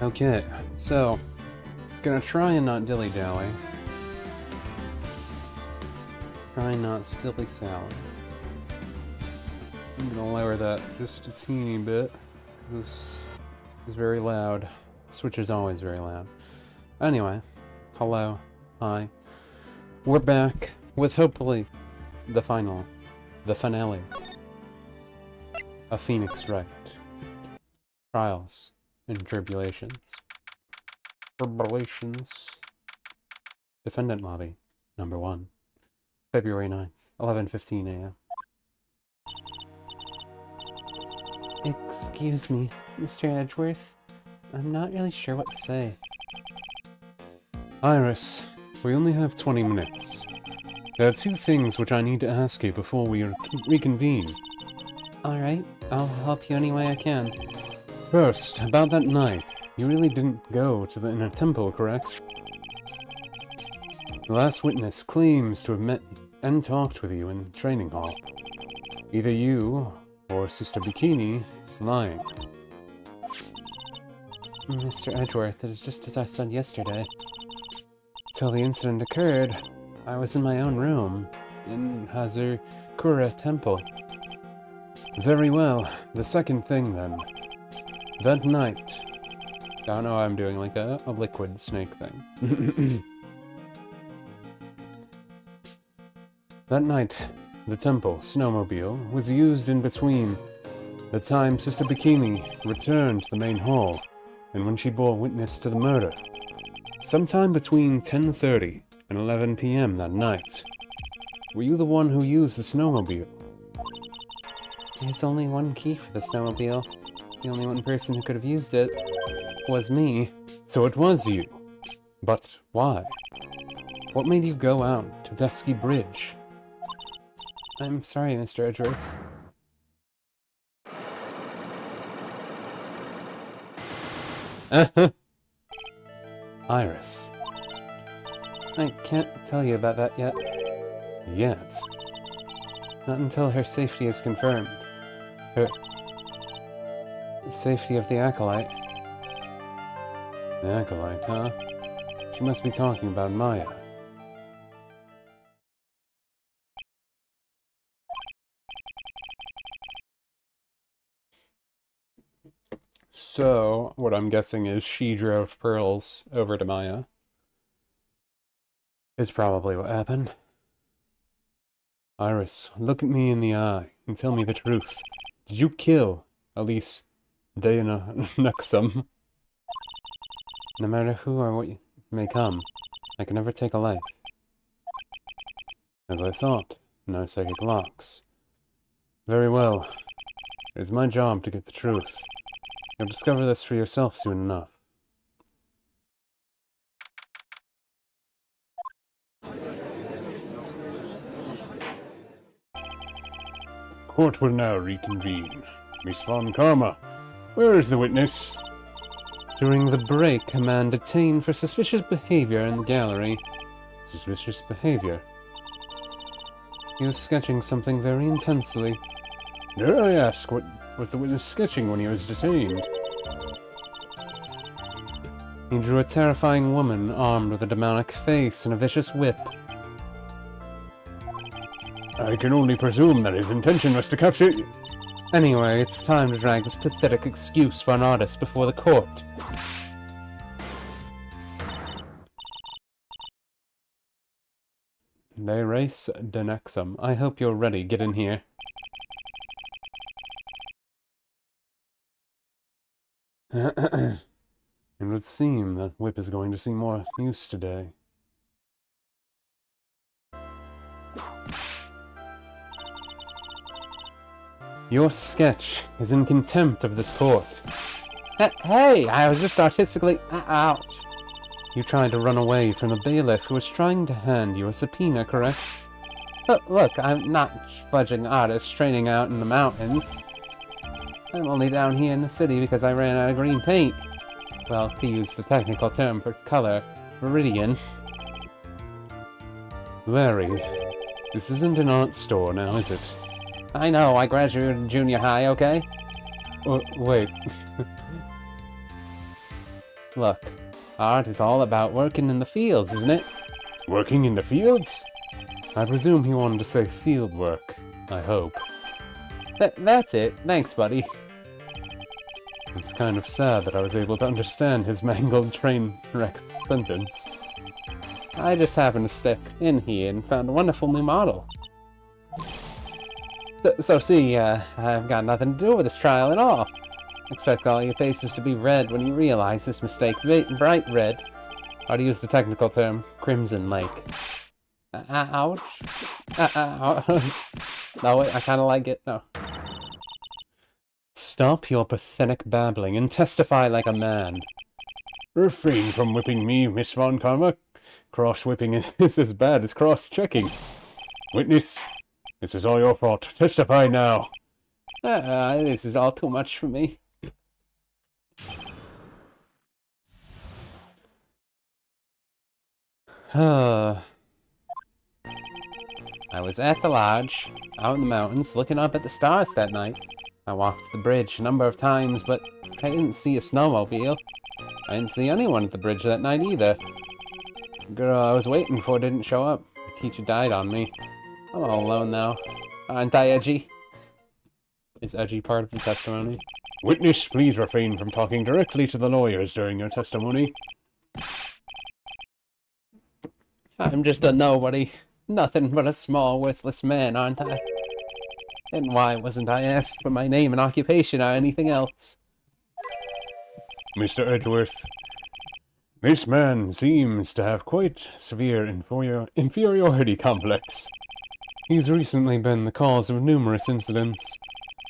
Okay, so, gonna try and not dilly-dally. Try not silly-sally. I'm gonna lower that just a teeny bit. This is very loud. The Switch is always very loud. Anyway, hello, hi. We're back with hopefully the finale of Phoenix Wright. Trials and Tribulations. Defendant Lobby, number 1. February 9th, 11:15 a.m. Excuse me, Mr. Edgeworth. I'm not really sure what to say. Iris, we only have 20 minutes. There are 2 things which I need to ask you before we reconvene. Alright, I'll help you any way I can. First, about that night. You really didn't go to the inner temple, correct? The last witness claims to have met and talked with you in the training hall. Either you or Sister Bikini is lying. Mr. Edgeworth, it is just as I said yesterday. Till the incident occurred, I was in my own room, in Hazakura Temple. Very well. The second thing, then. That night... I don't know why I'm doing like a liquid snake thing. That night, the temple snowmobile was used in between the time Sister Bikini returned to the main hall and when she bore witness to the murder. Sometime between 10:30 and 11 p.m. that night. Were you the one who used the snowmobile? There's only one key for the snowmobile. The only one person who could have used it was me. So it was you. But why? What made you go out to Dusky Bridge? I'm sorry, Mr. Edgeworth. Iris. I can't tell you about that yet. Yet? Not until her safety is confirmed. The safety of the Acolyte. The Acolyte, huh? She must be talking about Maya. So, what I'm guessing is she drove Pearls over to Maya. Is probably what happened. Iris, look at me in the eye and tell me the truth. Did you kill Elise Nuxum? No matter who or what may come, I can never take a life. As I thought, no psychic locks. Very well. It is my job to get the truth. You'll discover this for yourself soon enough. Court will now reconvene. Miss Von Karma, where is the witness? During the break, a man detained for suspicious behavior in the gallery. Suspicious behavior? He was sketching something very intensely. Dare I ask, what was the witness sketching when he was detained? He drew a terrifying woman armed with a demonic face and a vicious whip. I can only presume that his intention was to capture you. Anyway, it's time to drag this pathetic excuse for an artist before the court. They race Denexum. I hope you're ready. Get in here. It would seem that Whip is going to see more use today. Your sketch is in contempt of this court. Hey, I was just artistically... Ouch. You tried to run away from a bailiff who was trying to hand you a subpoena, correct? Look, I'm not fudging artist training out in the mountains. I'm only down here in the city because I ran out of green paint. Well, to use the technical term for color, Viridian. Larry, this isn't an art store now, is it? I know, I graduated junior high, okay? Wait. Look, art is all about working in the fields, isn't it? Working in the fields? I presume he wanted to say field work. I hope. That's it. Thanks, buddy. It's kind of sad that I was able to understand his mangled train wreck sentence. I just happened to step in here and found a wonderful new model. So see, I've got nothing to do with this trial at all. Expect all your faces to be red when you realize this mistake. Bright red. Or to use the technical term, crimson lake. Ouch. No, I kind of like it. No. Stop your pathetic babbling and testify like a man. Refrain from whipping me, Miss Von Karma. Cross-whipping is as bad as cross-checking. Witness, this is all your fault. Testify now. This is all too much for me. I was at the lodge, out in the mountains, looking up at the stars that night. I walked the bridge a number of times, but I didn't see a snowmobile. I didn't see anyone at the bridge that night either. The girl I was waiting for didn't show up. The teacher died on me. I'm all alone now. Aren't I edgy? Is edgy part of the testimony? Witness, please refrain from talking directly to the lawyers during your testimony. I'm just a nobody. Nothing but a small, worthless man, aren't I? And why wasn't I asked for my name and occupation or anything else? Mr. Edgeworth, this man seems to have quite severe inferiority complex. He's recently been the cause of numerous incidents.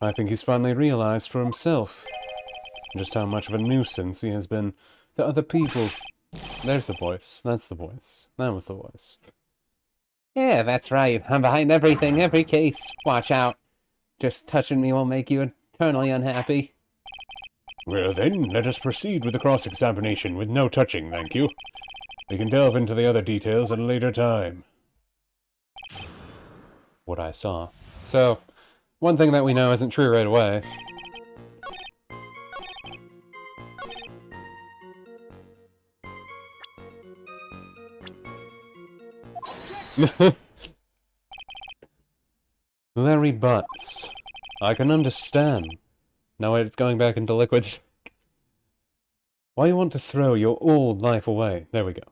I think he's finally realized for himself just how much of a nuisance he has been to other people. There's the voice. That's the voice. That was the voice. Yeah, that's right. I'm behind everything, every case. Watch out. Just touching me will make you eternally unhappy. Well then, let us proceed with the cross-examination with no touching, thank you. We can delve into the other details at a later time. What I saw. So, one thing that we know isn't true right away. Larry Butts. I can understand. No, wait, it's going back into liquids. Why you want to throw your old life away? There we go.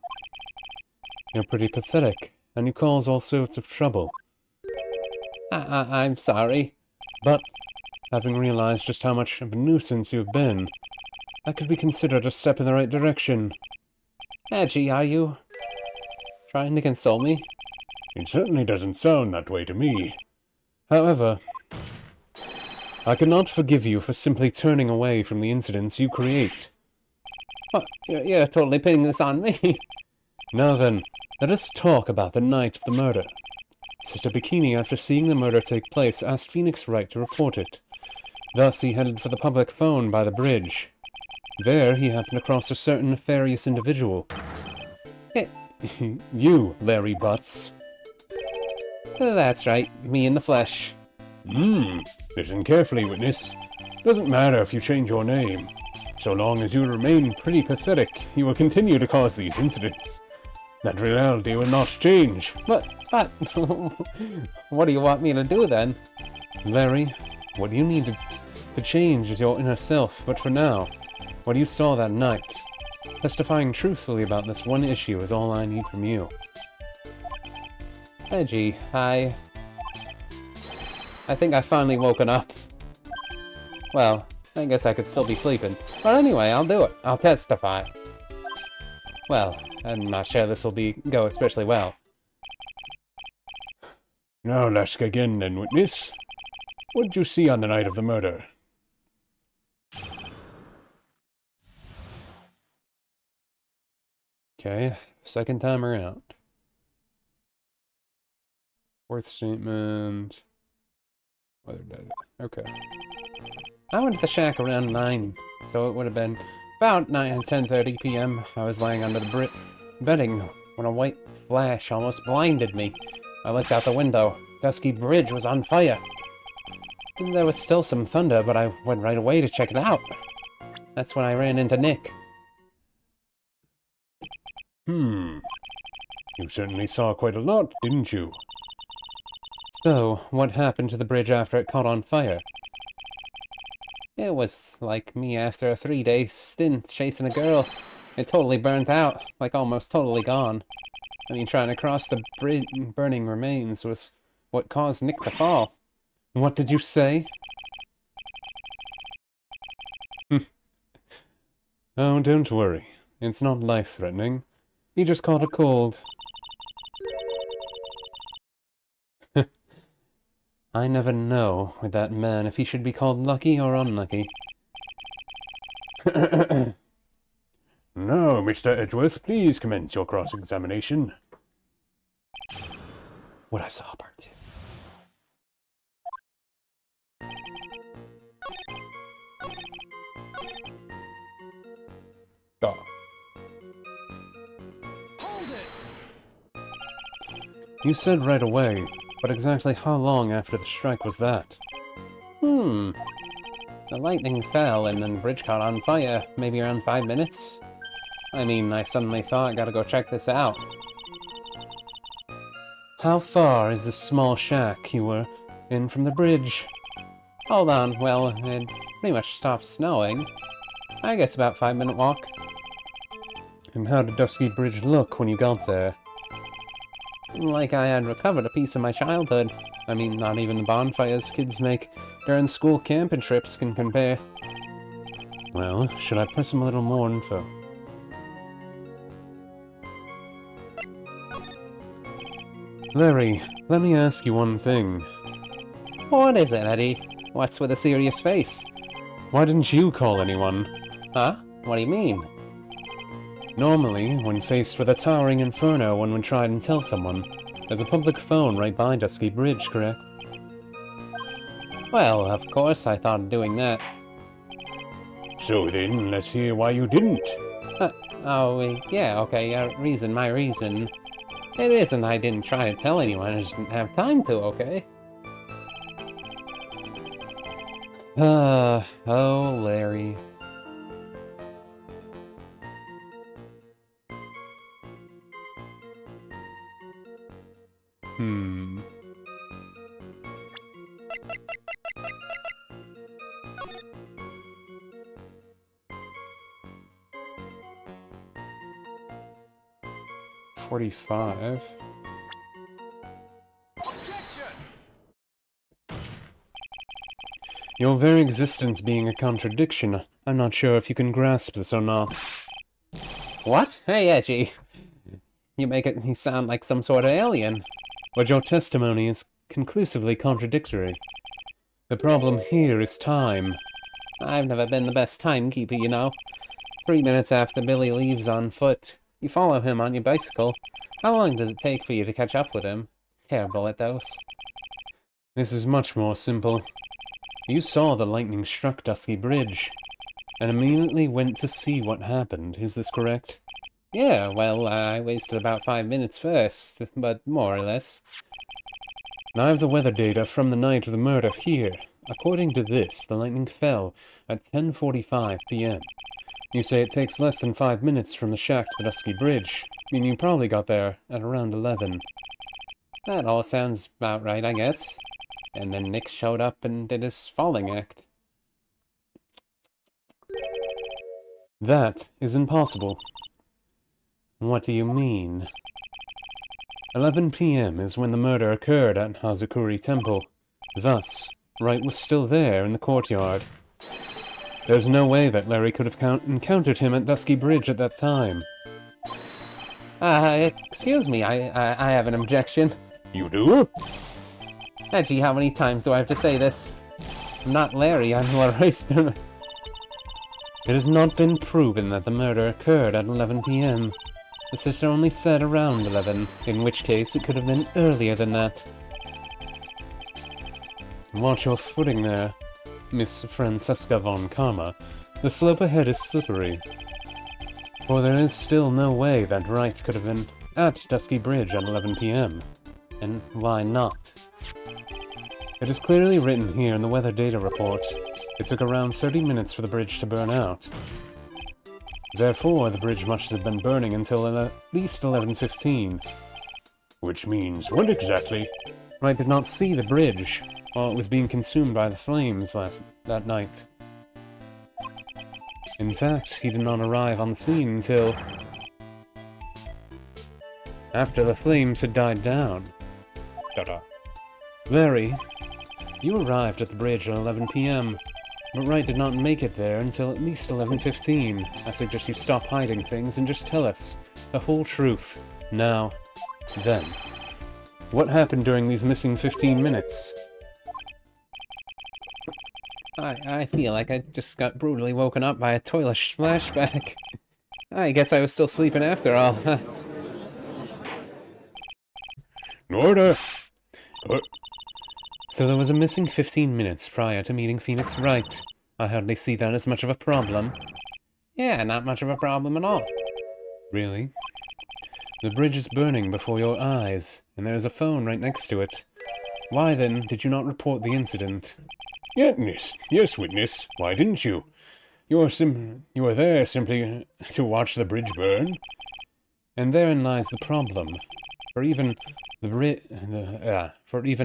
You're pretty pathetic, and you cause all sorts of trouble. I'm sorry, but having realized just how much of a nuisance you've been, that could be considered a step in the right direction. Edgy, are you trying to console me? It certainly doesn't sound that way to me. However, I cannot forgive you for simply turning away from the incidents you create. Oh, you're totally pinning this on me. Now then, let us talk about the night of the murder. Sister Bikini, after seeing the murder take place, asked Phoenix Wright to report it. Thus, he headed for the public phone by the bridge. There, he happened across a certain nefarious individual. You, Larry Butts. That's right, me in the flesh. Listen carefully, witness. Doesn't matter if you change your name. So long as you remain pretty pathetic, you will continue to cause these incidents. That reality will not change. But, what do you want me to do then? Larry, what you need to change is your inner self, but for now, what you saw that night, testifying truthfully about this one issue is all I need from you. Edgy, I think I've finally woken up. Well, I guess I could still be sleeping. But anyway, I'll do it. I'll testify. Well, I'm not sure this will go especially well. Now let's again then, witness. What did you see on the night of the murder? Okay, second time around. Fourth statement. Weather data. Okay. I went to the shack around 9, so it would have been about 10:30 p.m. I was lying under the bedding when a white flash almost blinded me. I looked out the window. Dusky Bridge was on fire. There was still some thunder, but I went right away to check it out. That's when I ran into Nick. You certainly saw quite a lot, didn't you? So, what happened to the bridge after it caught on fire? It was like me after a 3-day stint chasing a girl. It totally burnt out, like almost totally gone. I mean, trying to cross the burning remains was what caused Nick to fall. What did you say? Oh, don't worry. It's not life-threatening. He just caught a cold. I never know with that man if he should be called lucky or unlucky. No, Mr. Edgeworth, please commence your cross-examination. What I saw, part 2. Oh. You said right away, but exactly how long after the strike was that? The lightning fell and then the bridge caught on fire, maybe around 5 minutes. I mean, I suddenly thought I gotta go check this out. How far is this small shack you were in from the bridge? Hold on, well, it pretty much stopped snowing. I guess about 5-minute walk. And how did Dusky Bridge look when you got there? Like I had recovered a piece of my childhood. I mean, not even the bonfires kids make during school camping trips can compare. Well, should I press him a little more info? Larry, let me ask you one thing. What is it, Eddie? What's with a serious face? Why didn't you call anyone? Huh? What do you mean? Normally, when faced with a towering inferno, one would try and tell someone. There's a public phone right by Dusky Bridge, correct? Well, of course I thought of doing that. So then, let's hear why you didn't. Yeah, okay, my reason. It isn't I didn't try to tell anyone, I just didn't have time to, okay? Oh, Larry. $45. Your very existence being a contradiction. I'm not sure if you can grasp this or not. What? Hey, Edgy. You make me sound like some sort of alien. But your testimony is conclusively contradictory. The problem here is time. I've never been the best timekeeper, you know. 3 minutes after Billy leaves on foot, you follow him on your bicycle. How long does it take for you to catch up with him? Terrible at those. This is much more simple. You saw the lightning struck Dusky Bridge, and immediately went to see what happened. Is this correct? Yeah, well, I wasted about 5 minutes first, but more or less. I have the weather data from the night of the murder here. According to this, the lightning fell at 10:45 p.m. You say it takes less than 5 minutes from the shack to the Dusky Bridge. I mean, you probably got there at around 11. That all sounds about right, I guess. And then Nick showed up and did his falling act. That is impossible. What do you mean? 11 p.m. is when the murder occurred at Hazukuri Temple. Thus, Wright was still there in the courtyard. There's no way that Larry could have encountered him at Dusky Bridge at that time. Excuse me, I have an objection. You do? Edgy, how many times do I have to say this? I'm not Larry, I'm Wright. It has not been proven that the murder occurred at 11 p.m. The sister only said around 11, in which case it could have been earlier than that. Watch your footing there, Miss Francesca von Karma. The slope ahead is slippery. For there is still no way that Wright could have been at Dusky Bridge at 11 p.m. And why not? It is clearly written here in the weather data report. It took around 30 minutes for the bridge to burn out. Therefore, the bridge must have been burning until at least 11:15. Which means what exactly? Wright did not see the bridge while it was being consumed by the flames that night. In fact, he did not arrive on the scene until after the flames had died down. Larry, you arrived at the bridge at 11 p.m., but Wright did not make it there until at least 11:15. I suggest you stop hiding things and just tell us the whole truth. Now, then. What happened during these missing 15 minutes? I feel like I just got brutally woken up by a toilet flashback. I guess I was still sleeping after all. Order! So there was a missing 15 minutes prior to meeting Phoenix Wright. I hardly see that as much of a problem. Yeah, not much of a problem at all. Really? The bridge is burning before your eyes, and there is a phone right next to it. Why, then, did you not report the incident? Yes, witness. Why didn't you? You were there simply to watch the bridge burn. And therein lies the problem. For even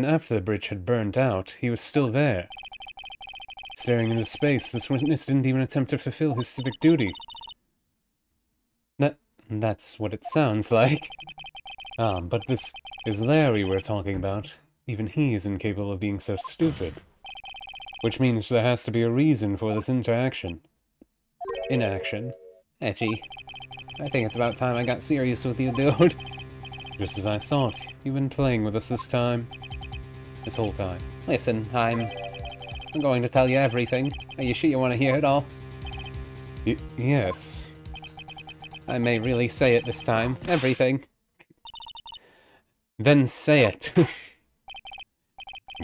after the bridge had burned out, he was still there. Staring into space, this witness didn't even attempt to fulfill his civic duty. That's what it sounds like. But this is Larry we're talking about. Even he is incapable of being so stupid. Which means there has to be a reason for this inaction. Edgy. I think it's about time I got serious with you, dude. Just as I thought. You've been playing with us this whole time. Listen, I'm going to tell you everything. Are you sure you want to hear it all? Yes. I may really say it this time. Everything. Then say it.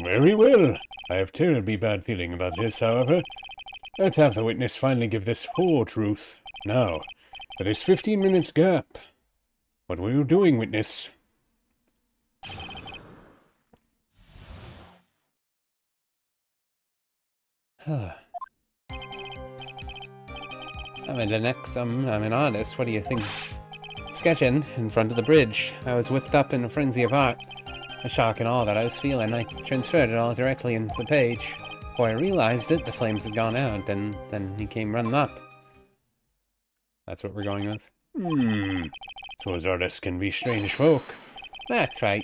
Very well. I have terribly bad feeling about this, however. Let's have the witness finally give this whole truth. Now, for this 15 minutes gap. What were you doing, witness? I'm an artist, what do you think? Sketching in front of the bridge. I was whipped up in a frenzy of art. The shock and awe that I was feeling, I transferred it all directly into the page. Before I realized it, the flames had gone out, then he came running up. That's what we're going with? Suppose artists can be strange folk. That's right.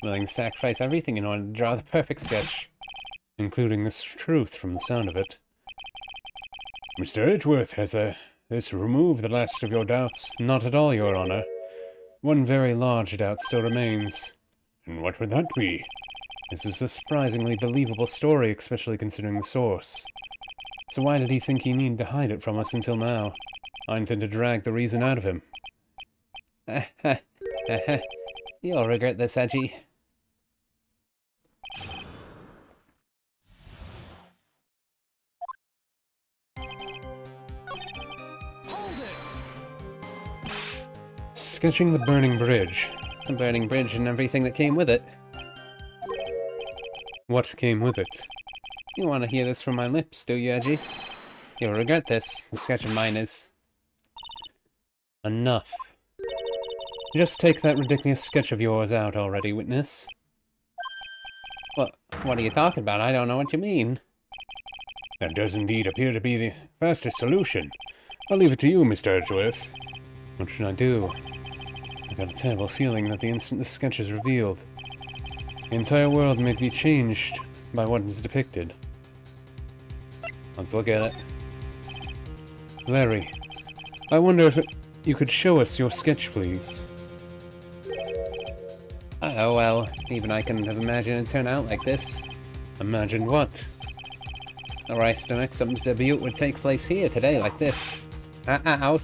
Willing to sacrifice everything in order to draw the perfect sketch. Including this truth from the sound of it. Mr. Edgeworth, has this removed the last of your doubts? Not at all, Your Honor. One very large doubt still remains. And what would that be? This is a surprisingly believable story, especially considering the source. So why did he think he needed to hide it from us until now? I intend to drag the reason out of him. You'll regret this, Edgy. Sketching the burning bridge. The burning bridge and everything that came with it. What came with it? You want to hear this from my lips, do you, Edgy? You'll regret this. The sketch of mine is... enough. Just take that ridiculous sketch of yours out already, witness. What are you talking about? I don't know what you mean. That does indeed appear to be the fastest solution. I'll leave it to you, Mr. Edgeworth. What should I do? I got a terrible feeling that the instant the sketch is revealed, the entire world may be changed by what is depicted. Let's look at it. Larry, I wonder if you could show us your sketch, please. Oh well, even I couldn't have imagined it turn out like this. Imagine what? The Wright's debut would take place here today like this. Ouch.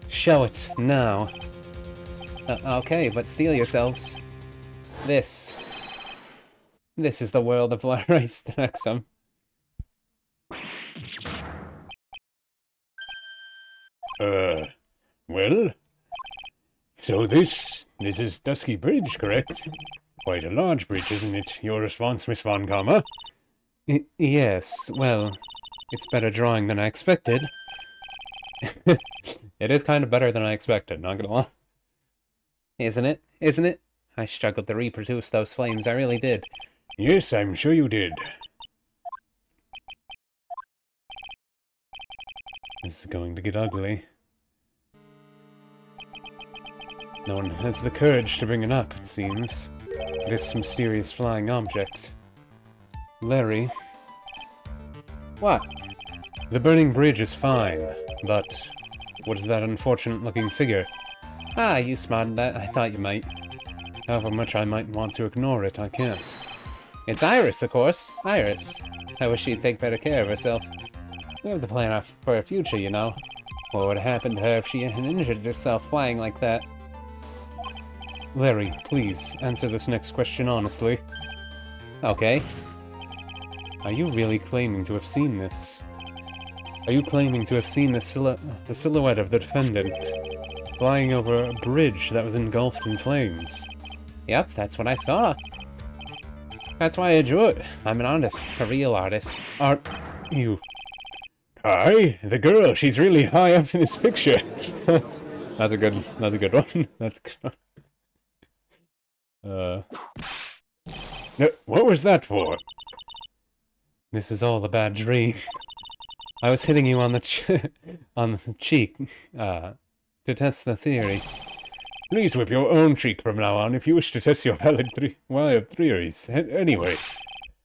Show it, now. Okay, but steel yourselves. This is the world of Wright's Well? So this is Dusky Bridge, correct? Quite a large bridge, isn't it? Your response, Miss Von Karma? Yes, well, it's better drawing than I expected. It is kind of better than I expected, not gonna lie. Isn't it? Isn't it? I struggled to reproduce those flames, I really did. Yes, I'm sure you did. This is going to get ugly. No one has the courage to bring it up, it seems. This mysterious flying object. Larry. What? The burning bridge is fine, but what is that unfortunate-looking figure? Ah, you spotted that. I thought you might. However much I might want to ignore it, I can't. It's Iris, of course. Iris. I wish she'd take better care of herself. We have to plan out for her future, you know. What would happen to her if she had injured herself flying like that? Larry, please, answer this next question honestly. Okay. Are you really claiming to have seen this? Are you claiming to have seen the silhouette of the defendant flying over a bridge that was engulfed in flames? Yep, that's what I saw. That's why I drew it. I'm an artist, a real artist. Are you... Hi, the girl, she's really high up in this picture. That's a good one. That's a good one. No, what was that for? This is all a bad dream. I was hitting you on the on the cheek, to test the theory. Please whip your own cheek from now on if you wish to test your valid theories. Anyway,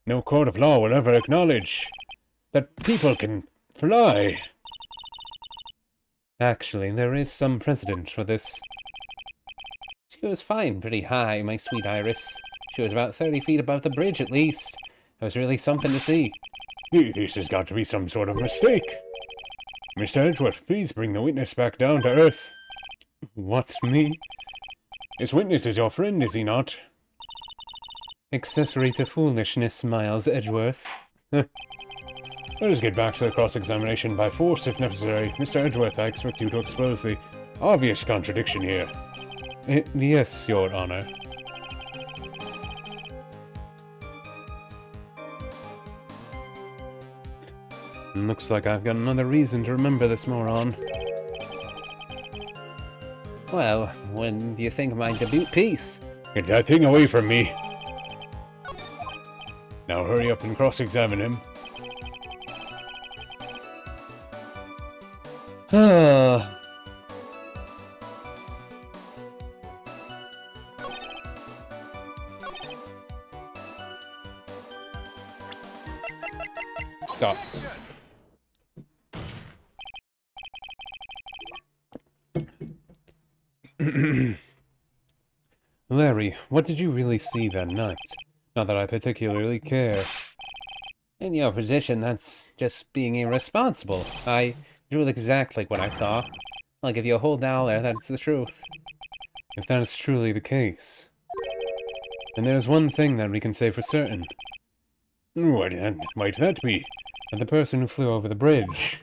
no court of law will ever acknowledge that people can fly. Actually, there is some precedent for this. She was flying pretty high, my sweet Iris. She was about 30 feet above the bridge, at least. It was really something to see. This has got to be some sort of mistake. Mr. Edgeworth, please bring the witness back down to earth. What's me? This witness is your friend, is he not? Accessory to foolishness, Miles Edgeworth. Let us get back to the cross-examination by force if necessary. Mr. Edgeworth, I expect you to expose the obvious contradiction here. Yes, Your Honor. Looks like I've got another reason to remember this moron. Well, when do you think of my debut piece? Get that thing away from me! Now hurry up and cross-examine him. Stop. Larry, what did you really see that night? Not that I particularly care. In your position, that's just being irresponsible. I drew exactly what I saw. I'll give you a whole dollar, that's the truth. If that is truly the case, then there's one thing that we can say for certain. What might that be? That the person who flew over the bridge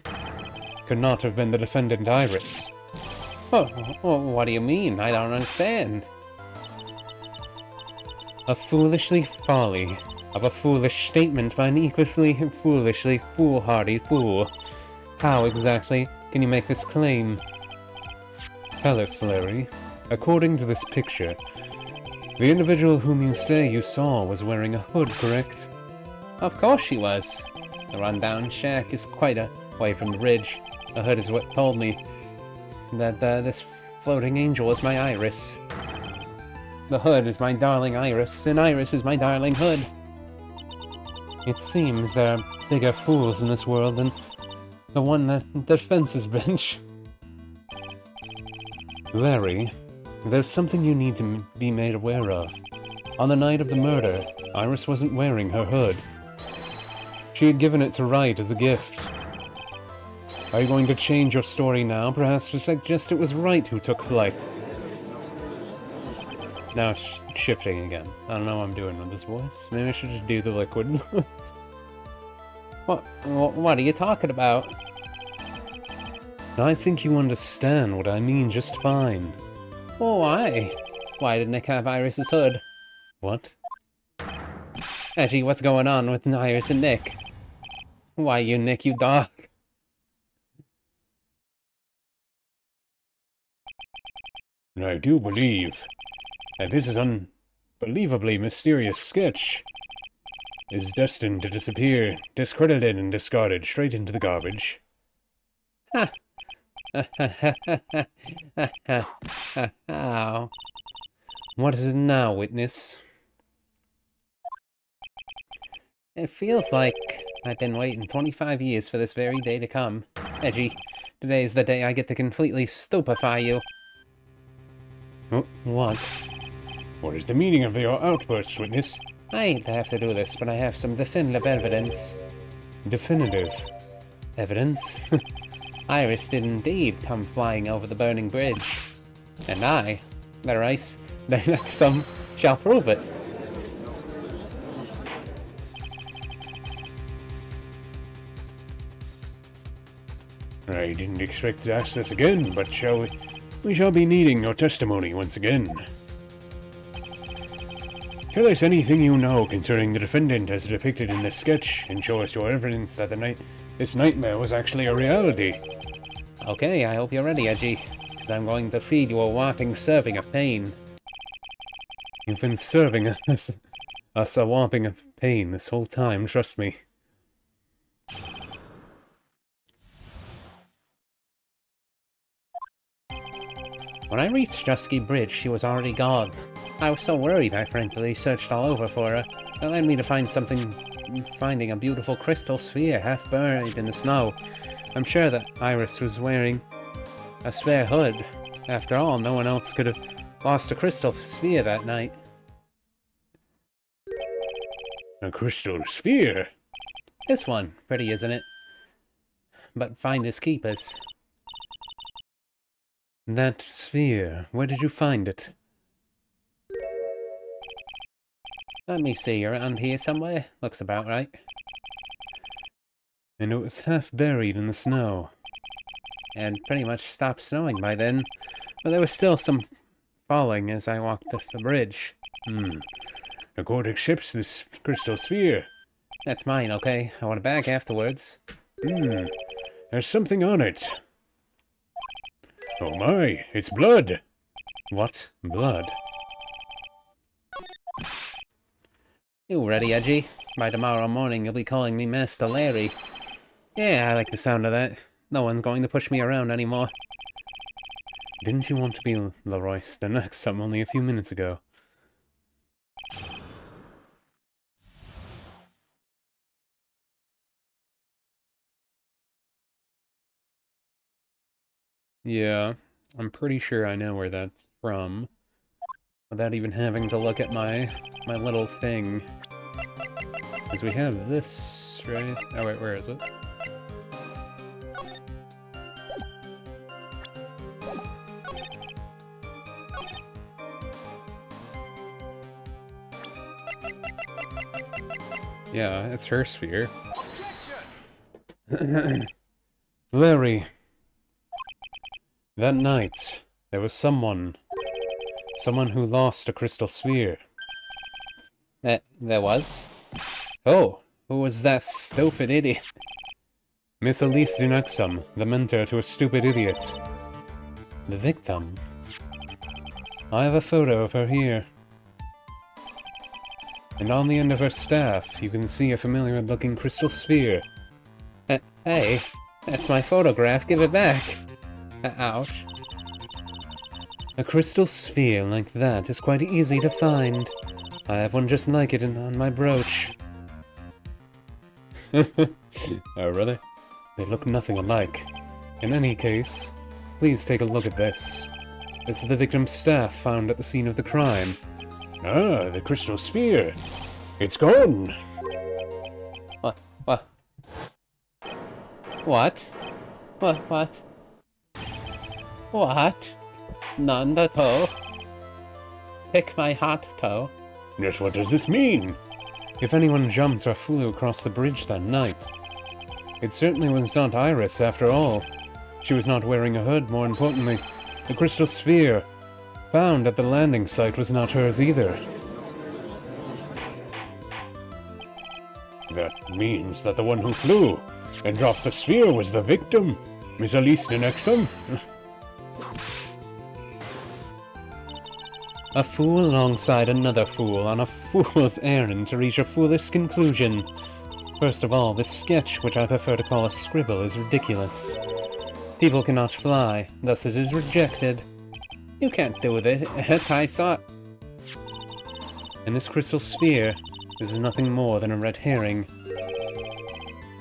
could not have been the defendant Iris. Oh, what do you mean? I don't understand. A foolishly folly of a foolish statement by an equally foolishly foolhardy fool. How exactly can you make this claim? Tell us, Larry. According to this picture, the individual whom you say you saw was wearing a hood, correct? Of course she was. The rundown shack is quite a way from the bridge. The hood is what told me that this floating angel is my Iris. The hood is my darling Iris, and Iris is my darling hood. It seems there are bigger fools in this world than the one that defends his bench. Larry, there's something you need to be made aware of. On the night of the murder, Iris wasn't wearing her hood. She had given it to Wright as a gift. Are you going to change your story now, perhaps to suggest it was Wright who took flight? Now it's shifting again. I don't know what I'm doing with this voice. Maybe I should just do the liquid noise. What are you talking about? I think you understand what I mean just fine. Well, why? Why did Nick have Iris's hood? What? Actually, what's going on with Iris and Nick? Why you, Nick, you dog? And I do believe that this is unbelievably mysterious sketch is destined to disappear, discredited and discarded straight into the garbage. Ha! Ow. What is it now, witness? It feels like I've been waiting 25 years for this very day to come. Edgy, today is the day I get to completely stupefy you. What? What is the meaning of your outburst, witness? I hate to have to do this, but I have some definitive evidence. Definitive Evidence? Iris did indeed come flying over the burning bridge. And I, some shall prove it. I didn't expect to ask this again, but we shall be needing your testimony once again. Tell us anything you know concerning the defendant as depicted in this sketch, and show us your evidence that this nightmare was actually a reality. Okay, I hope you're ready, Edgy, because I'm going to feed you a whopping serving of pain. You've been serving us a whopping of pain this whole time, trust me. When I reached Dusky Bridge, she was already gone. I was so worried I frankly searched all over for her. That led me to finding a beautiful crystal sphere half buried in the snow. I'm sure that Iris was wearing a spare hood. After all, no one else could have lost a crystal sphere that night. A crystal sphere? This one. Pretty, isn't it? But finders keepers. That sphere, where did you find it? Let me see, around here somewhere. Looks about right. And it was half buried in the snow. And pretty much stopped snowing by then. But there was still some falling as I walked up the bridge. The court accepts this crystal sphere. That's mine, okay? I want it back afterwards. There's something on it. Oh my, it's blood! What? Blood? You ready, Edgy? By tomorrow morning you'll be calling me Master Larry. Yeah, I like the sound of that. No one's going to push me around anymore. Didn't you want to be Leroy Stenexum only a few minutes ago? Yeah, I'm pretty sure I know where that's from. Without even having to look at my little thing. Because we have this, right? Oh wait, where is it? Yeah, it's her sphere. Larry. That night, there was someone who lost a crystal sphere. There was? Oh, who was that stupid idiot? Miss Elise Dinexum, the mentor to a stupid idiot. The victim? I have a photo of her here. And on the end of her staff, you can see a familiar-looking crystal sphere. Hey, that's my photograph, give it back. Ouch. A crystal sphere like that is quite easy to find. I have one just like it on my brooch. Oh, really? They look nothing alike. In any case, please take a look at this. This is the victim's staff found at the scene of the crime. Ah, the crystal sphere. It's gone. What? What? What? None the toe. Pick my hot toe. Yes, what does this mean? If anyone jumped or flew across the bridge that night, it certainly was not Iris after all. She was not wearing a hood, more importantly. The crystal sphere found at the landing site was not hers either. That means that the one who flew and dropped the sphere was the victim, Miss Elise Dinexum. A fool alongside another fool on a fool's errand to reach a foolish conclusion. First of all, this sketch, which I prefer to call a scribble, is ridiculous. People cannot fly, thus it is rejected. You can't do this, I saw it. And this crystal sphere, this is nothing more than a red herring.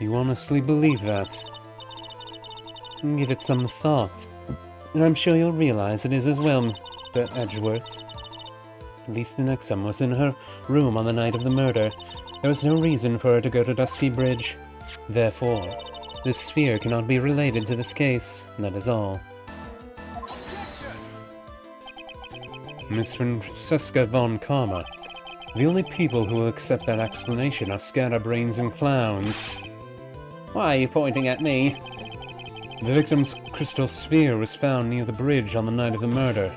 You honestly believe that? Give it some thought, and I'm sure you'll realize it is as well, Mr. Edgeworth. At least the Nixum was in her room on the night of the murder. There was no reason for her to go to Dusky Bridge. Therefore, this sphere cannot be related to this case, that is all. Miss Francesca von Karma. The only people who will accept that explanation are scatterbrains and clowns. Why are you pointing at me? The victim's crystal sphere was found near the bridge on the night of the murder.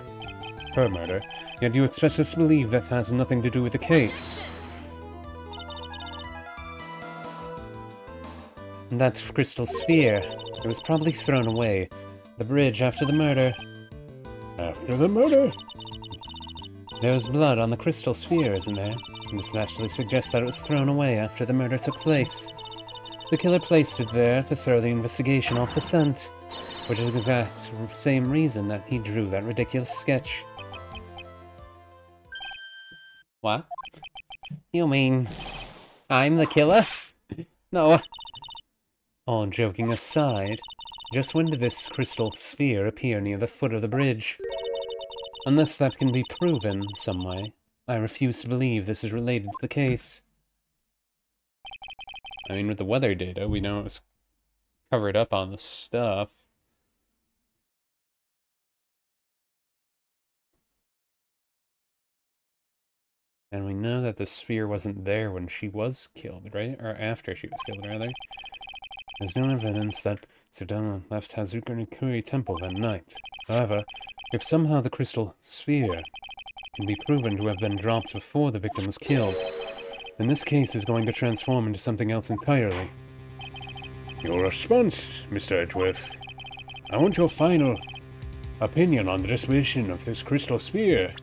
Her murder. Yet you expect us to believe that has nothing to do with the case. That crystal sphere, it was probably thrown away. The bridge after the murder. After the murder? There was blood on the crystal sphere, isn't there? This naturally suggests that it was thrown away after the murder took place. The killer placed it there to throw the investigation off the scent, which is the exact same reason that he drew that ridiculous sketch. What? You mean I'm the killer? No. All joking aside, just when did this crystal sphere appear near the foot of the bridge? Unless that can be proven some way, I refuse to believe this is related to the case. I mean, with the weather data, we know it was covered up on the stuff. And we know that the sphere wasn't there when she was killed, right? Or after she was killed, rather. There's no evidence that Sedona left Hazukuri Temple that night. However, if somehow the crystal sphere can be proven to have been dropped before the victim was killed, then this case is going to transform into something else entirely. Your response, Mr. Edgeworth. I want your final opinion on the disposition of this crystal sphere.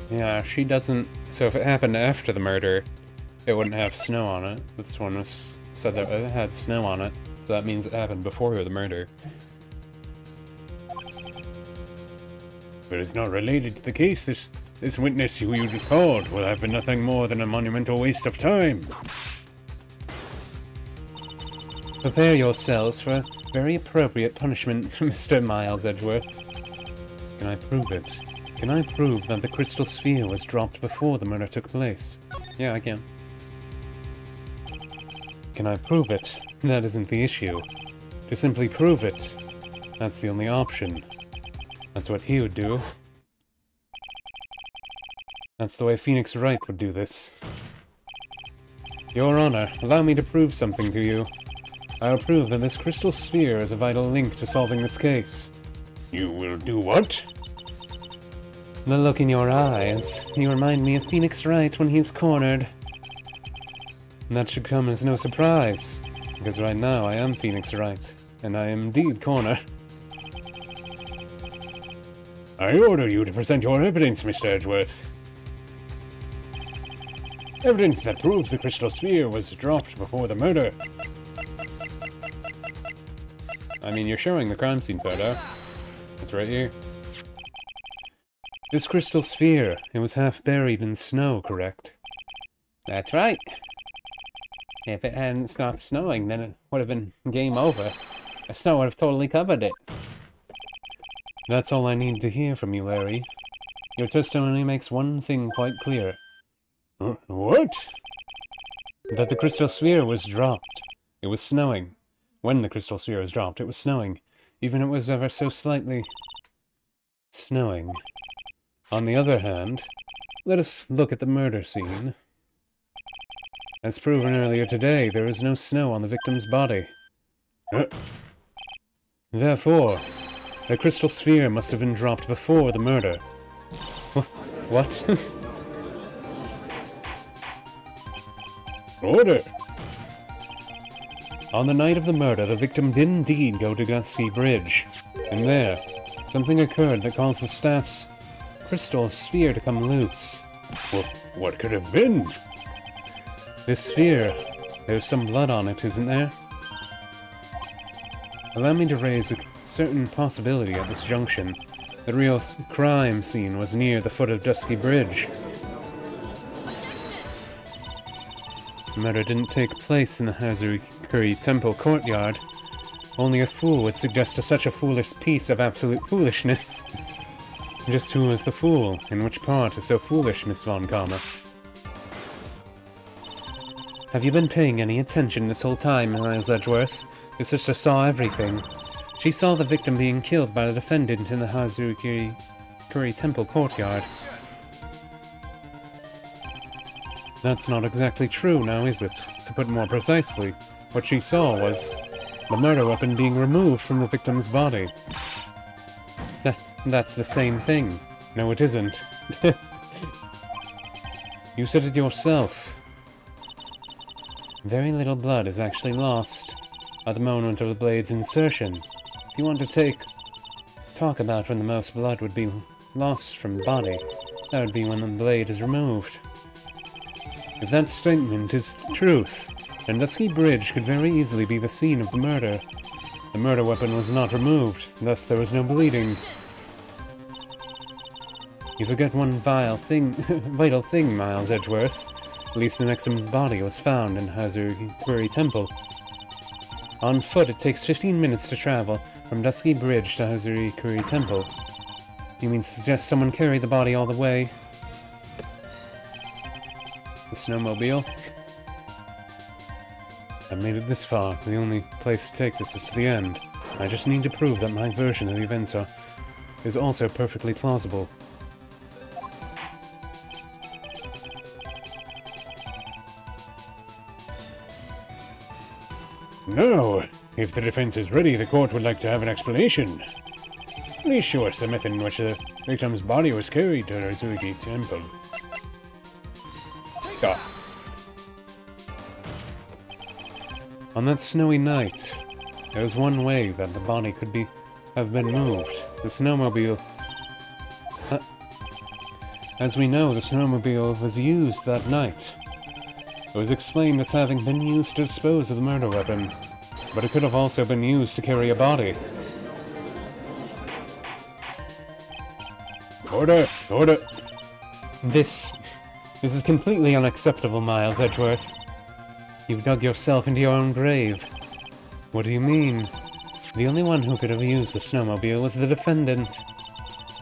Yeah, she doesn't... So if it happened after the murder, it wouldn't have snow on it. This one was said that it had snow on it, so that means it happened before the murder. But it's not related to the case. This witness who you recalled will have been nothing more than a monumental waste of time. Prepare yourselves for very appropriate punishment, Mr. Miles Edgeworth. Can I prove it? Can I prove that the crystal sphere was dropped before the murder took place? Yeah, I can. Can I prove it? That isn't the issue. To simply prove it, that's the only option. That's what he would do. That's the way Phoenix Wright would do this. Your Honor, allow me to prove something to you. I'll prove that this crystal sphere is a vital link to solving this case. You will do what? The look in your eyes. You remind me of Phoenix Wright when he's cornered. And that should come as no surprise, because right now I am Phoenix Wright, and I am indeed cornered. I order you to present your evidence, Mr. Edgeworth. Evidence that proves the crystal sphere was dropped before the murder. I mean, you're showing the crime scene photo. It's right here. This crystal sphere, it was half buried in snow, correct? That's right. If it hadn't stopped snowing, then it would have been game over. The snow would have totally covered it. That's all I need to hear from you, Larry. Your testimony makes one thing quite clear. What? That the crystal sphere was dropped. It was snowing. When the crystal sphere was dropped, it was snowing. Even if it was ever so slightly snowing. On the other hand, let us look at the murder scene. As proven earlier today, there is no snow on the victim's body. Therefore, the crystal sphere must have been dropped before the murder. What? Order! On the night of the murder, the victim did indeed go to Gusky Bridge, and there, something occurred that caused the staff's crystal sphere to come loose. What could have been? This sphere, there's some blood on it, isn't there? Allow me to raise a certain possibility at this junction. The real crime scene was near the foot of Dusky Bridge. The murder didn't take place in the Hazuri Temple courtyard. Only a fool would suggest such a foolish piece of absolute foolishness. Just who is the fool, and which part is so foolish, Miss Von Karma? Have you been paying any attention this whole time, Miles Edgeworth? Your sister saw everything. She saw the victim being killed by the defendant in the Hazuri Temple courtyard. That's not exactly true now, is it? To put it more precisely, what she saw was the murder weapon being removed from the victim's body. That's the same thing. No, it isn't. You said it yourself. Very little blood is actually lost at the moment of the blade's insertion. If you want to talk about when the most blood would be lost from the body, that would be when the blade is removed. If that statement is the truth, then Dusky Bridge could very easily be the scene of the murder. The murder weapon was not removed, thus there was no bleeding. You forget one vital thing, Miles Edgeworth. At least the next body was found in Hazuri Temple. On foot, it takes 15 minutes to travel from Dusky Bridge to Hazuri Temple. You mean to suggest someone carried the body all the way? The snowmobile? I've made it this far. The only place to take this is to the end. I just need to prove that my version of the events is also perfectly plausible. No! If the defense is ready, the court would like to have an explanation. Please show us the method in which the victim's body was carried to Hazuri Temple. On that snowy night, there was one way that the body could have been moved. The snowmobile. As we know, the snowmobile was used that night. It was explained as having been used to dispose of the murder weapon, but it could have also been used to carry a body. Order! Order! This is completely unacceptable, Miles Edgeworth. You've dug yourself into your own grave. What do you mean? The only one who could have used the snowmobile was the defendant.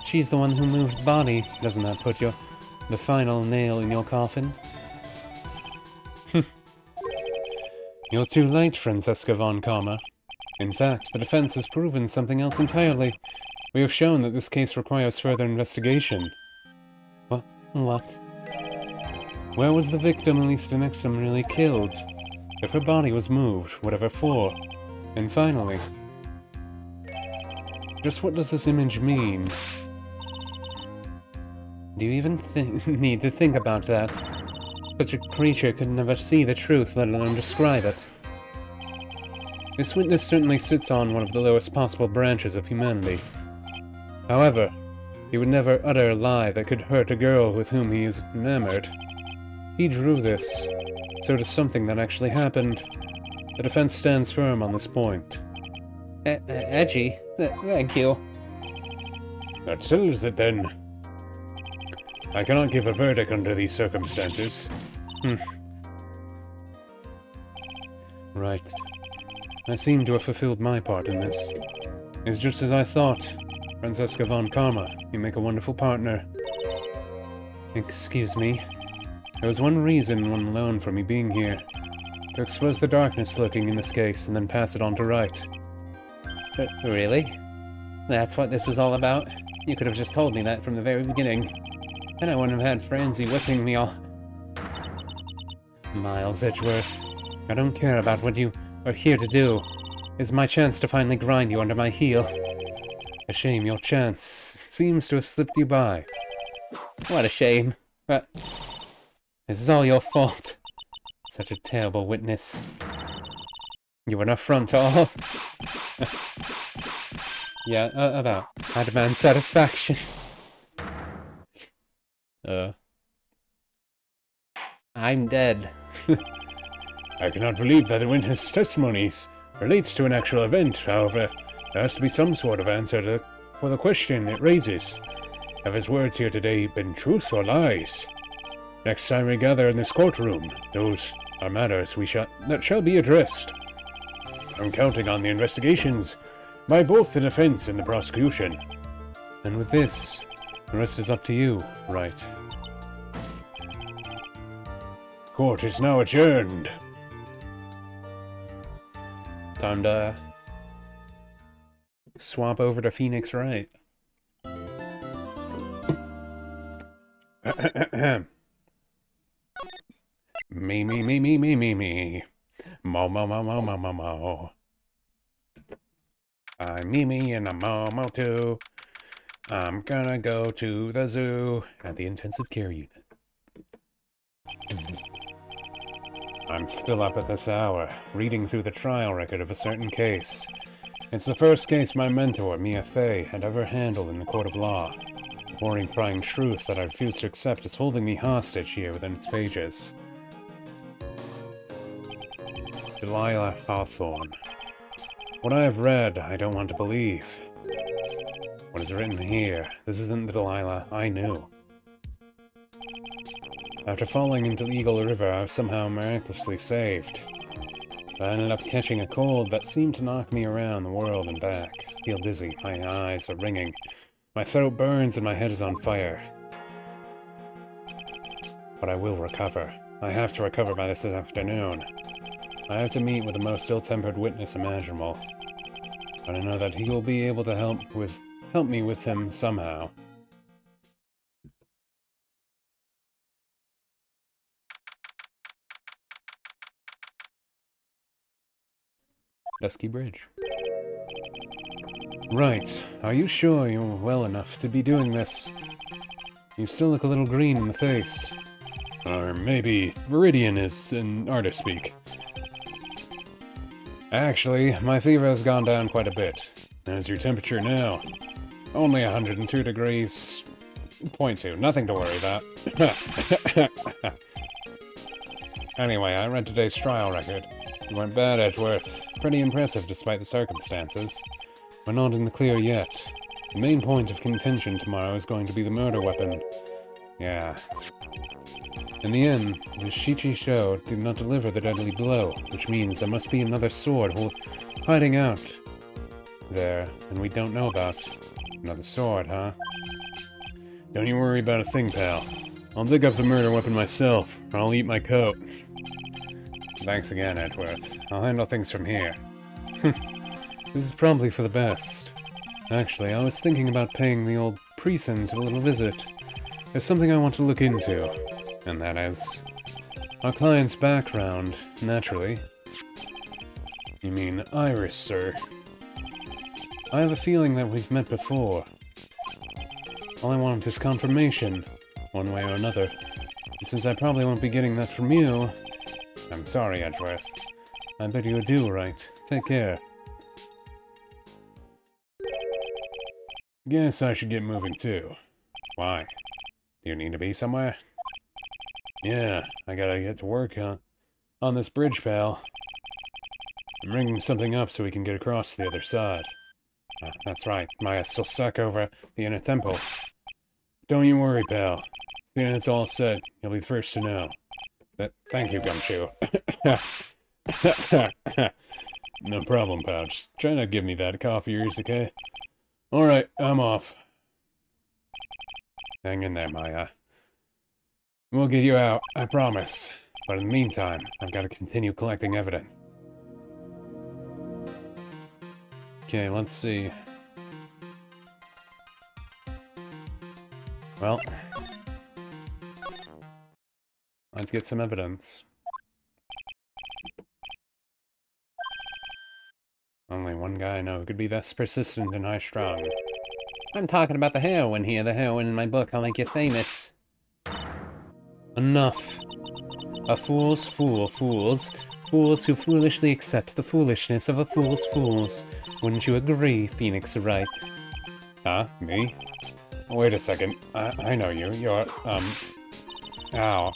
She's the one who moved the body. Doesn't that put the final nail in your coffin? You're too late, Francesca Von Karma. In fact, the defense has proven something else entirely. We have shown that this case requires further investigation. What? Where was the victim Elisa Nixon really killed? If her body was moved, whatever for? And finally, just what does this image mean? Do you even need to think about that? Such a creature could never see the truth, let alone describe it. This witness certainly sits on one of the lowest possible branches of humanity. However, he would never utter a lie that could hurt a girl with whom he is enamored. He drew this, so does something that actually happened. The defense stands firm on this point. Edgy? Thank you. That settles it then. I cannot give a verdict under these circumstances. Right. I seem to have fulfilled my part in this. It's just as I thought. Francesca Von Karma, you make a wonderful partner. Excuse me. There was one reason, one alone, for me being here. To expose the darkness lurking in this case, and then pass it on to Wright. Really? That's what this was all about? You could have just told me that from the very beginning. Then I wouldn't have had Francie whipping me all... Miles Edgeworth, I don't care about what you are here to do. It's my chance to finally grind you under my heel. A shame your chance seems to have slipped you by. What a shame. But this is all your fault. Such a terrible witness. You were an affront to all. Yeah, about. I demand satisfaction. I'm dead. I cannot believe that the witness testimonies relates to an actual event. However, there has to be some sort of answer for the question it raises. Have his words here today been truth or lies? Next time we gather in this courtroom, those are matters that shall be addressed. I'm counting on the investigations by both the defense and the prosecution. And with this, the rest is up to you, Wright. Court is now adjourned. Time to swap over to Phoenix Wright. Me, me, me, me, me, me, me. Mo, mo, mo, mo, mo, mo, mo. I'm Mimi and I'm Momo too. I'm gonna go to the zoo At the intensive care unit. I'm still up at this hour, reading through the trial record of a certain case. It's the first case my mentor, Mia Fey, had ever handled in the court of law. The boring, crying truth that I refuse to accept is holding me hostage here within its pages. Delilah Hawthorne. What I have read, I don't want to believe. What is written here? This isn't the Delilah I knew. After falling into Eagle River, I was somehow miraculously saved. I ended up catching a cold that seemed to knock me around the world and back. I feel dizzy, my eyes are ringing, my throat burns and my head is on fire. But I will recover. I have to recover by this afternoon. I have to meet with the most ill-tempered witness imaginable. But I know that he will be able to help me with him somehow. Dusky Bridge. Right. Are you sure you're well enough to be doing this? You still look a little green in the face. Or maybe Viridian is in artist speak. Actually, my fever has gone down quite a bit. How's your temperature now? Only 102 degrees. 0.2. Nothing to worry about. Anyway, I read today's trial record. You weren't bad, Edgeworth. Pretty impressive despite the circumstances. We're not in the clear yet. The main point of contention tomorrow is going to be the murder weapon. Yeah. In the end, the Shichi Sho did not deliver the deadly blow, which means there must be another sword hiding out there, and we don't know about. Another sword, huh? Don't you worry about a thing, pal. I'll dig up the murder weapon myself, or I'll eat my coat. Thanks again, Edgeworth. I'll handle things from here. This is probably for the best. Actually, I was thinking about paying the old Precinct a little visit. There's something I want to look into, and that is our client's background, naturally. You mean Iris, sir? I have a feeling that we've met before. All I want is confirmation, one way or another. And since I probably won't be getting that from you, I'm sorry, Edgeworth. I bet you do, right? Take care. Guess I should get moving too. Why? Do you need to be somewhere? Yeah, I gotta get to work on this bridge, pal. I'm rigging something up so we can get across to the other side. That's right, Maya's still stuck over the inner temple. Don't you worry, pal. Soon as it's all set, you'll be the first to know. Thank you, Gumshoe. No problem, pal. Just try not to give me that cough of yours, okay? Alright, I'm off. Hang in there, Maya. We'll get you out, I promise. But in the meantime, I've got to continue collecting evidence. Okay, let's see. Well, let's get some evidence. Only one guy I know who could be this persistent and high-strung. I'm talking about the heroine here, the heroine in my book. I'll make you famous. Enough. A fool's fool, fools. Fools who foolishly accept the foolishness of a fool's fools. Wouldn't you agree, Phoenix Wright? Huh? Me? Wait a second. I know you. You're, Ow.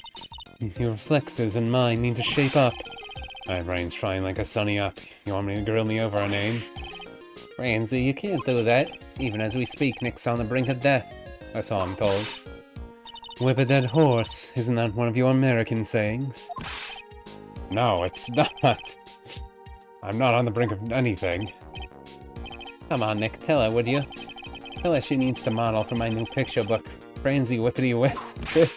Your reflexes and mine need to shape up. My brain's frying like a sunny up. You want me to grill me over a name? Ramsey, you can't do that. Even as we speak, Nick's on the brink of death. That's all I'm told. Whip a dead horse. Isn't that one of your American sayings? No, it's not. I'm not on the brink of anything. Come on, Nick, tell her, would you? Tell her she needs to model for my new picture book. Ramsey whippity whip.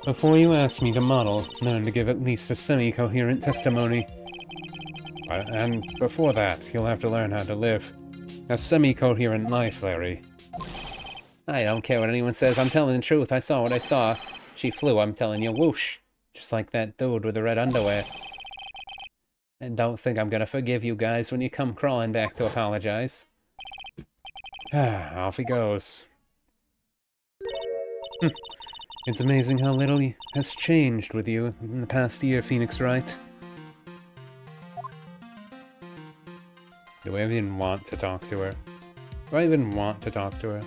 Before you ask me to model, learn to give at least a semi-coherent testimony. And before that, you'll have to learn how to live a semi-coherent life, Larry. I don't care what anyone says, I'm telling the truth. I saw what I saw. She flew, I'm telling you, whoosh. Just like that dude with the red underwear. And don't think I'm gonna forgive you guys when you come crawling back to apologize. Off he goes. It's amazing how little has changed with you in the past year, Phoenix Wright. Do I even want to talk to her? Do I even want to talk to her?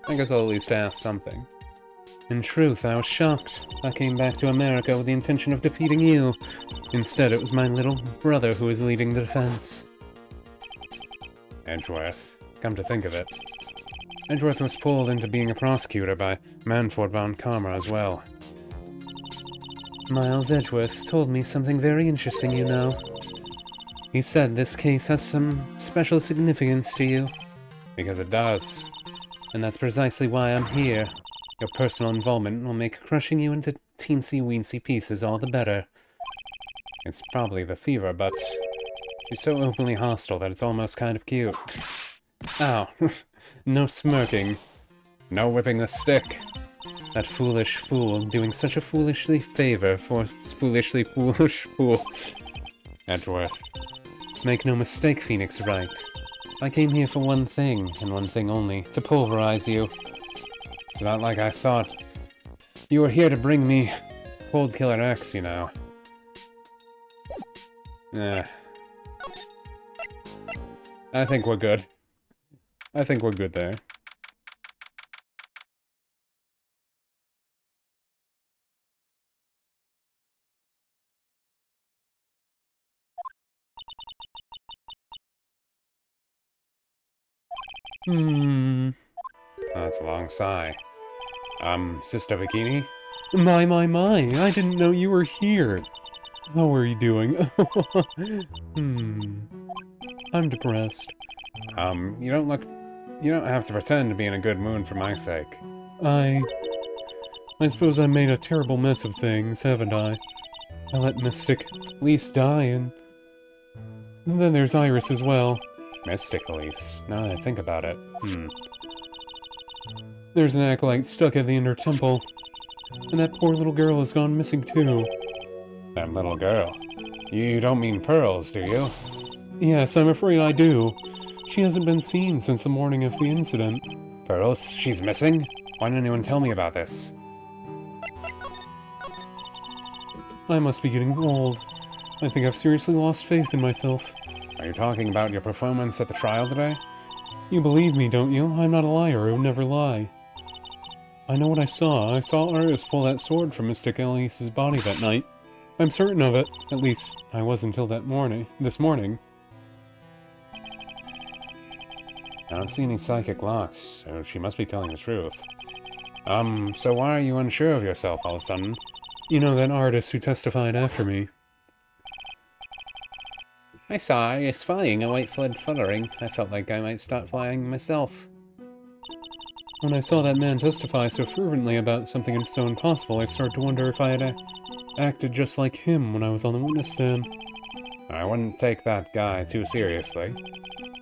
I guess I'll at least ask something. In truth, I was shocked. I came back to America with the intention of defeating you. Instead, it was my little brother who was leading the defense. Edgeworth. Come to think of it. Edgeworth was pulled into being a prosecutor by Manford von Karma as well. Miles Edgeworth told me something very interesting, you know. He said this case has some special significance to you. Because it does. And that's precisely why I'm here. Your personal involvement will make crushing you into teensy-weensy pieces all the better. It's probably the fever, but you're so openly hostile that it's almost kind of cute. Ow. No smirking. No whipping the stick. That foolish fool doing such a foolishly favor for foolishly foolish fool. Edgeworth. Make no mistake, Phoenix Wright. I came here for one thing, and one thing only, to pulverize you. It's not like I thought. You were here to bring me Cold Killer X, you know. I think we're good. I think we're good there. That's a long sigh. Sister Bikini? My, I didn't know you were here. How are you doing? I'm depressed. You don't have to pretend to be in a good mood for my sake. I suppose I made a terrible mess of things, haven't I? I let Mystic Elise die, and then there's Iris as well. Mystic Elise? Now that I think about it, There's an acolyte stuck at the inner temple, and that poor little girl has gone missing too. That little girl? You don't mean Pearls, do you? Yes, I'm afraid I do. She hasn't been seen since the morning of the incident. Pearls? She's missing? Why didn't anyone tell me about this? I must be getting old. I think I've seriously lost faith in myself. Are you talking about your performance at the trial today? You believe me, don't you? I'm not a liar who would never lie. I know what I saw. I saw Iris pull that sword from Mystic Elise's body that night. I'm certain of it. At least, I was until this morning. I don't see any psychic locks, so she must be telling the truth. So why are you unsure of yourself all of a sudden? You know that artist who testified after me. I saw Iris flying, a white flood fluttering. I felt like I might start flying myself. When I saw that man testify so fervently about something so impossible, I started to wonder if I had acted just like him when I was on the witness stand. I wouldn't take that guy too seriously.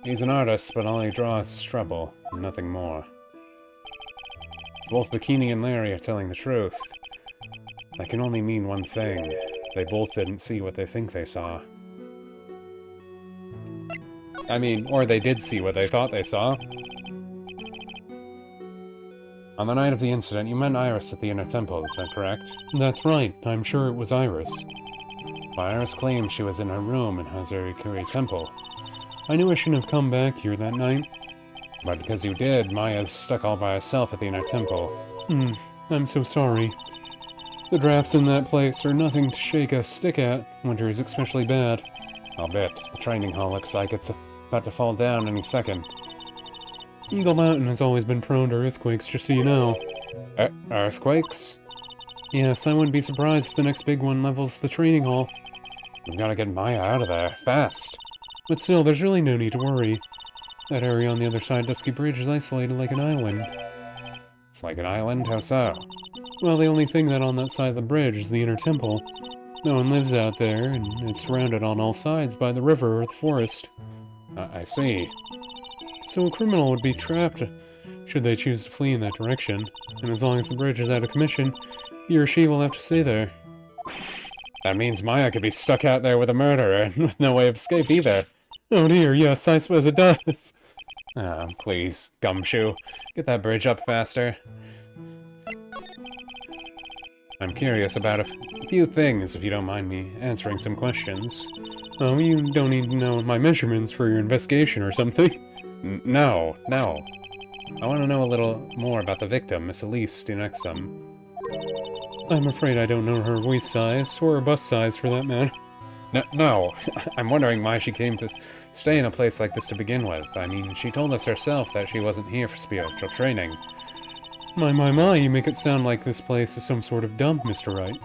He's an artist, but all he draws is trouble, and nothing more. If both Bikini and Larry are telling the truth, that can only mean one thing. They both didn't see what they think they saw. I mean, or they did see what they thought they saw. On the night of the incident, you met Iris at the Inner Temple, is that correct? That's right. I'm sure it was Iris. Well, Iris claims she was in her room in Hazarikuri Temple. I knew I shouldn't have come back here that night. But because you did, Maya's stuck all by herself at the Inner Temple. I'm so sorry. The drafts in that place are nothing to shake a stick at. Winter is especially bad. I'll bet. The training hall looks like it's about to fall down any second. Eagle Mountain has always been prone to earthquakes, just so you know. Earthquakes? Yes, I wouldn't be surprised if the next big one levels the training hall. We've got to get Maya out of there, fast. But still, there's really no need to worry. That area on the other side of Dusky Bridge is isolated like an island. It's like an island? How so? Well, the only thing that on that side of the bridge is the Inner Temple. No one lives out there, and it's surrounded on all sides by the river or the forest. I see. So a criminal would be trapped should they choose to flee in that direction. And as long as the bridge is out of commission, he or she will have to stay there. That means Maya could be stuck out there with a murderer, and with no way of escape either. Oh dear, yes, I suppose it does. Oh, please, Gumshoe. Get that bridge up faster. I'm curious about a few things, if you don't mind me answering some questions. Oh, you don't need to know my measurements for your investigation or something? No. I want to know a little more about the victim, Miss Elise Stinexum. I'm afraid I don't know her waist size, or her bust size for that matter. No. I'm wondering why she came to stay in a place like this to begin with. I mean, she told us herself that she wasn't here for spiritual training. My, you make it sound like this place is some sort of dump, Mr. Wright.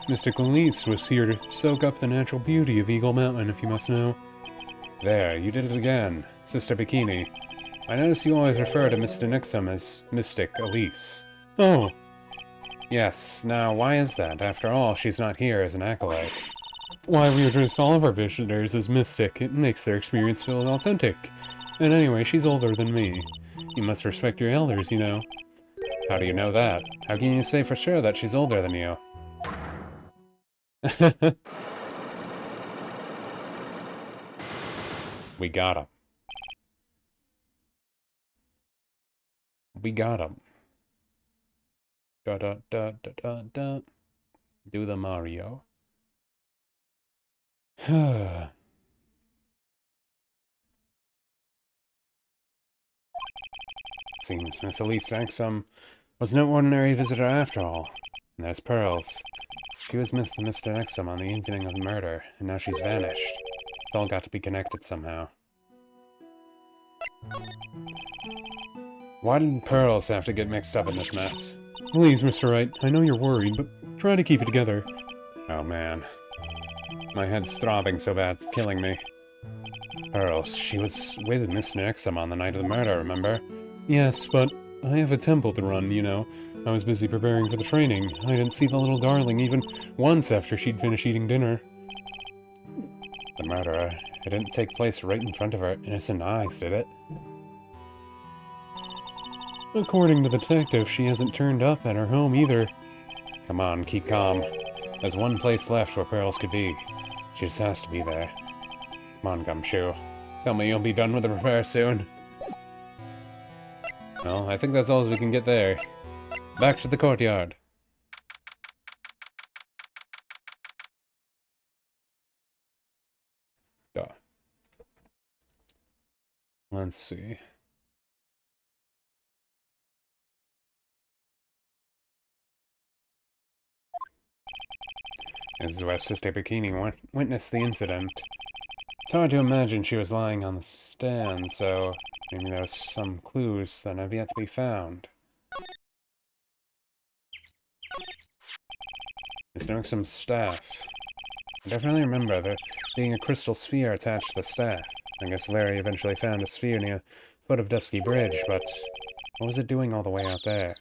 Mystic Elise was here to soak up the natural beauty of Eagle Mountain, if you must know. There, you did it again, Sister Bikini. I notice you always refer to Mr. Nixon as Mystic Elise. Oh. Yes, now why is that? After all, she's not here as an acolyte. Why, we address all of our visitors as Mystic. It makes their experience feel authentic. And anyway, she's older than me. You must respect your elders, you know. How do you know that? How can you say for sure that she's older than you? We got him. We got him. Da da da da da da. Do the Mario. Seems Miss Elise Axum was no ordinary visitor after all. And there's Pearls. She was Mr. Axum on the evening of the murder, and now she's vanished. It's all got to be connected somehow. Why did Pearls have to get mixed up in this mess? Please, Mr. Wright, I know you're worried, but try to keep it together. Oh man. My head's throbbing so bad it's killing me. Pearls, she was with Miss Nixon on the night of the murder, remember? Yes, but I have a temple to run, you know. I was busy preparing for the training. I didn't see the little darling even once after she'd finished eating dinner. The murderer, it didn't take place right in front of her innocent eyes, did it? According to the detective, she hasn't turned up at her home either. Come on, keep calm. There's one place left where Pearls could be. She just has to be there. Come on, Gumshoe. Tell me you'll be done with the repair soon. Well, I think that's all we can get there. Back to the courtyard. Duh. Let's see. This is where Sister Bikini witnessed the incident. It's hard to imagine she was lying on the stand, so maybe there's some clues that have yet to be found. There's no some staff. I definitely remember there being a crystal sphere attached to the staff. I guess Larry eventually found a sphere near the foot of Dusky Bridge, but What was it doing all the way out there?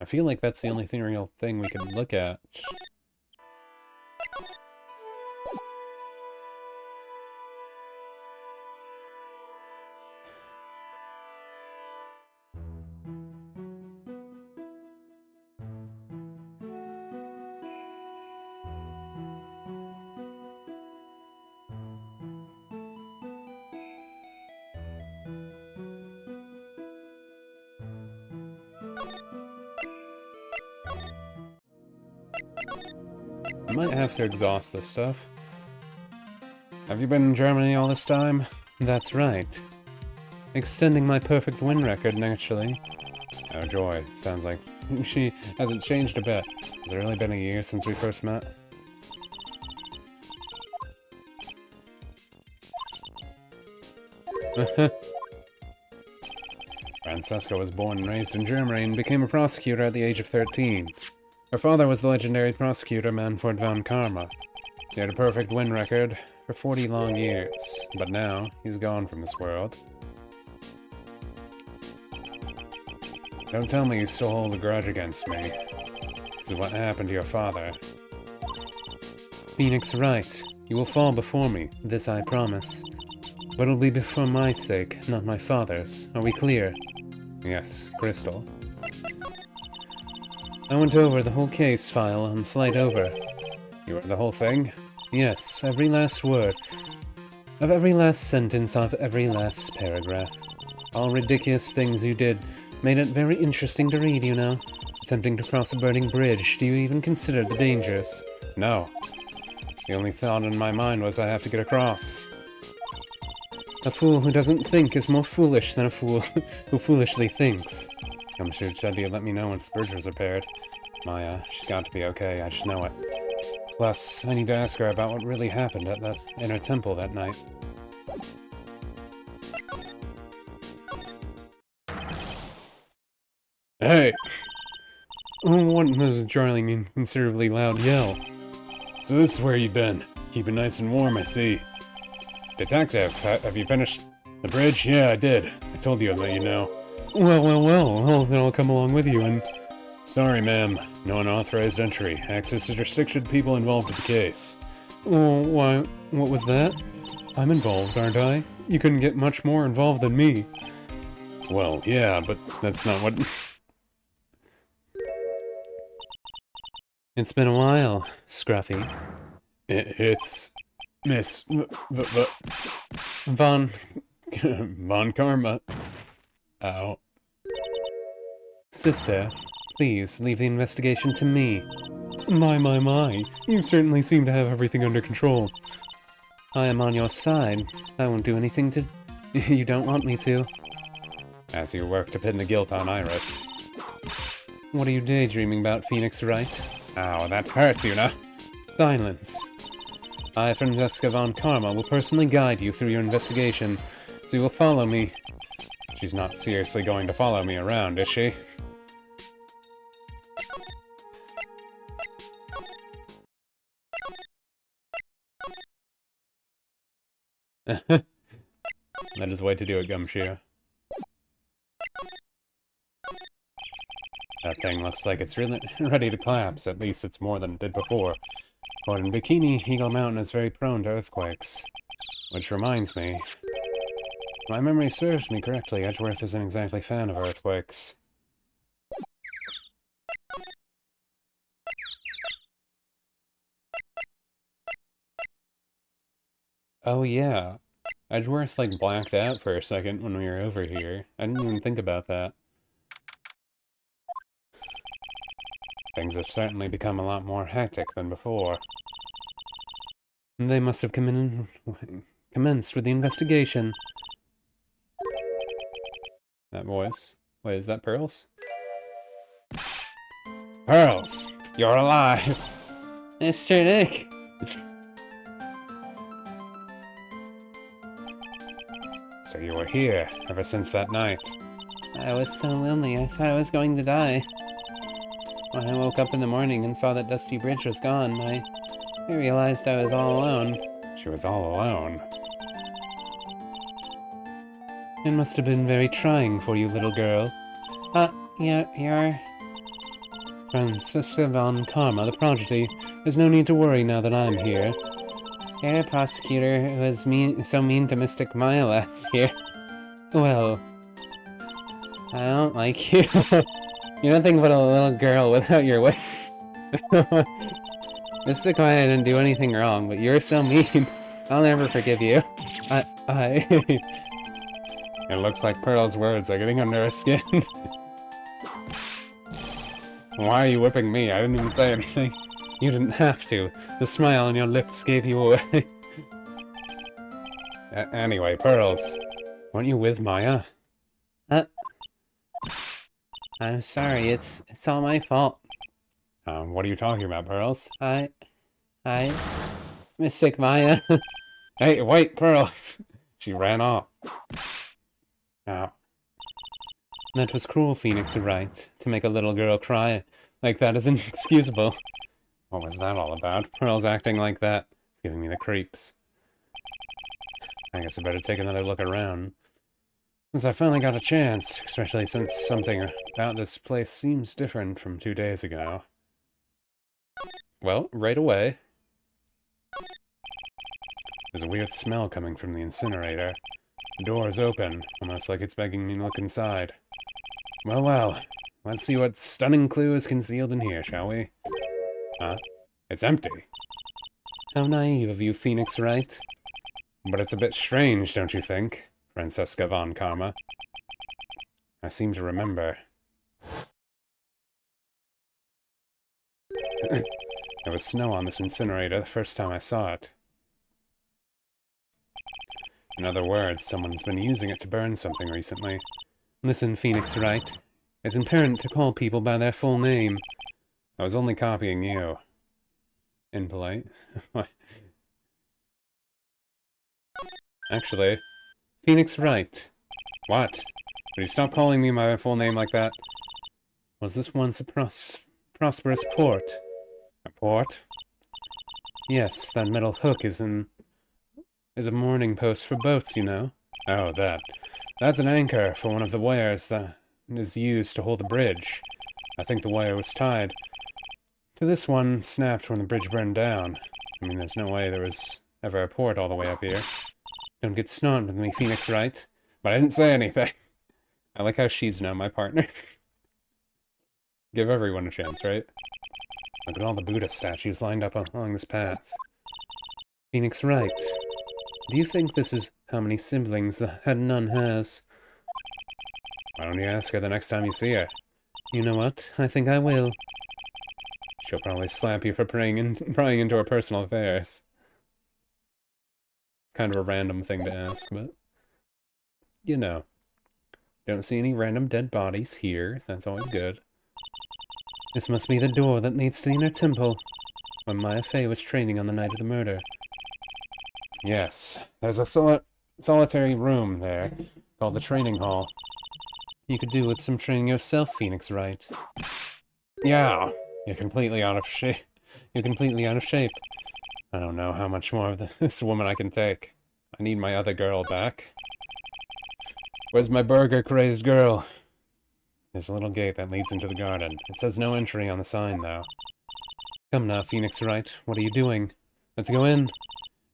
I feel like that's the only real thing we could look at. I might have to exhaust this stuff. Have you been in Germany all this time? That's right. Extending my perfect win record, naturally. Oh joy, sounds like she hasn't changed a bit. Has it really been a year since we first met? Francesca was born and raised in Germany and became a prosecutor at the age of 13. Her father was the legendary prosecutor Manfred von Karma. He had a perfect win record for 40 long years, but now he's gone from this world. Don't tell me you still hold a grudge against me. This is what happened to your father. Phoenix Wright, you will fall before me, this I promise. But it'll be for my sake, not my father's. Are we clear? Yes, Crystal. I went over the whole case file on flight over. You read the whole thing? Yes, every last word. Of every last sentence of every last paragraph. All ridiculous things you did made it very interesting to read, you know. Attempting to cross a burning bridge, do you even consider the dangers? No. The only thought in my mind was I have to get across. A fool who doesn't think is more foolish than a fool who foolishly thinks. I'm sure Chuddy will let me know once the bridge was repaired. Maya, she's got to be okay, I just know it. Plus, I need to ask her about what really happened at that inner temple that night. Hey! What was Charlie inconsiderably loud yell? So this is where you've been. Keep it nice and warm, I see. Detective, have you finished the bridge? Yeah, I did. I told you I'd let you know. Well, then I'll come along with you and... Sorry, ma'am. No unauthorized entry. Access to restricted people involved with the case. Oh, why, what was that? I'm involved, aren't I? You couldn't get much more involved than me. Well, yeah, but that's not what... It's been a while, Scruffy. It's... Miss... Von... Von Karma. Ow. Sister, please leave the investigation to me. My. You certainly seem to have everything under control. I am on your side. I won't do anything to... You don't want me to. As you work to pin the guilt on Iris. What are you daydreaming about, Phoenix Wright? Ow, that hurts you, now. Silence. I, Francesca von Karma, will personally guide you through your investigation, so you will follow me. She's not seriously going to follow me around, is she? That is the way to do it, Gumshoe. That thing looks like it's really ready to collapse. At least it's more than it did before. But in Bikini, Eagle Mountain is very prone to earthquakes. Which reminds me... If my memory serves me correctly, Edgeworth isn't exactly a fan of earthquakes. Oh yeah. Edgeworth, like, blacked out for a second when we were over here. I didn't even think about that. Things have certainly become a lot more hectic than before. They must have commenced with the investigation. That voice. Wait, is that Pearls? Pearls! You're alive! Mr. Nick! So you were here ever since that night. I was so lonely, I thought I was going to die. When I woke up in the morning and saw that Dusty Bridge was gone, I realized I was all alone. She was all alone. It must have been very trying for you, little girl. You're... Francisca von Karma, the prodigy. There's no need to worry now that I'm here. You're a prosecutor who was so mean to Mystic Maya last year. Well, I don't like you. You're nothing but a little girl without your wish. Mystic Maya didn't do anything wrong, but you're so mean. I'll never forgive you. It looks like Pearl's words are getting under her skin. Why are you whipping me? I didn't even say anything. You didn't have to. The smile on your lips gave you away. Anyway, Pearls, weren't you with Maya? I'm sorry, it's all my fault. What are you talking about, Pearls? Mystic Maya. Hey, wait, Pearls! She ran off. Now, That was cruel, Phoenix, Wright. To make a little girl cry like that is inexcusable. what was that all about? Pearl's acting like that. It's giving me the creeps. I guess I better take another look around. Since I finally got a chance, especially since something about this place seems different from 2 days ago. Well, right away. There's a weird smell coming from the incinerator. The door is open, almost like it's begging me to look inside. Well, let's see what stunning clue is concealed in here, shall we? It's empty. How naive of you, Phoenix, Wright. But it's a bit strange, don't you think, Francisca von Karma? I seem to remember. There was snow on this incinerator the first time I saw it. In other words, someone's been using it to burn something recently. Listen, Phoenix, Wright. It's imperative to call people by their full name. I was only copying you. Impolite. Actually, Phoenix, Wright. what? Would you stop calling me my full name like that? Was this once a prosperous port? A port? Yes, that metal hook is a mooring post for boats, you know. Oh, that. That's an anchor for one of the wires that is used to hold the bridge. I think the wire was tied to this one, snapped when the bridge burned down. I mean, there's no way there was ever a port all the way up here. Don't get snarled with me, Phoenix, Wright. But I didn't say anything. I like how she's now my partner. Give everyone a chance, right? Look at all the Buddha statues lined up along this path. Phoenix, Wright. Do you think this is how many siblings the head nun has? Why don't you ask her the next time you see her? You know what? I think I will. She'll probably slap you for prying into her personal affairs. Kind of a random thing to ask, but... You know. Don't see any random dead bodies here. That's always good. This must be the door that leads to the inner temple, where Maya Fey was training on the night of the murder. Yes, there's a solitary room there, called the training hall. You could do with some training yourself, Phoenix, Wright. Yeah, you're completely out of shape. You're completely out of shape. I don't know how much more of this woman I can take. I need my other girl back. Where's my burger-crazed girl? There's a little gate that leads into the garden. It says no entry on the sign, though. Come now, Phoenix, Wright. What are you doing? Let's go in.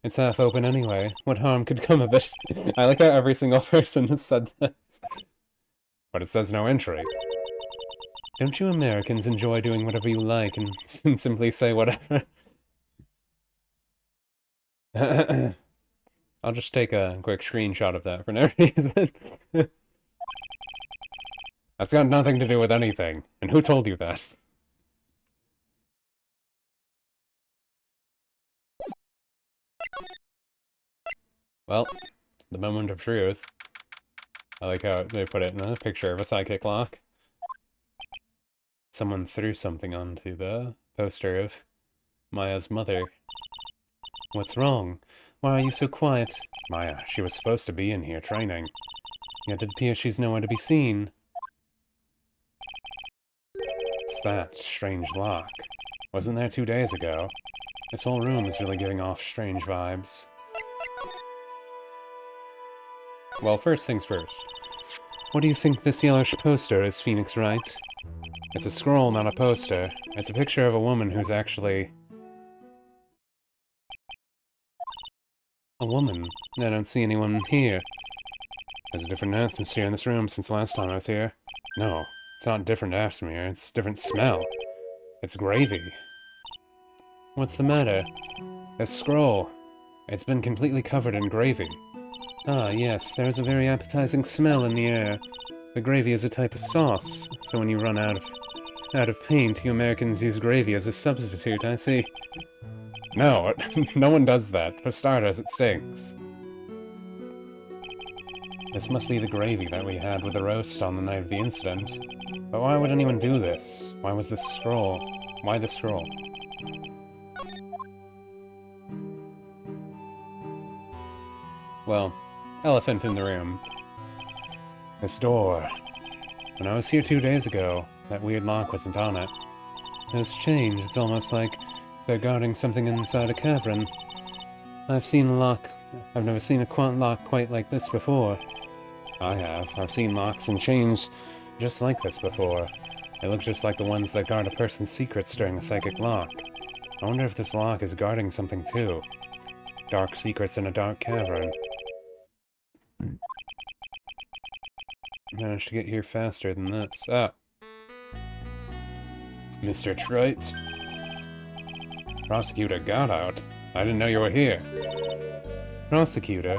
It's half open anyway. What harm could come of it? I like how every single person has said that. But it says no entry. Don't you Americans enjoy doing whatever you like and simply say whatever? I'll just take a quick screenshot of that for no reason. That's got nothing to do with anything. And who told you that? Well, the moment of truth. I like how they put it in a picture of a psychic lock. Someone threw something onto the poster of Maya's mother. What's wrong? Why are you so quiet? Maya, she was supposed to be in here training. Yet it appears she's nowhere to be seen. It's that strange lock. Wasn't there 2 days ago? This whole room is really giving off strange vibes. Well, first things first. What do you think this yellowish poster is, Phoenix Wright? It's a scroll, not a poster. It's a picture of a woman who's actually... a woman. I don't see anyone here. There's a different atmosphere in this room since the last time I was here. No, it's not different atmosphere, it's different smell. It's gravy. What's the matter? This scroll. It's been completely covered in gravy. Ah, yes, there's a very appetizing smell in the air. The gravy is a type of sauce, so when you run out of paint, you Americans use gravy as a substitute, I see. No, no one does that. For starters, it stinks. This must be the gravy that we had with the roast on the night of the incident. But why would anyone do this? Why was this scroll? Why the scroll? Well, elephant in the room. This door. When I was here 2 days ago, that weird lock wasn't on it. It has changed. It's almost like they're guarding something inside a cavern. I've seen a lock. I've never seen a lock quite like this before. I have. I've seen locks and chains just like this before. They look just like the ones that guard a person's secrets during a psychic lock. I wonder if this lock is guarding something too. Dark secrets in a dark cavern. Managed to get here faster than this. Ah. Mr. Wright. Prosecutor got out. I didn't know you were here. Prosecutor?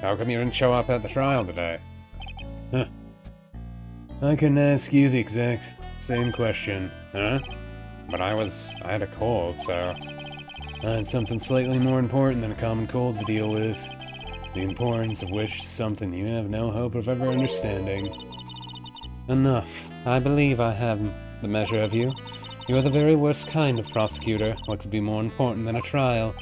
How come you didn't show up at the trial today? Huh. I couldn't ask you the exact same question, huh? But I had a cold, so... I had something slightly more important than a common cold to deal with. The importance of which is something you have no hope of ever understanding. Enough. I believe I have the measure of you. You are the very worst kind of prosecutor. What could be more important than a trial?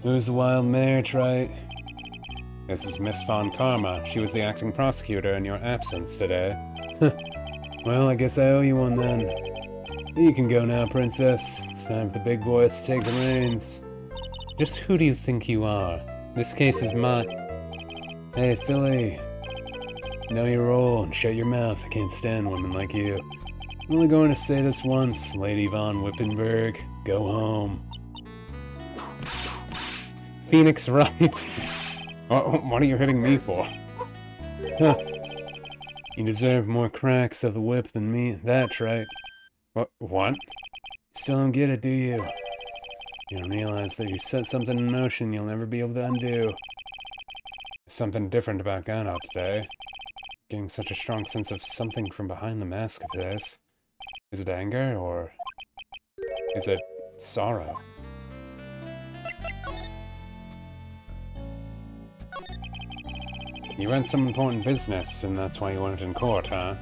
Who's the wild mare, Wright? This is Miss Von Karma. She was the acting prosecutor in your absence today. Well, I guess I owe you one then. You can go now, Princess. It's time for the big boys to take the reins. Just who do you think you are? This case is mine. Hey, Philly. Know your role and shut your mouth. I can't stand women like you. I'm only going to say this once, Lady Von Wippenberg. Go home. Phoenix Wright. What are you hitting me for? Huh. You deserve more cracks of the whip than me. That's right. What? Still don't get it, do you? You don't realize that you set something in motion you'll never be able to undo. There's something different about Gano today. Getting such a strong sense of something from behind the mask of his. Is it anger, or is it sorrow? You had some important business, and that's why you weren't in court, huh?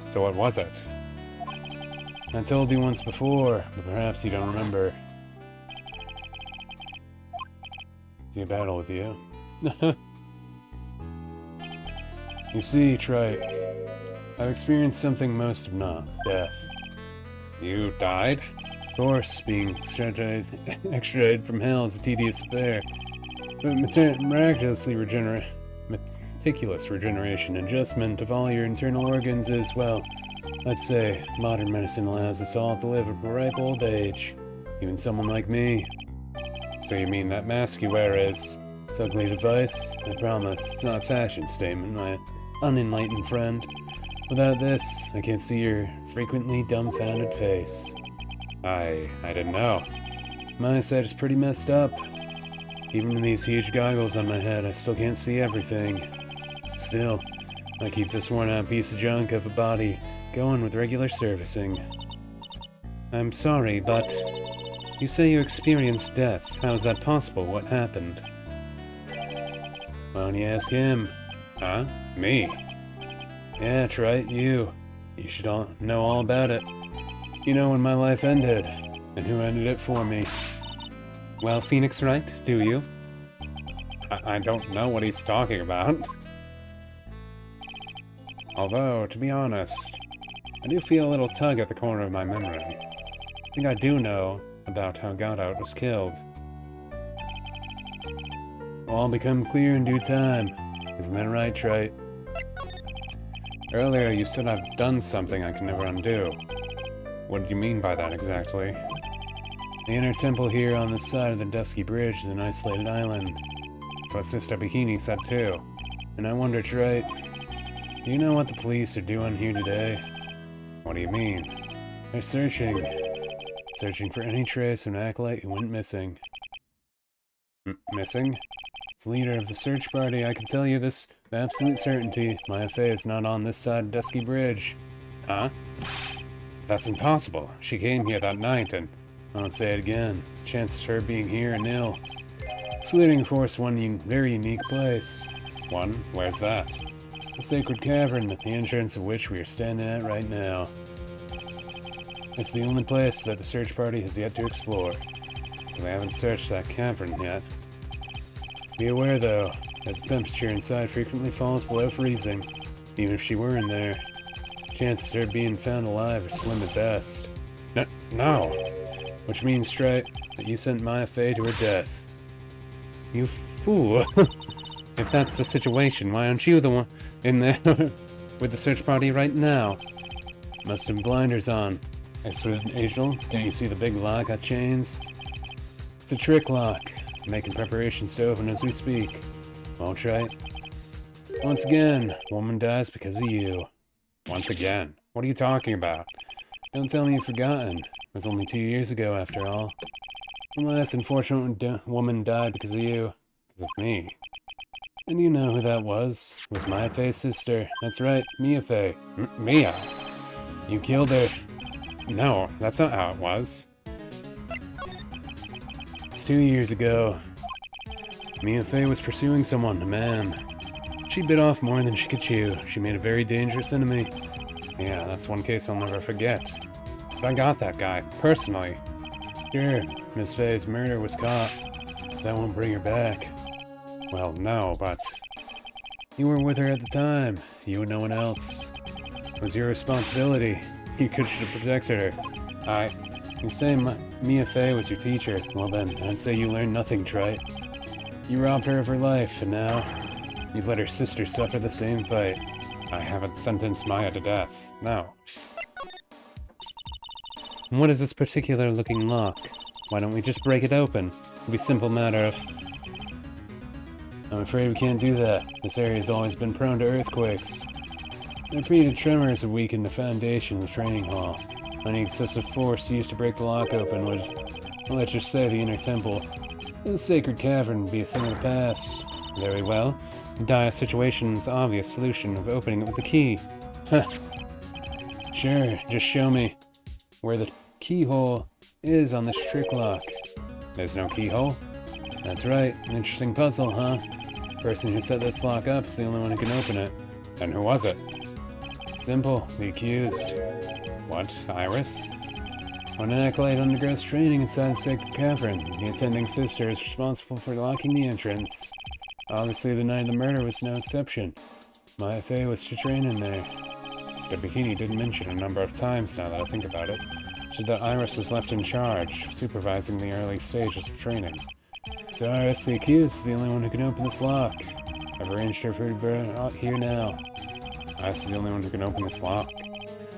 So what was it? I told you once before, but perhaps you don't remember. See a battle with you. You see, Wright, I've experienced something most have not. Death. You died? Of course, being extradited from hell is a tedious affair. But meticulous regeneration and adjustment of all your internal organs is, well, let's say, modern medicine allows us all to live a ripe old age. Even someone like me. So you mean that mask you wear is... It's ugly device? I promise, it's not a fashion statement, my unenlightened friend. Without this, I can't see your frequently dumbfounded face. I didn't know. My eyesight is pretty messed up. Even with these huge goggles on my head, I still can't see everything. Still, I keep this worn-out piece of junk of a body going with regular servicing. I'm sorry, but... You say you experienced death. How is that possible? What happened? Why don't you ask him? Huh? Me? Yeah, that's right, you. You should know all about it. You know when my life ended, and who ended it for me. Well, Phoenix Wright, do you? I don't know what he's talking about. Although, to be honest, I do feel a little tug at the corner of my memory. I think I do know about how Godout was killed. all become clear in due time. Isn't that right, Wright? Earlier you said I've done something I can never undo. What do you mean by that exactly? The inner temple here on this side of the Dusky Bridge is an isolated island. That's what Sister Bikini said too. And I wondered, Wright, do you know what the police are doing here today? What do you mean? They're searching. Searching for any trace of an acolyte who went missing. Missing? As leader of the search party, I can tell you this with absolute certainty. Maya Fey is not on this side of Dusky Bridge. Huh? That's impossible. She came here that night, and I won't say it again. Chances of her being here are nil. This leading force one very unique place. One? Where's that? The sacred cavern, at the entrance of which we are standing at right now. It's the only place that the search party has yet to explore, so they haven't searched that cavern yet. Be aware, though, that the temperature inside frequently falls below freezing. Even if she were in there, chances of her being found alive are slim at best. No! Which means, straight, that you sent Maya Fey to her death. You fool! If that's the situation, why aren't you the one in there with the search party right now? Must have blinders on. Excellent, Angel. Don't you see the big lock got chains? It's a trick lock. Making preparations to open as we speak. Won't try it. Once again, woman dies because of you. Once again? What are you talking about? Don't tell me you've forgotten. It was only 2 years ago, after all. The last unfortunate woman died because of you. Because of me. And you know who that was. It was Maya Fey's sister. That's right, Mia Fey. Mia? You killed her. No, that's not how it was. It's 2 years ago. Mia Fey was pursuing someone, a man. She bit off more than she could chew. She made a very dangerous enemy. Yeah, that's one case I'll never forget. But I got that guy, personally. Sure, Miss Fey's murder was caught. That won't bring her back. Well, no, but... You were with her at the time. You and no one else. It was your responsibility. You should have protected her. You say Mia Fey was your teacher. Well then, I'd say you learned nothing, Trite. You robbed her of her life, and now you've let her sister suffer the same fate. I haven't sentenced Maya to death. No. What is this particular looking lock? Why don't we just break it open? It'll be a simple matter of... I'm afraid we can't do that. This area's always been prone to earthquakes. The repeated tremors have weakened the foundation of the training hall. Any excessive force used to break the lock open would, well, let's just say, the inner temple. The sacred cavern would be a thing of the past. Very well. The dire situation's obvious solution of opening it with the key. Huh. Sure, just show me where the keyhole is on this trick lock. There's no keyhole? That's right. An interesting puzzle, huh? The person who set this lock up is the only one who can open it. And who was it? Simple. The accused. What? Iris? When an acolyte undergoes training inside the sacred cavern, the attending sister is responsible for locking the entrance. Obviously, the night of the murder was no exception. Maya Fey was to train in there. Sister Bikini did mention a number of times, now that I think about it, that Iris was left in charge, supervising the early stages of training. So Iris, the accused, is the only one who can open this lock. I've arranged her for her to be out here now. Iris is the only one who can open this lock.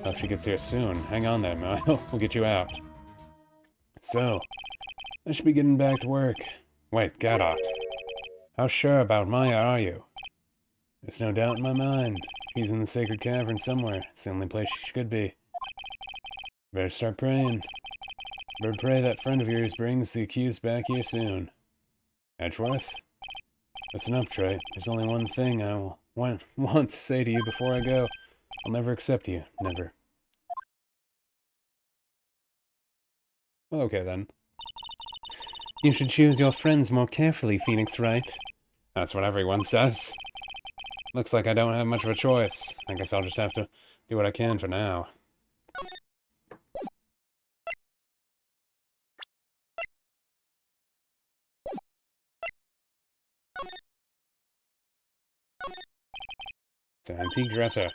I hope she gets here soon. Hang on there, Maya. We'll get you out. So, I should be getting back to work. Wait, Gadot. How sure about Maya are you? There's no doubt in my mind. She's in the sacred cavern somewhere. It's the only place she could be. Better start praying. Better pray that friend of yours brings the accused back here soon. Edgeworth? Listen up, Trey. There's only one thing I will want to say to you before I go. I'll never accept you. Never. Okay, then. You should choose your friends more carefully, Phoenix Wright. That's what everyone says. Looks like I don't have much of a choice. I guess I'll just have to do what I can for now. It's an antique dresser.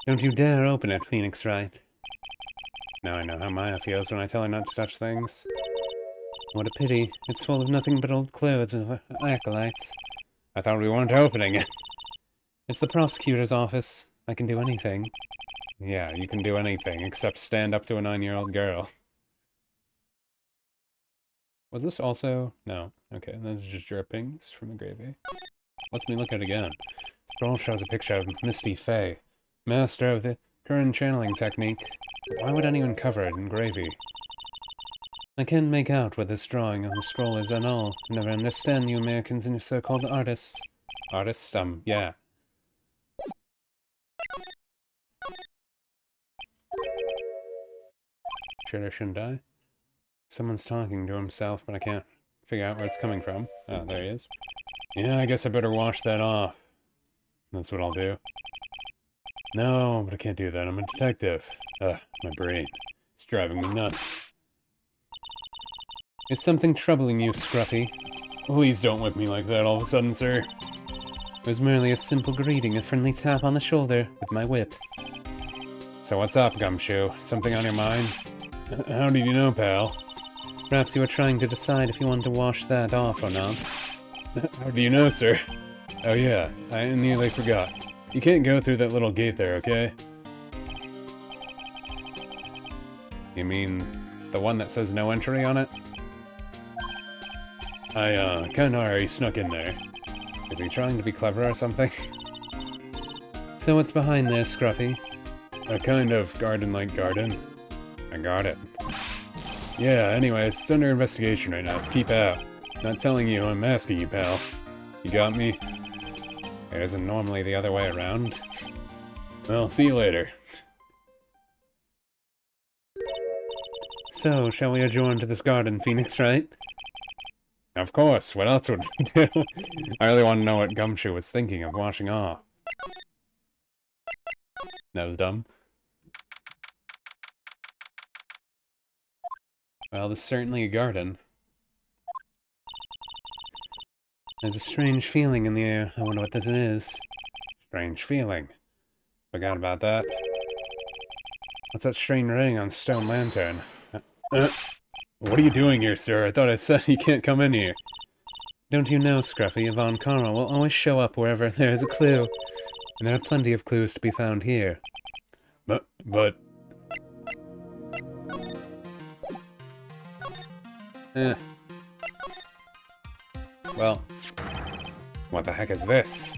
Don't you dare open it, Phoenix Wright. Now I know how Maya feels when I tell her not to touch things. What a pity. It's full of nothing but old clothes of acolytes. I thought we weren't opening it. It's the prosecutor's office. I can do anything. Yeah, you can do anything except stand up to a 9-year-old girl. Was this also? No. Okay, those are just drippings from the gravy. Lets me look at it again. Scroll shows a picture of Misty Fey, master of the current channeling technique. Why would anyone cover it in gravy? I can't make out what this drawing on the scroll is at all. I never understand you Americans and your so-called artists. Artists? Yeah. Should or shouldn't I? Someone's talking to himself, but I can't figure out where it's coming from. Oh, there he is. Yeah, I guess I better wash that off. That's what I'll do. No, but I can't do that. I'm a detective. Ugh, my brain. It's driving me nuts. Is something troubling you, Scruffy? Please don't whip me like that all of a sudden, sir. It was merely a simple greeting, a friendly tap on the shoulder with my whip. So what's up, Gumshoe? Something on your mind? How did you know, pal? Perhaps you were trying to decide if you wanted to wash that off or not. How do you know, sir? Oh yeah, I nearly forgot. You can't go through that little gate there, okay? You mean the one that says no entry on it? I kinda already snuck in there. Is he trying to be clever or something? So what's behind there, Scruffy? A kind of garden-like garden. I got it. Yeah, anyways, it's under investigation right now, so keep out. Not telling you, I'm asking you, pal. You got me? It isn't normally the other way around. Well, see you later. So, shall we adjourn to this garden, Phoenix, right? Of course, what else would we do? I really want to know what Gumshoe was thinking of washing off. That was dumb. Well, this is certainly a garden. There's a strange feeling in the air. I wonder what this is. Strange feeling. Forgot about that. What's that strange ring on stone lantern? What are you doing here, sir? I thought I said you can't come in here. Don't you know, Scruffy, Yvonne Carl will always show up wherever there is a clue. And there are plenty of clues to be found here. But... Well, what the heck is this?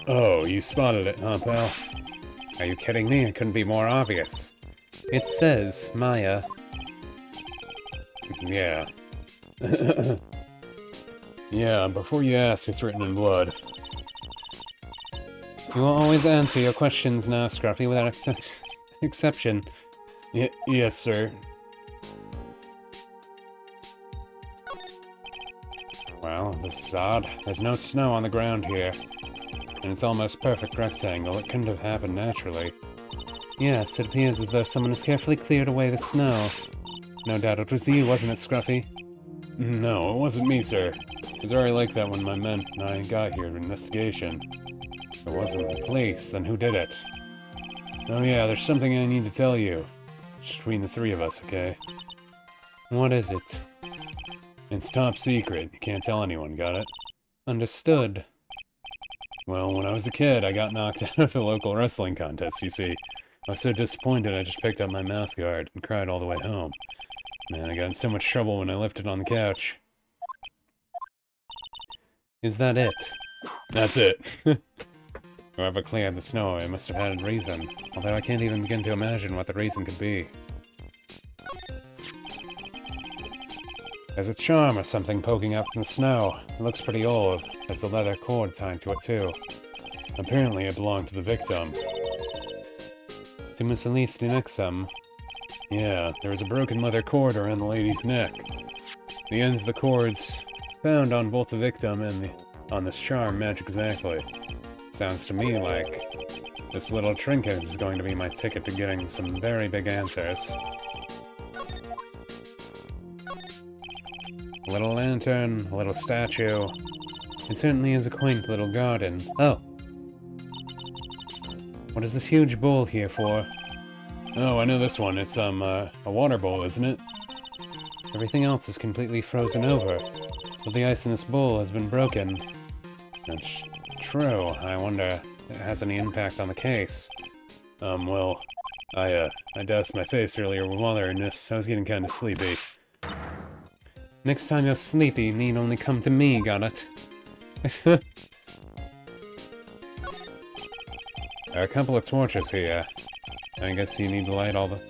Oh, you spotted it, huh, pal? Are you kidding me? It couldn't be more obvious. It says Maya. Yeah. Yeah, before you ask, it's written in blood. You will always answer your questions now, Scruffy, without exception. Yes, sir. Well, this is odd. There's no snow on the ground here. And it's almost perfect rectangle. It couldn't have happened naturally. Yes, it appears as though someone has carefully cleared away the snow. No doubt it was you, wasn't it, Scruffy? No, it wasn't me, sir. It was already like that when my men and I got here to investigation. If it wasn't the police, then who did it? Oh yeah, there's something I need to tell you. Just between the three of us, okay? What is it? It's top secret. You can't tell anyone, got it? Understood. Well, when I was a kid, I got knocked out of the local wrestling contest, you see. I was so disappointed I just picked up my mouth guard and cried all the way home. Man, I got in so much trouble when I left it on the couch. Is that it? That's it. Whoever cleared the snow, it must have had a reason. Although I can't even begin to imagine what the reason could be. There's a charm or something poking up in the snow. It looks pretty old. There's a leather cord tied to it, too. Apparently it belonged to the victim. To Miss Elise Nixum. Yeah, there was a broken leather cord around the lady's neck. The ends of the cords found on both the victim and on this charm match exactly. Sounds to me like this little trinket is going to be my ticket to getting some very big answers. A little lantern, a little statue. It certainly is a quaint little garden. Oh! What is this huge bowl here for? Oh, I know this one. It's, a water bowl, isn't it? Everything else is completely frozen over, but the ice in this bowl has been broken. That's true. I wonder if it has any impact on the case. Well, I doused my face earlier with water in this. I was getting kind of sleepy. Next time you're sleepy, you need only come to me, got it? There are a couple of torches here. I guess you need to light all the...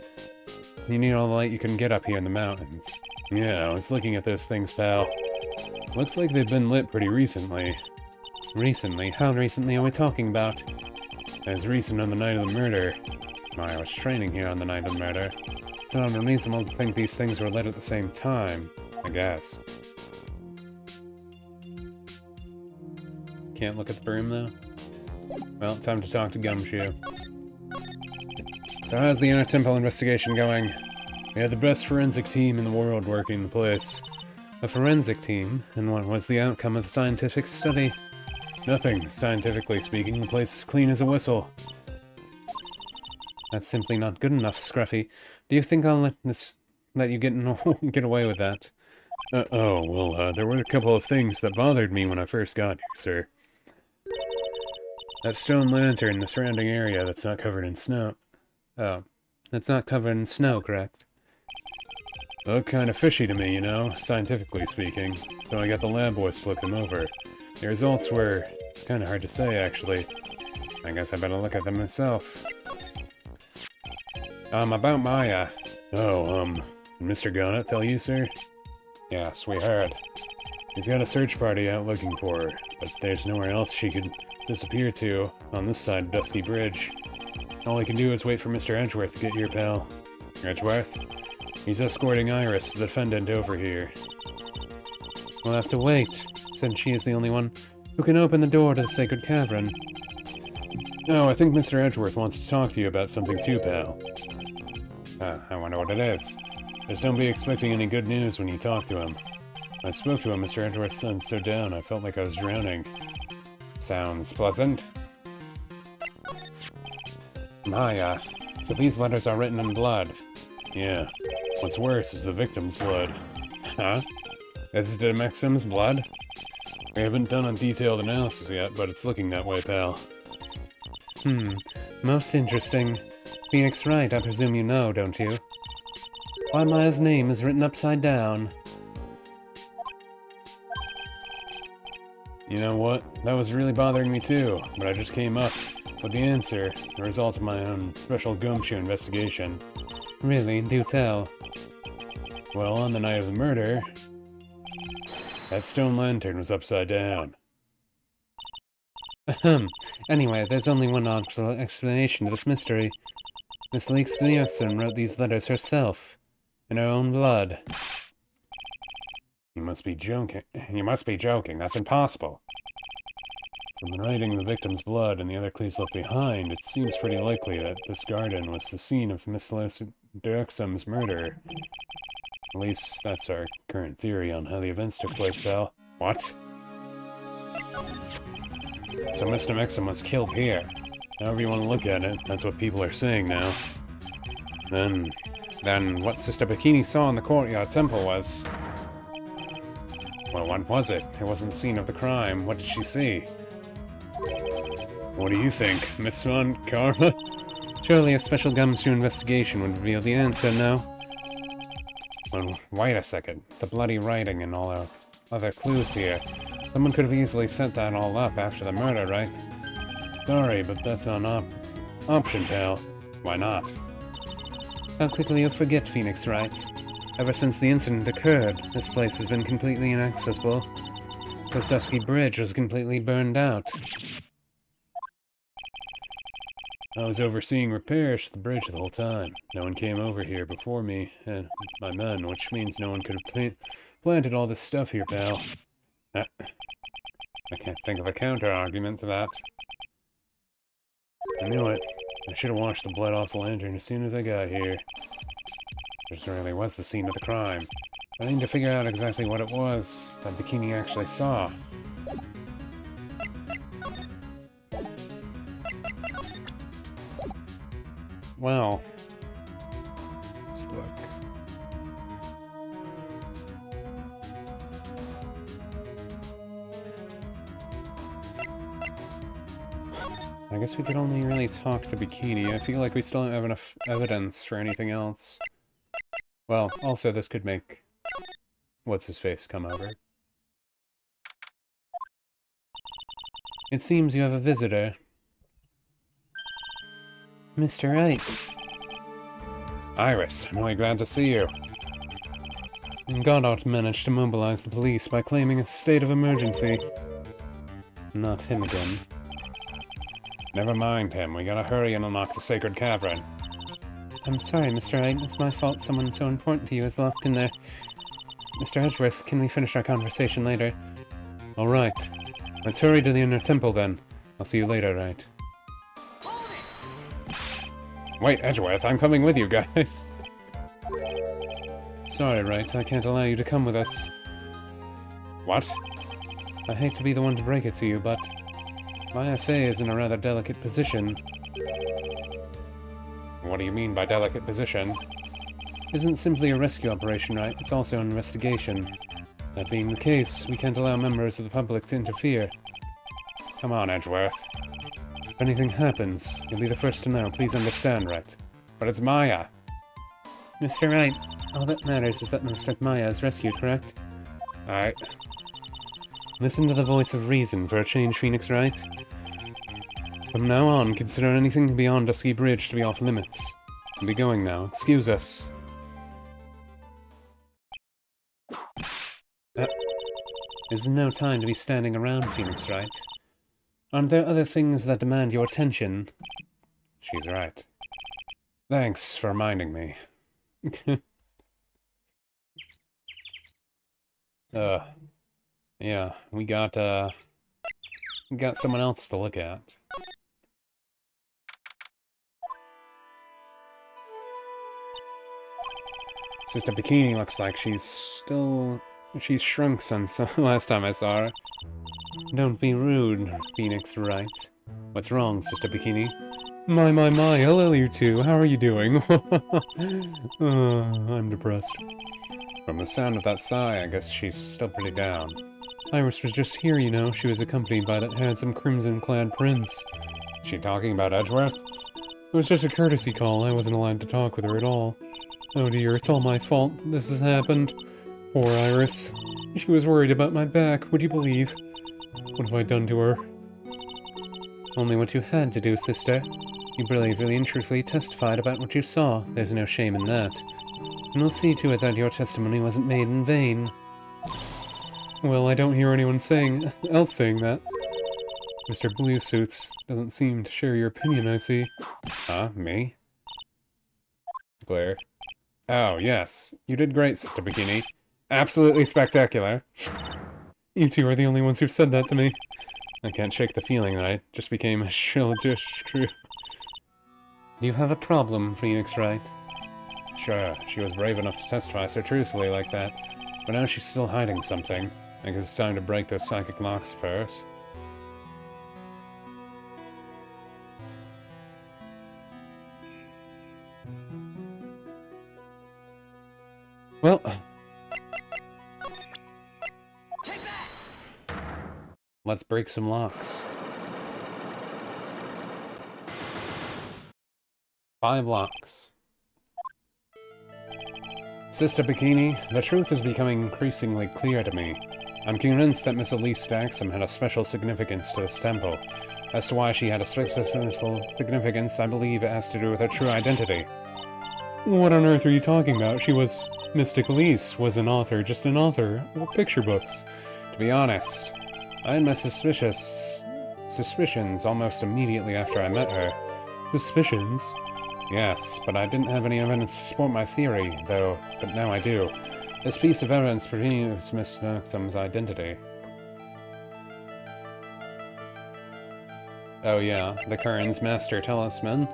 You need all the light you can get up here in the mountains. Yeah, I was looking at those things, pal. Looks like they've been lit pretty recently. Recently? How recently are we talking about? As recent on the night of the murder. I was training here on the night of the murder. It's not unreasonable to think these things were lit at the same time, I guess. Can't look at the broom, though? Well, time to talk to Gumshoe. So how's the Inner Temple investigation going? We had the best forensic team in the world working the place. A forensic team? And what was the outcome of the scientific study? Nothing. Scientifically speaking, the place is clean as a whistle. That's simply not good enough, Scruffy. Do you think I'll let you get away with that? There were a couple of things that bothered me when I first got here, sir. That stone lantern in the surrounding area that's not covered in snow. Oh, that's not covered in snow, correct? Looked kind of fishy to me, you know, scientifically speaking. So I got the lab boys to look them over. The results were... It's kind of hard to say, actually. I guess I better look at them myself. About Maya. Mr. Gunnet tell you, sir? Yes, we heard. He's got a search party out looking for her, but there's nowhere else she could disappear to on this side of Dusky Bridge. All we can do is wait for Mr. Edgeworth to get here, pal. Edgeworth? He's escorting Iris, the defendant, over here. We'll have to wait, since she is the only one who can open the door to the Sacred Cavern. No, I think Mr. Edgeworth wants to talk to you about something too, pal. I wonder what it is. Just don't be expecting any good news when you talk to him. I spoke to him, Mr. Edgeworth sounded so down, I felt like I was drowning. Sounds pleasant. Maya, so these letters are written in blood. Yeah. What's worse is the victim's blood. Huh? Is it Maxim's blood? We haven't done a detailed analysis yet, but it's looking that way, pal. Most interesting. Phoenix Wright, I presume you know, don't you? Why Maya's name is written upside down. You know what? That was really bothering me too, but I just came up with the answer, the result of my own special Gumshoe investigation. Really? Do tell. Well, on the night of the murder, that stone lantern was upside down. Ahem. Anyway, there's only one explanation to this mystery. Miss Leeks Nielsen wrote these letters herself, in her own blood. You must be joking. You must be joking. That's impossible. From the writing of the victim's blood and the other clues left behind, it seems pretty likely that this garden was the scene of Miss Dirksum's murder. At least, that's our current theory on how the events took place, pal. What? So Mr. Mixum was killed here. However you want to look at it, that's what people are saying now. Then what Sister Bikini saw in the courtyard temple was... Well, what was it? It wasn't the scene of the crime. What did she see? What do you think, Miss Von Karma? Surely a special Gumshoe investigation would reveal the answer, no? Well, wait a second. The bloody writing and all our other clues here. Someone could have easily set that all up after the murder, right? Sorry, but that's an option, pal. Why not? How quickly you forget, Phoenix Wright. Ever since the incident occurred, this place has been completely inaccessible. This Dusky Bridge was completely burned out. I was overseeing repairs to the bridge the whole time. No one came over here before me and my men, which means no one could have planted all this stuff here, pal. I can't think of a counter-argument to that. I knew it. I should have washed the blood off the lantern as soon as I got here. This really was the scene of the crime. I need to figure out exactly what it was that Bikini actually saw. Well, let's look. I guess we could only really talk to Bikini. I feel like we still don't have enough evidence for anything else. Well, also this could make... What's-his-face come over. It seems you have a visitor. Mr. Wright. Iris, I'm really glad to see you. Goddard managed to mobilize the police by claiming a state of emergency. Not him again. Never mind him. We gotta hurry and unlock the sacred cavern. I'm sorry, Mr. Wright. It's my fault someone so important to you is locked in there. Mr. Edgeworth, can we finish our conversation later? Alright. Let's hurry to the inner temple then. I'll see you later, Wright. Wait, Edgeworth, I'm coming with you guys. Sorry, Wright, I can't allow you to come with us. What? I hate to be the one to break it to you, but my FA is in a rather delicate position. What do you mean by delicate position? Isn't simply a rescue operation, right? It's also an investigation. That being the case, we can't allow members of the public to interfere. Come on, Edgeworth. If anything happens, you'll be the first to know. Please understand, Wright. But it's Maya. Mr. Wright, all that matters is that Mr. Maya is rescued, correct? Alright. Listen to the voice of reason for a change, Phoenix Wright. From now on, consider anything beyond Dusky Bridge to be off limits. I'll be going now. Excuse us. There's no time to be standing around, Phoenix Wright. Aren't there other things that demand your attention? She's right. Thanks for reminding me. Yeah, we got someone else to look at. Sister Bikini looks like she's shrunk since last time I saw her. Don't be rude, Phoenix Wright. What's wrong, Sister Bikini? My, hello you two, how are you doing? I'm depressed. From the sound of that sigh, I guess she's still pretty down. Iris was just here, you know. She was accompanied by that handsome crimson-clad prince. She talking about Edgeworth? It was just a courtesy call. I wasn't allowed to talk with her at all. Oh dear, it's all my fault. This has happened. Poor Iris. She was worried about my back, would you believe? What have I done to her? Only what you had to do, sister. You bravely and truthfully testified about what you saw. There's no shame in that. And we'll see to it that your testimony wasn't made in vain. Well, I don't hear anyone else saying that. Mr. Blue Suits doesn't seem to share your opinion, I see. Huh? Me? Glare. Oh, yes. You did great, Sister Bikini. Absolutely spectacular. You two are the only ones who've said that to me. I can't shake the feeling that I just became a shill-dish crew. Do you have a problem, Phoenix Wright? Sure, she was brave enough to testify so truthfully like that, but now she's still hiding something. I guess it's time to break those psychic locks of hers. Well... let's break some locks. 5 locks. Sister Bikini, the truth is becoming increasingly clear to me. I'm convinced that Miss Elise Daxam had a special significance to this temple. As to why she had a special significance, I believe it has to do with her true identity. What on earth are you talking about? She was... Mystic Elise was an author, just an author of picture books. To be honest, I had my suspicions almost immediately after I met her. Suspicions? Yes, but I didn't have any evidence to support my theory, but now I do. This piece of evidence proves Miss Daxam's identity. Oh yeah, the Curran's Master Talisman.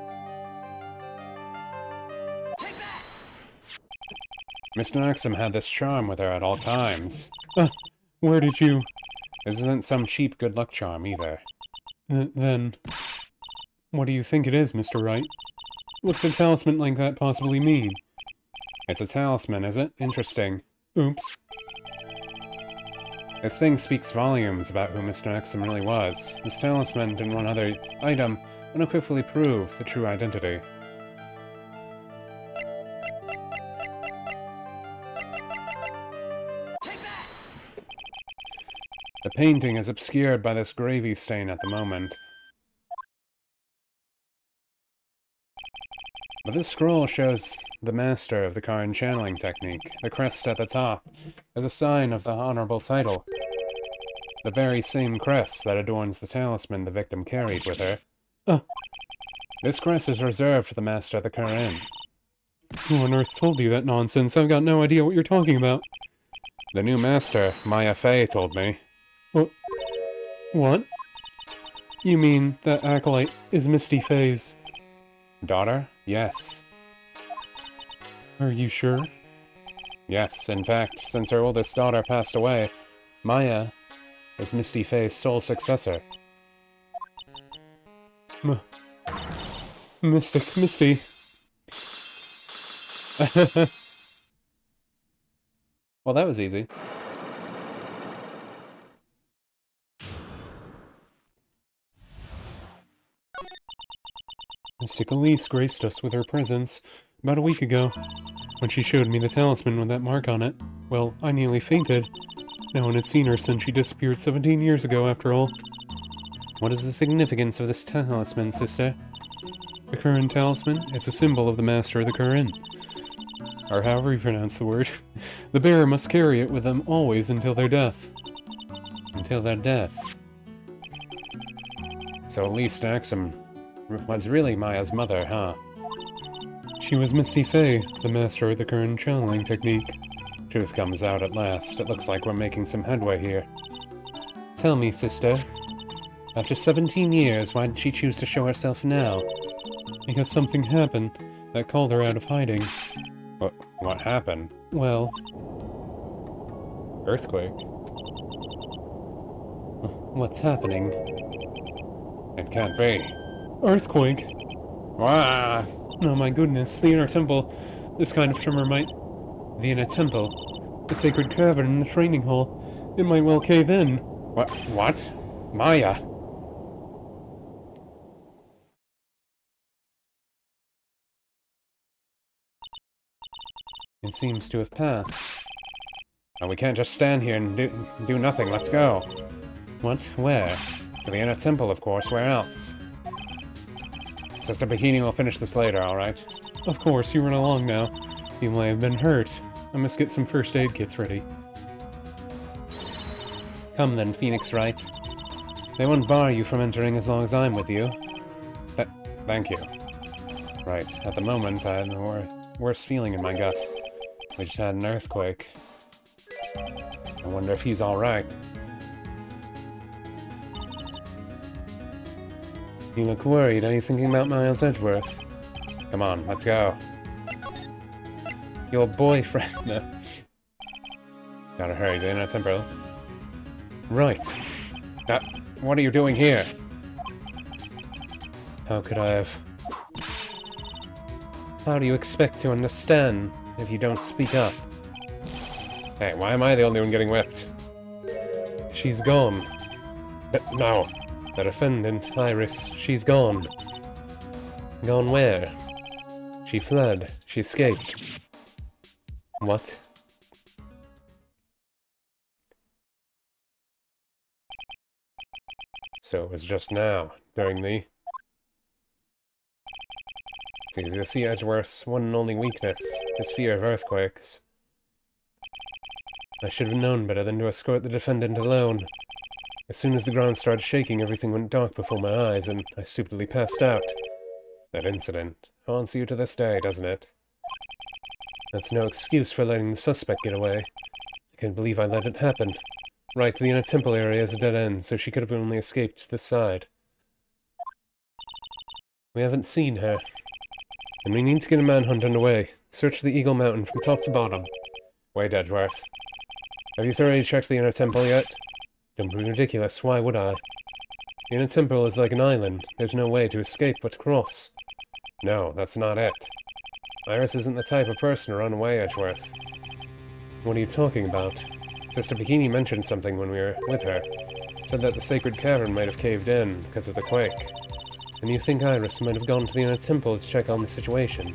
Miss Daxam had this charm with her at all times. Where did you... This isn't some cheap good luck charm, either. Then... What do you think it is, Mr. Wright? What could a talisman like that possibly mean? It's a talisman, is it? Interesting. Oops. This thing speaks volumes about who Mr. Exum really was. This talisman and one other item unequivocally prove the true identity. The painting is obscured by this gravy stain at the moment. But this scroll shows the master of the Karin channeling technique. The crest at the top is a sign of the honorable title. The very same crest that adorns the talisman the victim carried with her. This crest is reserved for the master of the Karin. Who on earth told you that nonsense? I've got no idea what you're talking about. The new master, Maya Fey, told me. What? You mean that acolyte is Misty Fey's daughter? Yes. Are you sure? Yes, in fact, since her oldest daughter passed away, Maya is Misty Fey's sole successor. Misty. Well, that was easy. Mystic Elise graced us with her presence about a week ago. When she showed me the talisman with that mark on it, well, I nearly fainted. No one had seen her since she disappeared 17 years ago, after all. What is the significance of this talisman, sister? The Karin talisman? It's a symbol of the master of the Karin. Or however you pronounce the word. The bearer must carry it with them always until their death. Until their death. So Elise Exum was really Maya's mother, huh? She was Misty Fey, the master of the Karin channeling technique. Truth comes out at last. It looks like we're making some headway here. Tell me, sister. After 17 years, why did she choose to show herself now? Because something happened that called her out of hiding. What happened? Well... Earthquake? What's happening? It can't be. Earthquake? Wah! Oh my goodness, the inner temple. This kind of tremor might... The inner temple? The sacred cavern in the training hall. It might well cave in. What? Maya? It seems to have passed. Oh, we can't just stand here and do nothing. Let's go. What? Where? To the inner temple, of course. Where else? Sister Bikini will finish this later, alright? Of course, you run along now. You may have been hurt. I must get some first aid kits ready. Come then, Phoenix Wright. They won't bar you from entering as long as I'm with you. Thank you. Right, at the moment I have the worst feeling in my gut. We just had an earthquake. I wonder if he's alright. You look worried. Are you thinking about Miles Edgeworth? Come on, let's go. Your boyfriend. No. Gotta hurry, the inner temple. Right. What are you doing here? How could I have... How do you expect to understand if you don't speak up? Hey, why am I the only one getting whipped? She's gone. No. The defendant, Iris, she's gone. Gone where? She fled. She escaped. What? So it was just now, during the... It's easy to see Edgeworth's one and only weakness, his fear of earthquakes. I should have known better than to escort the defendant alone. As soon as the ground started shaking, everything went dark before my eyes, and I stupidly passed out. That incident haunts you to this day, doesn't it? That's no excuse for letting the suspect get away. I can't believe I let it happen. Right, the inner temple area is a dead end, so she could have only escaped this side. We haven't seen her. And we need to get a manhunt underway. Search the Eagle Mountain from top to bottom. Wait, Edgeworth. Have you thoroughly checked the inner temple yet? Don't be ridiculous, why would I? The inner temple is like an island. There's no way to escape but to cross. No, that's not it. Iris isn't the type of person to run away, Edgeworth. What are you talking about? Sister Bikini mentioned something when we were with her. Said that the sacred cavern might have caved in because of the quake. And you think Iris might have gone to the inner temple to check on the situation?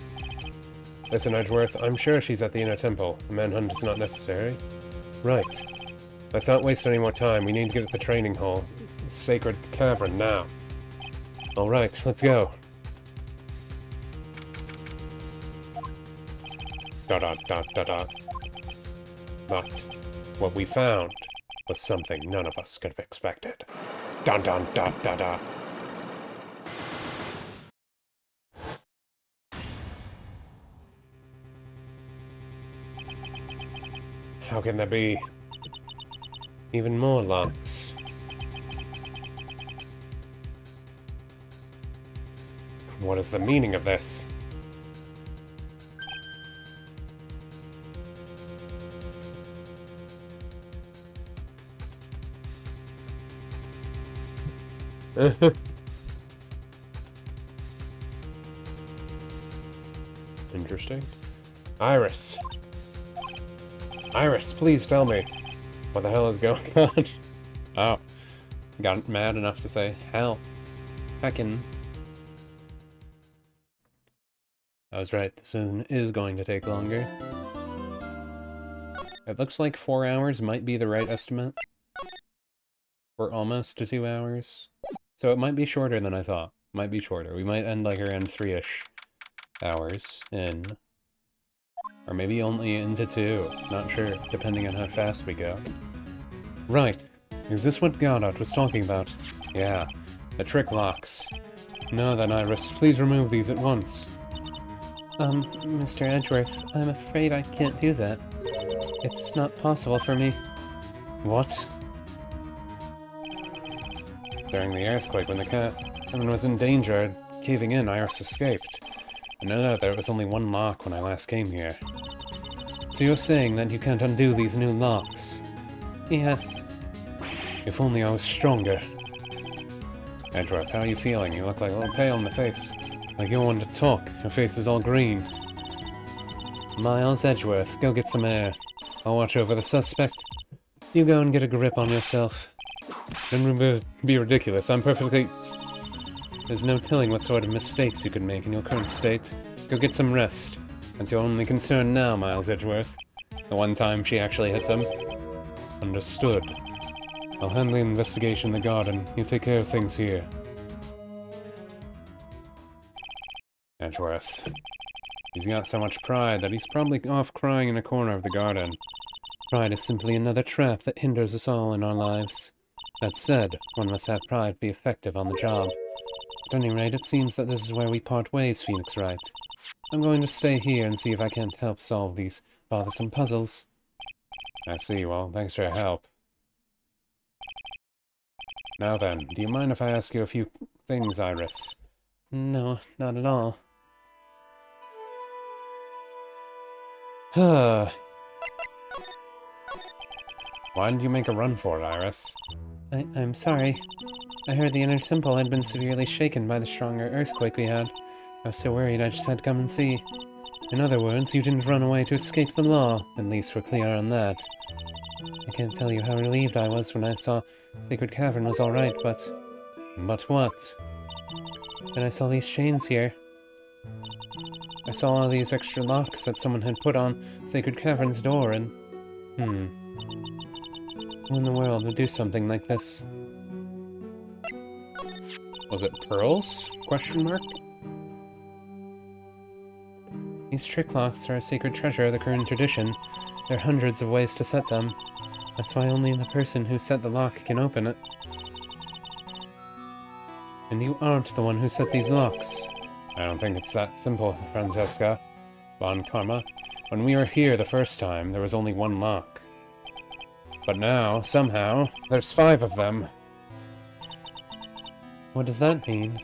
Listen, Edgeworth, I'm sure she's at the inner temple. A manhunt is not necessary. Right. Let's not waste any more time. We need to get to the training hall. Sacred cavern now. Alright, let's go. Dot. But what we found was something none of us could have expected. Dun. How can there be even more locks? What is the meaning of this? Interesting. Iris! Iris, please tell me. What the hell is going on? Oh. Got mad enough to say, hell. Heckin'. I was right, this is going to take longer. It looks like 4 hours might be the right estimate. We're almost to 2 hours. So it might be shorter than I thought. Might be shorter. We might end like around 3-ish hours in. Or maybe only into 2. Not sure, depending on how fast we go. Right. Is this what Godot was talking about? Yeah. The trick locks. Now then, Iris, please remove these at once. Mr. Edgeworth, I'm afraid I can't do that. It's not possible for me. What? During the earthquake, when the cabin was in danger, caving in, Iris escaped. I know that there was only one lock when I last came here. So you're saying that you can't undo these new locks? Yes. If only I was stronger. Edgeworth, how are you feeling? You look like a little pale in the face. Like you want to talk. Your face is all green. Miles Edgeworth, go get some air. I'll watch over the suspect. You go and get a grip on yourself. Don't be ridiculous. I'm perfectly... There's no telling what sort of mistakes you could make in your current state. Go get some rest. That's your only concern now, Miles Edgeworth. The one time she actually had some. Understood. I'll handle the investigation in the garden. You take care of things here. Edgeworth. He's got so much pride that he's probably off crying in a corner of the garden. Pride is simply another trap that hinders us all in our lives. That said, one must have pride to be effective on the job. At any rate, it seems that this is where we part ways, Phoenix Wright. I'm going to stay here and see if I can't help solve these bothersome puzzles. I see. Well, thanks for your help. Now then, do you mind if I ask you a few things, Iris? No, not at all. Why did you make a run for it, Iris? I'm sorry. I heard the inner temple had been severely shaken by the stronger earthquake we had. I was so worried I just had to come and see. In other words, you didn't run away to escape the law. At least we're clear on that. I can't tell you how relieved I was when I saw Sacred Cavern was alright, but... But what? Then I saw these chains here. I saw all these extra locks that someone had put on Sacred Cavern's door, and... Who in the world would do something like this? Was it pearls? Question mark? These trick locks are a sacred treasure of the current tradition. There are hundreds of ways to set them. That's why only the person who set the lock can open it. And you aren't the one who set these locks. I don't think it's that simple, Francesca. Bon Karma. When we were here the first time, there was only one lock. But now, somehow, there's 5 of them. What does that mean?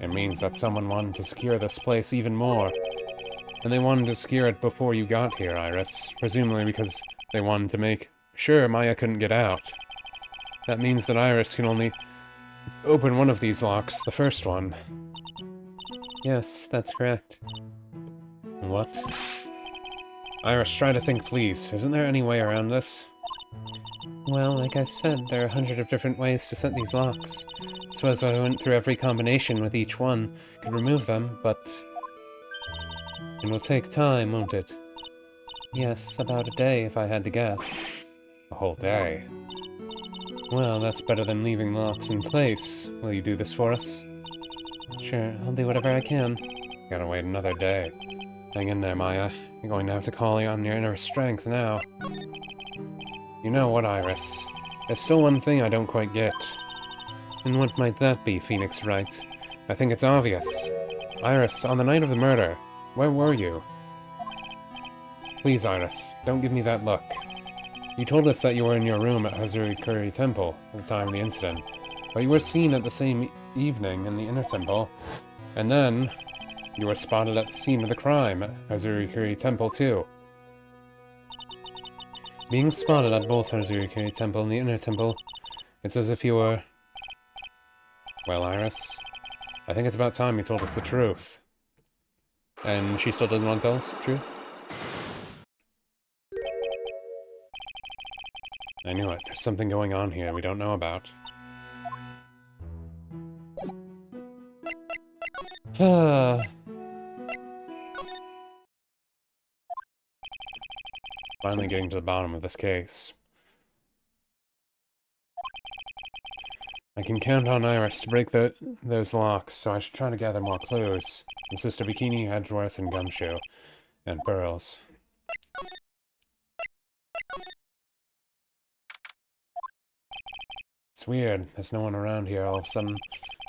It means that someone wanted to secure this place even more. And they wanted to secure it before you got here, Iris. Presumably because they wanted to make sure Maya couldn't get out. That means that Iris can only open one of these locks, the first one. Yes, that's correct. What? Iris, try to think, please. Isn't there any way around this? Well, like I said, there are 100 of different ways to set these locks. Suppose I went through every combination with each one, could remove them, but it will take time, won't it? Yes, about a day if I had to guess. A whole day. Well, that's better than leaving locks in place. Will you do this for us? Sure, I'll do whatever I can. Gotta wait another day. Hang in there, Maya. You're going to have to call on your inner strength now. You know what, Iris? There's still one thing I don't quite get. And what might that be, Phoenix Wright? I think it's obvious. Iris, on the night of the murder, where were you? Please, Iris, don't give me that look. You told us that you were in your room at Hazuri Temple at the time of the incident, but you were seen at the same evening in the inner temple, and then you were spotted at the scene of the crime at Hazuri Temple too. Being spotted at both Hazuri Temple and the inner temple, it's as if you were... Well, Iris, I think it's about time you told us the truth. And she still doesn't want to tell us the truth? I knew it. There's something going on here we don't know about. Finally getting to the bottom of this case. I can count on Iris to break those locks, so I should try to gather more clues. And Sister Bikini, Edgeworth, and Gumshoe. And Pearls. It's weird. There's no one around here all of a sudden.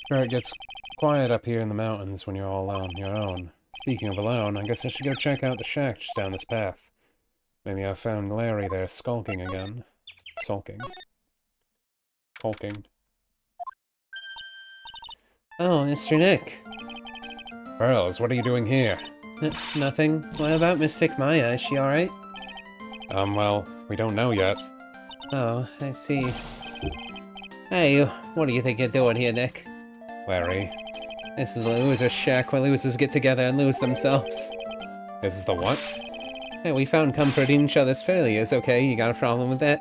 Sure, it gets quiet up here in the mountains when you're all on your own. Speaking of alone, I guess I should go check out the shack just down this path. Maybe I found Larry there skulking again. Sulking. Hulking. Oh, Mr. Nick. Pearls, what are you doing here? Nothing. What about Mystic Maya? Is she alright? Well, we don't know yet. Oh, I see. Hey, what do you think you're doing here, Nick? Larry. This is the loser's shack where losers get together and lose themselves. This is the what? Hey, we found comfort in each other's failures, okay? You got a problem with that?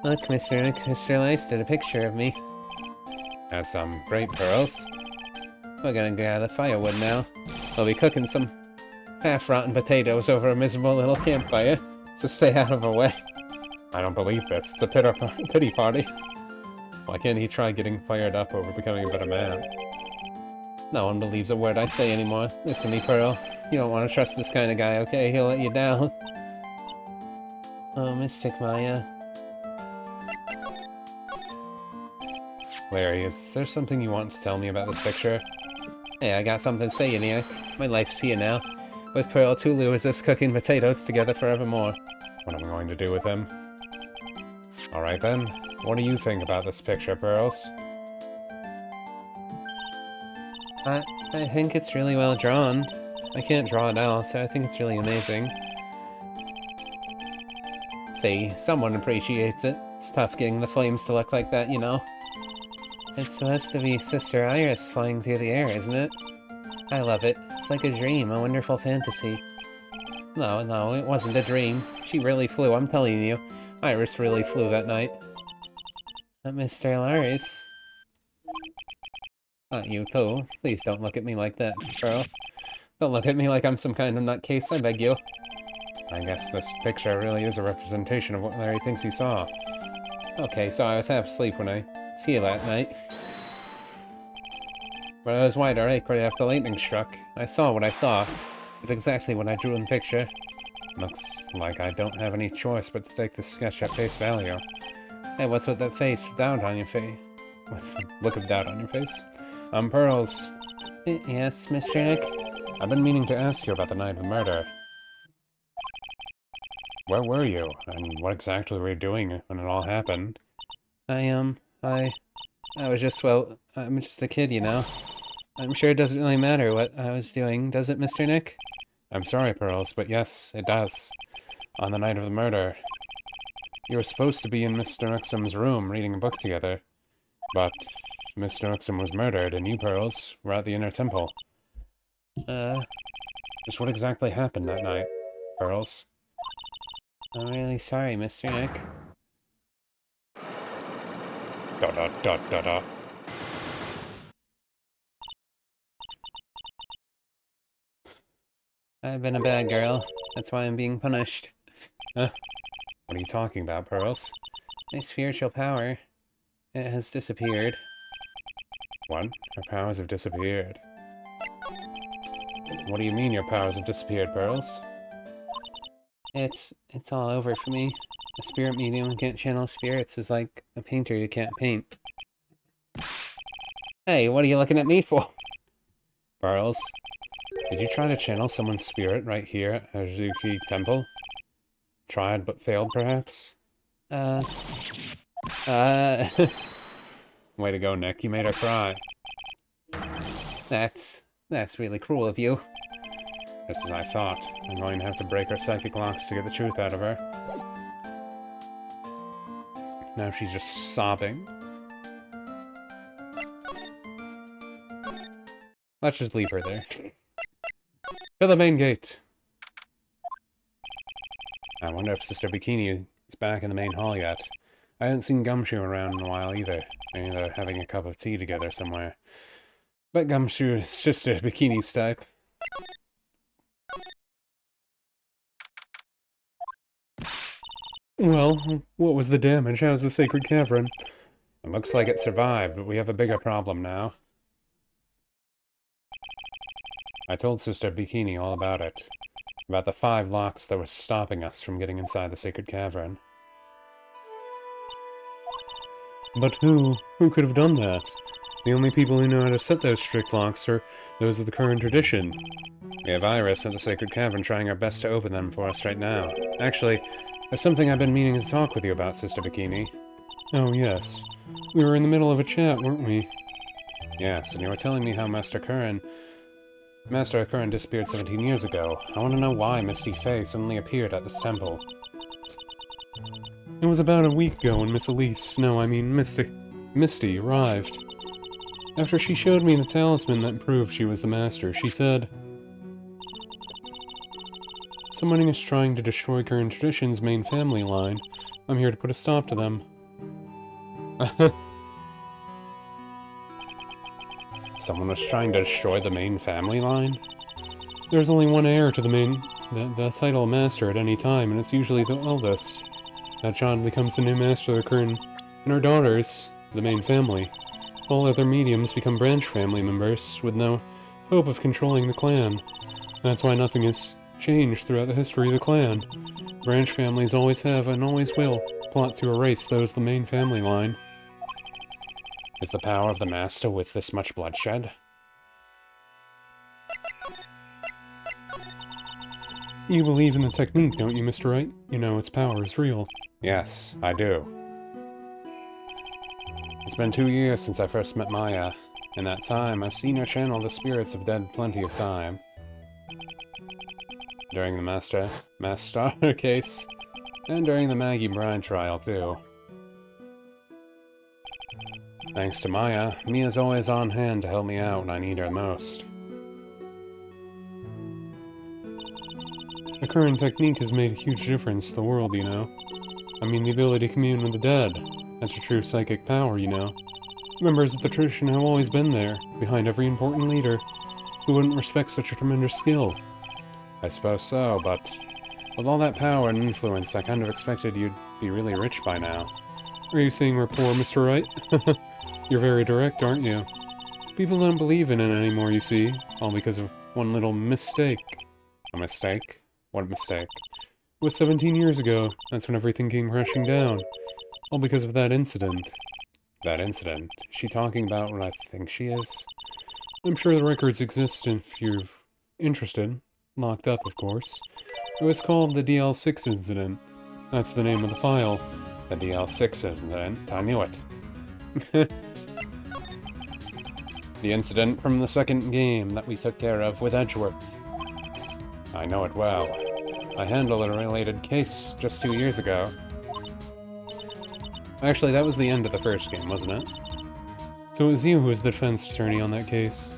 Look, Mr. Nick, Mr. Lice did a picture of me. That's, great, Pearls. We're gonna gather firewood now. We'll be cooking some half-rotten potatoes over a miserable little campfire, so stay out of our way. I don't believe this. It's a pity party. Why can't he try getting fired up over becoming a better man? No one believes a word I say anymore. Listen to me, Pearl. You don't want to trust this kind of guy, okay? He'll let you down. Oh, Mystic Maya. Larry, is there something you want to tell me about this picture? Hey, I got something to say, Nick. My life's here now. With Pearl, two losers cooking potatoes together forevermore. What am I going to do with him? Alright then. What do you think about this picture, Pearls? I think it's really well drawn. I can't draw it out, so I think it's really amazing. See, someone appreciates it. It's tough getting the flames to look like that, you know? It's supposed to be Sister Iris flying through the air, isn't it? I love it. It's like a dream, a wonderful fantasy. No, it wasn't a dream. She really flew, I'm telling you. Iris really flew that night. Mr. Laris. Not you too. Please don't look at me like that, Pearl. Don't look at me like I'm some kind of nutcase, I beg you. I guess this picture really is a representation of what Larry thinks he saw. Okay, so I was half asleep when I was here that night. But I was wide awake right after lightning struck. I saw what I saw. It's exactly what I drew in the picture. Looks like I don't have any choice but to take this sketch at face value. Hey, what's with that face of doubt on your face? What's the look of doubt on your face? Pearls. Yes, Mr. Nick? I've been meaning to ask you about the night of the murder. Where were you, and what exactly were you doing when it all happened? I was just, well, I'm just a kid, you know? I'm sure it doesn't really matter what I was doing, does it, Mr. Nick? I'm sorry, Pearls, but yes, it does. On the night of the murder, you were supposed to be in Mr. Uxum's room reading a book together, but Mr. Uxum was murdered, and you, Pearls, were at the inner temple. Just what exactly happened that night, Pearls? I'm really sorry, Mr. Nick. Da da da da da. I've been a bad girl. That's why I'm being punished. What are you talking about, Pearls? My spiritual power, it has disappeared. What? Our powers have disappeared. What do you mean your powers have disappeared, Pearls? It's all over for me. A spirit medium who can't channel spirits is like a painter who can't paint. Hey, what are you looking at me for? Pearls, did you try to channel someone's spirit right here at Hazuki Temple? Tried but failed, perhaps? Way Way to go, Nick. You made her cry. That's really cruel of you. Just as I thought. I'm going to have to break her psychic locks to get the truth out of her. Now she's just sobbing. Let's just leave her there. To the main gate. I wonder if Sister Bikini is back in the main hall yet. I haven't seen Gumshoe around in a while either. Maybe they're having a cup of tea together somewhere. But Gumshoe is just a Bikini's type. Well, what was the damage? How's the sacred cavern? It looks like it survived, but we have a bigger problem now. I told Sister Bikini all about it. About the 5 locks that were stopping us from getting inside the sacred cavern. But who? Who could have done that? The only people who know how to set those strict locks are those of the current tradition. We have Iris at the sacred cavern trying our best to open them for us right now. Actually, there's something I've been meaning to talk with you about, Sister Bikini. Oh, yes. We were in the middle of a chat, weren't we? Yes, and you were telling me how Master Curran disappeared 17 years ago. I want to know why Misty Faye suddenly appeared at this temple. It was about a week ago when Misty arrived. After she showed me the talisman that proved she was the master, she said, "Someone is trying to destroy current tradition's main family line. I'm here to put a stop to them." Someone was trying to destroy the main family line? There's only one heir to the title master at any time, and it's usually the eldest. That child becomes the new master of the current, and her daughters, the main family. All other mediums become branch family members, with no hope of controlling the clan. That's why nothing has changed throughout the history of the clan. Branch families always have, and always will, plot to erase those of the main family line. Is the power of the Master with this much bloodshed? You believe in the technique, don't you, Mr. Wright? You know its power is real. Yes, I do. It's been 2 years since I first met Maya. In that time, I've seen her channel the spirits of dead plenty of time. During the Master case, and during the Maggie Bride trial, too. Thanks to Maya, Mia's always on hand to help me out when I need her most. The current technique has made a huge difference to the world, you know. I mean, the ability to commune with the dead. That's a true psychic power, you know. Members of the tradition have always been there, behind every important leader. Who wouldn't respect such a tremendous skill? I suppose so, but with all that power and influence, I kind of expected you'd be really rich by now. Are you saying we're poor, Mr. Wright? You're very direct, aren't you? People don't believe in it anymore, you see, all because of one little mistake. A mistake? What mistake? It was 17 years ago. That's when everything came crashing down. All because of that incident. That incident? Is she talking about what I think she is? I'm sure the records exist if you're interested. Locked up, of course. It was called the DL6 incident. That's the name of the file. The DL6 incident. I knew it. The incident from the second game that we took care of with Edgeworth. I know it well. I handled a related case just 2 years ago. Actually, that was the end of the first game, wasn't it? So it was you who was the defense attorney on that case.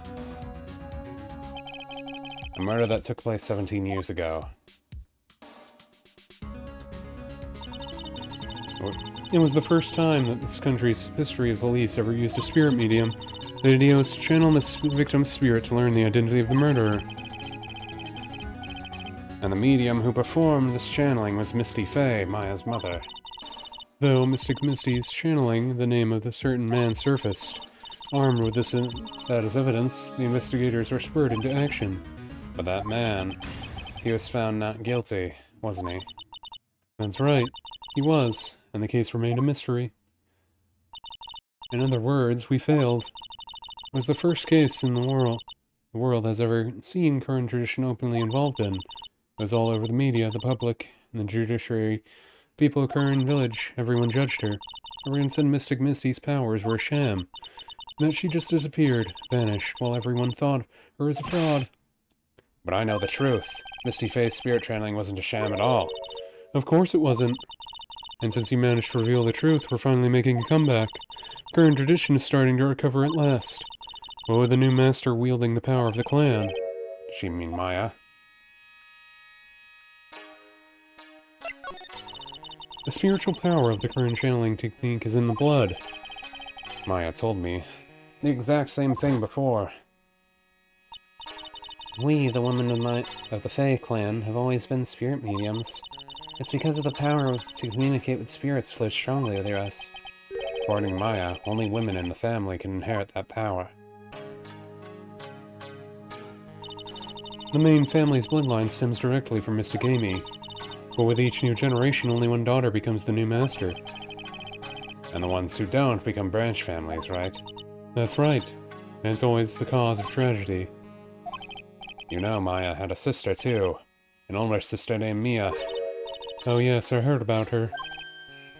A murder that took place 17 years ago. It was the first time that this country's history of police ever used a spirit medium. The idea was to channel the victim's spirit to learn the identity of the murderer. And the medium who performed this channeling was Misty Fey, Maya's mother. Though Mystic Misty's channeling, the name of the certain man surfaced. Armed with that as evidence, the investigators were spurred into action. But that man, he was found not guilty, wasn't he? That's right, he was, and the case remained a mystery. In other words, we failed. It was the first case in the world has ever seen current tradition openly involved in. It was all over the media, the public, and the judiciary. People of Curran Village, everyone judged her. Everyone said Mystic Misty's powers were a sham. And that she just disappeared, vanished, while everyone thought her was a fraud. But I know the truth. Misty Fey's spirit channeling wasn't a sham at all. Of course it wasn't. And since you managed to reveal the truth, we're finally making a comeback. Current tradition is starting to recover at last. But with the new master wielding the power of the clan. Does she mean Maya? The spiritual power of the current channeling technique is in the blood. Maya told me the exact same thing before. We, the women of the Fey clan, have always been spirit mediums. It's because of the power to communicate with spirits flows strongly through us. According to Maya, only women in the family can inherit that power. The main family's bloodline stems directly from Mystic Amy. But with each new generation, only one daughter becomes the new master. And the ones who don't become branch families, right? That's right. And it's always the cause of tragedy. You know, Maya had a sister, too. An older sister named Mia. Oh yes, I heard about her.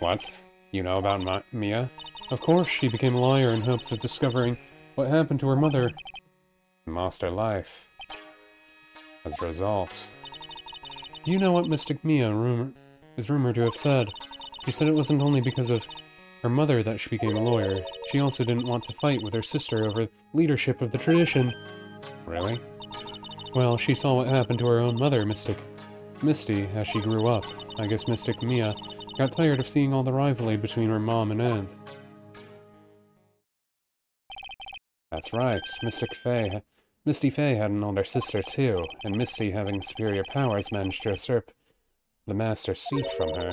What? You know about Mia? Of course, she became a liar in hopes of discovering what happened to her mother. And lost her life. As a result... You know what Mystic Mia is rumored to have said? She said it wasn't only because of her mother that she became a lawyer. She also didn't want to fight with her sister over leadership of the tradition. Really? Well, she saw what happened to her own mother, Misty, as she grew up. I guess Mystic Mia got tired of seeing all the rivalry between her mom and aunt. That's right, Misty Fey had an older sister too, and Misty, having superior powers, managed to usurp the master's seat from her.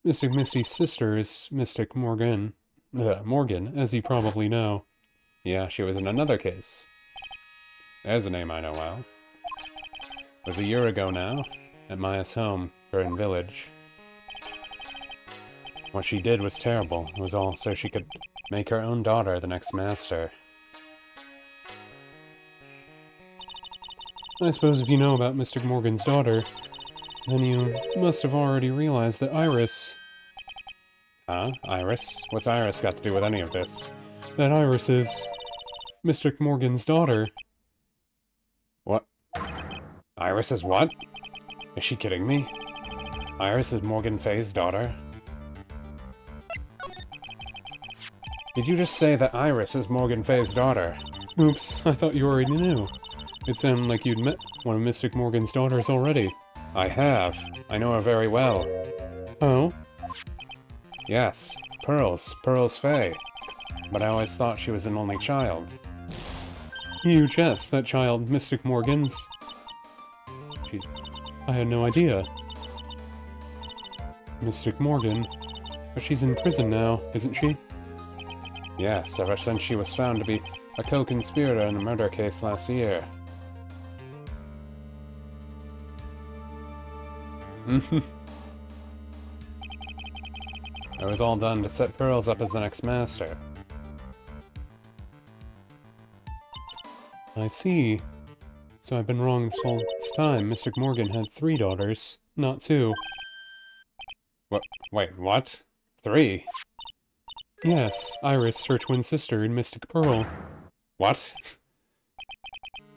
Mystic Misty's sister is Mystic Morgan, as you probably know. Yeah, she was in another case. There's a name I know well. It was a year ago now, at Maya's home, Curran Village. What she did was terrible. It was all so she could make her own daughter the next master. I suppose if you know about Mystic Morgan's daughter, then you must have already realized that Iris... Huh? Iris? What's Iris got to do with any of this? That Iris is... Mystic Morgan's daughter. What? Iris is what? Is she kidding me? Iris is Morgan Fey's daughter? Did you just say that Iris is Morgan Fey's daughter? Oops, I thought you already knew. It sounded like you'd met one of Mystic Morgan's daughters already. I have. I know her very well. Oh? Yes. Pearls. Pearls Fey. But I always thought she was an only child. You jest, that child, Mystic Morgan's... I had no idea. Mystic Morgan. But she's in prison now, isn't she? Yes, ever since she was found to be a co-conspirator in a murder case last year. It was all done to set Pearls up as the next master. I see. So I've been wrong this whole time. Mystic Morgan had 3 daughters, not 2. What? Wait, what? 3? Yes, Iris, her twin sister, and Mystic Pearl. What?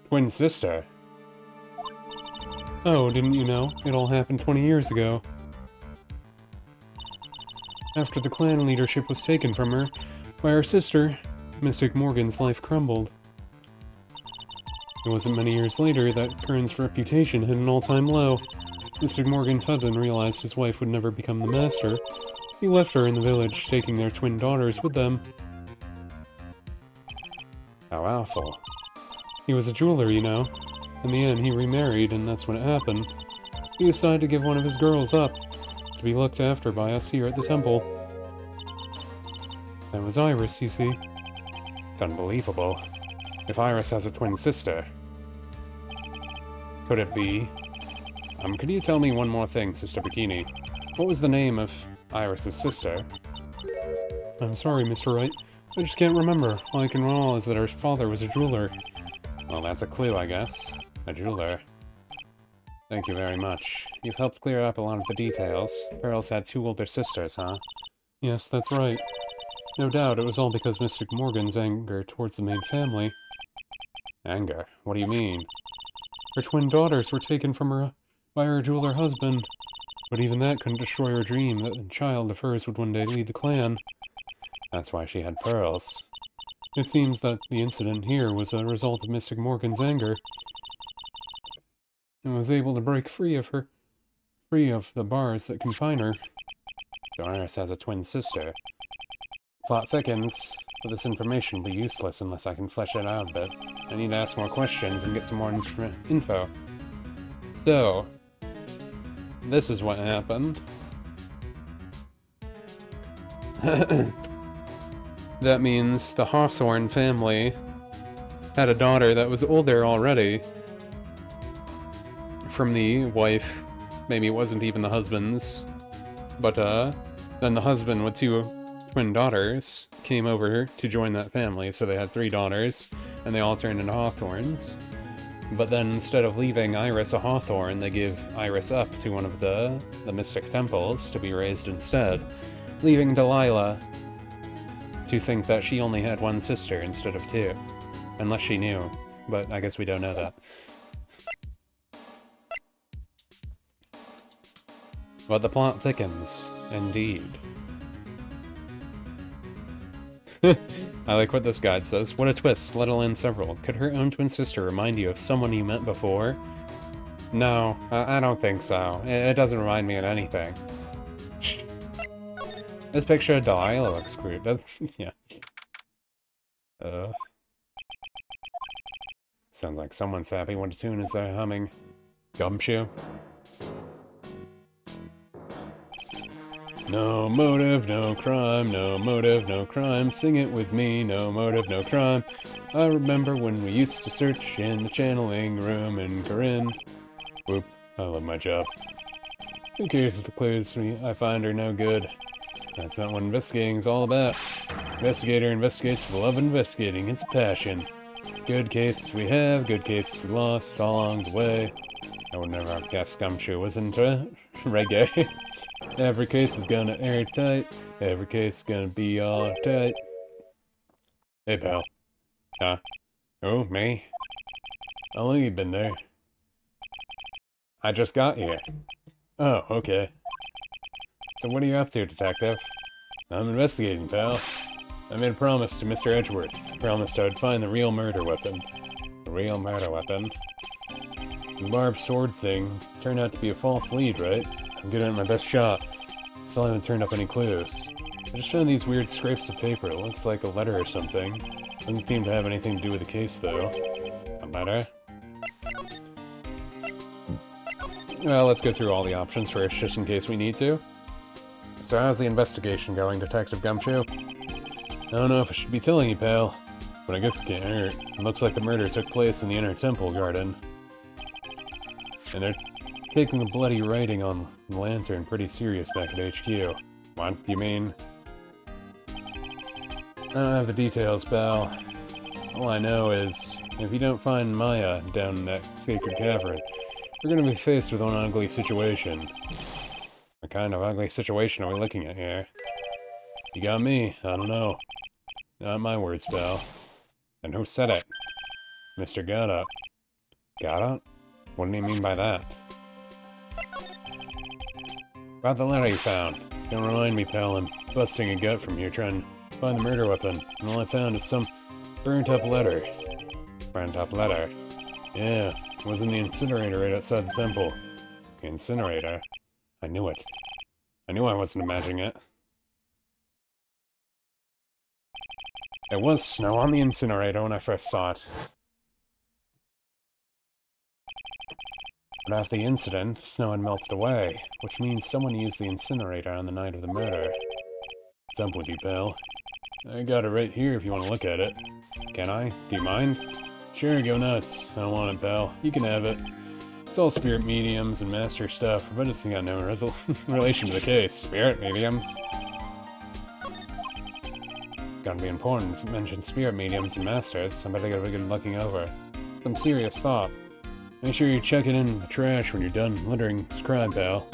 Twin sister? Oh, didn't you know? It all happened 20 years ago. After the clan leadership was taken from her by her sister, Mystic Morgan's life crumbled. It wasn't many years later that Curran's reputation hit an all-time low. Mystic Morgan's husband realized his wife would never become the master, He left her in the village, taking their twin daughters with them. How awful. He was a jeweler, you know. In the end, he remarried, and that's when it happened. He decided to give one of his girls up, to be looked after by us here at the temple. That was Iris, you see. It's unbelievable. If Iris has a twin sister. Could it be? Could you tell me one more thing, Sister Bikini? What was the name of Iris's sister? I'm sorry, Mr. Wright. I just can't remember. All I can recall is that her father was a jeweler. Well, that's a clue, I guess. A jeweler. Thank you very much. You've helped clear up a lot of the details. Pearl's had 2 older sisters, huh? Yes, that's right. No doubt it was all because Mystic Morgan's anger towards the main family. Anger? What do you mean? Her twin daughters were taken from her by her jeweler husband. But even that couldn't destroy her dream that a child of hers would one day lead the clan. That's why she had pearls. It seems that the incident here was a result of Mystic Morgan's anger, and was able to break free of the bars that confine her. So Iris has a twin sister. Plot thickens, but this information will be useless unless I can flesh it out a bit. I need to ask more questions and get some more info. So, this is what happened. That means the Hawthorne family had a daughter that was older already from the wife. Maybe it wasn't even the husband's, but then the husband with 2 twin daughters came over to join that family, so they had 3 daughters, and they all turned into Hawthorns. But then instead of leaving Iris a Hawthorne, they give Iris up to one of the mystic temples to be raised instead, leaving Delilah to think that she only had 1 sister instead of 2. Unless she knew, but I guess we don't know that. But the plot thickens, indeed. I like what this guide says. What a twist, let alone several. Could her own twin sister remind you of someone you met before? No, I don't think so. It doesn't remind me of anything. This picture of Delilah looks crude, doesn't it? Yeah. Sounds like someone's happy. What tune is that humming? Gumshoe? No motive, no crime, no motive, no crime. Sing it with me, no motive, no crime. I remember when we used to search in the channeling room in Corinne. Whoop, I love my job. Who cares if the clues I find are no good? That's not what investigating's all about. Investigator investigates for the love of investigating. It's a passion. Good cases we have, good cases we lost all along the way. I would never have guessed Gumshoe was into reggae. Every case is gonna air tight. Every case is gonna be all tight. Hey, pal. Huh? Oh, me? How long you been there? I just got here. Oh, okay. So what are you up to, detective? I'm investigating, pal. I made a promise to Mr. Edgeworth. I promised I would find the real murder weapon. The real murder weapon? The barbed sword thing turned out to be a false lead, right? I'm giving it my best shot. Still haven't turned up any clues. I just found these weird scrapes of paper. It looks like a letter or something. Doesn't seem to have anything to do with the case, though. A letter? Well, let's go through all the options first, just in case we need to. So how's the investigation going, Detective Gumshoe? I don't know if I should be telling you, pal, but I guess it can't hurt. It looks like the murder took place in the inner temple garden. And they're taking the bloody writing on the lantern pretty serious back at HQ. What? You mean? I don't have the details, pal. All I know is, if you don't find Maya down in that sacred cavern, we're gonna be faced with an ugly situation. What kind of ugly situation are we looking at here? You got me. I don't know. Not my words, pal. And who said it? Mr. Goddard. Goddard? What do you mean by that? About the letter you found. Don't remind me, pal. I'm busting a gut from here trying to find the murder weapon. And all I found is some burnt-up letter. Burnt-up letter? Yeah, it was in the incinerator right outside the temple. The incinerator? I knew it. I knew I wasn't imagining it. There was snow on the incinerator when I first saw it. But after the incident, the snow had melted away, which means someone used the incinerator on the night of the murder. What's up with you, pal? I got it right here if you want to look at it. Can I? Do you mind? Sure, go nuts. I don't want it, pal. You can have it. It's all spirit mediums and master stuff, but it's got no relation to the case. Spirit mediums? Gotta be important if you mention spirit mediums and masters. I better get a good looking over. Some serious thought. Make sure you check it in the trash when you're done littering this crime, pal.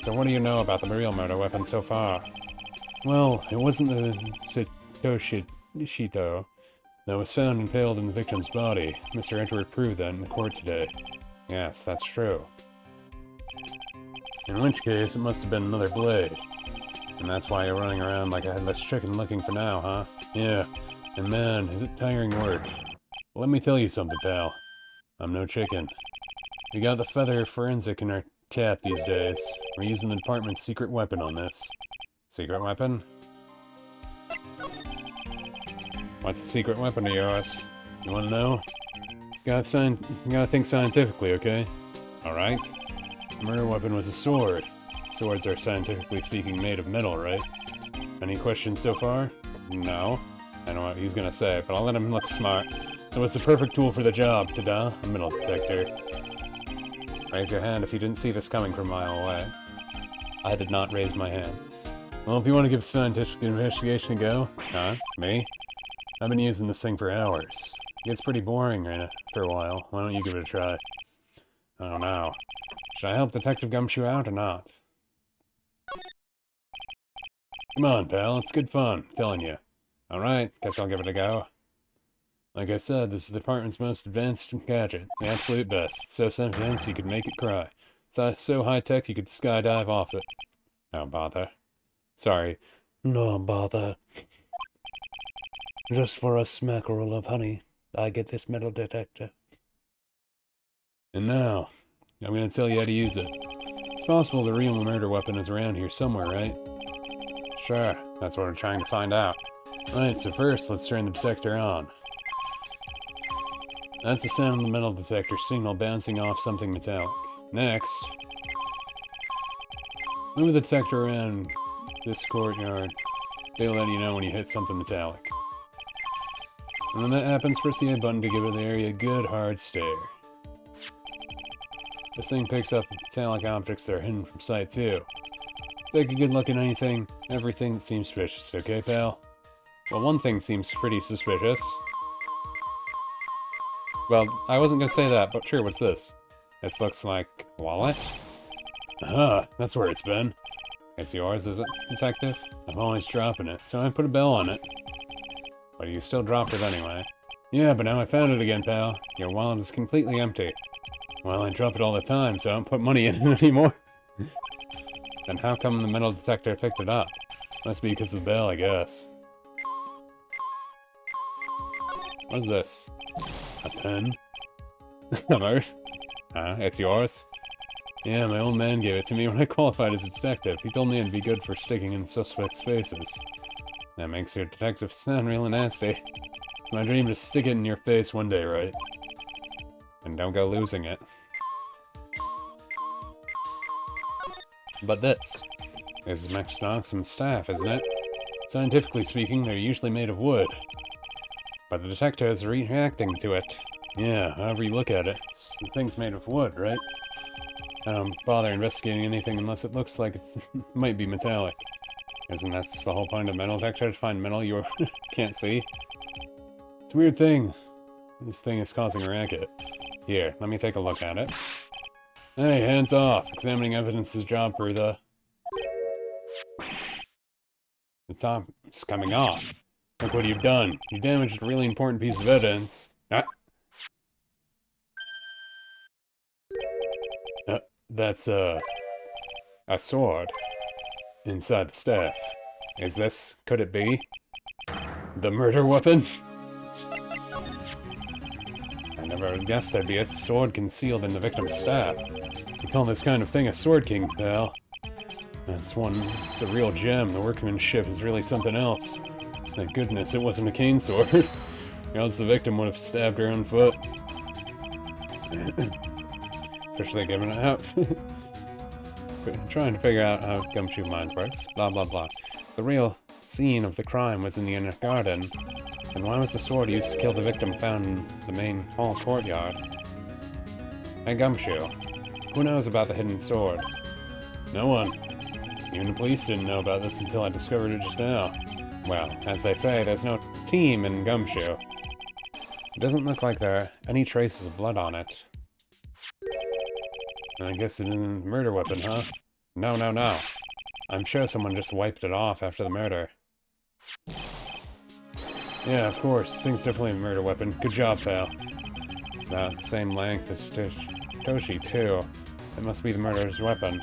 So what do you know about the real murder weapon so far? Well, it wasn't the Satoshi Shito that was found impaled in the victim's body. Mr. Edward proved that in the court today. Yes, that's true. In which case, it must have been another blade. And that's why you're running around like a headless chicken looking for now, huh? Yeah. And man, is it tiring work. Let me tell you something, pal. I'm no chicken. We got the feather forensic in our cap these days. We're using the department's secret weapon on this. Secret weapon? What's the secret weapon of yours? You wanna know? You gotta think scientifically, okay? Alright. The murder weapon was a sword. Swords are scientifically speaking made of metal, right? Any questions so far? No. I don't know what he's gonna say, but I'll let him look smart. So it's the perfect tool for the job, ta-da, a metal detector. Raise your hand if you didn't see this coming from a mile away. I did not raise my hand. Well, if you want to give scientific investigation a go. Huh? Me? I've been using this thing for hours. It gets pretty boring for a while. Why don't you give it a try? I don't know. Should I help Detective Gumshoe out or not? Come on, pal. It's good fun. I'm telling you. Alright, guess I'll give it a go. Like I said, this is the department's most advanced gadget. The absolute best. It's so sentient you could make it cry. It's so high-tech you could skydive off it. Don't bother. Sorry. No bother. Just for a smackerel of honey, I get this metal detector. And now, I'm gonna tell you how to use it. It's possible the real murder weapon is around here somewhere, right? Sure, that's what we're trying to find out. Alright, so first, let's turn the detector on. That's the sound of the metal detector signal bouncing off something metallic. Next, move the detector around this courtyard. They'll let you know when you hit something metallic. And when that happens, press the A button to give the area a good hard stare. This thing picks up metallic objects that are hidden from sight too. Take a good look at everything that seems suspicious, okay, pal? Well, one thing seems pretty suspicious. Well, I wasn't gonna say that, but sure, what's this? This looks like a wallet? Aha, that's where it's been. It's yours, is it, detective? I'm always dropping it, so I put a bell on it. But you still dropped it anyway. Yeah, but now I found it again, pal. Your wallet is completely empty. Well, I drop it all the time, so I don't put money in it anymore. Then how come the metal detector picked it up? Must be because of the bell, I guess. What is this? A pen? It's yours? Yeah, my old man gave it to me when I qualified as a detective. He told me it'd be good for sticking in suspects' faces. That makes your detective sound real nasty. It's my dream to stick it in your face one day, right? And don't go losing it. But this is Max Knox's staff, isn't it? Scientifically speaking, they're usually made of wood. But the detector is reacting to it. Yeah, however you look at it, the thing's made of wood, right? I don't bother investigating anything unless it looks like it might be metallic. Isn't that the whole point of metal detector, to find metal you can't see? It's a weird thing. This thing is causing a racket. Here, let me take a look at it. Hey, hands off! Examining evidence is a job for the... The top is coming off. Look what you've done. You damaged a really important piece of evidence. That's a sword inside the staff. Could it be the murder weapon? I never guessed there'd be a sword concealed in the victim's staff. We call this kind of thing a sword king, pal. That's one. It's a real gem. The workmanship is really something else. Thank goodness it wasn't a cane sword. Or else the victim would have stabbed her own foot. Especially giving it out. Trying to figure out how gumshoe mines works. Blah blah blah. The real scene of the crime was in the inner garden. And why was the sword used to kill the victim found in the main hall courtyard? Hey Gumshoe, who knows about the hidden sword? No one. Even the police didn't know about this until I discovered it just now. Well, as they say, there's no team in Gumshoe. It doesn't look like there are any traces of blood on it. I guess it isn't a murder weapon, huh? No, no, no. I'm sure someone just wiped it off after the murder. Yeah, of course. This thing's definitely a murder weapon. Good job, pal. It's about the same length as Toshi, too. It must be the murderer's weapon.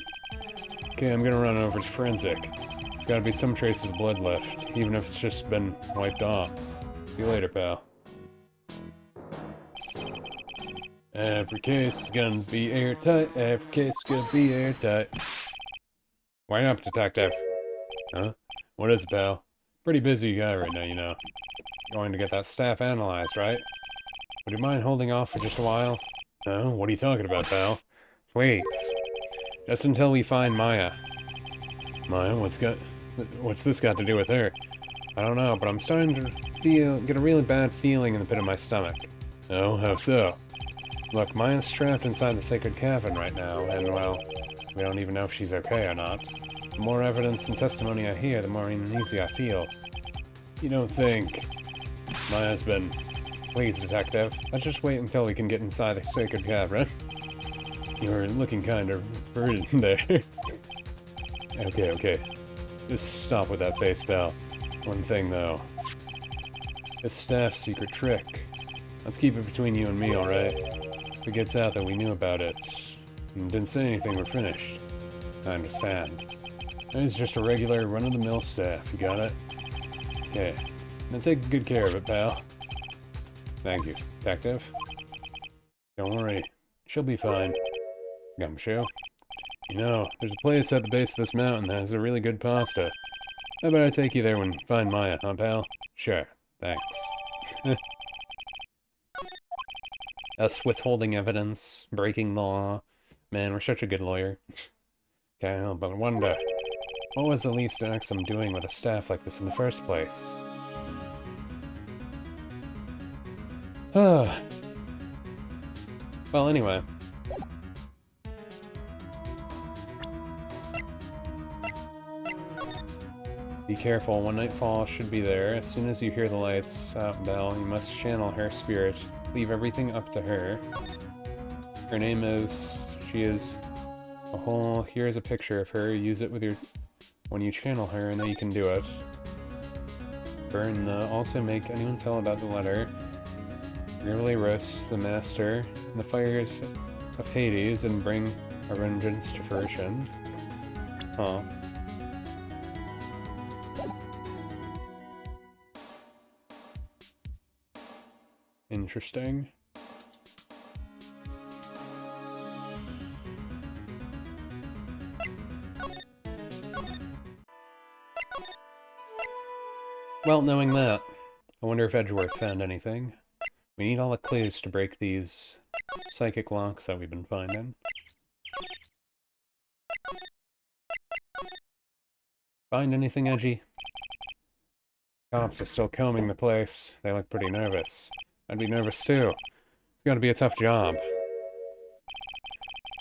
Okay, I'm gonna run over to forensic. There's gotta be some traces of blood left, even if it's just been wiped off. See you later, pal. Every case is gonna be airtight. Every case is gonna be airtight. Why up, detective? Huh? What is it, pal? Pretty busy guy right now, you know. Going to get that staff analyzed, right? Would you mind holding off for just a while? No? What are you talking about, pal? Please. Just until we find Maya. Maya? What's this got to do with her? I don't know, but I'm starting to get a really bad feeling in the pit of my stomach. Oh, how so? Look, Maya's trapped inside the sacred cavern right now, and, well, we don't even know if she's okay or not. The more evidence and testimony I hear, the more uneasy I feel. You don't think... Maya's been... Please, detective, let's just wait until we can get inside the sacred cavern. You were looking kind of verdant there. Okay. Just stop with that face, pal. One thing, though. This staff's secret trick. Let's keep it between you and me, alright? If it gets out that we knew about it, and didn't say anything, we're finished. I understand. It's just a regular run-of-the-mill staff, you got it? Okay. Now take good care of it, pal. Thank you, detective. Don't worry. She'll be fine. Gumshoe. You know, there's a place at the base of this mountain that has a really good pasta. How about I take you there and find Maya, huh, pal? Sure. Thanks. Us withholding evidence, breaking law. Man, we're such a good lawyer. Can't help but wonder, what was the least Axum doing with a staff like this in the first place? Well, anyway. Be careful, when nightfall should be there. As soon as you hear the lights out bell, you must channel her spirit. Leave everything up to her. Her name is... She is... a whole... Here's a picture of her. Use it with your... when you channel her, and then you can do it. Burn the... Also make anyone tell about the letter. Really roast the master in the fires of Hades and bring our vengeance to fruition. Huh. Interesting. Well, knowing that, I wonder if Edgeworth found anything. We need all the clues to break these psychic locks that we've been finding. Find anything edgy? Cops are still combing the place. They look pretty nervous. I'd be nervous too. It's gotta be a tough job.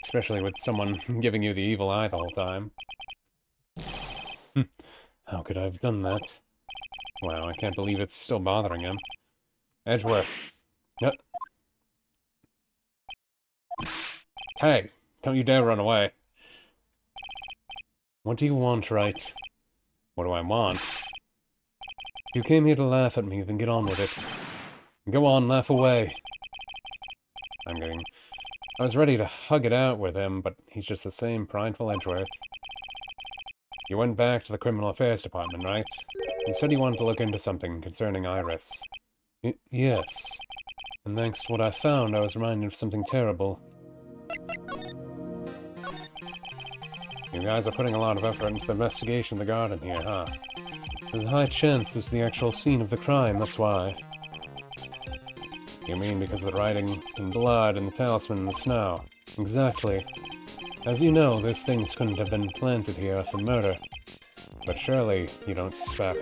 Especially with someone giving you the evil eye the whole time. How could I have done that? Wow, I can't believe it's still bothering him. Edgeworth. Yep. Hey, don't you dare run away. What do you want, Wright? What do I want? If you came here to laugh at me, then get on with it. Go on, laugh away. I was ready to hug it out with him, but he's just the same prideful Edgeworth. You went back to the Criminal Affairs Department, right? You said you wanted to look into something concerning Iris. Yes. And thanks to what I found, I was reminded of something terrible. You guys are putting a lot of effort into the investigation of the garden here, huh? There's a high chance this is the actual scene of the crime, that's why. You mean because of the writing in blood and the talisman in the snow? Exactly. As you know, those things couldn't have been planted here after murder. But surely you don't suspect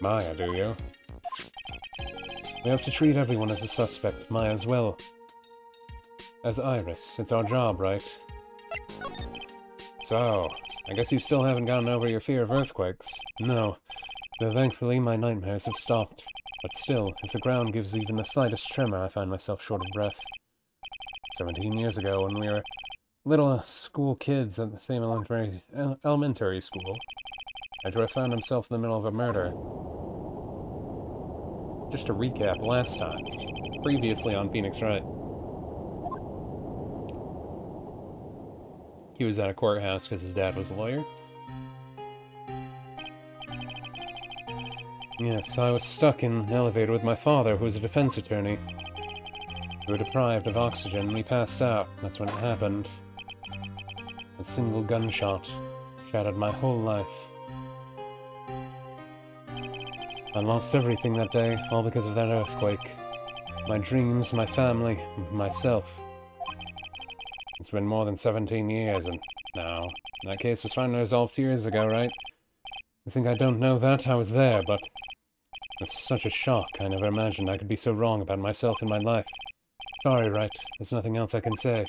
Maya, do you? We have to treat everyone as a suspect, Maya as well. As Iris, it's our job, right? So, I guess you still haven't gotten over your fear of earthquakes. No, though thankfully my nightmares have stopped. But still, if the ground gives even the slightest tremor, I find myself short of breath. 17 years ago, when we were little school kids at the same elementary school, Edgeworth found himself in the middle of a murder. Just to recap last time, previously on Phoenix Wright. He was at a courthouse because his dad was a lawyer. Yes, I was stuck in an elevator with my father, who was a defense attorney. We were deprived of oxygen, and we passed out. That's when it happened. A single gunshot shattered my whole life. I lost everything that day, all because of that earthquake. My dreams, my family, myself. It's been more than 17 years, and now, that case was finally resolved 2 years ago, right? You think I don't know that? I was there, but it was such a shock. I never imagined I could be so wrong about myself and my life. Sorry, Wright. There's nothing else I can say.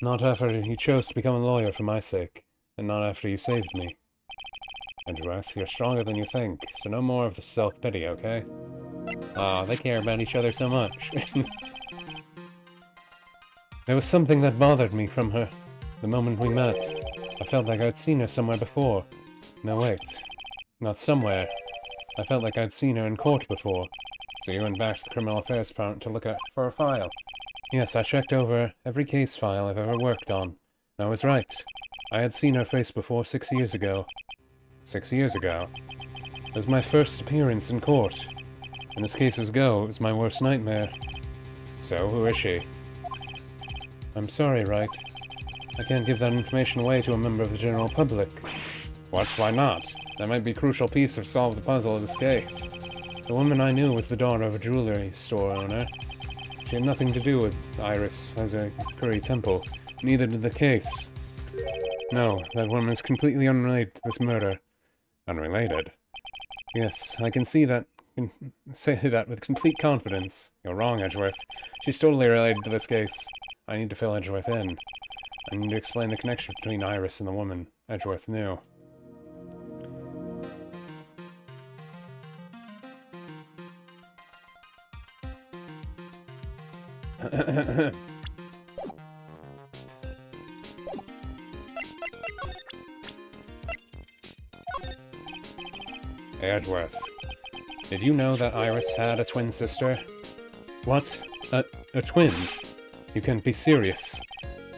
Not after you chose to become a lawyer for my sake, and not after you saved me. Edgeworth, you're stronger than you think, so no more of the self-pity, okay? Aw, they care about each other so much. There was something that bothered me from her, the moment we met. I felt like I'd seen her somewhere before. No, wait. Not somewhere. I felt like I'd seen her in court before. So you went back to the Criminal Affairs Department to look for a file. Yes, I checked over every case file I've ever worked on. And I was right. I had seen her face before 6 years ago. 6 years ago? It was my first appearance in court. And as cases go, it was my worst nightmare. So, who is she? I'm sorry, Wright. I can't give that information away to a member of the general public. What? Why not? That might be a crucial piece to solve the puzzle of this case. The woman I knew was the daughter of a jewelry store owner. She had nothing to do with Iris as a Curry Temple. Neither did the case. No, that woman is completely unrelated to this murder. Unrelated? Yes, I can see that. Say that with complete confidence. You're wrong, Edgeworth. She's totally related to this case. I need to fill Edgeworth in. I need to explain the connection between Iris and the woman Edgeworth knew. Hey, Edgeworth. Did you know that Iris had a twin sister? What? A twin? You can't be serious.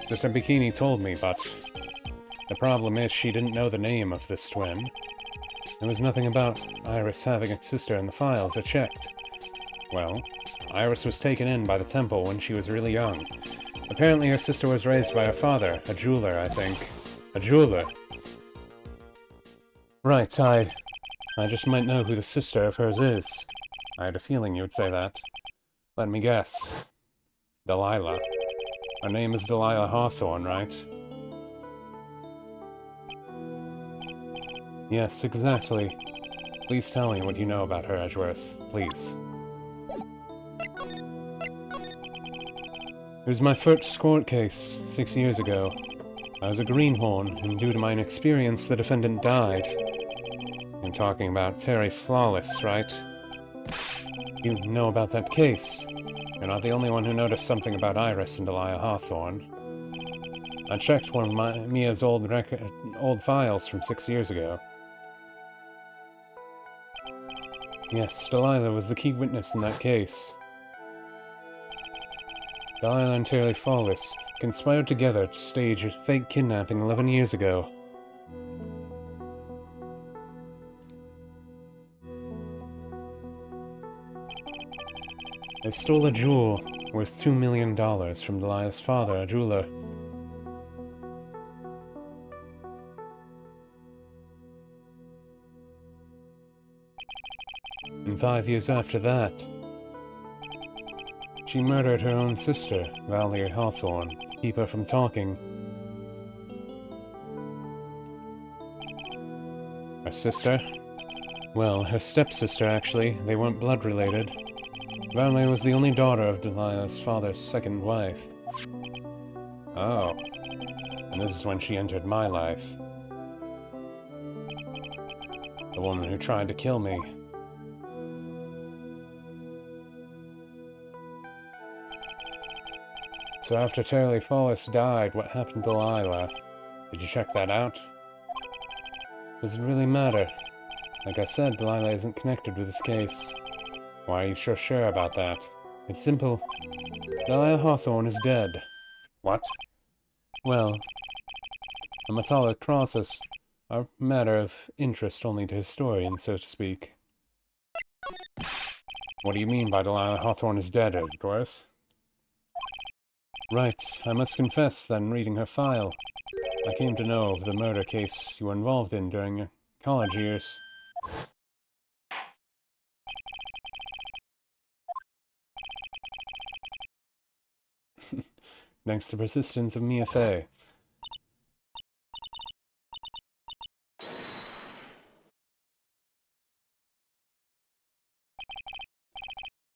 Sister Bikini told me, but the problem is she didn't know the name of this twin. There was nothing about Iris having a sister in the files I checked. Well, Iris was taken in by the temple when she was really young. Apparently her sister was raised by her father, a jeweler, I think. A jeweler? Right, I just might know who the sister of hers is. I had a feeling you would say that. Let me guess. Delilah. Her name is Delilah Hawthorne, right? Yes, exactly. Please tell me what you know about her, Edgeworth. Please. It was my first court case, 6 years ago. I was a greenhorn, and due to my inexperience, the defendant died. I'm talking about Terry Flawless, right? You know about that case. You're not the only one who noticed something about Iris and Delilah Hawthorne. I checked one of Mia's old files from 6 years ago. Yes, Delilah was the key witness in that case. Delilah and Terry Flawless conspired together to stage a fake kidnapping 11 years ago. They stole a jewel worth $2 million from Delilah's father, a jeweler. and 5 years after that, she murdered her own sister, Valerie Hawthorne, to keep her from talking. Her sister? Well, her stepsister, actually. They weren't blood-related. Valerie was the only daughter of Delilah's father's second wife. Oh. And this is when she entered my life. The woman who tried to kill me. So after Terry Follis died, what happened to Delilah? Did you check that out? Does it really matter? Like I said, Delilah isn't connected with this case. Why are you so sure about that? It's simple. Delilah Hawthorne is dead. What? Well, the metallic crosses are a matter of interest only to historians, so to speak. What do you mean by Delilah Hawthorne is dead, Edgeworth? Right, I must confess that in reading her file, I came to know of the murder case you were involved in during your college years. Thanks to the persistence of Mia Fey.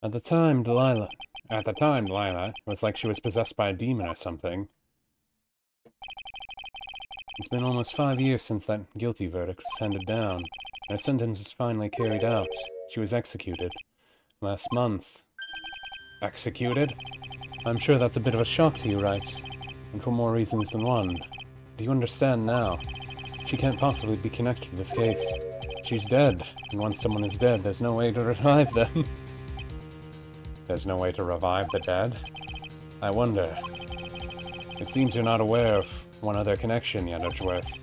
At the time, Delilah, it was like she was possessed by a demon or something. It's been almost 5 years since that guilty verdict was handed down, and her sentence was finally carried out. She was executed. Last month. Executed? I'm sure that's a bit of a shock to you, Wright? And for more reasons than one. Do you understand now? She can't possibly be connected to this case. She's dead, and once someone is dead, there's no way to revive them. There's no way to revive the dead? I wonder. It seems you're not aware of one other connection yet, Edgeworth.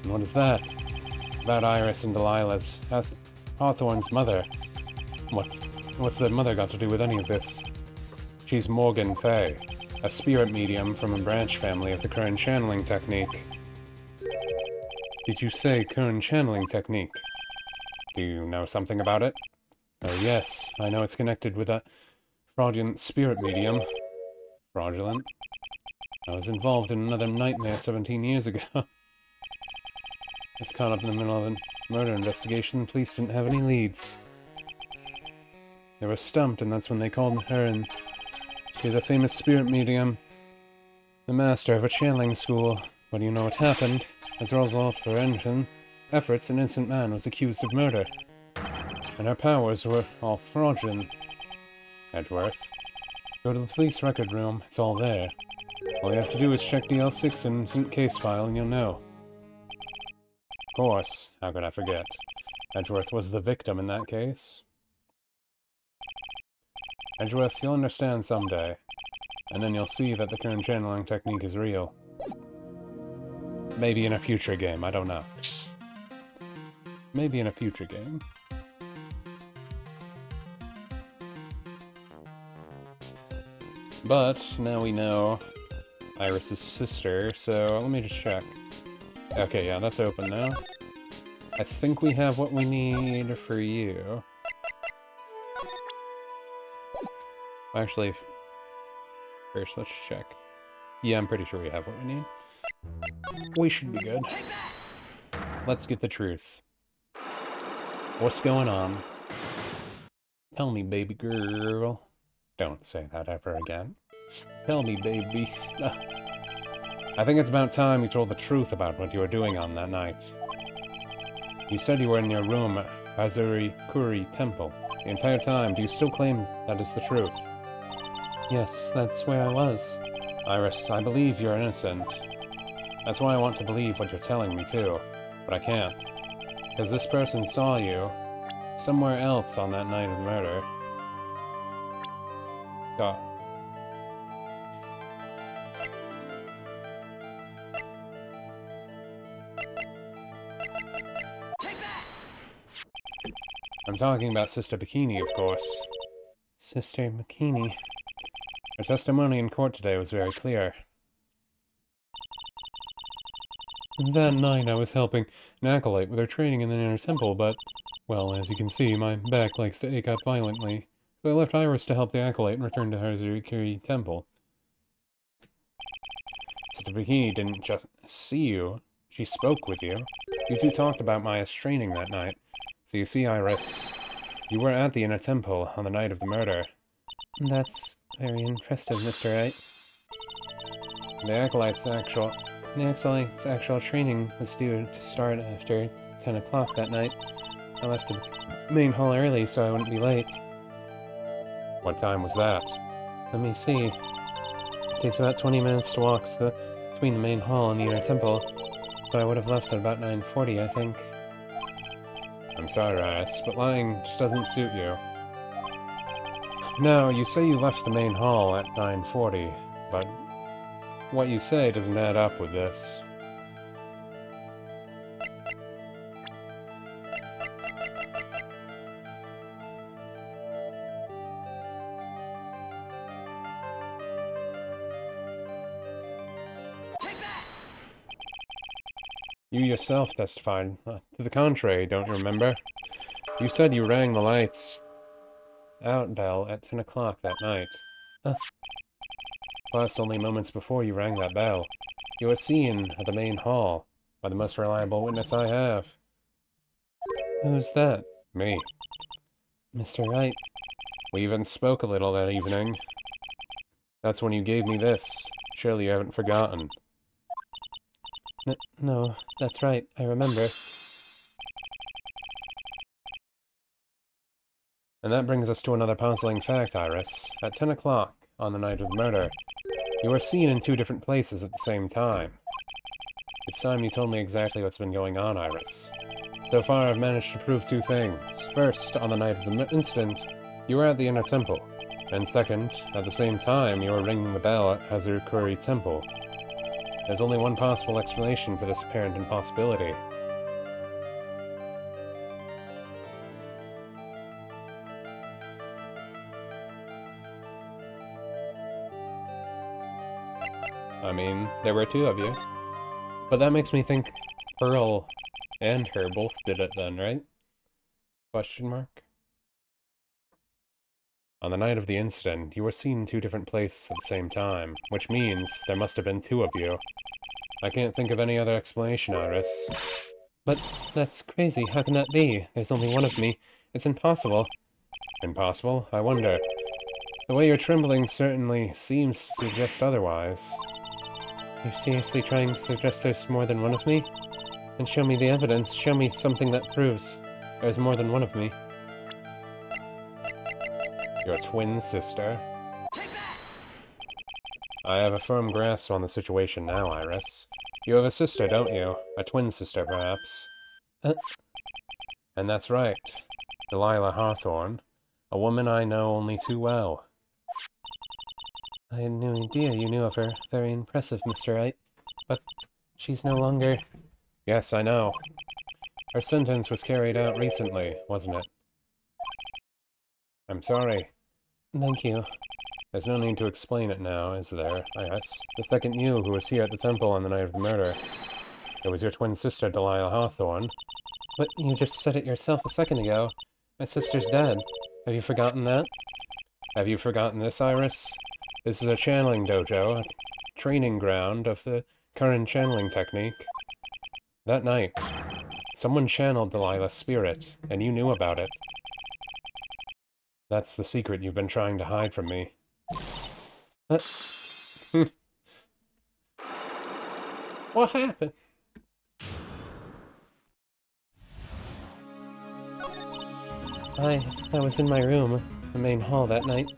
And what is that? About Iris and Delilah's Hawthorne's mother. What's their mother got to do with any of this? She's Morgan Fay, a spirit medium from a branch family of the Kern channeling technique. Did you say Kern channeling technique? Do you know something about it? Oh yes, I know it's connected with a fraudulent spirit medium. Fraudulent? I was involved in another nightmare 17 years ago. I was caught up in the middle of a murder investigation. The police didn't have any leads. They were stumped, and that's when they called her in. She's a famous spirit medium, the master of a channeling school. But you know what happened? As a result of her efforts, an innocent man was accused of murder. And her powers were all fraudulent. Edgeworth, go to the police record room. It's all there. All you have to do is check the L6 and case file and you'll know. Of course, how could I forget? Edgeworth was the victim in that case. Edgeworth, you'll understand someday. And then you'll see that the current channeling technique is real. Maybe in a future game, I don't know. Maybe in a future game. But, now we know Iris' sister, so let me just check. Okay, yeah, that's open now. I think we have what we need for you. Actually, first let's check. Yeah, I'm pretty sure we have what we need. We should be good. Let's get the truth. What's going on? Tell me, baby girl. Don't say that ever again. Tell me, baby. I think it's about time you told the truth about what you were doing on that night. You said you were in your room at Azuri Kuri Temple. The entire time, do you still claim that is the truth? Yes, that's where I was. Iris, I believe you're innocent. That's why I want to believe what you're telling me, too. But I can't. Because this person saw you somewhere else on that night of murder. God. I'm talking about Sister Bikini, of course. Sister Bikini. Her testimony in court today was very clear. That night I was helping an acolyte with her training in the inner temple, but Well, as you can see, my back likes to ache out violently, so I left Iris to help the Acolyte and returned to Hazukiri Temple. Sister Bikini didn't just see you, she spoke with you. You two talked about Maya's training that night. So you see, Iris, you were at the Inner Temple on the night of the murder. That's very impressive, Mr. Wright. The Acolyte's actual training was due to start after 10 o'clock that night. I left the main hall early so I wouldn't be late. What time was that? Let me see. It takes about 20 minutes to walk between the main hall and the Inner Temple, but I would have left at about 9:40, I think. I'm sorry, Iris, but lying just doesn't suit you. No, you say you left the main hall at 9:40, but what you say doesn't add up with this. You yourself testified to the contrary, don't you remember? You said you rang the lights out bell at 10 o'clock that night. Plus, only moments before you rang that bell, you were seen at the main hall by the most reliable witness I have. Who's that? Me. Mr. Wright. We even spoke a little that evening. That's when you gave me this. Surely you haven't forgotten. No, that's right, I remember. And that brings us to another puzzling fact, Iris. At 10 o'clock, on the night of the murder, you were seen in 2 different places at the same time. It's time you told me exactly what's been going on, Iris. So far, I've managed to prove 2 things. First, on the night of the incident, you were at the Inner Temple. And second, at the same time, you were ringing the bell at Hazukiri Temple. There's only one possible explanation for this apparent impossibility. I mean, there were 2 of you. But that makes me think Pearl and her both did it then, right? Question mark? On the night of the incident, you were seen in 2 different places at the same time, which means there must have been 2 of you. I can't think of any other explanation, Iris. But that's crazy. How can that be? There's only one of me. It's impossible. Impossible? I wonder. The way you're trembling certainly seems to suggest otherwise. You're seriously trying to suggest there's more than one of me? Then show me the evidence. Show me something that proves there's more than one of me. Your twin sister. I have a firm grasp on the situation now, Iris. You have a sister, don't you? A twin sister, perhaps? And that's right. Delilah Hawthorne. A woman I know only too well. I had no idea you knew of her. Very impressive, Mr. Wright. But she's no longer... Yes, I know. Her sentence was carried out recently, wasn't it? I'm sorry. Thank you. There's no need to explain it now, is there, Iris? The second you who was here at the temple on the night of the murder. It was your twin sister, Delilah Hawthorne. But you just said it yourself a second ago. My sister's dead. Have you forgotten that? Have you forgotten this, Iris? This is a channeling dojo, a training ground of the current channeling technique. That night, someone channeled Delilah's spirit, and you knew about it. That's the secret you've been trying to hide from me. What happened? I was in my room, the main hall that night.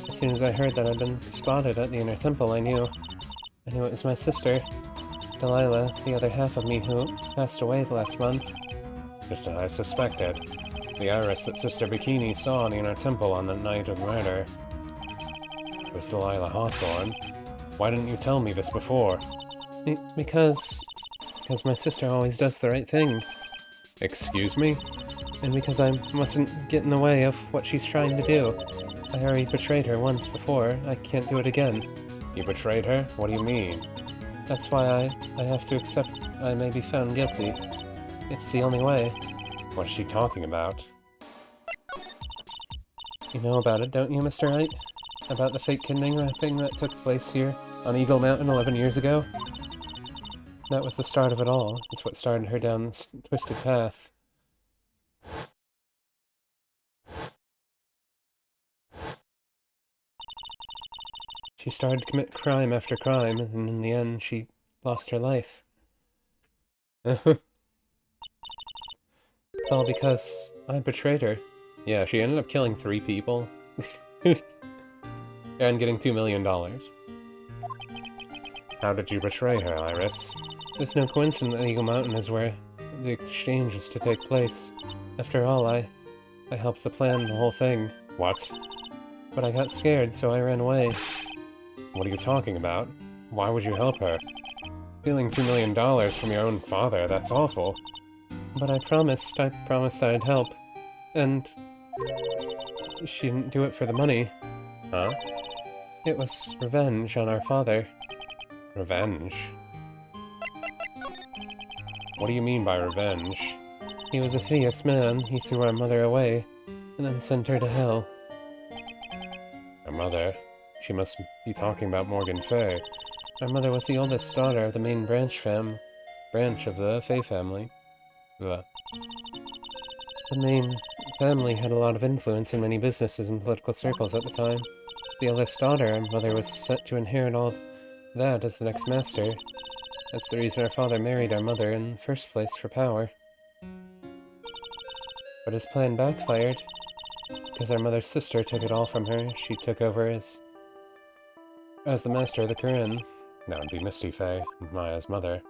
As soon as I heard that I'd been spotted at the Inner Temple, I knew it was my sister, Delilah, the other half of me who passed away last month. Just as I suspected. The Iris that Sister Bikini saw in the Inner Temple on the night of murder was Delilah Hawthorne. Why didn't you tell me this before? Because my sister always does the right thing. Excuse me? And because I mustn't get in the way of what she's trying to do. I already betrayed her once before. I can't do it again. You betrayed her? What do you mean? That's why I have to accept I may be found guilty. It's the only way. What's she talking about? You know about it, don't you, Mr. Wright? About the fake kidnapping that took place here on Eagle Mountain 11 years ago? That was the start of it all. It's what started her down this twisted path. She started to commit crime after crime, and in the end, she lost her life. All because I betrayed her. Yeah, she ended up killing 3 people. And getting $2 million. How did you betray her, Iris? It's no coincidence that Eagle Mountain is where the exchange is to take place. After all, I helped to plan the whole thing. What? But I got scared, so I ran away. What are you talking about? Why would you help her? Stealing $2 million from your own father, that's awful. But I promised that I'd help. And she didn't do it for the money. Huh? It was revenge on our father. Revenge? What do you mean by revenge? He was a hideous man. He threw our mother away, and then sent her to hell. Her mother? She must be talking about Morgan Fay. Our mother was the oldest daughter of the main branch of the Fay family. The main family had a lot of influence in many businesses and political circles at the time. The eldest daughter, our mother, was set to inherit all that as the next master. That's the reason our father married our mother in the first place, for power. But his plan backfired, because our mother's sister took it all from her. She took over as the master of the Corinne. That would be Misty Fay, Maya's mother.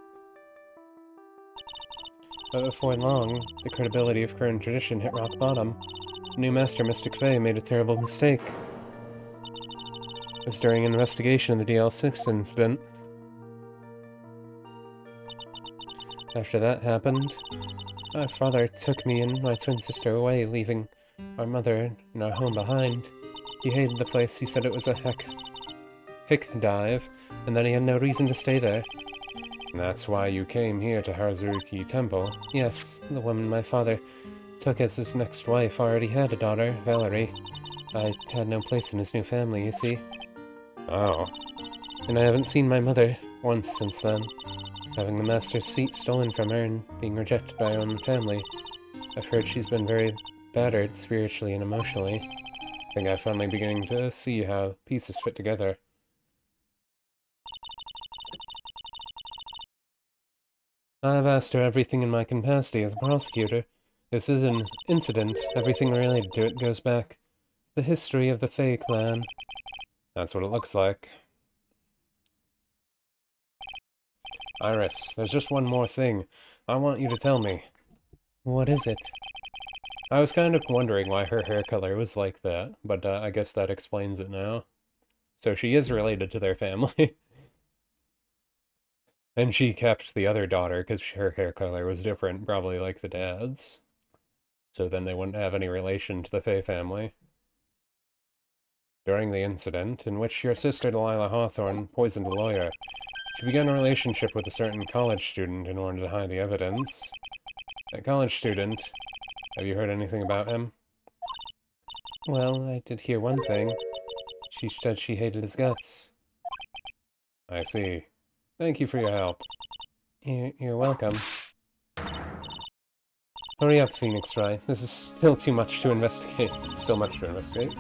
But before long, the credibility of Corinne tradition hit rock bottom. The new master, Mystic Fay, made a terrible mistake. It was during an investigation of the DL6 incident. After that happened, our father took me and my twin sister away, leaving our mother and our home behind. He hated the place. He said it was a hick dive, and that he had no reason to stay there. And that's why you came here to Haruzuki Temple? Yes, the woman my father took as his next wife already had a daughter, Valerie. I had no place in his new family, you see. Oh. And I haven't seen my mother once since then. Having the master's seat stolen from her and being rejected by her own family. I've heard she's been very battered spiritually and emotionally. I think I'm finally beginning to see how pieces fit together. I've asked her everything in my capacity as a prosecutor. This is an incident. Everything related to it goes back to the history of the Fey clan. That's what it looks like. Iris, there's just one more thing. I want you to tell me. What is it? I was kind of wondering why her hair color was like that, but I guess that explains it now. So she is related to their family. And she kept the other daughter because her hair color was different, probably like the dad's. So then they wouldn't have any relation to the Fay family. During the incident, in which your sister Delilah Hawthorne poisoned a lawyer, she began a relationship with a certain college student in order to hide the evidence. That college student, have you heard anything about him? Well, I did hear one thing. She said she hated his guts. I see. Thank you for your help. You're welcome. Hurry up, Phoenix Wright. This is still too much to investigate. Still much to investigate.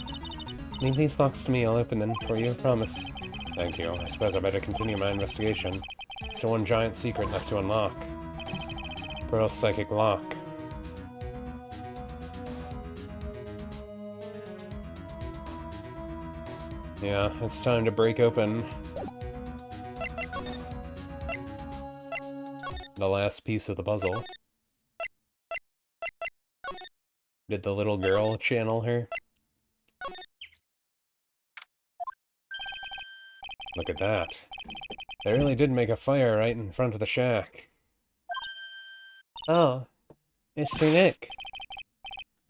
Leave these locks to me. I'll open them for you, I promise. Thank you. I suppose I better continue my investigation. Still one giant secret left to unlock. Pearl's psychic lock. Yeah, it's time to break open the last piece of the puzzle. Did the little girl channel her? Look at that. They really did make a fire right in front of the shack. Oh, Mr. Nick.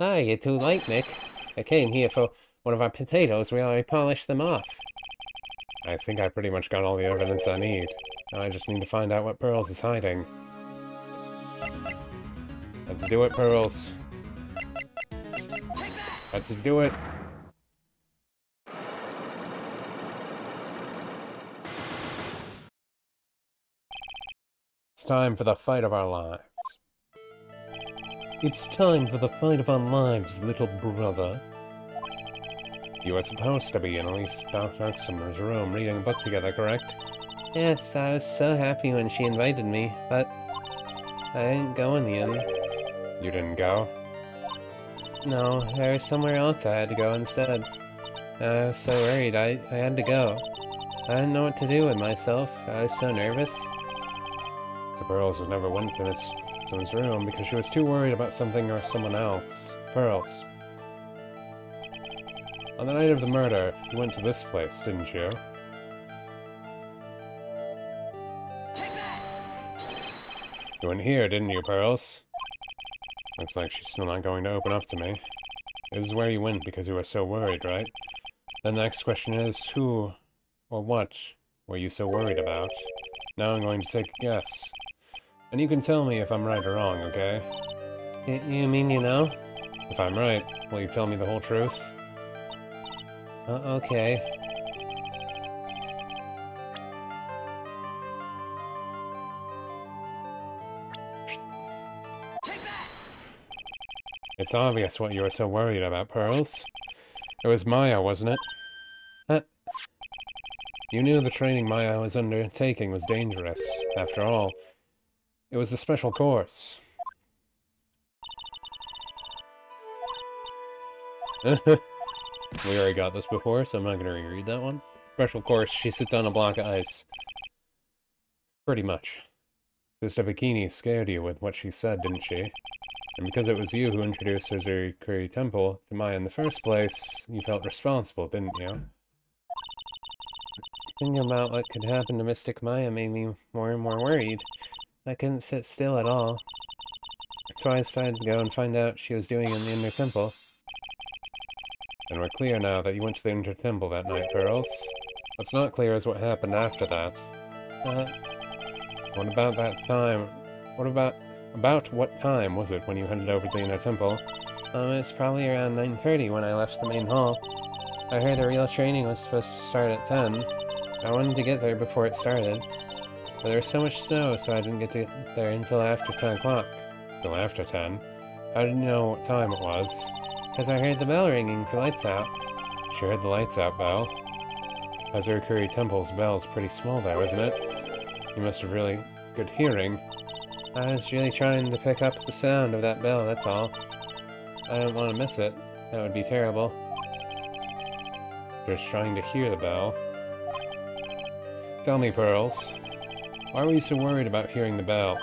Hi, you're too late, Nick. I came here for one of our potatoes. We already polished them off. I think I pretty much got all the evidence I need. Now I just need to find out what Pearls is hiding. Let's do it, Pearls. Let's do it. It's time for the fight of our lives. It's time for the fight of our lives, little brother. You were supposed to be in Elise Oxenberg's room reading a book together, correct? Yes, I was so happy when she invited me, but I didn't go in the end. You didn't go? No, there was somewhere else I had to go instead. I was so worried, I had to go. I didn't know what to do with myself. I was so nervous. The Pearls never went to Miss Oxenberg's room because she was too worried about something or someone else. Pearls. On the night of the murder, you went to this place, didn't you? You went here, didn't you, Pearls? Looks like she's still not going to open up to me. This is where you went because you were so worried, right? Then the next question is, who or what were you so worried about? Now I'm going to take a guess. And you can tell me if I'm right or wrong, okay? You mean you know? If I'm right, will you tell me the whole truth? Okay. It's obvious what you were so worried about, Pearls. It was Maya, wasn't it? You knew the training Maya was undertaking was dangerous. After all, it was the special course. We already got this before, so I'm not going to reread that one. Special course, she sits on a block of ice. Pretty much. Sister Bikini scared you with what she said, didn't she? And because it was you who introduced Uzurikuri Temple to Maya in the first place, you felt responsible, didn't you? Thinking about what could happen to Mystic Maya made me more and more worried. I couldn't sit still at all. So I decided to go and find out what she was doing in the Inner Temple. And we're clear now that you went to the Inner Temple that night, Pearls. What's not clear is what happened after that. What about that time? About what time was it when you headed over to the Inner Temple? It was probably around 9:30 when I left the main hall. I heard the real training was supposed to start at 10. I wanted to get there before it started. But there was so much snow, so I didn't get there until after 10 o'clock. Till after 10? How did you know what time it was? Because I heard the bell ringing for lights out. She heard the lights out bell? Uzurikuri Temple's bell's pretty small though, isn't it? You must have really good hearing. I was really trying to pick up the sound of that bell, that's all. I didn't want to miss it. That would be terrible. Just trying to hear the bell. Tell me, Pearls. Why were you so worried about hearing the bell?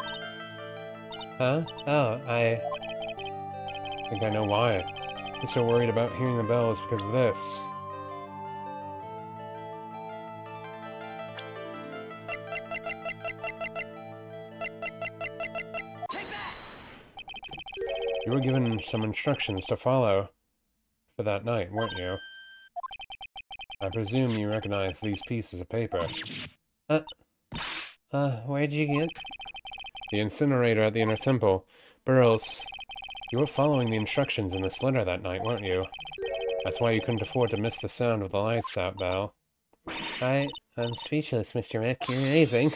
Huh? Oh, I think I know why. You're so worried about hearing the bell is because of this. You were given some instructions to follow for that night, weren't you? I presume you recognize these pieces of paper. Where'd you get? The incinerator at the Inner Temple. Pearls, you were following the instructions in this letter that night, weren't you? That's why you couldn't afford to miss the sound of the lights out bell. I'm speechless, Mr. Mick. You're amazing.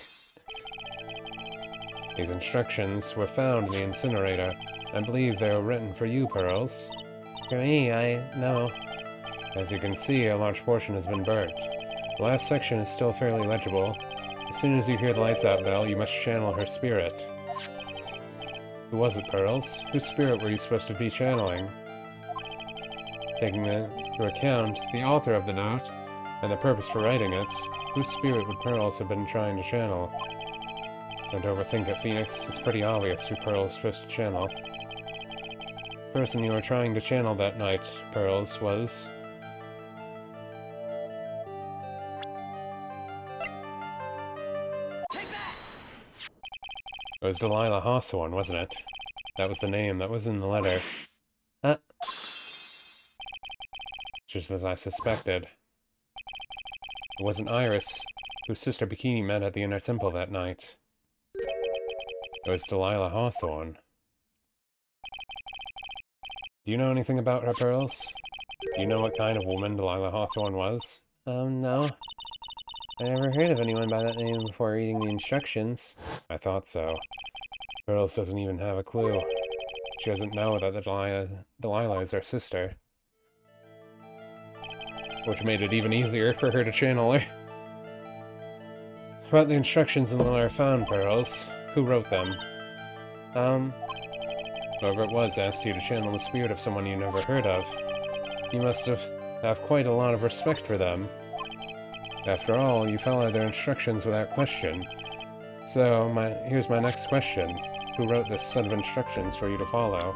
These instructions were found in the incinerator. I believe they were written for you, Pearls. For me, I know. As you can see, a large portion has been burnt. The last section is still fairly legible. As soon as you hear the lights out bell, you must channel her spirit. Who was it, Pearls? Whose spirit were you supposed to be channeling? Taking into account the author of the note, and the purpose for writing it, whose spirit would Pearls have been trying to channel? Don't overthink it, Phoenix. It's pretty obvious who Pearl is supposed to channel. The person you were trying to channel that night, Pearls, was... It was Delilah Hawthorne, wasn't it? That was the name that was in the letter. Just as I suspected. It wasn't Iris, whose sister Bikini met at the Inner Temple that night. It was Delilah Hawthorne. Do you know anything about her, Pearls? Do you know what kind of woman Delilah Hawthorne was? No. I never heard of anyone by that name before reading the instructions. I thought so. Pearls doesn't even have a clue. She doesn't know that Delilah is her sister. Which made it even easier for her to channel her. About the instructions in the letter found, Pearls. Who wrote them? Whoever it was asked you to channel the spirit of someone you never heard of. You must have quite a lot of respect for them. After all, you followed their instructions without question. So, here's my next question. Who wrote this set of instructions for you to follow?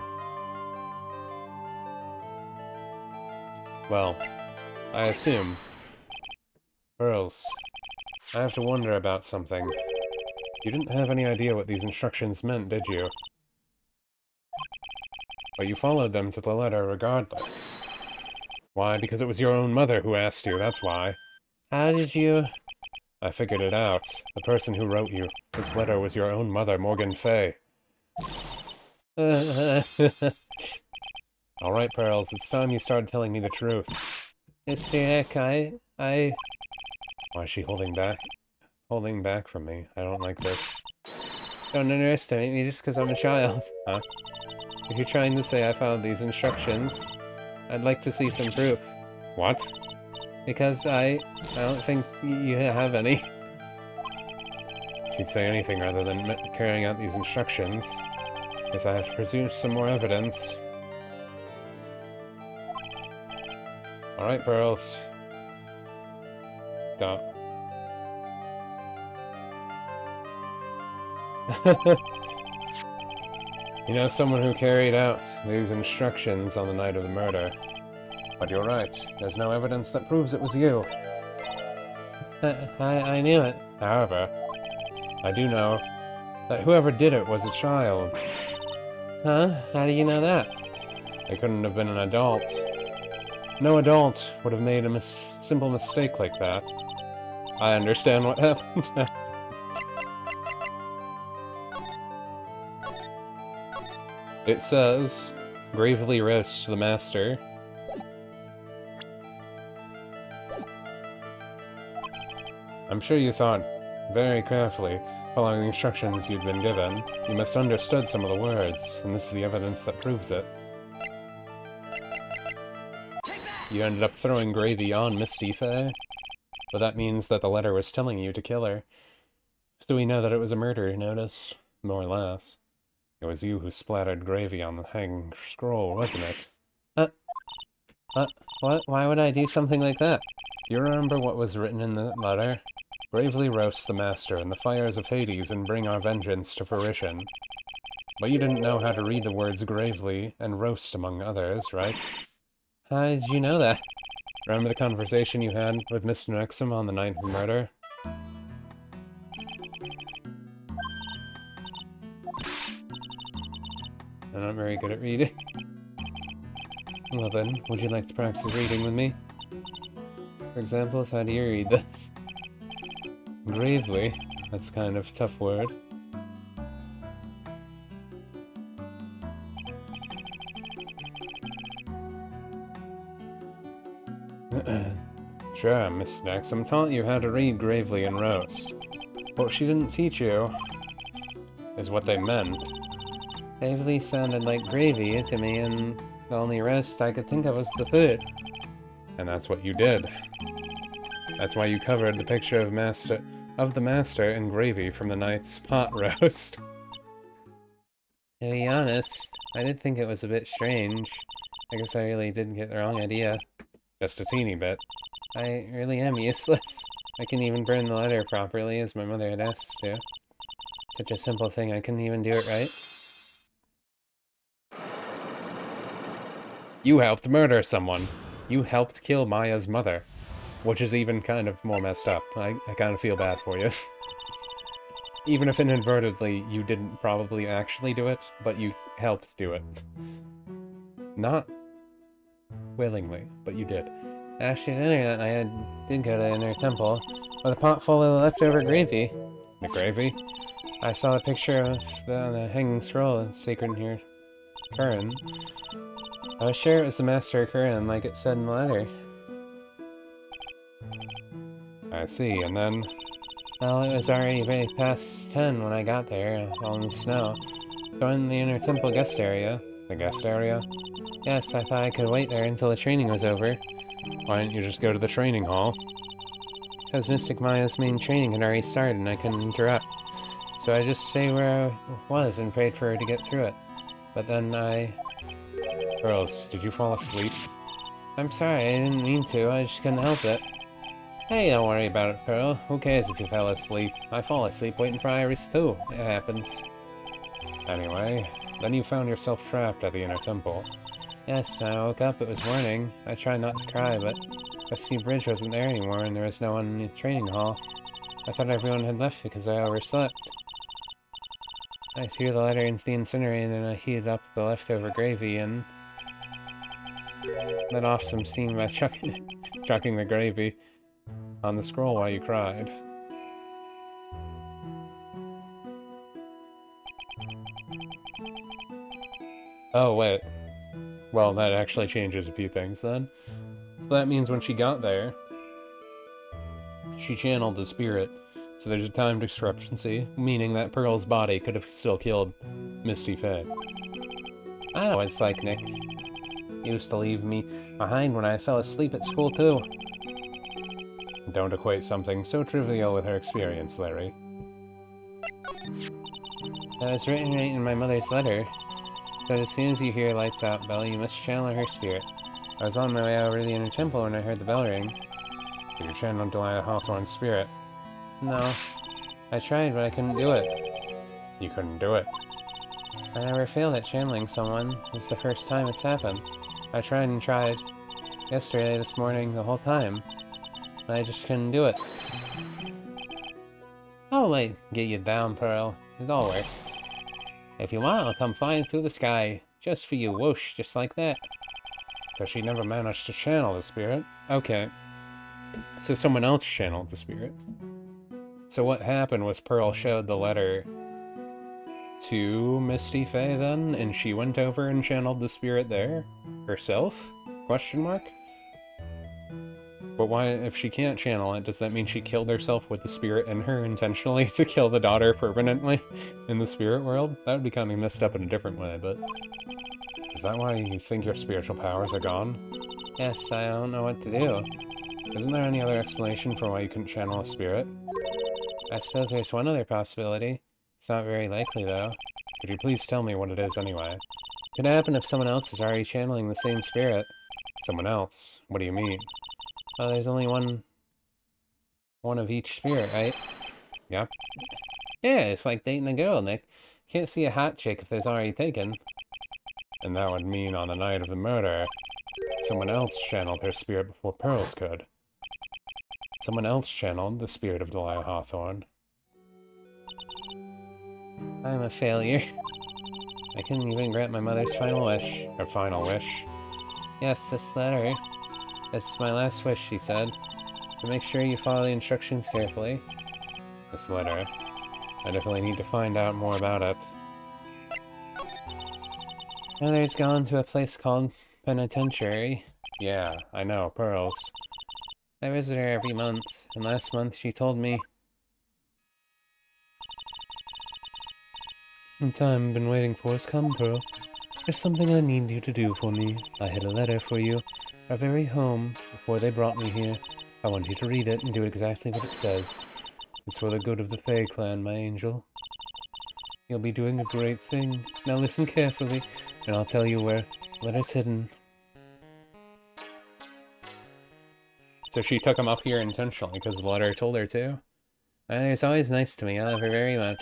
Well, I assume. Pearls, I have to wonder about something. You didn't have any idea what these instructions meant, did you? But you followed them to the letter regardless. Why? Because it was your own mother who asked you, that's why. How did you... I figured it out. The person who wrote you this letter was your own mother, Morgan Fay. Alright, Pearls, it's time you started telling me the truth. Mr. Eck, I... Why is she holding back? Holding back from me. I don't like this. Don't underestimate me just because I'm a child. Huh? If you're trying to say I followed these instructions, I'd like to see some proof. What? Because I don't think you have any. She'd say anything rather than carrying out these instructions. Guess I have to pursue some more evidence. Alright, Pearls. Stop. You know someone who carried out these instructions on the night of the murder. But you're right. There's no evidence that proves it was you. I knew it. However, I do know that whoever did it was a child. Huh? How do you know that? They couldn't have been an adult. No adult would have made a simple mistake like that. I understand what happened. It says, gravely roast the master. I'm sure you thought very carefully, following the instructions you'd been given. You must have understood some of the words, and this is the evidence that proves it. You ended up throwing gravy on Misty Fay, but that means that the letter was telling you to kill her. So we know that it was a murder notice, more or less. It was you who splattered gravy on the hanging scroll, wasn't it? What? Why would I do something like that? You remember what was written in the letter? Bravely roast the master in the fires of Hades and bring our vengeance to fruition. But you didn't know how to read the words gravely and roast among others, right? How did you know that? Remember the conversation you had with Mr. Nexum on the night of the murder? I'm not very good at reading. Well then, would you like to practice reading with me? For example, how do you read this? Gravely? That's kind of a tough word. Sure, Miss Nexum taught you how to read gravely and roast. What she didn't teach you is what they meant. Gravely sounded like gravy to me, and the only roast I could think of was the food. And that's what you did. That's why you covered the picture of the master in gravy from the night's pot roast. To be honest, I did think it was a bit strange. I guess I really did get the wrong idea. Just a teeny bit. I really am useless. I couldn't even burn the letter properly as my mother had asked to. Such a simple thing, I couldn't even do it right. You helped murder someone. You helped kill Maya's mother. Which is even kind of more messed up. I kind of feel bad for you. Even if inadvertently you didn't probably actually do it, but you helped do it. Not willingly, but you did. After dinner that night, I did go to Inner Temple with a pot full of leftover gravy. The gravy? I saw a picture of the hanging scroll in Sacred here. Curran. I was sure it was the Master Curran, like it said in the letter. I see, and then... Well, it was already way past 10 when I got there, all in the snow. So in the inner temple guest area. The guest area? Yes, I thought I could wait there until the training was over. Why didn't you just go to the training hall? Because Mystic Maya's main training had already started and I couldn't interrupt. So I just stayed where I was and prayed for her to get through it. But then Girls, did you fall asleep? I'm sorry, I didn't mean to, I just couldn't help it. Hey, don't worry about it, Pearl. Who cares if you fell asleep? I fall asleep waiting for Iris too. It happens. Anyway, then you found yourself trapped at the inner temple. Yes, I woke up, it was morning. I tried not to cry, but Rescue Bridge wasn't there anymore and there was no one in the training hall. I thought everyone had left because I overslept. I threw the letter into the incinerator and I heated up the leftover gravy and let off some steam by Chucking the gravy on the scroll while you cried. Oh, wait. Well, that actually changes a few things then. So that means when she got there, she channeled the spirit. So there's a time discrepancy, meaning that Pearl's body could have still killed Misty Faye. I know what it's like, Nick. You used to leave me behind when I fell asleep at school, too. Don't equate something so trivial with her experience, Larry. That was written right in my mother's letter. But as soon as you hear lights out bell, you must channel her spirit. I was on my way over to the inner temple when I heard the bell ring. So you channeled Delilah Hawthorne's spirit? No. I tried, but I couldn't do it. You couldn't do it? I never failed at channeling someone. It's the first time it's happened. I tried and tried. Yesterday, this morning, the whole time. But I just couldn't do it. I'll get you down, Pearl. It's all work. If you want, I'll come flying through the sky. Just for you, whoosh, just like that. But she never managed to channel the spirit. Okay. So someone else channeled the spirit. So what happened was Pearl showed the letter to Misty Faye then, and she went over and channeled the spirit there? Herself? Question mark? But why, if she can't channel it, does that mean she killed herself with the spirit in her intentionally to kill the daughter permanently in the spirit world? That would be kind of messed up in a different way, but... Is that why you think your spiritual powers are gone? Yes, I don't know what to do. Isn't there any other explanation for why you couldn't channel a spirit? I suppose there's one other possibility. It's not very likely, though. Could you please tell me what it is anyway? Could happen if someone else is already channeling the same spirit. Someone else? What do you mean? Oh, there's only one of each spirit, right? Yep. Yeah, it's like dating a girl, Nick. Can't see a hot chick if there's already taken. And that would mean on the night of the murder, someone else channeled her spirit before Pearls could. Someone else channeled the spirit of Delilah Hawthorne. I'm a failure. I couldn't even grant my mother's final wish. Her final wish? Yes, this letter. This is my last wish, she said. So make sure you follow the instructions carefully. This letter. I definitely need to find out more about it. Mother's gone to a place called Penitentiary. Yeah, I know, Pearls. I visit her every month, and last month she told me... The time I've been waiting for has come, Pearl. There's something I need you to do for me. I had a letter for you, our very home, before they brought me here. I want you to read it and do exactly what it says. It's for the good of the Fae clan, my angel. You'll be doing a great thing. Now listen carefully, and I'll tell you where the letter's hidden. So she took him up here intentionally because the letter told her to? It's always nice to me. I love her very much.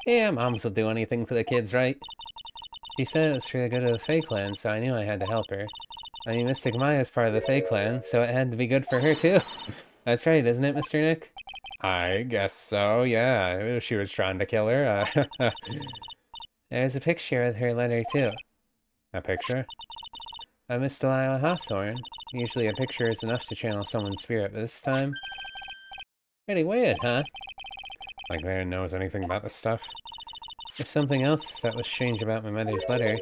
Yeah, moms will do anything for the kids, right? She said it was for the good of the Fae clan, so I knew I had to help her. I mean, Mystic Maya's part of the Fae clan, so it had to be good for her, too. That's right, isn't it, Mr. Nick? I guess so, yeah. She was trying to kill her. There's a picture with her letter, too. A picture? Miss Delilah Hawthorne. Usually a picture is enough to channel someone's spirit, but this time... Pretty weird, huh? Like Larry knows anything about this stuff? There's something else that was strange about my mother's letter.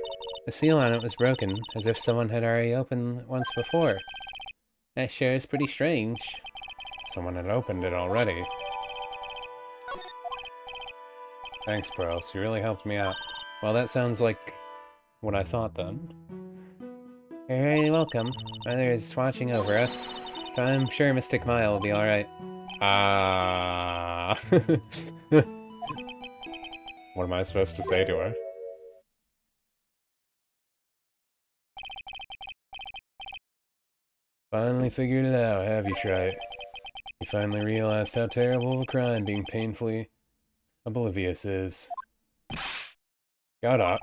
The seal on it was broken, as if someone had already opened once before. That sure is pretty strange. Someone had opened it already. Thanks, Pearls. You really helped me out. Well, that sounds like what I thought then. You're very welcome. Mother is watching over us, so I'm sure Mystic Maya will be alright. Ah. What am I supposed to say to her? Finally figured it out, have you, Wright? You finally realized how terrible of a crime being painfully oblivious is. Got up.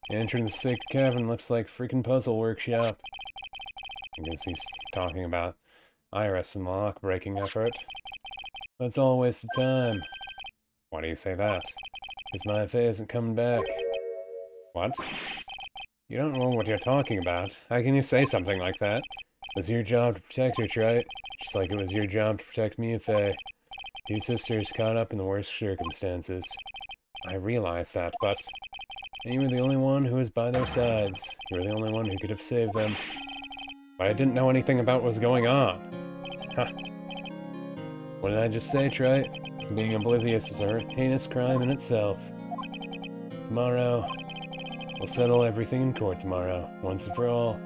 The entrance to the Sacred Cavern looks like freaking puzzle workshop. I guess he's talking about Iris and the lock-breaking effort. That's all a waste of time. Why do you say that? Because my Faye isn't coming back. What? You don't know what you're talking about. How can you say something like that? It was your job to protect her, right? Just like it was your job to protect me and Faye. Two sisters caught up in the worst circumstances. I realize that, but you were the only one who was by their sides. You were the only one who could have saved them. But I didn't know anything about what was going on. Huh. What did I just say, Trite? Being oblivious is a heinous crime in itself. Tomorrow, we'll settle everything in court tomorrow, once and for all.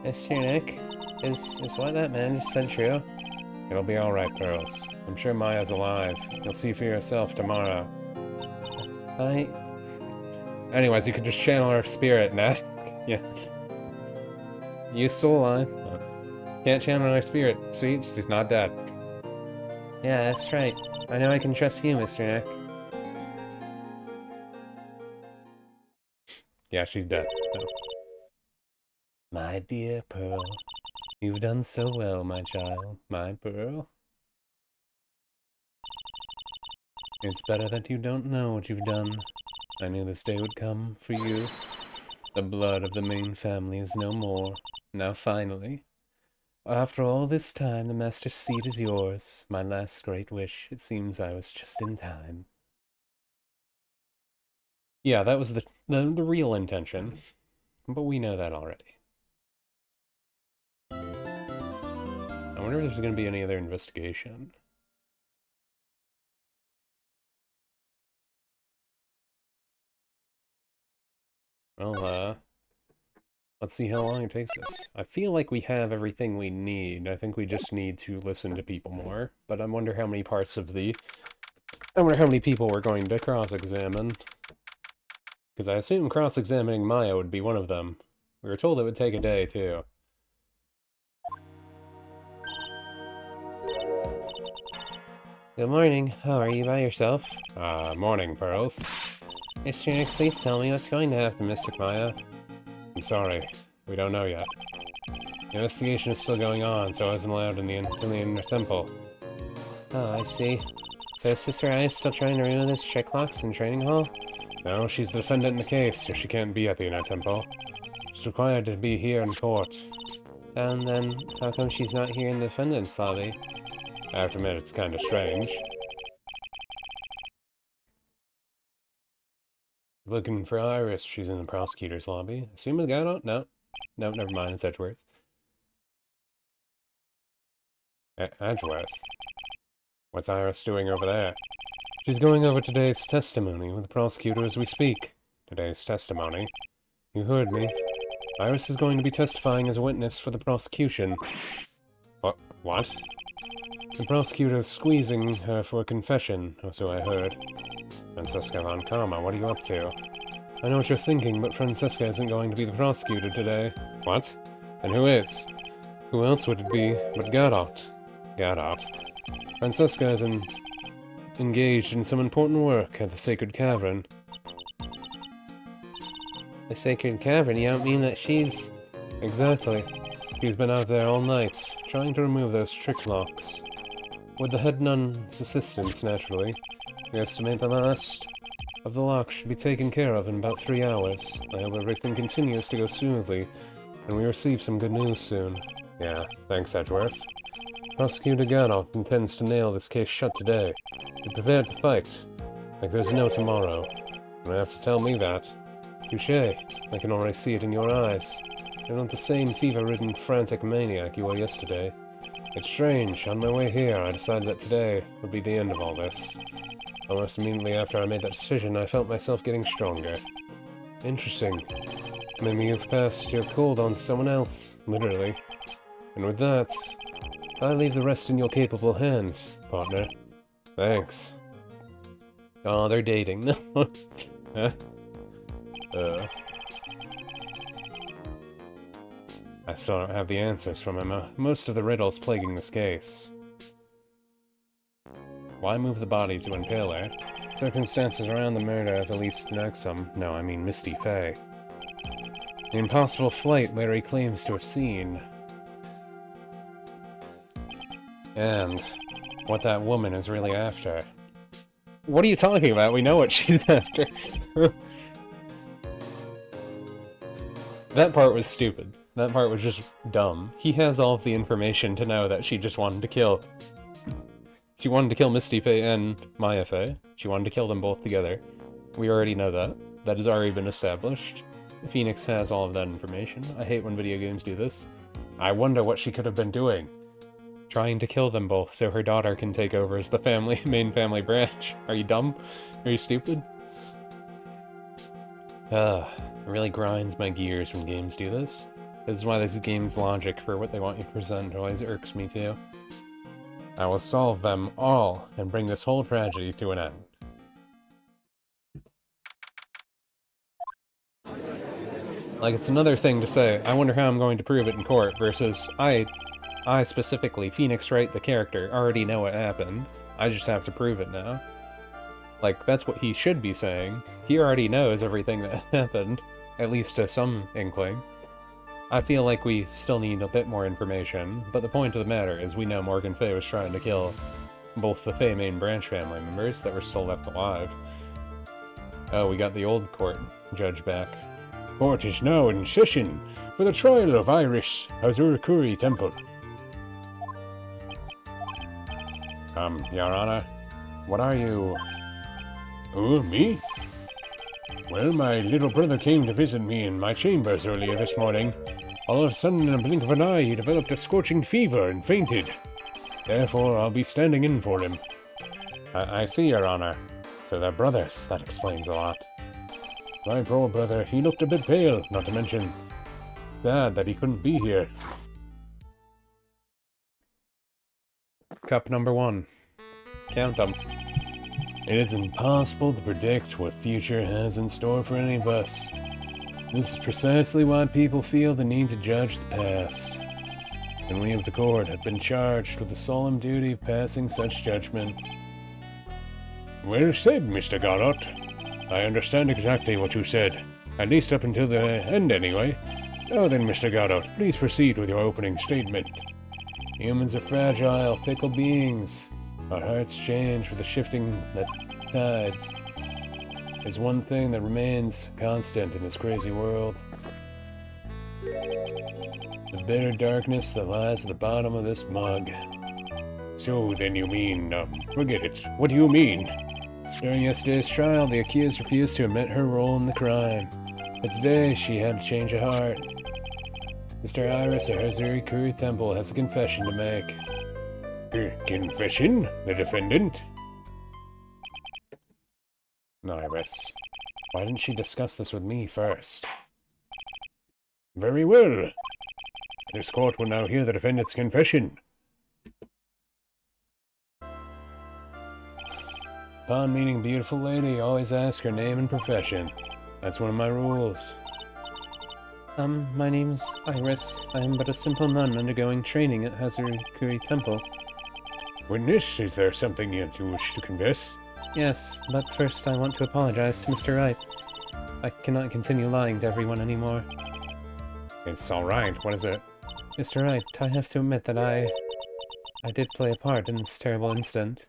Mr. Nick, is what that man just said true? It'll be alright, Pearls. I'm sure Maya's alive. You'll see for yourself tomorrow. Anyways, you could just channel her spirit, Nat. Yeah. You still alive? Can't channel her spirit. See? She's not dead. Yeah, that's right. I know I can trust you, Mr. Nick. Yeah, she's dead. So. My dear Pearl, you've done so well, my child, my Pearl. It's better that you don't know what you've done. I knew this day would come for you. The blood of the main family is no more. Now finally, after all this time, the Master's seat is yours. My last great wish. It seems I was just in time. Yeah, that was the real intention. But we know that already. I wonder if there's going to be any other investigation. Well, let's see how long it takes us. I feel like we have everything we need. I think we just need to listen to people more. But I wonder how many parts of the... I wonder how many people we're going to cross-examine. Because I assume cross-examining Maya would be one of them. We were told it would take a day, too. Good morning. How are you by yourself? Morning, Pearls. Mr. Nick, please tell me what's going to happen, Mr. Maya. I'm sorry. We don't know yet. The investigation is still going on, so I wasn't allowed in the inner temple. Oh, I see. So is Sister Iris still trying to remove this trick locks in training hall? No, she's the defendant in the case, so she can't be at the inner temple. She's required to be here in court. And then, how come she's not here in the defendant's lobby? I have to admit, it's kind of strange. Looking for Iris, she's in the prosecutor's lobby. Assume the guy don't? No. No, never mind, it's Edgeworth. Edgeworth? What's Iris doing over there? She's going over today's testimony with the prosecutor as we speak. Today's testimony? You heard me. Iris is going to be testifying as a witness for the prosecution. What? The prosecutor is squeezing her for a confession, or so I heard. Francesca Von Karma, what are you up to? I know what you're thinking, but Francesca isn't going to be the prosecutor today. What? And who is? Who else would it be but Gadot? Gadot? Francesca is engaged in some important work at the Sacred Cavern. The Sacred Cavern? You don't mean that she's... Exactly. She's been out there all night, trying to remove those trick locks. With the head nun's assistance, naturally. We estimate the last of the locks should be taken care of in about 3 hours. I hope everything continues to go smoothly, and we receive some good news soon. Yeah, thanks, Edgeworth. Prosecutor Gadot intends to nail this case shut today. Be prepared to fight. Like there's no tomorrow. You don't have to tell me that. Touché. I can already see it in your eyes. You're not the same fever-ridden, frantic maniac you were yesterday. It's strange. On my way here, I decided that today would be the end of all this. Almost immediately after I made that decision, I felt myself getting stronger. Interesting. Maybe you've passed your cold on to someone else, literally. And with that, I leave the rest in your capable hands, partner. Thanks. Oh, they're dating. Huh? I still don't have the answers from most of the riddles plaguing this case. Why move the body to impale her? Circumstances around the murder of Elise Nexum. No, I mean Misty Fey. The impossible flight Larry claims to have seen. And what that woman is really after. What are you talking about? We know what she's after. That part was stupid. That part was just dumb. He has all of the information to know that she just wanted to kill. She wanted to kill Misty Fey and Maya Fey. She wanted to kill them both together. We already know that. That has already been established. Phoenix has all of that information. I hate when video games do this. I wonder what she could have been doing. Trying to kill them both so her daughter can take over as the main family branch. Are you dumb? Are you stupid? It really grinds my gears when games do this. This is why this game's logic for what they want you to present always irks me too. I will solve them all and bring this whole tragedy to an end. Like, it's another thing to say, I wonder how I'm going to prove it in court, versus I specifically, Phoenix Wright, the character, already know what happened. I just have to prove it now. Like, that's what he should be saying. He already knows everything that happened, at least to some inkling. I feel like we still need a bit more information, but the point of the matter is we know Morgan Fey was trying to kill both the Fey main branch family members that were still left alive. Oh, we got the old court judge back. Court is now in session for the trial of Irish Hazurikuri Temple. Your Honor, what are you... Oh, me? Well, my little brother came to visit me in my chambers earlier this morning. All of a sudden, in a blink of an eye, he developed a scorching fever and fainted. Therefore, I'll be standing in for him. I see, Your Honor. So they're brothers. That explains a lot. My poor brother, he looked a bit pale, not to mention sad that he couldn't be here. Cup number 1. Count them. It is impossible to predict what future has in store for any of us. This is precisely why people feel the need to judge the past. And we of the court have been charged with the solemn duty of passing such judgment. Well said, Mr. Goddard. I understand exactly what you said, at least up until the end anyway. Now then, Mr. Goddard, please proceed with your opening statement. Humans are fragile, fickle beings. Our hearts change with the shifting tides. There's one thing that remains constant in this crazy world. The bitter darkness that lies at the bottom of this mug. So then you mean, forget it. What do you mean? During yesterday's trial, the accused refused to admit her role in the crime. But today, she had a change of heart. Mr. Iris at Hazurikuri Temple has a confession to make. Confession? The defendant? Iris, why didn't she discuss this with me first? Very well. This court will now hear the defendant's confession. Upon meeting beautiful lady, always ask her name and profession. That's one of my rules. My name's Iris. I am but a simple nun undergoing training at Hazurikuri Temple. Witness, is there something you wish to confess? Yes, but first I want to apologize to Mr. Wright. I cannot continue lying to everyone anymore. It's alright, what is it? Mr. Wright, I have to admit that I did play a part in this terrible incident.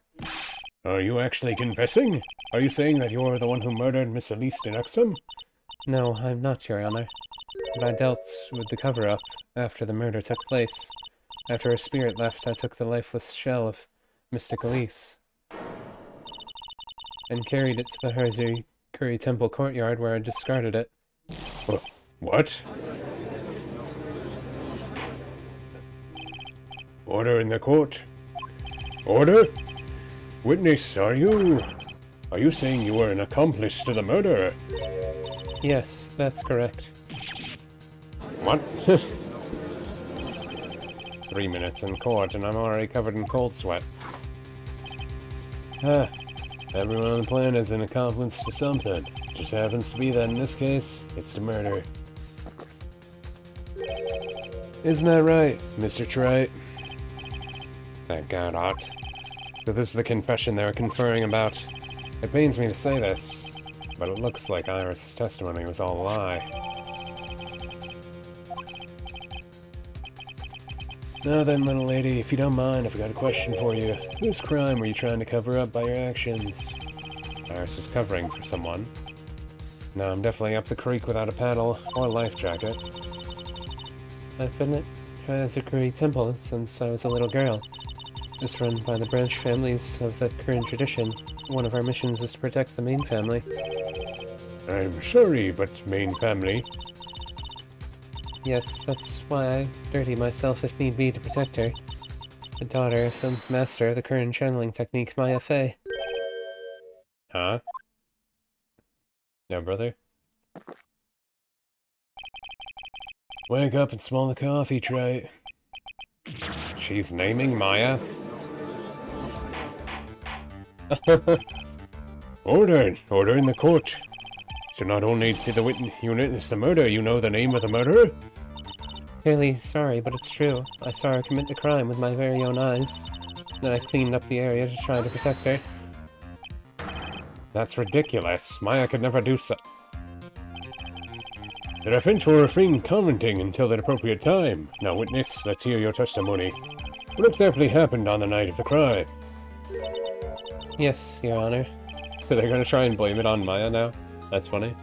Are you actually confessing? Are you saying that you're the one who murdered Miss Elise de Nexum? No, I'm not, Your Honor. But I dealt with the cover-up after the murder took place. After her spirit left, I took the lifeless shell of Mystic Elise. and carried it to the Harazuri Temple courtyard where I discarded it. What? Order in the court. Order? Witness, are you saying you were an accomplice to the murder? Yes, that's correct. What? 3 minutes in court and I'm already covered in cold sweat. Everyone on the planet is an accomplice to something. Just happens to be that in this case, it's to murder. Isn't that right, Mr. Wright? Thank God, Art. So this is the confession they were conferring about. It pains me to say this, but it looks like Iris' testimony was all a lie. Now then, little lady, if you don't mind, I've got a question for you. Whose crime were you trying to cover up by your actions? Iris was covering for someone. No, I'm definitely up the creek without a paddle or a life jacket. I've been at Harazuri Temple since I was a little girl. It's run by the branch families of the current tradition. One of our missions is to protect the main family. I'm sorry, but main family? Yes, that's why I dirty myself if need be to protect her. The daughter of the master of the current channeling technique, Maya Fey. Huh? Yeah, brother? Wake up and smell the coffee, Trey. She's naming Maya? Order! Order in the court! So not only did the witness the murder, you know the name of the murderer? Clearly sorry, but it's true. I saw her commit the crime with my very own eyes. Then I cleaned up the area to try to protect her. That's ridiculous. Maya could never do so. The defense will refrain commenting until the appropriate time. Now, witness, let's hear your testimony. What exactly happened on the night of the crime? Yes, Your Honor. So they're gonna try and blame it on Maya now? That's funny.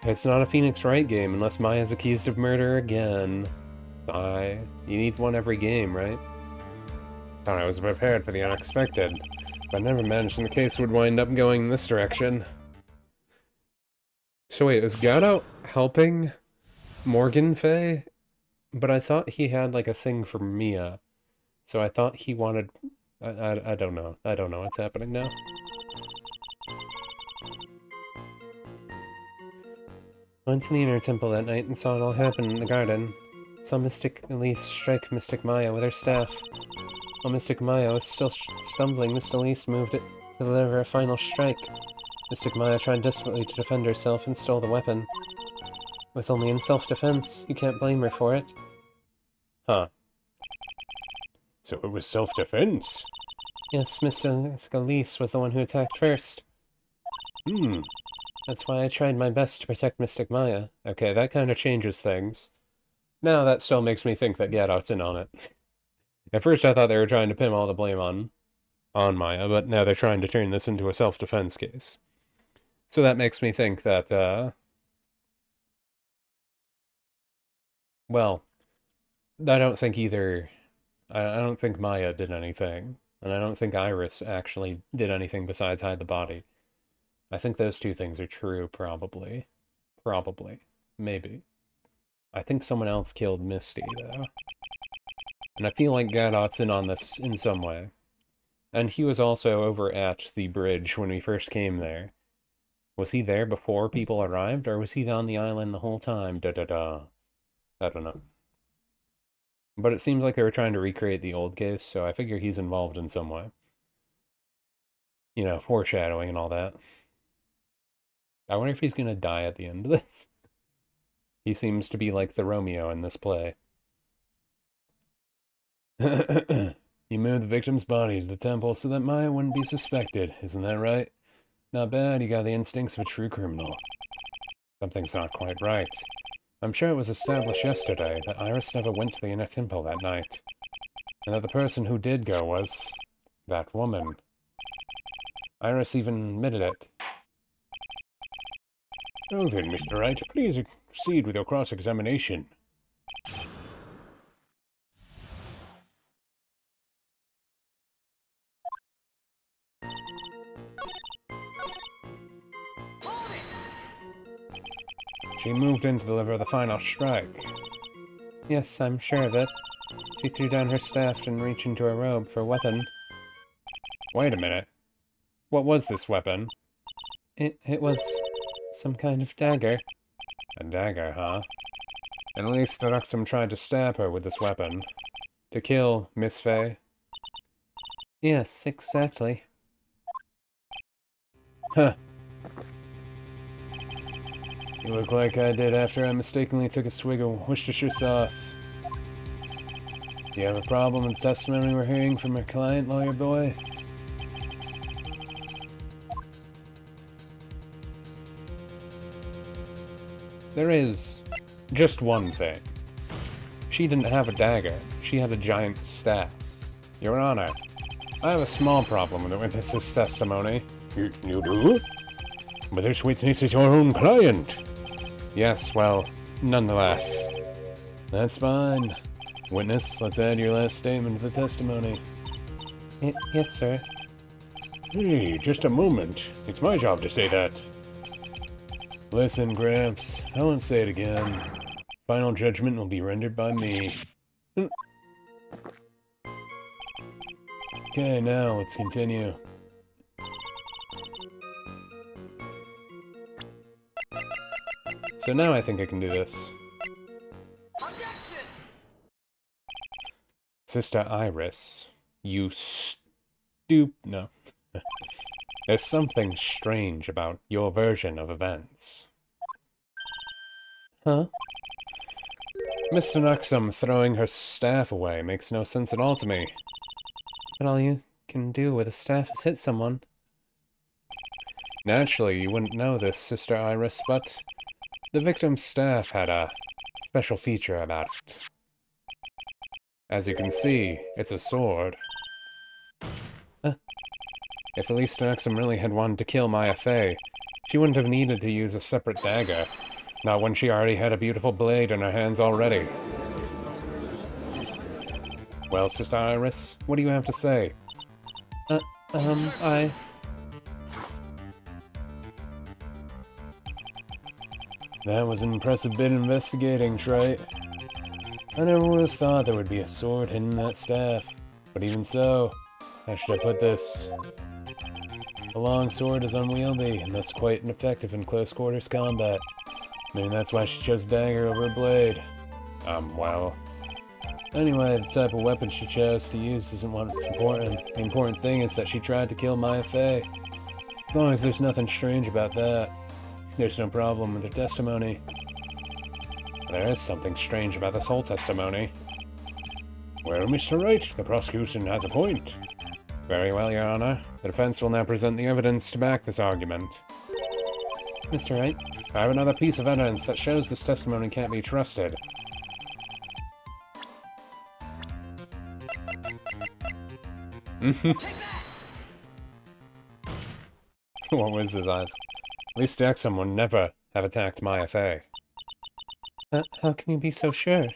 It's not a Phoenix Wright game unless Maya's accused of murder again. You need one every game, right? Thought I was prepared for the unexpected, but I never imagined the case would wind up going in this direction. So wait, is Gato helping Morgan Fey? But I thought he had like a thing for Mia. So I thought he wanted... I don't know. I don't know what's happening now. Went to the inner temple that night and saw it all happen in the garden. Saw Mystic Elise strike Mystic Maya with her staff. While Mystic Maya was still stumbling, Miss Elise moved it to deliver a final strike. Mystic Maya tried desperately to defend herself and stole the weapon. It was only in self-defense. You can't blame her for it. Huh. So it was self-defense? Yes, Miss Elise was the one who attacked first. That's why I tried my best to protect Mystic Maya. Okay, that kind of changes things. Now that still makes me think that Gadot's in on it. At first I thought they were trying to pin all the blame on Maya, but now they're trying to turn this into a self-defense case. So that makes me think that, well, I don't think either... I don't think Maya did anything, and I don't think Iris actually did anything besides hide the body. I think those two things are true, probably. Probably. Maybe. I think someone else killed Misty, though. And I feel like Gadot's in on this in some way. And he was also over at the bridge when we first came there. Was he there before people arrived, or was he on the island the whole time? Da-da-da. I don't know. But it seems like they were trying to recreate the old case, so I figure he's involved in some way. You know, foreshadowing and all that. I wonder if he's gonna die at the end of this. He seems to be like the Romeo in this play. You moved the victim's body to the temple so that Maya wouldn't be suspected, isn't that right? Not bad, you got the instincts of a true criminal. Something's not quite right. I'm sure it was established yesterday that Iris never went to the inner temple that night, and that the person who did go was that woman. Iris even admitted it. Oh then, Mr. Wright, please proceed with your cross-examination. She moved in to deliver the final strike. Yes, I'm sure of it. She threw down her staff and reached into her robe for a weapon. Wait a minute. What was this weapon? It was some kind of dagger. A dagger, huh? At least Deduxum tried to stab her with this weapon. To kill Miss Fey. Yes, exactly. Huh. You look like I did after I mistakenly took a swig of Worcestershire sauce. Do you have a problem with the testimony we're hearing from your client, lawyer boy? There is just one thing. She didn't have a dagger. She had a giant staff. Your Honor, I have a small problem with the witness's testimony. You do? But this witness is your own client. Yes, well, nonetheless. That's fine. Witness, let's add your last statement to the testimony. Yes, sir. Hey, just a moment. It's my job to say that. Listen, Gramps, I won't say it again. Final judgment will be rendered by me. Okay, now let's continue. So now I think I can do this. Sister Iris, you no. There's something strange about your version of events. Huh? Mr. Nuxum throwing her staff away makes no sense at all to me. But all you can do with a staff is hit someone. Naturally, you wouldn't know this, Sister Iris, but the victim's staff had a special feature about it. As you can see, it's a sword. If Elise Nuxum really had wanted to kill Maya Fey, she wouldn't have needed to use a separate dagger. Not when she already had a beautiful blade in her hands already. Well, Sister Iris, what do you have to say? That was an impressive bit of investigating, Wright. I never would have thought there would be a sword hidden in that staff. But even so, how should I put this? A long sword is unwieldy, and thus quite ineffective in close quarters combat. Maybe that's why she chose dagger over a blade. Well. Anyway, the type of weapon she chose to use isn't what's important. The important thing is that she tried to kill Maya Fey. As long as there's nothing strange about that, there's no problem with her testimony. There is something strange about this whole testimony. Well, Mr. Wright, the prosecution has a point. Very well, Your Honor. The defense will now present the evidence to back this argument. Mr. Wright? I have another piece of evidence that shows this testimony can't be trusted. What was his eyes? At least Exum would never have attacked Maya Fey. How can you be so sure?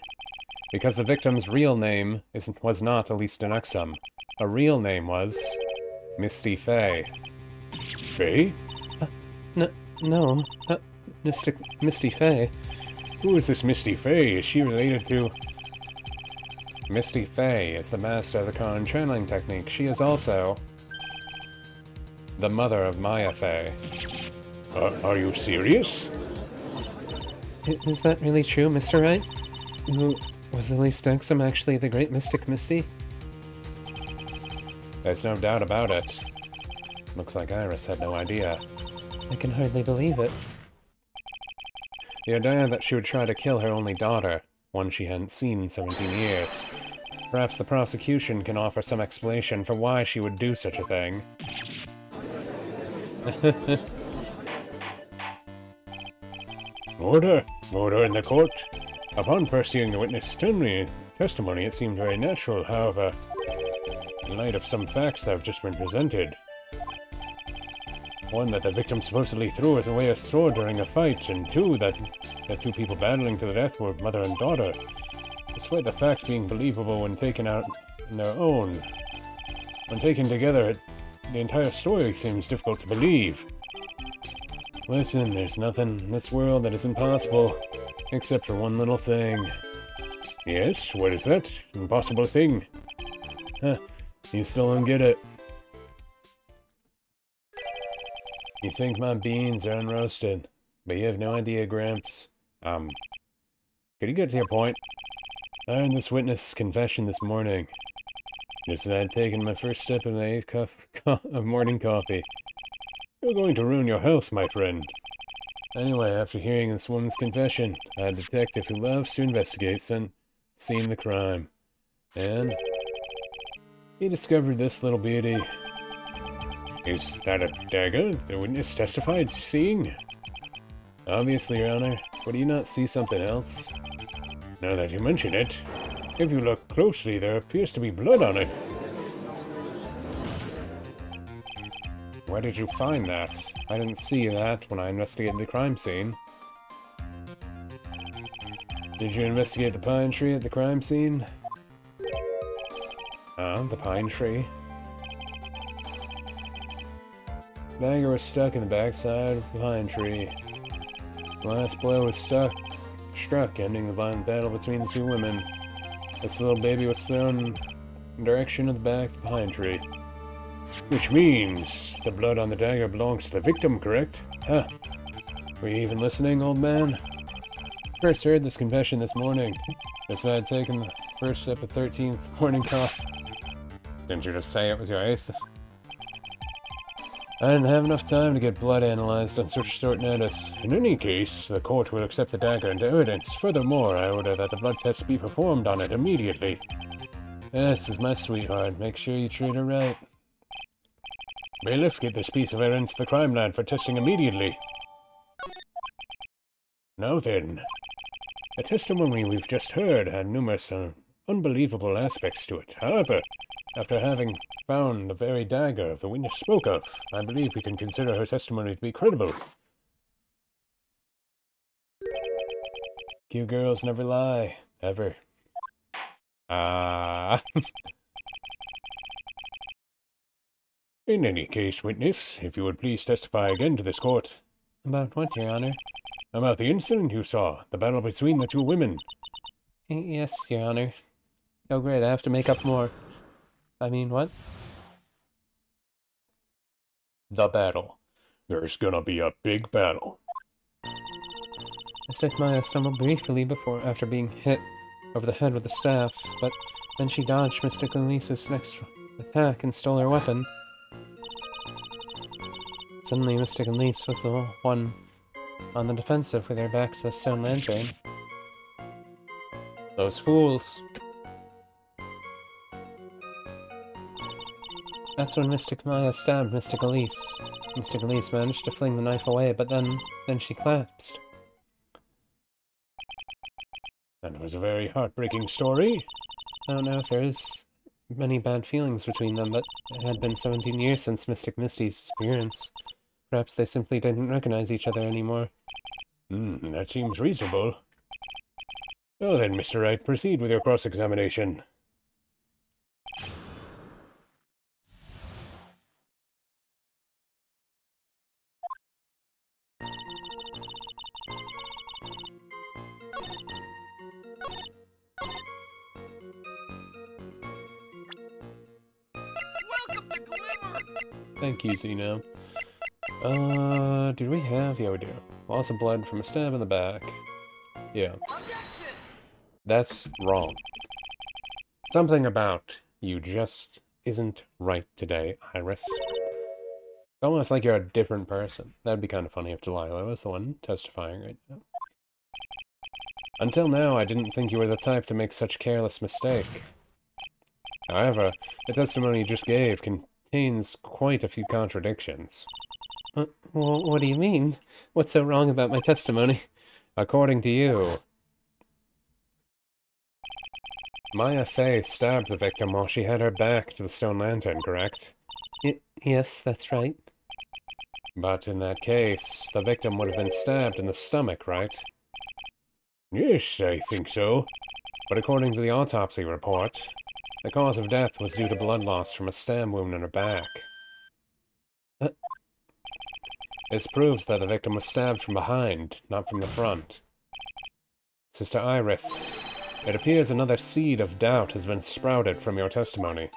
Because the victim's real name was not Elise Exum. Her real name was Misty Fey. Fey? No. Misty Fey. Who is this Misty Fey? Is she related to... Misty Fey is the master of the Khan channeling technique. She is also the mother of Maya Fey. Are you serious? Is that really true, Mr. Wright? Was Elise Exum actually the great mystic Misty? There's no doubt about it. Looks like Iris had no idea. I can hardly believe it. The idea that she would try to kill her only daughter, one she hadn't seen in 17 years. Perhaps the prosecution can offer some explanation for why she would do such a thing. Order! Order in the court! Upon first hearing the witness' testimony, it seemed very natural, however, in light of some facts that have just been presented. One, that the victim supposedly threw it away a sword during a fight, and two, that the two people battling to the death were mother and daughter. Despite the facts being believable when taken out on their own, when taken together, the entire story seems difficult to believe. Listen, there's nothing in this world that is impossible, except for one little thing. Yes? What is that? Impossible thing? Huh, you still don't get it. You think my beans are unroasted, but you have no idea, Gramps. Could you get to your point? I heard this witness' confession this morning. Just as I had taken my first sip of my 8th cup of morning coffee. You're going to ruin your health, my friend. Anyway, after hearing this woman's confession, I had a detective who loves to investigate seen the crime. And he discovered this little beauty. Is that a dagger the witness testified seeing? Obviously, Your Honor. But do you not see something else? Now that you mention it, if you look closely, there appears to be blood on it. Where did you find that? I didn't see that when I investigated the crime scene. Did you investigate the pine tree at the crime scene? The pine tree. Dagger was stuck in the backside of the pine tree. The last blow was struck, ending the violent battle between the two women. This little baby was thrown in the direction of the back of the pine tree. Which means the blood on the dagger belongs to the victim, correct? Huh. Were you even listening, old man? First heard this confession this morning. Just I had taken the first sip of 13th morning coffee. Didn't you just say it was your 8th? I didn't have enough time to get blood analyzed on such short notice. In any case, the court will accept the dagger into evidence. Furthermore, I order that the blood test be performed on it immediately. This is my sweetheart. Make sure you treat her right. Bailiff, get this piece of evidence to the crime lab for testing immediately. Now then, the testimony we've just heard had numerous unbelievable aspects to it. However, after having found the very dagger the witness spoke of, I believe we can consider her testimony to be credible. Cute girls never lie. Ever. In any case, witness, if you would please testify again to this court. About what, Your Honor? About the incident you saw, the battle between the two women. Yes, Your Honor. Oh great, I have to make up more. I mean, what? The battle. There's gonna be a big battle. I stuck my stumbled briefly after being hit over the head with a staff, but then she dodged Mr. Lisa's next attack and stole her weapon. Suddenly, Mr. Lisa was the one on the defensive with her back to the stone lantern. Those fools. That's when Mystic Maya stabbed Mystic Elise. Mystic Elise managed to fling the knife away, but then she collapsed. That was a very heartbreaking story. I don't know if there is many bad feelings between them, but it had been 17 years since Mystic Misty's disappearance. Perhaps they simply didn't recognize each other anymore. That seems reasonable. Well then, Mr. Wright, proceed with your cross-examination. Thank you, Zeno. Did we have? Yeah, we do. Loss of blood from a stab in the back. Yeah. That's wrong. Something about you just isn't right today, Iris. It's almost like you're a different person. That'd be kind of funny if Delilah was the one testifying right now. Until now, I didn't think you were the type to make such a careless mistake. However, the testimony you just gave contains quite a few contradictions. What do you mean? What's so wrong about my testimony? According to you, Maya Fey stabbed the victim while she had her back to the stone lantern, correct? Yes, that's right. But in that case, the victim would have been stabbed in the stomach, right? Yes, I think so. But according to the autopsy report, the cause of death was due to blood loss from a stab wound in her back. This proves that the victim was stabbed from behind, not from the front. Sister Iris, it appears another seed of doubt has been sprouted from your testimony.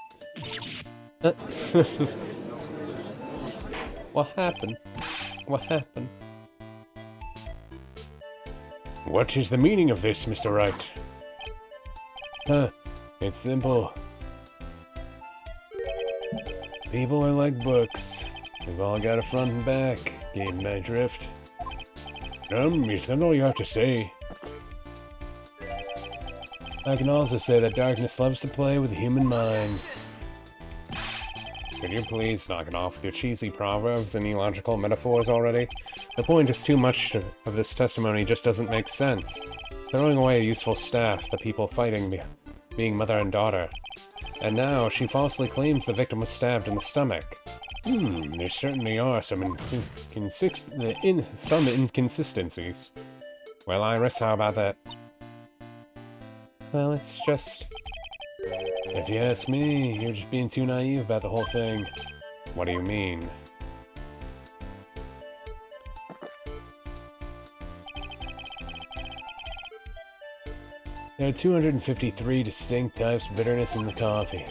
What happened? What happened? What is the meaning of this, Mr. Wright? It's simple. People are like books. They've all got a front and back. Get my drift? Is that all you have to say? I can also say that darkness loves to play with the human mind. Could you please knock it off with your cheesy proverbs and illogical metaphors already? The point is too much of this testimony just doesn't make sense. Throwing away a useful staff, the people fighting being mother and daughter. And now she falsely claims the victim was stabbed in the stomach. There certainly are some inconsistencies. Well, Iris, how about that? Well, it's just... If you ask me, you're just being too naive about the whole thing. What do you mean? There are 253 distinct types of bitterness in the coffee.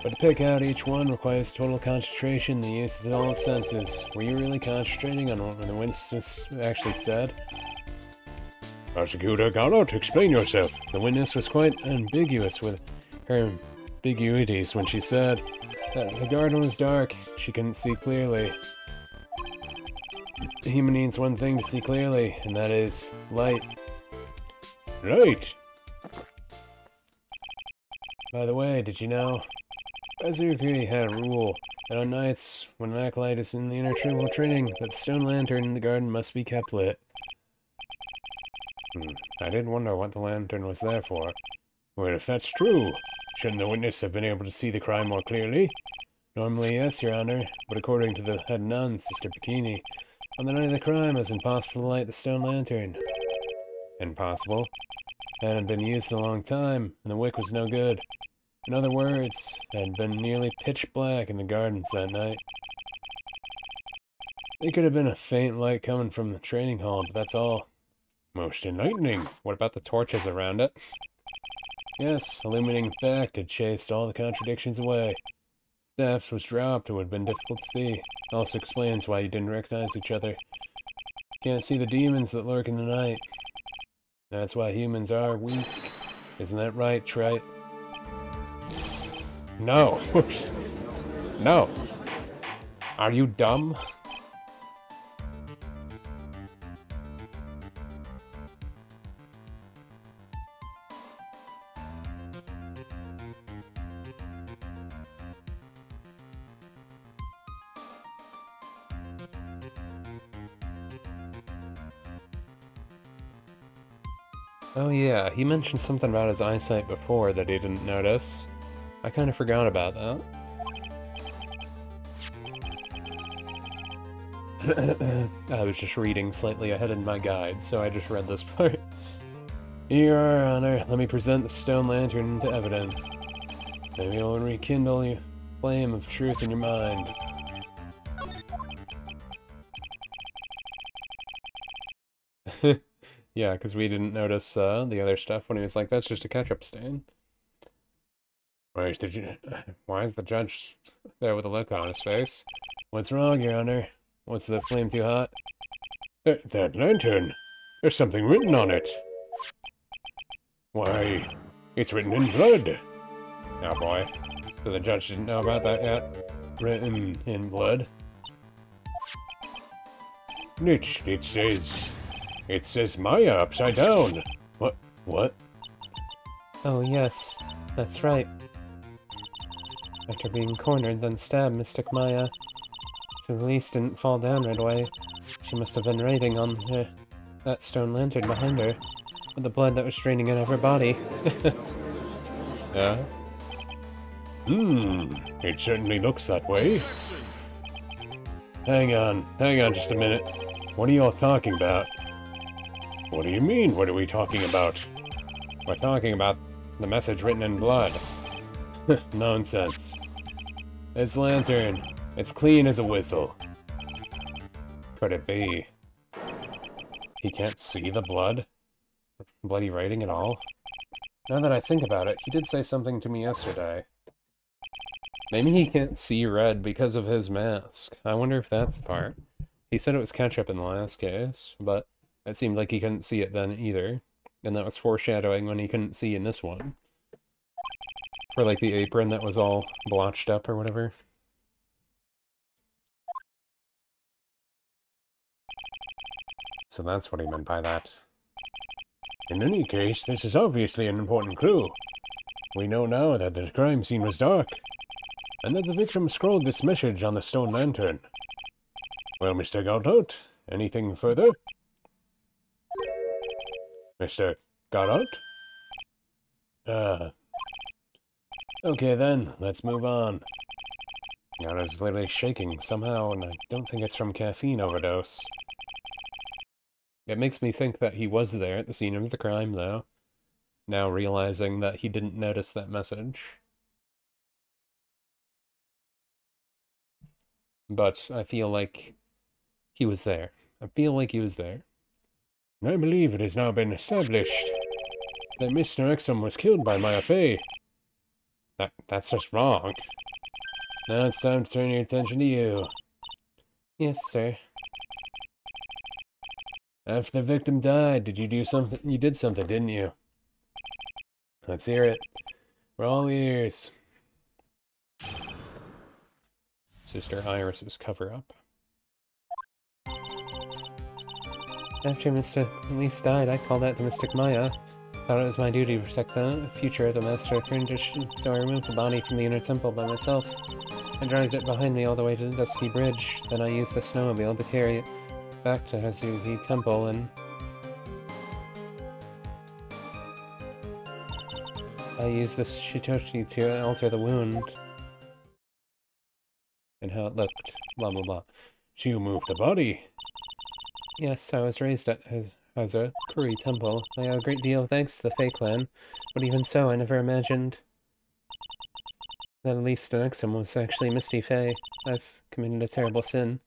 But to pick out each one requires total concentration and the use of all senses. Were you really concentrating on what the witness actually said? Prosecutor Gallant, explain yourself. The witness was quite ambiguous with her ambiguities when she said that the garden was dark, she couldn't see clearly. The human needs one thing to see clearly, and that is light. Light! By the way, did you know? Azukri had a rule that on nights when an acolyte is in the inner tribal training, that the stone lantern in the garden must be kept lit. I did wonder what the lantern was there for. Well, if that's true, shouldn't the witness have been able to see the crime more clearly? Normally, yes, Your Honor, but according to the head nun, Sister Bikini, on the night of the crime it was impossible to light the stone lantern. Impossible? It hadn't been used in a long time, and the wick was no good. In other words, it had been nearly pitch black in the gardens that night. It could have been a faint light coming from the training hall, but that's all. Most enlightening. What about the torches around it? Yes, illuminating fact had chased all the contradictions away. Steps was dropped, it would have been difficult to see. Also explains why you didn't recognize each other. Can't see the demons that lurk in the night. That's why humans are weak. Isn't that right, Trite? No. No. Are you dumb? Oh yeah, he mentioned something about his eyesight before that he didn't notice. I kind of forgot about that. I was just reading slightly ahead in my guide, so I just read this part. Your Honor, let me present the stone lantern into evidence. Maybe it will rekindle the flame of truth in your mind. Yeah, because we didn't notice the other stuff when he was like, that's just a ketchup stain. Why is the judge there with a look on his face? What's wrong, Your Honor? What's the flame too hot? That lantern! There's something written on it! Why, it's written in blood! Oh boy. So the judge didn't know about that yet? Written in blood? It says Maya upside down! What? Oh yes, that's right. After being cornered, then stabbed, Mystic Maya. So at least didn't fall down right away. She must have been writing on that stone lantern behind her, with the blood that was draining out of her body. Yeah? It certainly looks that way. Hang on just a minute. What are you all talking about? What do you mean, what are we talking about? We're talking about the message written in blood. Nonsense. This lantern, it's clean as a whistle. could it be? He can't see the bloody writing at all? Now that I think about it, he did say something to me yesterday. Maybe he can't see red because of his mask. I wonder if that's the part. He said it was ketchup in the last case, but it seemed like he couldn't see it then either. And that was foreshadowing when he couldn't see in this one. For like the apron that was all blotched up or whatever. So that's what he meant by that. In any case, this is obviously an important clue. We know now that the crime scene was dark, and that the victim scrawled this message on the stone lantern. Well, Mr. Godot, anything further? Mr. Godot? Okay then, let's move on. Yara's literally shaking somehow, and I don't think it's from caffeine overdose. It makes me think that he was there at the scene of the crime, though. Now realizing that he didn't notice that message. But I feel like he was there. I feel like he was there. I believe it has now been established that Mr. Exum was killed by Maya Fey. That's just wrong. Now it's time to turn your attention to you. Yes, sir. After the victim died, did you do something? You did something, didn't you? Let's hear it. We're all ears. Sister Iris's cover-up. After Mr. Elise died, I called out the Mystic Maya. Thought it was my duty to protect the future of the Master Condition, so I removed the body from the inner temple by myself. I dragged it behind me all the way to the Dusky Bridge. Then I used the snowmobile to carry it back to Hazuki Temple, and I used this Shitoshi to alter the wound and how it looked. Blah blah blah. So you moved the body? Yes, I was raised at Hazakuri Temple. I owe a great deal of thanks to the Fae Clan, but even so, I never imagined that at least an Exum was actually Misty Fae. I've committed a terrible sin.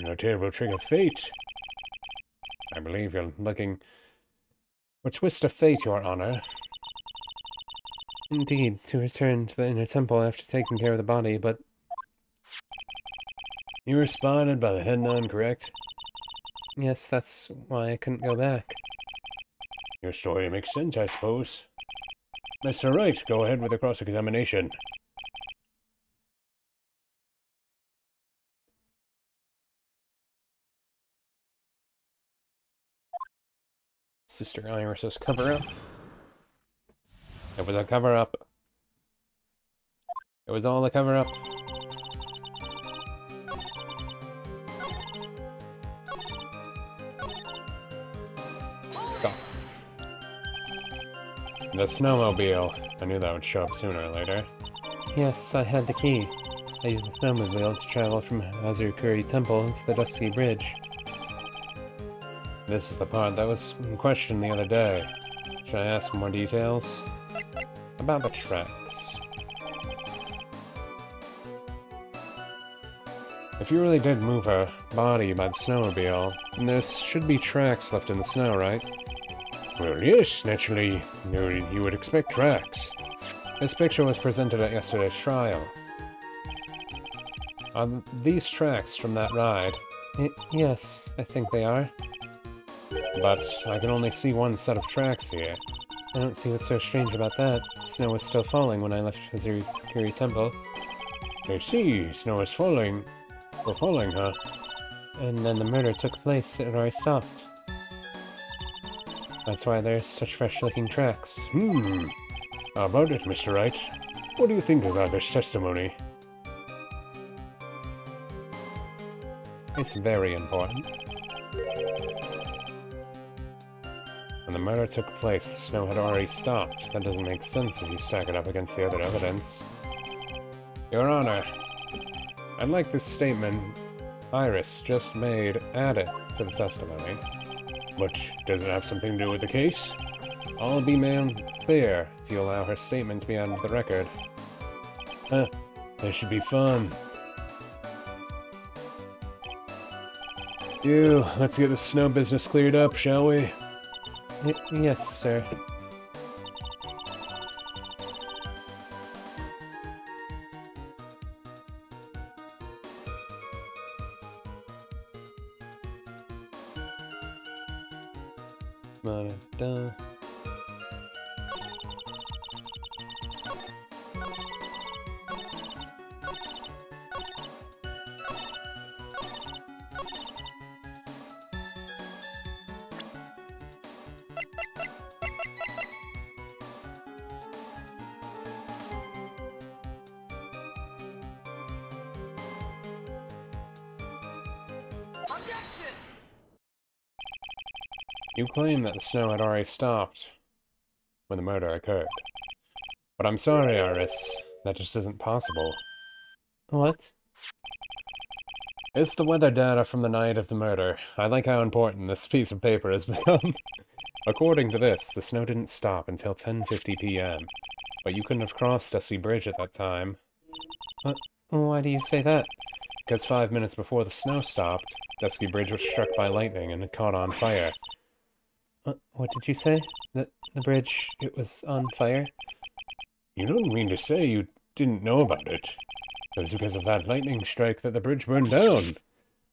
A terrible trick of fate. I believe you're looking for a twist of fate, Your Honor. Indeed, to return to the inner temple after taking care of the body, but you were spotted by the head nun, correct? Yes, that's why I couldn't go back. Your story makes sense, I suppose. Mr. Wright, go ahead with the cross-examination. Sister Iris's cover-up. It was a cover-up. It was all a cover-up. Go. The snowmobile. I knew that would show up sooner or later. Yes, I had the key. I used the snowmobile to travel from Hazukuri Temple to the Dusky Bridge. This is the part that was in question the other day. Should I ask more details? About the tracks. If you really did move her body by the snowmobile, then there should be tracks left in the snow, right? Well, yes, naturally, you would expect tracks. This picture was presented at yesterday's trial. Are these tracks from that ride? Yes, I think they are. But I can only see one set of tracks here. I don't see what's so strange about that. Snow was still falling when I left Hazukuri Temple. I see, snow is falling. We're falling, huh? And then the murder took place, it already stopped. That's why there's such fresh-looking tracks. How about it, Mr. Wright? What do you think about this testimony? It's very important. When the murder took place, the snow had already stopped. That doesn't make sense if you stack it up against the other evidence. Your Honor, I'd like this statement Iris just made added to the testimony. But does it have something to do with the case? I'll be made clear if you allow her statement to be added to the record. This should be fun. Let's get the snow business cleared up, shall we? Yes, sir. Da. You claim that the snow had already stopped when the murder occurred. But I'm sorry, Iris. That just isn't possible. What? It's the weather data from the night of the murder. I like how important this piece of paper has become. According to this, the snow didn't stop until 10:50 p.m. But you couldn't have crossed Dusty Bridge at that time. What? Why do you say that? Because 5 minutes before the snow stopped, Dusky Bridge was struck by lightning and it caught on fire. What did you say? The bridge, it was on fire? You don't mean to say you didn't know about it? It was because of that lightning strike that the bridge burned down.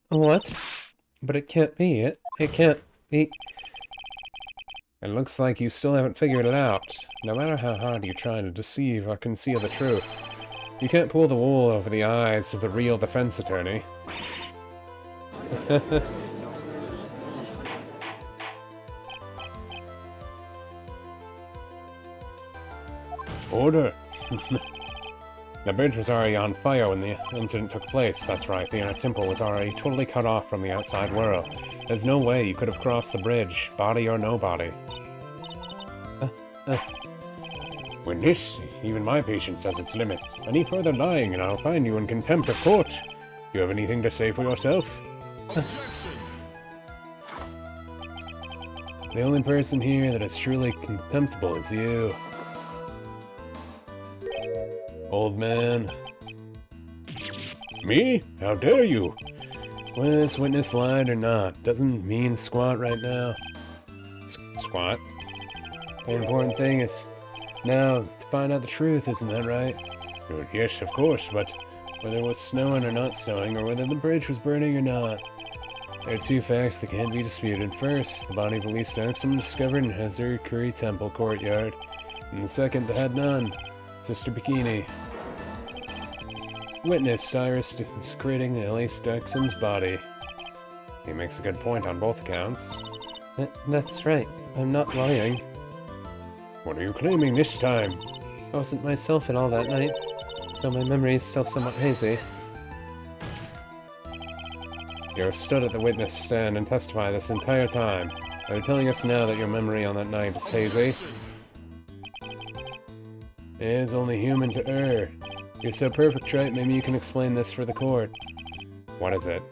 What? But it can't be. It can't be. It looks like you still haven't figured it out. No matter how hard you try to deceive or conceal the truth, you can't pull the wool over the eyes of the real defense attorney. Order! The bridge was already on fire when the incident took place, that's right. The inner temple was already totally cut off from the outside world. There's no way you could have crossed the bridge, body or no body. Witness, even my patience has its limits. Any further lying and I'll find you in contempt of court. You have anything to say for yourself? The only person here that is truly contemptible is you. Old man. Me? How dare you? Whether this witness lied or not doesn't mean squat right now. Squat? The important thing is now to find out the truth, isn't that right? Yes, of course, but whether it was snowing or not snowing, or whether the bridge was burning or not, there are two facts that can't be disputed. First, the body of Elise Darkson discovered in Hazur Temple courtyard, and the second that had none. Sister Bikini. Witness Cyrus desecrating Elise Darkson's body. He makes a good point on both accounts. That's right. I'm not lying. What are you claiming this time? I wasn't myself at all that night, though my memory is still somewhat hazy. You have stood at the witness stand and testified this entire time. Are you telling us now that your memory on that night is hazy? It is only human to err. You're so perfect, right? Maybe you can explain this for the court. What is it?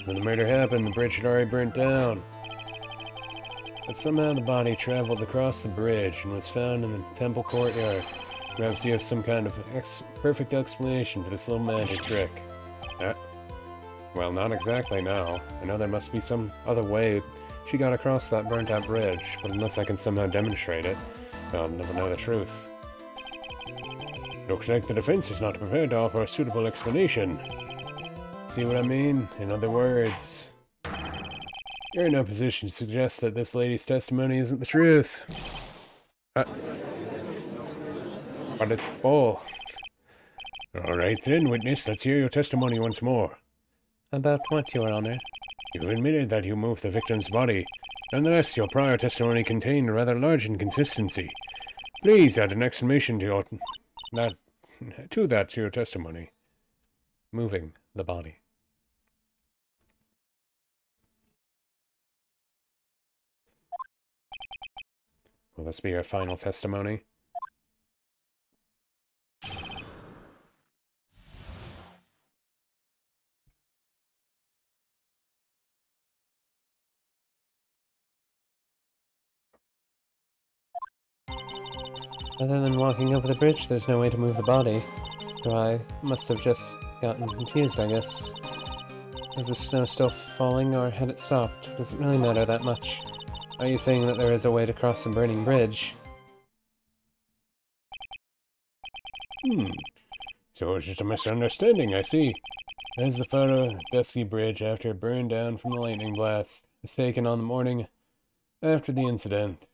When the murder happened, the bridge had already burnt down. But somehow the body traveled across the bridge and was found in the temple courtyard. Perhaps you have some kind of perfect explanation for this little magic trick. Well, not exactly now. I know there must be some other way she got across that burnt-out bridge, but unless I can somehow demonstrate it, I'll never know the truth. Looks like the defense is not prepared to offer a suitable explanation. See what I mean? In other words, you're in no position to suggest that this lady's testimony isn't the truth. But it's bull. Alright then, witness, let's hear your testimony once more. About what, Your Honor? You admitted that you moved the victim's body. Nonetheless, your prior testimony contained a rather large inconsistency. Please add an exclamation to your testimony. Moving the body. Will this be your final testimony? Other than walking over the bridge, there's no way to move the body. So I must have just gotten confused, I guess. Is the snow still falling, or had it stopped? Does it really matter that much? Are you saying that there is a way to cross a burning bridge? So it's just a misunderstanding, I see. As the photo, dusty bridge after it burned down from the lightning blast was taken on the morning after the incident.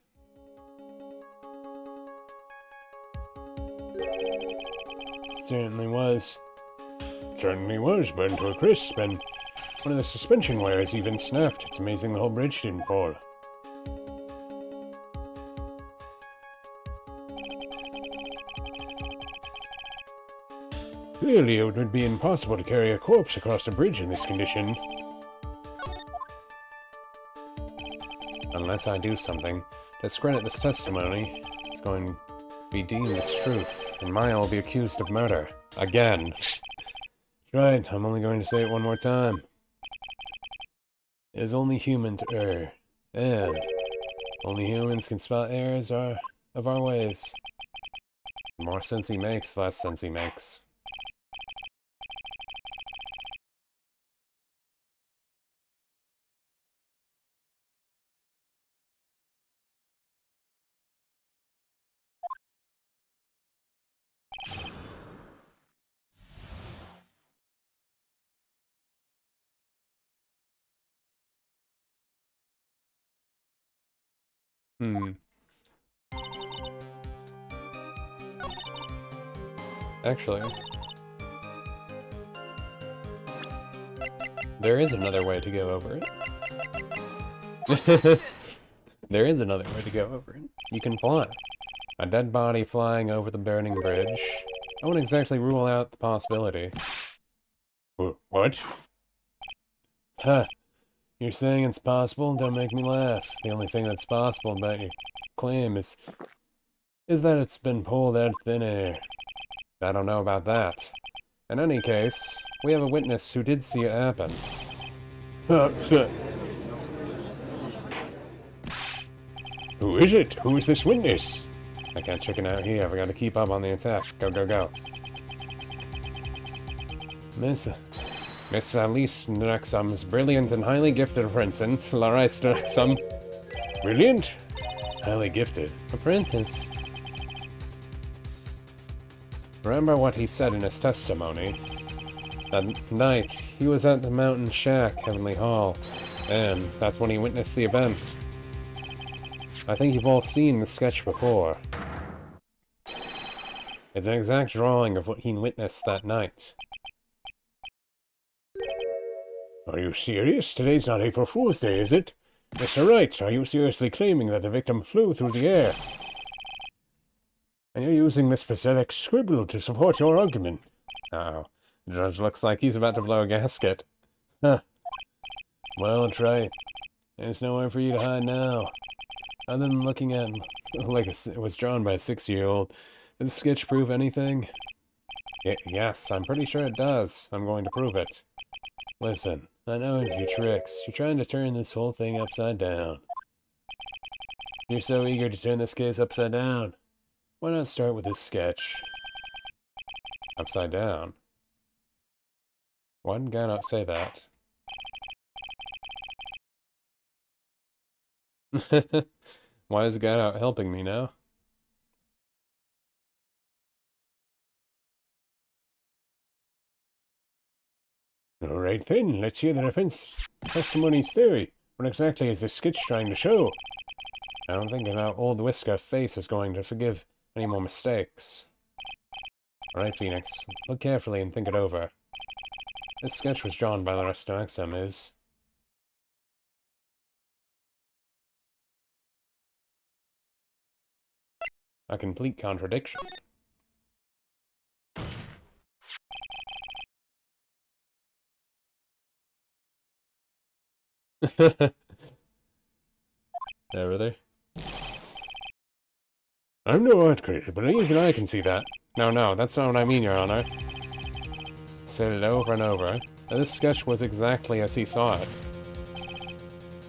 It certainly was. Certainly was, burned to a crisp, and one of the suspension wires even snapped. It's amazing the whole bridge didn't fall. Clearly, it would be impossible to carry a corpse across a bridge in this condition. Unless I do something to discredit this testimony, it's going to be deemed as truth, and Maya will be accused of murder. Again. Right, I'm only going to say it one more time. It is only human to err, and only humans can spot errors of our ways. The more sense he makes, the less sense he makes. Actually, there is another way to go over it. There is another way to go over it. You can fly. A dead body flying over the burning bridge. I won't exactly rule out the possibility. What? Huh. You're saying it's possible? Don't make me laugh. The only thing that's possible about your claim is that it's been pulled out of thin air. I don't know about that. In any case, we have a witness who did see it happen. Who is it? Who is this witness? I can't chicken out here. We gotta keep up on the attack. Go, go, go. Miss Alice Nrexum's brilliant and highly gifted apprentice, Larice Nrexum. Brilliant? Highly gifted. Apprentice. Remember what he said in his testimony? That night, he was at the mountain shack, Heavenly Hall, and that's when he witnessed the event. I think you've all seen the sketch before. It's an exact drawing of what he witnessed that night. Are you serious? Today's not April Fool's Day, is it? Mr. Wright, are you seriously claiming that the victim flew through the air? And you're using this pathetic scribble to support your argument? Uh-oh. The judge looks like he's about to blow a gasket. Huh. Well, try it. There's nowhere for you to hide now. Other than looking at him like it was drawn by a 6-year-old. Does the sketch prove anything? Yes, I'm pretty sure it does. I'm going to prove it. Listen, I know your tricks. You're trying to turn this whole thing upside down. You're so eager to turn this case upside down. Why not start with this sketch? Upside down? Why did Guy not say that? Why is Guy out helping me now? Alright then, let's hear the defense testimony's theory. What exactly is this sketch trying to show? I don't think that old Whisker face is going to forgive any more mistakes. Alright, Phoenix, look carefully and think it over. This sketch was drawn by the rest of XM is a complete contradiction. Really? I'm no art critic, but even I can see that. No, that's not what I mean, Your Honor. Said it over and over, that this sketch was exactly as he saw it.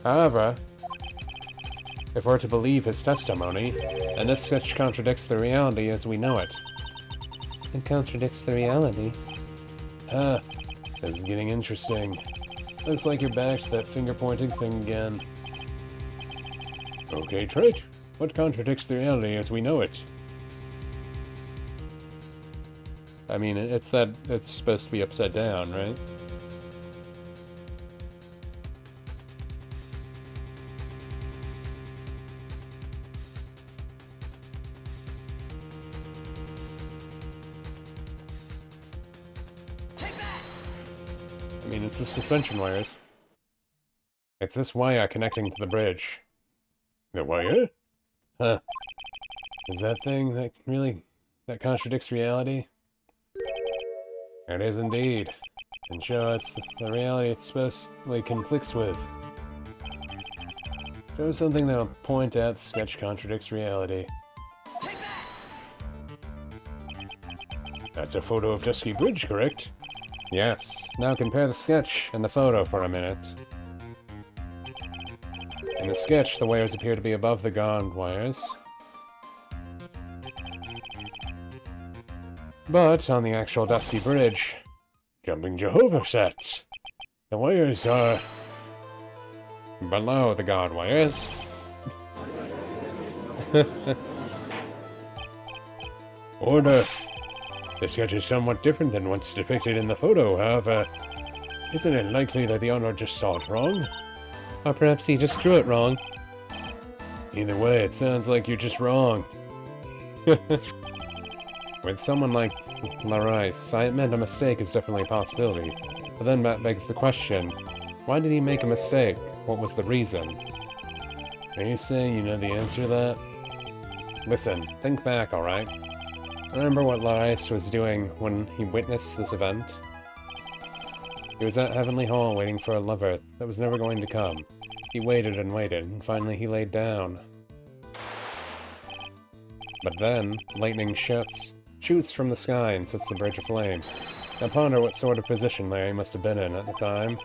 However, if we're to believe his testimony, then this sketch contradicts the reality as we know it. It contradicts the reality? This is getting interesting. Looks like you're back to that finger-pointing thing again. Okay, Wright. What contradicts the reality as we know it? I mean, it's supposed to be upside down, right? I mean, it's the suspension wires. It's this wire connecting to the bridge. The wire? Huh. Is that thing that contradicts reality? It is indeed. And show us the reality it supposedly conflicts with. Show something that'll point at the sketch contradicts reality. That's a photo of Dusky Bridge, correct? Yes. Now compare the sketch and the photo for a minute. In the sketch, the wires appear to be above the ground wires. But on the actual Dusky Bridge, jumping Jehovah sets, the wires are below the guard wires. Order. The sketch is somewhat different than what's depicted in the photo, however. Isn't it likely that the owner just saw it wrong? Or perhaps he just drew it wrong. Either way, it sounds like you're just wrong. With someone like Wright, I admit a mistake is definitely a possibility. But then that begs the question, why did he make a mistake? What was the reason? Are you saying you know the answer to that? Listen, think back, alright? Remember what Wright was doing when he witnessed this event? He was at Heavenly Hall waiting for a lover that was never going to come. He waited and waited, and finally he laid down. But then, lightning shoots from the sky and sets the bridge aflame. Now ponder what sort of position Larry must have been in at the time.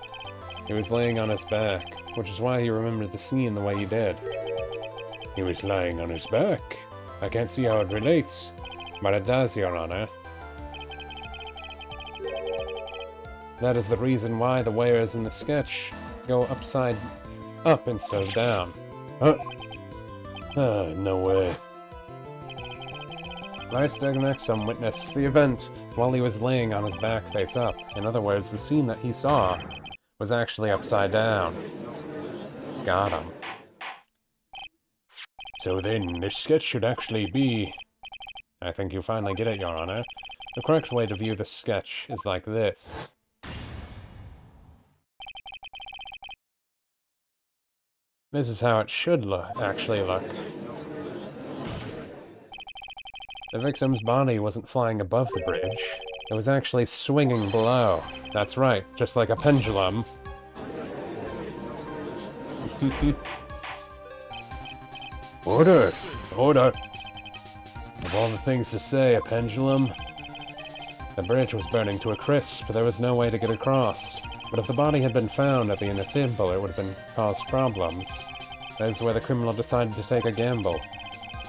He was laying on his back, which is why he remembered the scene the way he did. He was lying on his back. I can't see how it relates, but it does, Your Honor. That is the reason why the wires in the sketch go upside up instead of down. No way. Some witnessed the event while he was laying on his back face up. In other words, the scene that he saw was actually upside down. Got him. So then, this sketch should actually be... I think you finally get it, Your Honor. The correct way to view the sketch is like this. This is how it should actually look. The victim's body wasn't flying above the bridge. It was actually swinging below. That's right, just like a pendulum. Order! Order! Of all the things to say, a pendulum? The bridge was burning to a crisp, but there was no way to get across. But if the body had been found at the inner temple, it would have caused problems. That is where the criminal decided to take a gamble.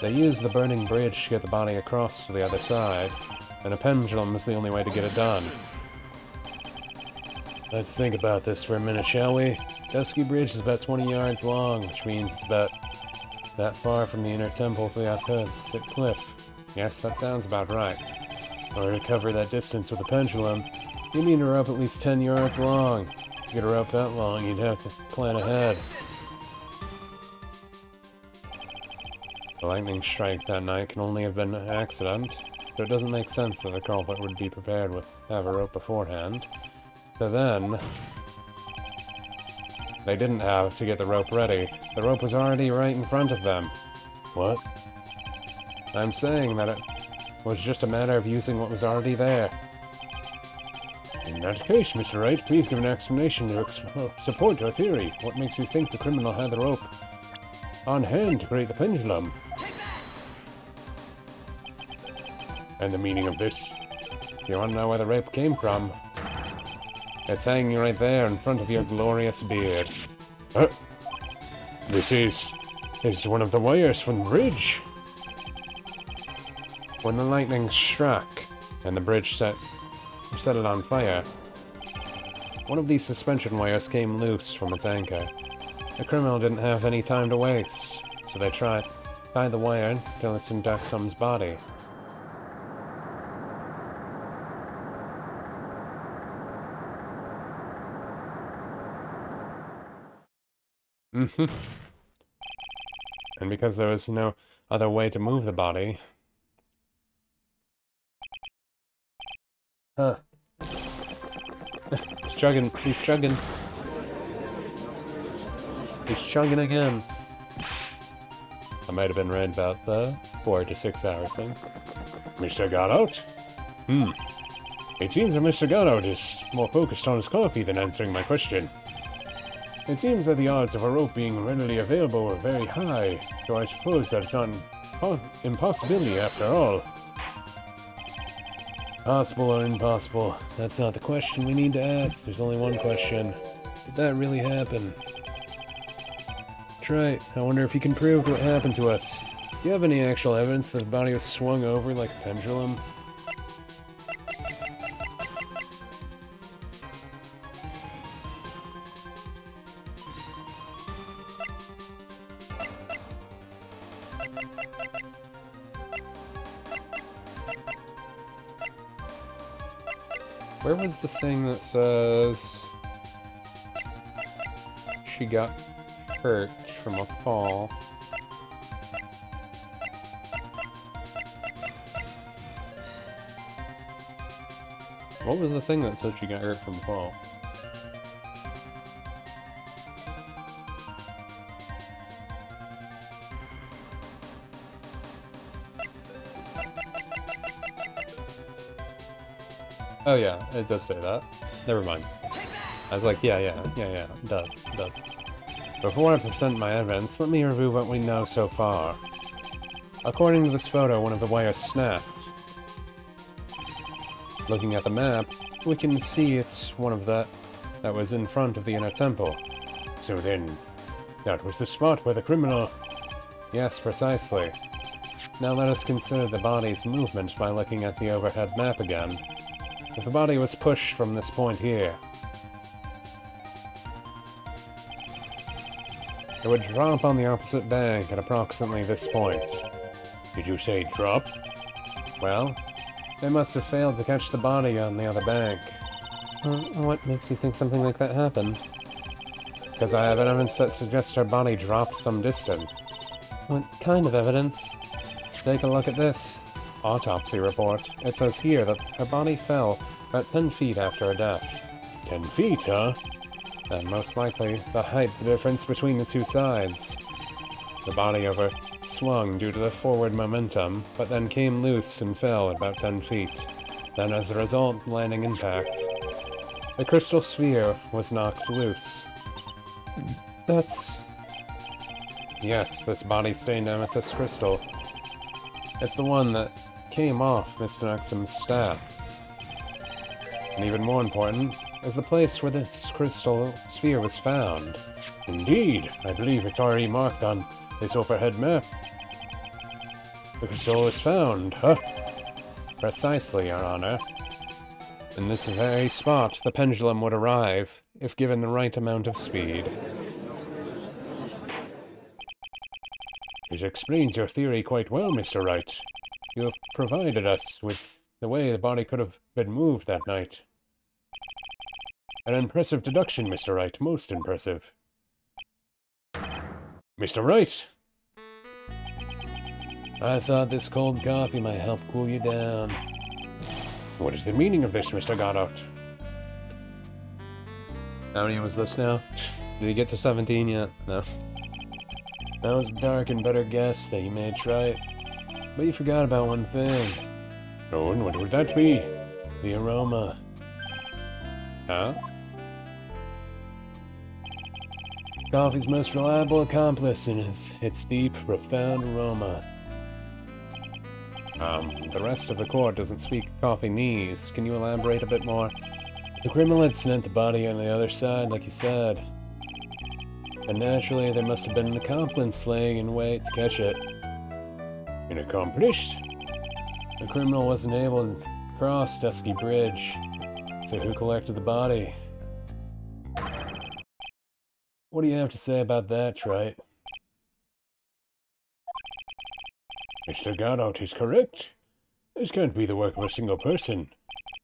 They used the burning bridge to get the body across to the other side, and a pendulum was the only way to get it done. Let's think about this for a minute, shall we? Dusky Bridge is about 20 yards long, which means it's about that far from the inner temple to the opposite cliff. Yes, that sounds about right. In order to cover that distance with a pendulum, you need a rope at least 10 yards long. To get a rope that long, you'd have to plan ahead. The lightning strike that night can only have been an accident, so it doesn't make sense that the culprit would be prepared to have a rope beforehand. So then, they didn't have to get the rope ready. The rope was already right in front of them. What? I'm saying that it was just a matter of using what was already there. In that case, Mr. Wright, please give an explanation to support your theory. What makes you think the criminal had the rope on hand to create the pendulum? And the meaning of this? If you want to know where the rope came from, it's hanging right there in front of your glorious beard. This is one of the wires from the bridge. When the lightning struck and the bridge set it on fire, One of these suspension wires came loose from its anchor. The criminal didn't have any time to waste, so they tied the wire to Daxum's body. And because there was no other way to move the body... Huh. He's chugging. He's chugging. He's chugging again. I might have been right about the 4 to 6 hours thing. Mr. Godot? It seems that Mr. Godot is more focused on his coffee than answering my question. It seems that the odds of a rope being readily available are very high, so I suppose that it's not an impossibility after all. Possible or impossible, that's not the question we need to ask. There's only one question. Did that really happen? That's right. I wonder if you can prove what happened to us. Do you have any actual evidence that the body was swung over like a pendulum? Where was the thing that says she got hurt from a fall? What was the thing that said she got hurt from a fall? Oh yeah, it does say that. Never mind. I was like, yeah, it does. Before I present my evidence, let me review what we know so far. According to this photo, one of the wires snapped. Looking at the map, we can see it's one of that was in front of the inner temple. So then, that was the spot where the criminal... Yes, precisely. Now let us consider the body's movement by looking at the overhead map again. If the body was pushed from this point here, it would drop on the opposite bank at approximately this point. Did you say drop? Well, they must have failed to catch the body on the other bank. What makes you think something like that happened? Because I have evidence that suggests her body dropped some distance. What kind of evidence? Take a look at this. Autopsy report. It says here that her body fell about 10 feet after her death. 10 feet, huh? And most likely, the height difference between the two sides. The body swung due to the forward momentum, but then came loose and fell at about 10 feet. Then as a result, landing impact. The crystal sphere was knocked loose. That's... Yes, this body-stained amethyst crystal. It's the one that came off Mr. Daxum's staff. And even more important, is the place where this crystal sphere was found. Indeed, I believe it's already marked on this overhead map. The crystal was found, huh? Precisely, Your Honor. In this very spot, the pendulum would arrive, if given the right amount of speed. This explains your theory quite well, Mr. Wright. You have provided us with the way the body could have been moved that night. An impressive deduction, Mr. Wright. Most impressive. Mr. Wright! I thought this cold coffee might help cool you down. What is the meaning of this, Mr. Godot? How many was this now? Did he get to 17 yet? No. That was a dark and better guess that you made, right? But you forgot about one thing. Oh, and what would that be? The aroma. Huh? Coffee's most reliable accomplice is its deep, profound aroma. The rest of the court doesn't speak Coffeenese. Can you elaborate a bit more? The criminal had sent the body on the other side, like you said. And naturally, there must have been an accomplice laying in wait to catch it. An accomplice? The criminal wasn't able to cross Dusky Bridge. So who collected the body? What do you have to say about that, Wright? Mr. Goddard is correct. This can't be the work of a single person.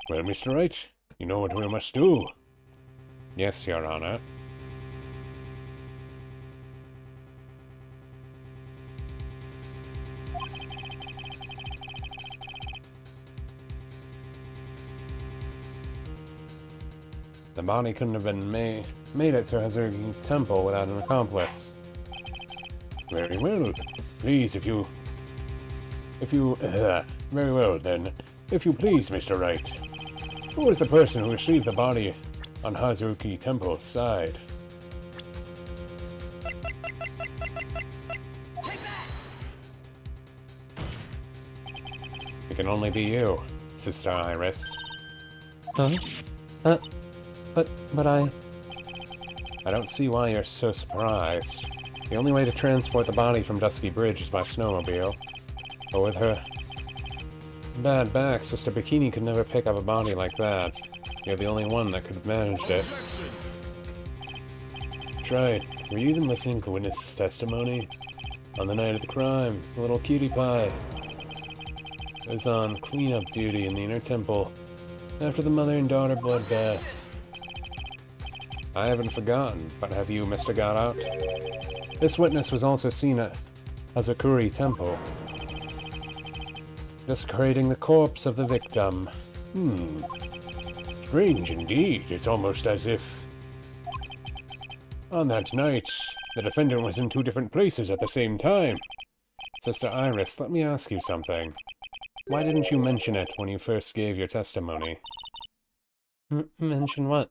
Well, Mr. Wright, you know what we must do. Yes, Your Honor. The body couldn't have been made it to Hazuki Temple without an accomplice. Very well. Please, very well then. If you please, Mr. Wright. Who was the person who retrieved the body on Hazuki Temple's side? It can only be you, Sister Iris. Huh? But I don't see why you're so surprised. The only way to transport the body from Dusky Bridge is by snowmobile. But with her bad back, Sister Bikini could never pick up a body like that. You're the only one that could have managed it. Right. Were you even listening to the witness's testimony? On the night of the crime, the little cutie pie was on cleanup duty in the inner temple after the mother and daughter bloodbath. I haven't forgotten, but have you, Mr. Goddard? This witness was also seen at Hazakuri Temple, desecrating the corpse of the victim. Strange indeed. It's almost as if on that night, the defendant was in two different places at the same time. Sister Iris, let me ask you something. Why didn't you mention it when you first gave your testimony? mention what?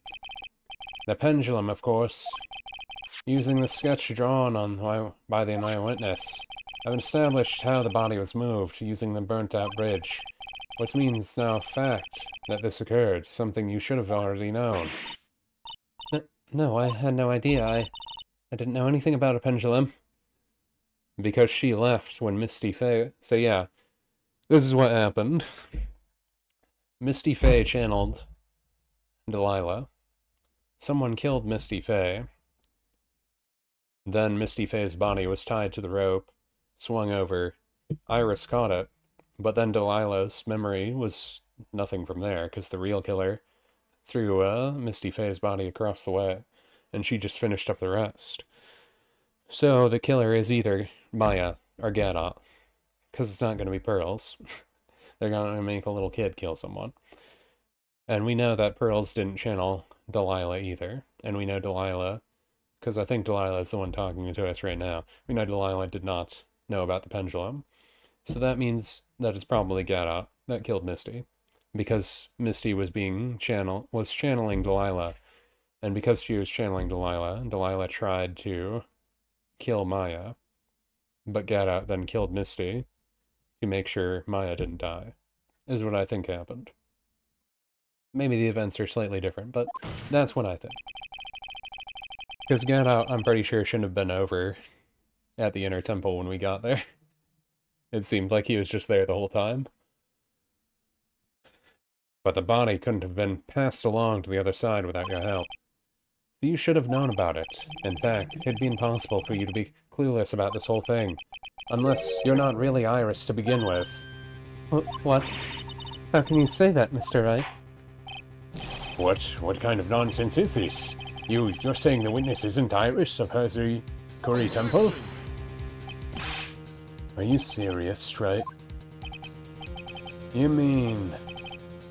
The pendulum, of course. Using the sketch drawn on by the eyewitness, I've established how the body was moved using the burnt-out bridge, which means now fact that this occurred, something you should have already known. No, I had no idea. I didn't know anything about a pendulum. Because she left when Misty Faye... So yeah, this is what happened. Misty Faye channeled Delilah. Someone killed Misty Faye. Then Misty Faye's body was tied to the rope, swung over. Iris caught it, but then Delilah's memory was nothing from there, because the real killer threw Misty Faye's body across the way, and she just finished up the rest. So the killer is either Maya or Gadot, because it's not going to be Pearls. They're going to make a little kid kill someone. And we know that Pearls didn't channel Delilah either, and we know Delilah, because I think Delilah is the one talking to us right now, we know Delilah did not know about the pendulum. So that means that it's probably Gadot that killed Misty, because Misty was channeling Delilah, and because she was channeling Delilah, Delilah tried to kill Maya, but Gadot then killed Misty to make sure Maya didn't die, is what I think happened. Maybe the events are slightly different, but that's what I think. Because Gadot, I'm pretty sure, shouldn't have been over at the inner temple when we got there. It seemed like he was just there the whole time. But the body couldn't have been passed along to the other side without your help. So you should have known about it. In fact, it'd be impossible for you to be clueless about this whole thing. Unless you're not really Iris to begin with. What? How can you say that, Mr. Wright? What kind of nonsense is this? You're saying the witness isn't Iris of Hazakuri Temple? Are you serious, Wright? You mean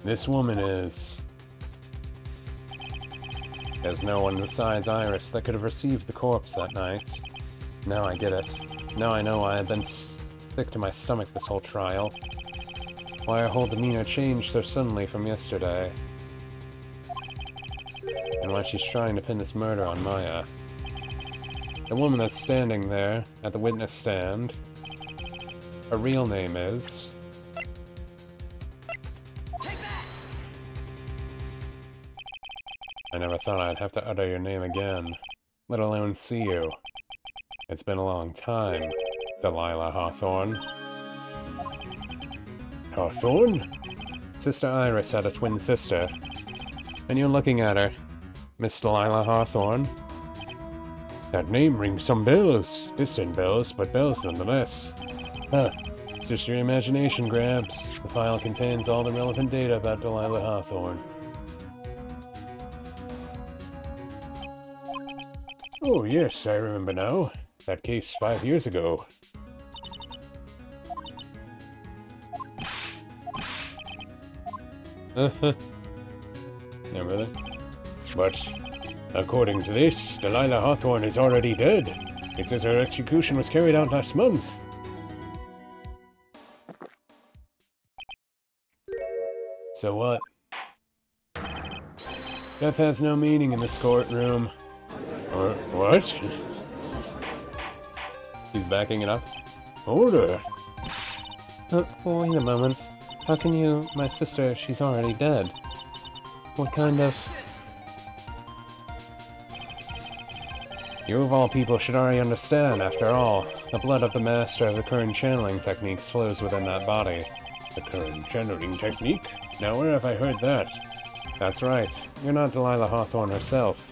this woman is... There's no one besides Iris that could have received the corpse that night. Now I get it. Now I know why I've been sick to my stomach this whole trial. Why her whole demeanor changed so suddenly from yesterday. And why she's trying to pin this murder on Maya. The woman that's standing there at the witness stand, her real name is... I never thought I'd have to utter your name again, let alone see you. It's been a long time, Delilah Hawthorne. Hawthorne? Sister Iris had a twin sister, and you're looking at her, Miss Delilah Hawthorne. That name rings some bells. Distant bells, but bells nonetheless. Huh. It's just your imagination, Gramps. The file contains all the relevant data about Delilah Hawthorne. Oh, yes, I remember now. That case 5 years ago. Remember that? But, according to this, Delilah Hawthorne is already dead. It says her execution was carried out last month. So what? Death has no meaning in this courtroom. Or what? He's backing it up. Order! Wait a moment. How can you... My sister, she's already dead. What kind of... You of all people should already understand, after all. The blood of the master of the current channeling techniques flows within that body. The current channeling technique? Now where have I heard that? That's right. You're not Delilah Hawthorne herself.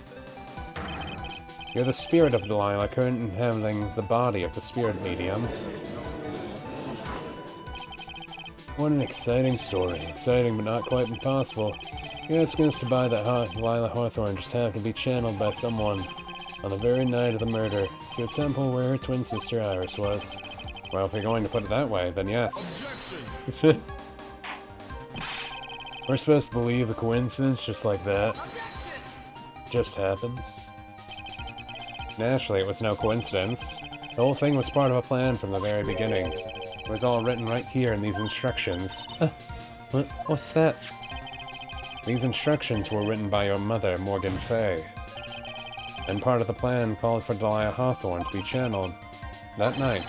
You're the spirit of Delilah, currently handling the body of the spirit medium. What an exciting story. Exciting, but not quite impossible. You're asking us to buy that Delilah Hawthorne just happened to be channeled by someone on the very night of the murder to a temple where her twin sister Iris was. Well, if you're going to put it that way, then yes. We're supposed to believe a coincidence just like that just happens. Naturally, it was no coincidence. The whole thing was part of a plan from the very beginning. It was all written right here in these instructions. What's that? These instructions were written by your mother, Morgan Fay. And part of the plan called for Delilah Hawthorne to be channeled. That night,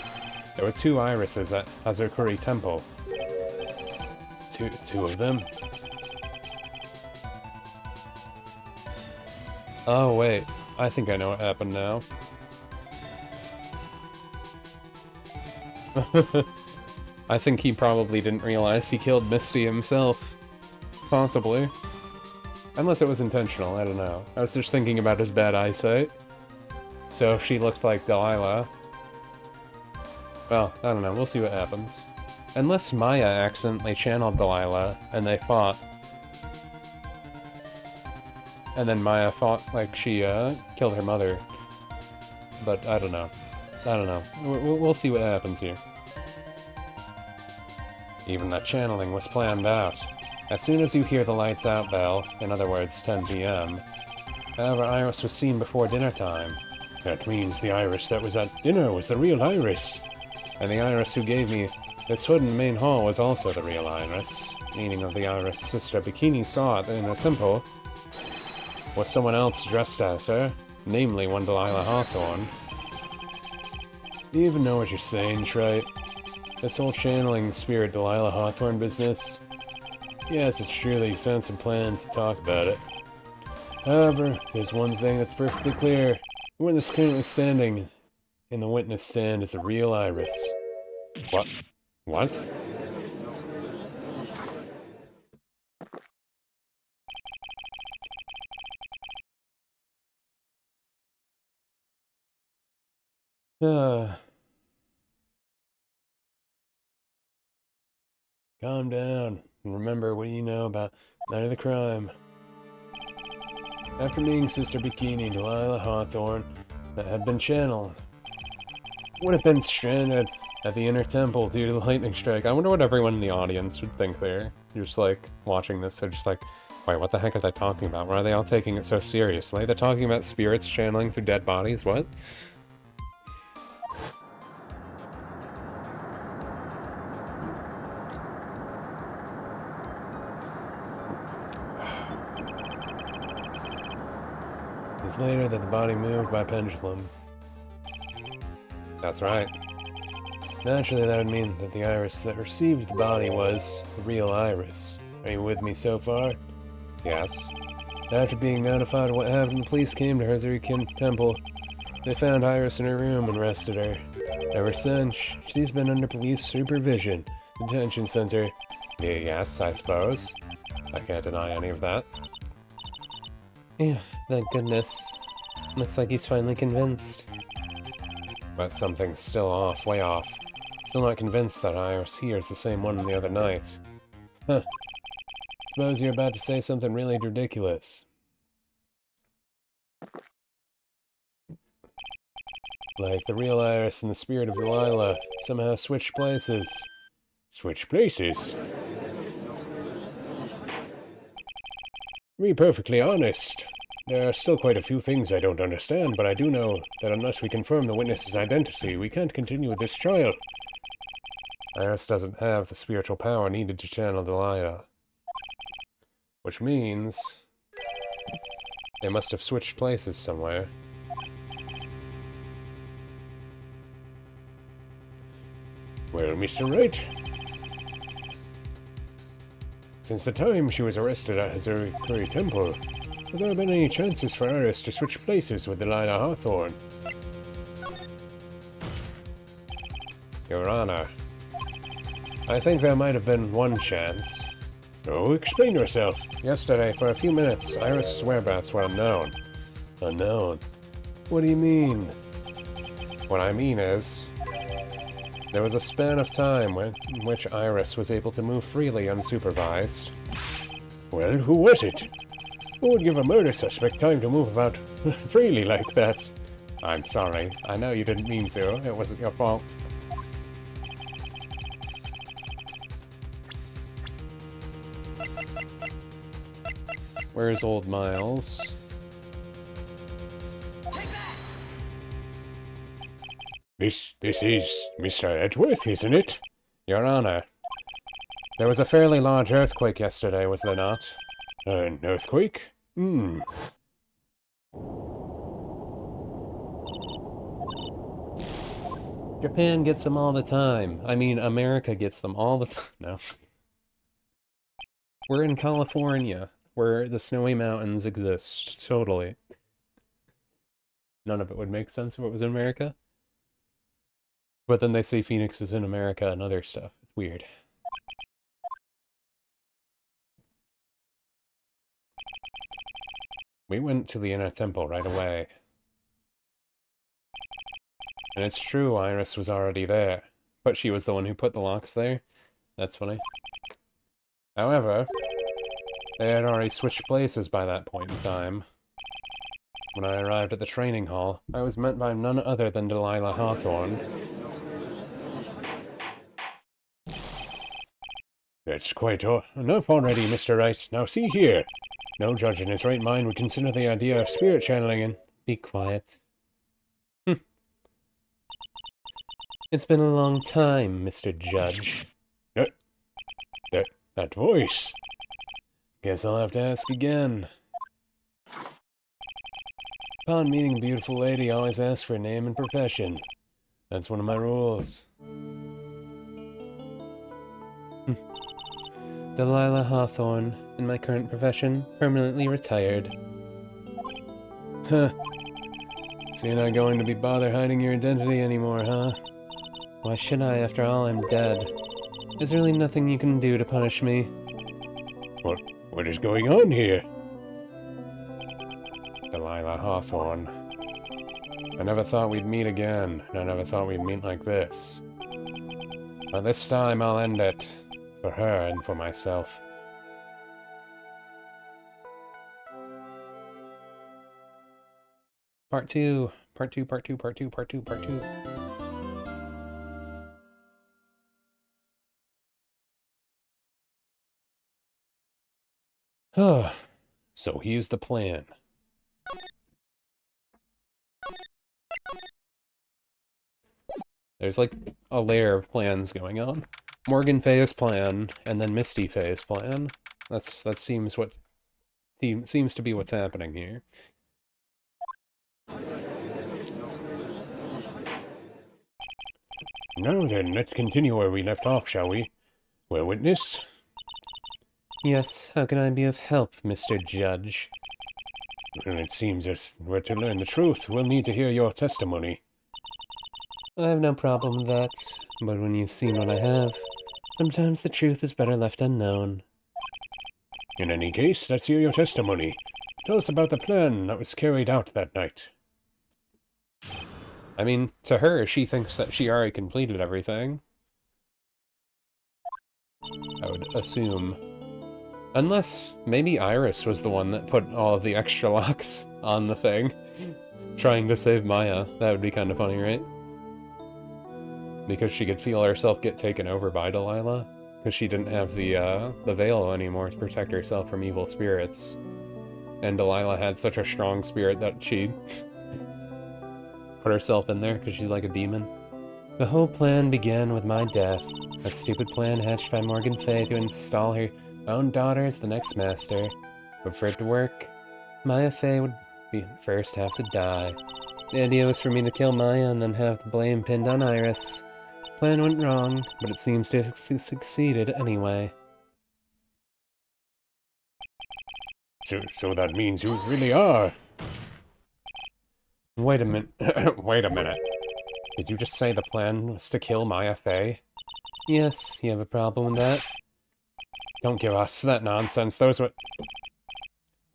there were 2 irises at Hazarkuri Temple. Two of them? Oh, wait. I think I know what happened now. I think he probably didn't realize he killed Misty himself. Possibly. Unless it was intentional, I don't know. I was just thinking about his bad eyesight. So if she looked like Delilah... Well, I don't know, we'll see what happens. Unless Maya accidentally channeled Delilah, and they fought. And then Maya fought like she, killed her mother. But I don't know. I don't know. We'll see what happens here. Even that channeling was planned out. As soon as you hear the lights out bell, in other words 10 p.m., however, Iris was seen before dinner time. That means the Iris that was at dinner was the real Iris. And the Iris who gave me this hood in the main hall was also the real Iris. Meaning of the Iris Sister Bikini saw it in the temple was someone else dressed as her, namely one Delilah Hawthorne. Do you even know what you're saying, Wright? This whole channeling spirit Delilah Hawthorne business? Yes, it's true that you found some plans to talk about it. However, there's one thing that's perfectly clear. The witness currently standing in the witness stand is the real Iris. What? What? Calm down, and remember what you know about Night of the Crime. After meeting Sister Bikini, Delilah Hawthorne, that had been channeled, would have been stranded at the inner temple due to the lightning strike. I wonder what everyone in the audience would think there. You're just like, watching this, they're just like, wait, what the heck are they talking about? Why are they all taking it so seriously? They're talking about spirits channeling through dead bodies? What? It's later that the body moved by pendulum. That's right. Naturally, that would mean that the Iris that received the body was the real Iris. Are you with me so far? Yes. After being notified of what happened, the police came to Hazarkuri Temple. They found Iris in her room and arrested her. Ever since, she's been under police supervision. Detention center. Yes, I suppose. I can't deny any of that. Yeah, thank goodness. Looks like he's finally convinced. But something's still off, way off. Still not convinced that Iris here is the same one the other night. Huh. Suppose you're about to say something really ridiculous. Like the real Iris and the spirit of Delilah somehow switched places. Switched places? To be perfectly honest, there are still quite a few things I don't understand, but I do know that unless we confirm the witness's identity, we can't continue with this trial. Iris doesn't have the spiritual power needed to channel Delilah. Which means they must have switched places somewhere. Well, Mr. Wright, since the time she was arrested at Hazuri Temple, have there been any chances for Iris to switch places with Delilah Hawthorne? Your Honor, I think there might have been one chance. Oh, explain yourself. Yesterday, for a few minutes, Iris's whereabouts were unknown. Unknown? What do you mean? What I mean is, there was a span of time in which Iris was able to move freely unsupervised. Well, who was it? Who would give a murder suspect time to move about freely like that? I'm sorry. I know you didn't mean to. It wasn't your fault. Where's old Miles? This is Mr. Edgeworth, isn't it? Your Honor, there was a fairly large earthquake yesterday, was there not? An earthquake? Japan gets them all the time. I mean, America gets them all the time. No. We're in California, where the snowy mountains exist. Totally. None of it would make sense if it was in America. But then they say Phoenix is in America and other stuff. It's weird. We went to the inner temple right away. And it's true, Iris was already there. But she was the one who put the locks there? That's funny. However, they had already switched places by that point in time. When I arrived at the training hall, I was met by none other than Delilah Hawthorne. That's quite enough already, Mr. Wright. Now see here. No judge in his right mind would consider the idea of spirit channeling and... Be quiet. It's been a long time, Mr. Judge. That voice. Guess I'll have to ask again. Upon meeting a beautiful lady, I always ask for a name and profession. That's one of my rules. Delilah Hawthorne, in my current profession, permanently retired. Huh. So you're not going to be bothered hiding your identity anymore, huh? Why should I? After all, I'm dead. There's really nothing you can do to punish me. What is going on here? Delilah Hawthorne. I never thought we'd meet again, and I never thought we'd meet like this. But this time I'll end it. For her and for myself. Part 2. Part 2, part 2, part 2, part 2, part 2. So here's the plan. There's like a layer of plans going on. Morgan Faye's plan, and then Misty Faye's plan. That seems to be what's happening here. Now then, let's continue where we left off, shall we? Well, witness? Yes, how can I be of help, Mr. Judge? Well, it seems if we're to learn the truth, we'll need to hear your testimony. I have no problem with that, but when you've seen what I have, sometimes the truth is better left unknown. In any case, let's hear your testimony. Tell us about the plan that was carried out that night. I mean, to her, she thinks that she already completed everything. I would assume. Unless, maybe Iris was the one that put all of the extra locks on the thing. Trying to save Maya. That would be kind of funny, right? Because she could feel herself get taken over by Delilah. Because she didn't have the veil anymore to protect herself from evil spirits. And Delilah had such a strong spirit that she put herself in there because she's like a demon. The whole plan began with my death. A stupid plan hatched by Morgan Fay to install her own daughter as the next master. But for it to work, Maya Fay would first have to die. The idea was for me to kill Maya and then have the blame pinned on Iris. Plan went wrong, but it seems to have succeeded anyway. So that means you really are. Wait a minute. Wait a minute. Did you just say the plan was to kill Maya Fay? Yes, you have a problem with that? Don't give us that nonsense. Those were...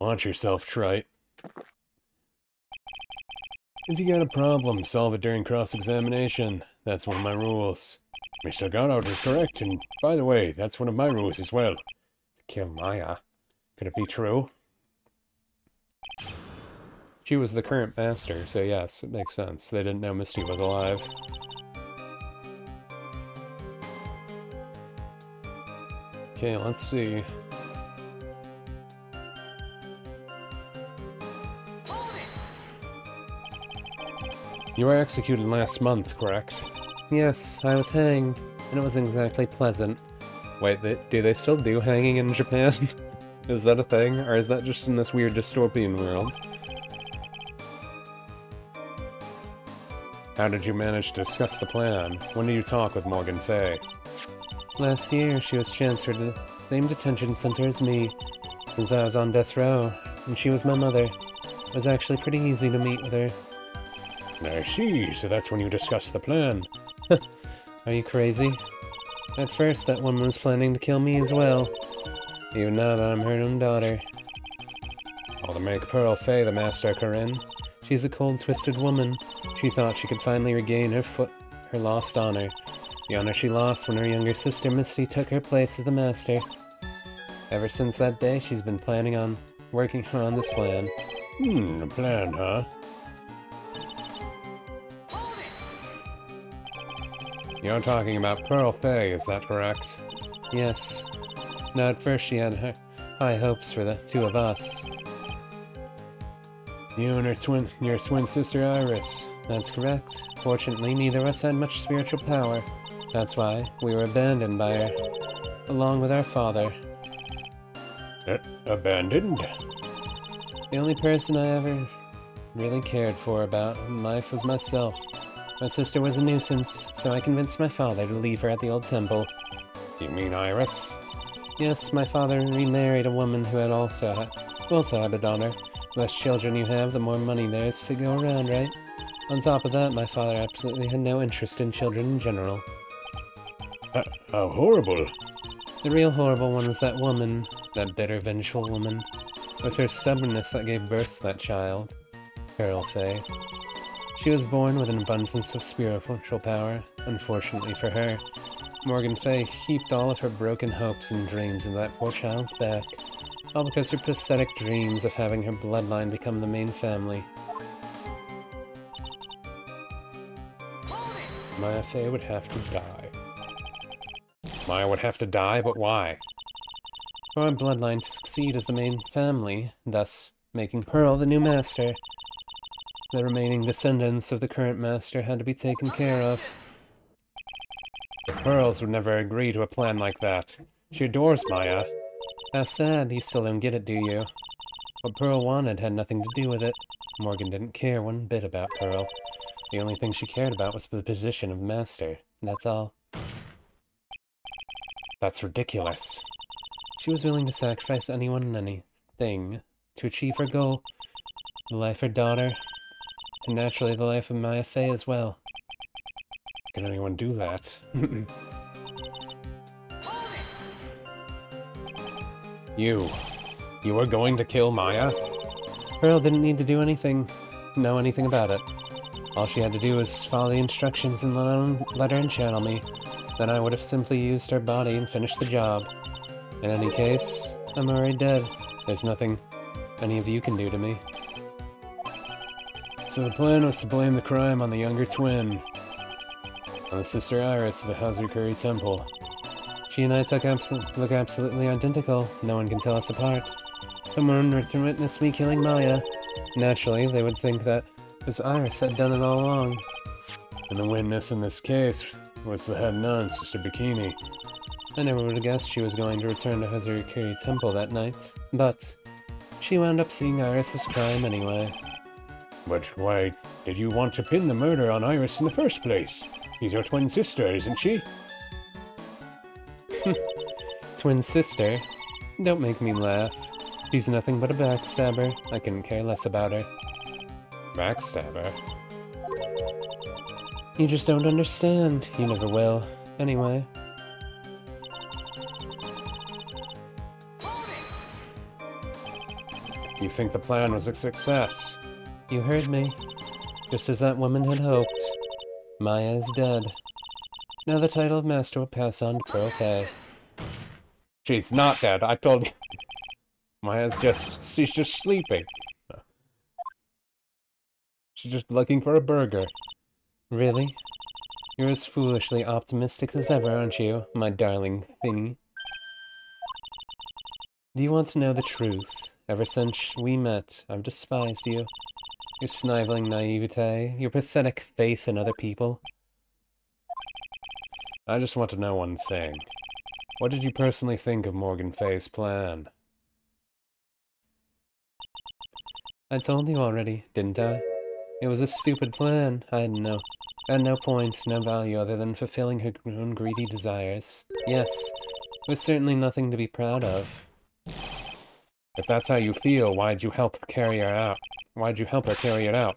Watch yourself, Wright. If you got a problem, solve it during cross-examination. That's one of my rules. Mr. Goddard is correct, and by the way, that's one of my rules as well. To kill Maya. Could it be true? She was the current master, so yes, it makes sense. They didn't know Misty was alive. Okay, let's see. You were executed last month, correct? Yes, I was hanged, and it wasn't exactly pleasant. Wait, do they still do hanging in Japan? Is that a thing, or is that just in this weird dystopian world? How did you manage to discuss the plan? When did you talk with Morgan Fay? Last year, she was transferred to the same detention center as me, since I was on death row, and she was my mother. It was actually pretty easy to meet with her. I see, so that's when you discussed the plan. Are you crazy? At first, that woman was planning to kill me as well. Even now that I'm her own daughter. All to make Pearl Fay the master, Corinne. She's a cold, twisted woman. She thought she could finally regain her lost honor. The honor she lost when her younger sister Misty took her place as the master. Ever since that day, she's been planning on working on this plan. A plan, huh? You're talking about Pearl Fay, is that correct? Yes. Now, at first she had her high hopes for the two of us. You and your twin sister Iris. That's correct. Fortunately, neither of us had much spiritual power. That's why we were abandoned by her, along with our father. Abandoned? The only person I ever really cared for about in life was myself. My sister was a nuisance, so I convinced my father to leave her at the old temple. You mean Iris? Yes, my father remarried a woman who also had a daughter. The less children you have, the more money there is to go around, right? On top of that, my father absolutely had no interest in children in general. How horrible. The real horrible one was that woman, that bitter, vengeful woman. It was her stubbornness that gave birth to that child, Pearl Fay. She was born with an abundance of spiritual power. Unfortunately for her, Morgan Fay heaped all of her broken hopes and dreams into that poor child's back. All because her pathetic dreams of having her bloodline become the main family. Maya Fay would have to die. Maya would have to die, but why? For our bloodline to succeed as the main family, thus making Pearl the new master. The remaining descendants of the current master had to be taken care of. The Pearls would never agree to a plan like that. She adores Maya. How sad, you still don't get it, do you? What Pearl wanted had nothing to do with it. Morgan didn't care one bit about Pearl. The only thing she cared about was the position of master. That's all. That's ridiculous. She was willing to sacrifice anyone and anything to achieve her goal. The life of her daughter, and naturally the life of Maya Fay as well. Can anyone do that? You were going to kill Maya? Pearl didn't need to do anything, know anything about it. All she had to do was follow the instructions and let her enchannel me. Then I would have simply used her body and finished the job. In any case, I'm already dead. There's nothing any of you can do to me. So the plan was to blame the crime on the younger twin, on the sister Iris of the Hazukuri Temple. She and I look absolutely identical. No one can tell us apart. Someone were to witness me killing Maya. Naturally, they would think that it was Iris that had done it all along. And the witness in this case was the head nun, Sister Bikini. I never would have guessed she was going to return to Hazukuri Temple that night, but she wound up seeing Iris's crime anyway. But why did you want to pin the murder on Iris in the first place? She's your twin sister, isn't she? Twin sister? Don't make me laugh. She's nothing but a backstabber. I couldn't care less about her. Backstabber? You just don't understand. You never will. Anyway. You think the plan was a success? You heard me. Just as that woman had hoped. Maya is dead. Now the title of Master will pass on to Pearl K. She's not dead, I told you. She's just sleeping. She's just looking for a burger. Really? You're as foolishly optimistic as ever, aren't you, my darling thingy? Do you want to know the truth? Ever since we met, I've despised you. Your sniveling naivete, your pathetic faith in other people. I just want to know one thing. What did you personally think of Morgan Fay's plan? I told you already, didn't I? It was a stupid plan. I had no point, no value other than fulfilling her own greedy desires. Yes, it was certainly nothing to be proud of. If that's how you feel, why'd you help carry her out? Why'd you help her carry it out?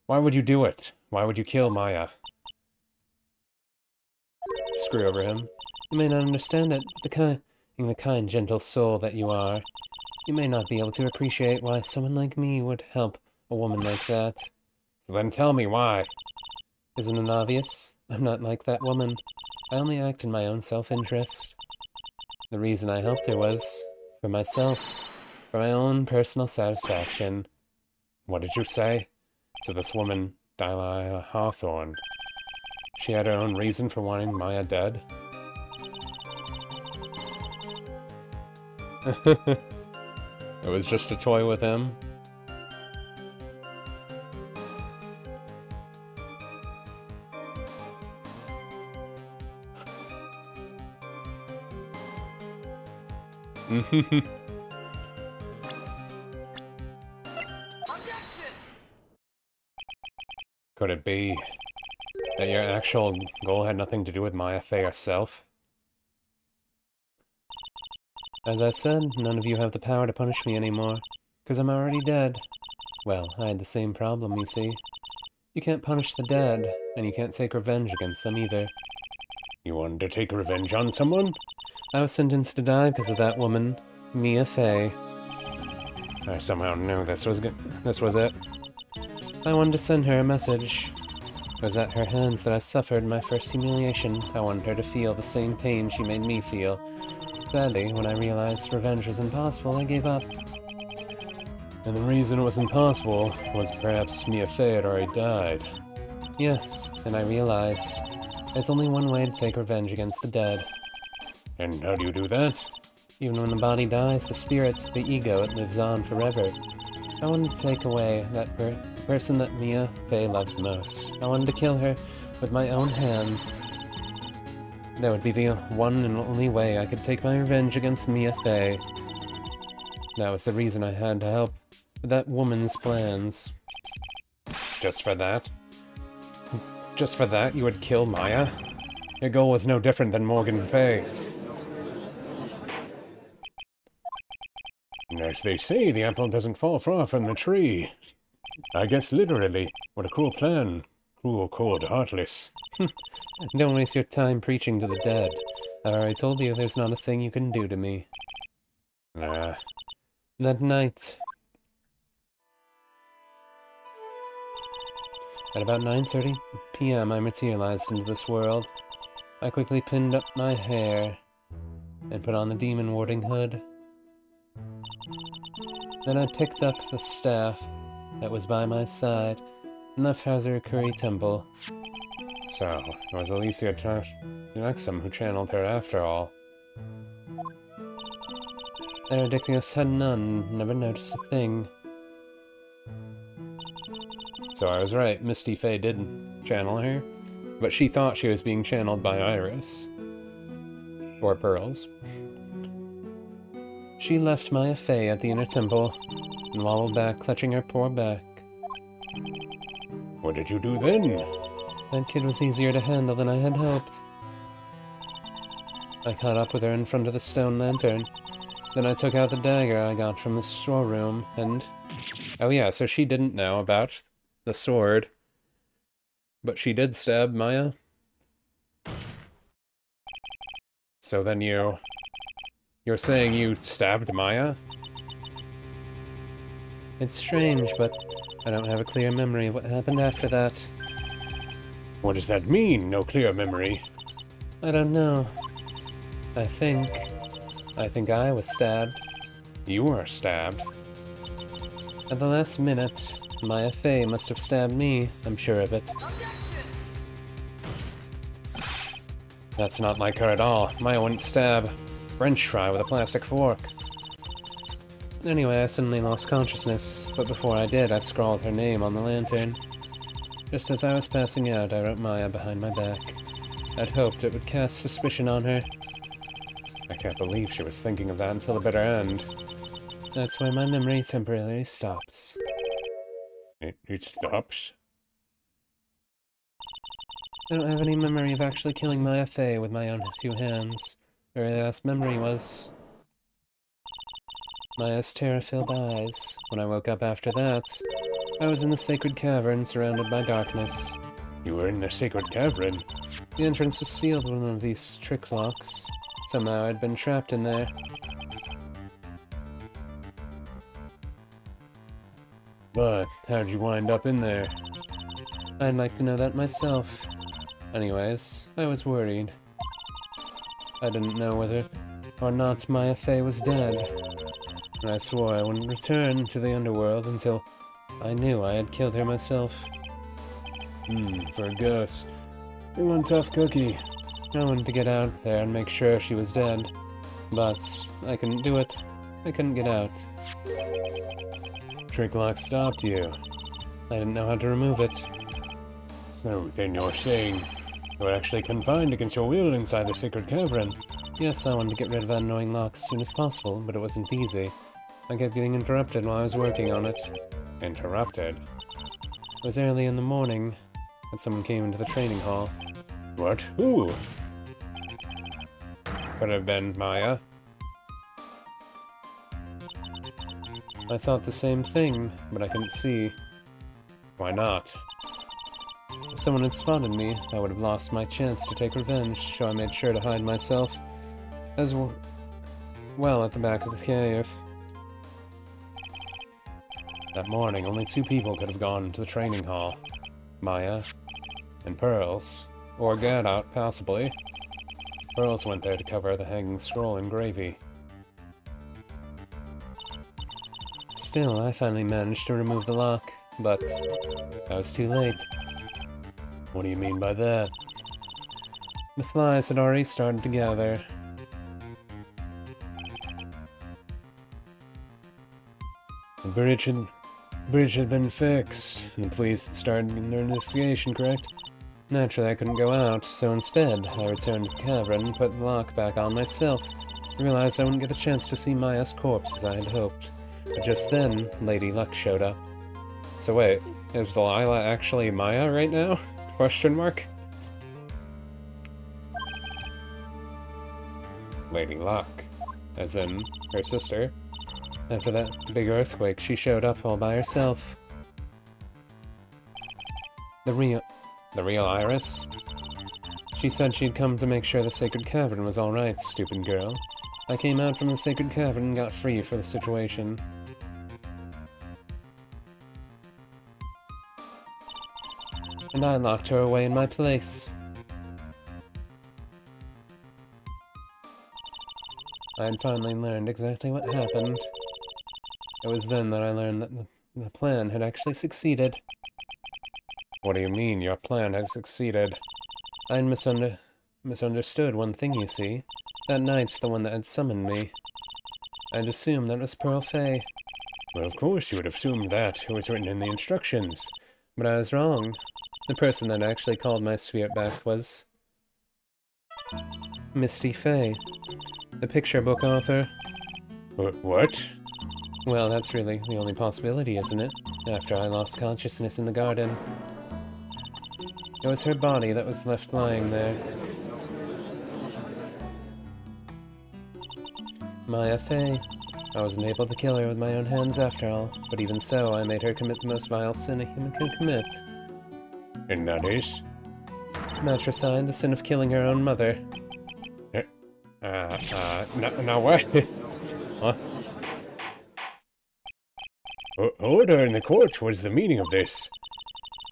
Why would you do it? Why would you kill Maya? Screw over him. You may not understand it, but the kind, gentle soul that you are, you may not be able to appreciate why someone like me would help a woman like that. So then tell me why. Isn't it obvious? I'm not like that woman. I only act in my own self-interest. The reason I helped her was for myself, for my own personal satisfaction. What did you say? So this woman, Delilah Hawthorne, she had her own reason for wanting Maya dead? It was just a toy with him. Could it be that your actual goal had nothing to do with Maya Fey herself? As I said, none of you have the power to punish me anymore, because I'm already dead. Well, I had the same problem, you see. You can't punish the dead, and you can't take revenge against them either. You wanted to take revenge on someone? I was sentenced to die because of that woman, Mia Fey. I somehow knew this was it. I wanted to send her a message. It was at her hands that I suffered my first humiliation. I wanted her to feel the same pain she made me feel. Sadly, when I realized revenge was impossible, I gave up. And the reason it was impossible was perhaps Mia Fey had already died. Yes, and I realized there's only one way to take revenge against the dead. And how do you do that? Even when the body dies, the spirit, the ego, it lives on forever. I wanted to take away that person that Mia Fey loved most. I wanted to kill her with my own hands. That would be the one and only way I could take my revenge against Mia Fey. That was the reason I had to help with that woman's plans. Just for that? Just for that you would kill Maya? Your goal was no different than Morgan Fay's. And as they say, the apple doesn't fall far from the tree. I guess literally. What a cruel plan. Cruel, cold, heartless. Don't waste your time preaching to the dead. I already told you there's not a thing you can do to me. Nah. That night, At about 9:30 p.m., I materialized into this world. I quickly pinned up my hair and put on the demon warding hood. Then I picked up the staff that was by my side and left Hazard Temple. So, it was Alicia Nexum who channeled her after all. That ridiculous had none, never noticed a thing. So I was right, Misty Faye didn't channel her, but she thought she was being channeled by Iris. Or Pearls. She left Maya Fey at the inner temple and wobbled back, clutching her poor back. What did you do then? That kid was easier to handle than I had hoped. I caught up with her in front of the stone lantern. Then I took out the dagger I got from the storeroom and... Oh yeah, so she didn't know about the sword. But she did stab Maya. So then you're saying you stabbed Maya? It's strange, but I don't have a clear memory of what happened after that. What does that mean, no clear memory? I don't know. I think I was stabbed. You were stabbed. At the last minute, Maya Fey must have stabbed me, I'm sure of it. That's not like her at all. Maya wouldn't stab French fry with a plastic fork. Anyway, I suddenly lost consciousness, but before I did, I scrawled her name on the lantern. Just as I was passing out, I wrote Maya behind my back. I'd hoped it would cast suspicion on her. I can't believe she was thinking of that until the bitter end. That's where my memory temporarily stops. It stops? I don't have any memory of actually killing Maya Fey with my own two hands. The very last memory was Maya's terror-filled eyes. When I woke up after that, I was in the sacred cavern surrounded by darkness. You were in the sacred cavern? The entrance was sealed with one of these trick locks. Somehow I'd been trapped in there. But how'd you wind up in there? I'd like to know that myself. Anyways, I was worried. I didn't know whether or not Maya Fey was dead. And I swore I wouldn't return to the underworld until I knew I had killed her myself. For Gus. You're one tough cookie. I wanted to get out there and make sure she was dead. But I couldn't do it. I couldn't get out. Trick lock stopped you. I didn't know how to remove it. So then you're saying you were actually confined against your will inside the sacred cavern? Yes, I wanted to get rid of that annoying lock as soon as possible, but it wasn't easy. I kept getting interrupted while I was working on it. Interrupted? It was early in the morning when someone came into the training hall. What? Who? Could have been Maya. I thought the same thing, but I couldn't see. Why not? If someone had spotted me, I would have lost my chance to take revenge, so I made sure to hide myself as well at the back of the cave. That morning, only 2 people could have gone into the training hall. Maya and Pearls. Or Gadot, possibly. Pearls went there to cover the hanging scroll in gravy. Still, I finally managed to remove the lock, but I was too late. What do you mean by that? The flies had already started to gather. The bridge had been fixed, and the police had started their investigation, correct? Naturally, I couldn't go out, so instead, I returned to the cavern and put the lock back on myself. I realized I wouldn't get a chance to see Maya's corpse as I had hoped. But just then, Lady Luck showed up. So wait, is Delilah actually Maya right now? Question mark? Lady Luck. As in, her sister. After that big earthquake, she showed up all by herself. The real Iris? She said she'd come to make sure the sacred cavern was alright, stupid girl. I came out from the sacred cavern and got free for the situation. and I locked her away in my place. I had finally learned exactly what happened. It was then that I learned that the plan had actually succeeded. What do you mean, your plan had succeeded? I had misunderstood one thing, you see. That night, the one that had summoned me. I'd assumed that was Pearl Fay. Well, of course you would have assumed that. It was written in the instructions. But I was wrong. The person that actually called my spirit back was... Misty Fay, the picture book author. What? Well, that's really the only possibility, isn't it? After I lost consciousness in the garden. It was her body that was left lying there. Maya Fay. I wasn't able to kill her with my own hands after all, but even so, I made her commit the most vile sin a human can commit. And that is? Matricide, the sin of killing her own mother. Now what? Huh? Order in the court, what is the meaning of this?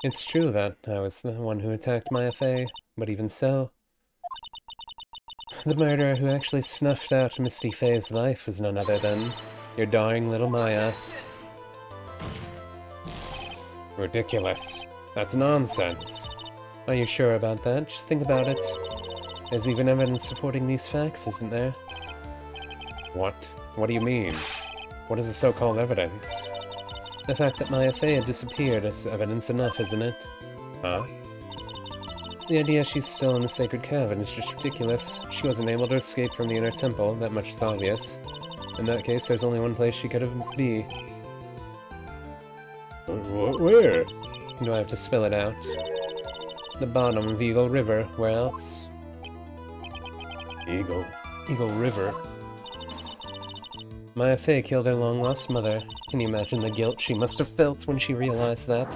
It's true that I was the one who attacked Maya Fay, but even so... The murderer who actually snuffed out Misty Fay's life was none other than your darling little Maya. Ridiculous. That's nonsense. Are you sure about that? Just think about it. There's even evidence supporting these facts, isn't there? What? What do you mean? What is the so-called evidence? The fact that Maya Fay had disappeared is evidence enough, isn't it? Huh? The idea she's still in the sacred cavern is just ridiculous. She wasn't able to escape from the inner temple, that much is obvious. In that case, there's only one place she could be. Where? Do I have to spell it out? The bottom of Eagle River. Where else? Eagle River? Maya Fay killed her long-lost mother. Can you imagine the guilt she must have felt when she realized that?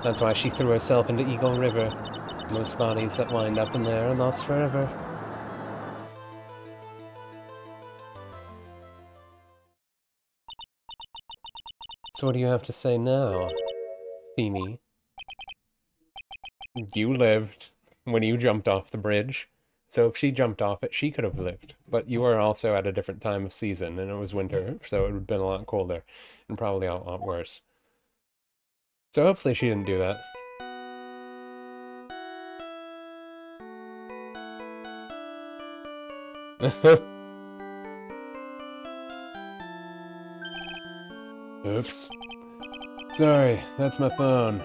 That's why she threw herself into Eagle River. Most bodies that wind up in there are lost forever. So what do you have to say now, Feeny? You lived when you jumped off the bridge. So if she jumped off it, she could have lived. But you were also at a different time of season, and it was winter, so it would have been a lot colder, and probably a lot worse. So hopefully she didn't do that. Oops. Sorry, that's my phone.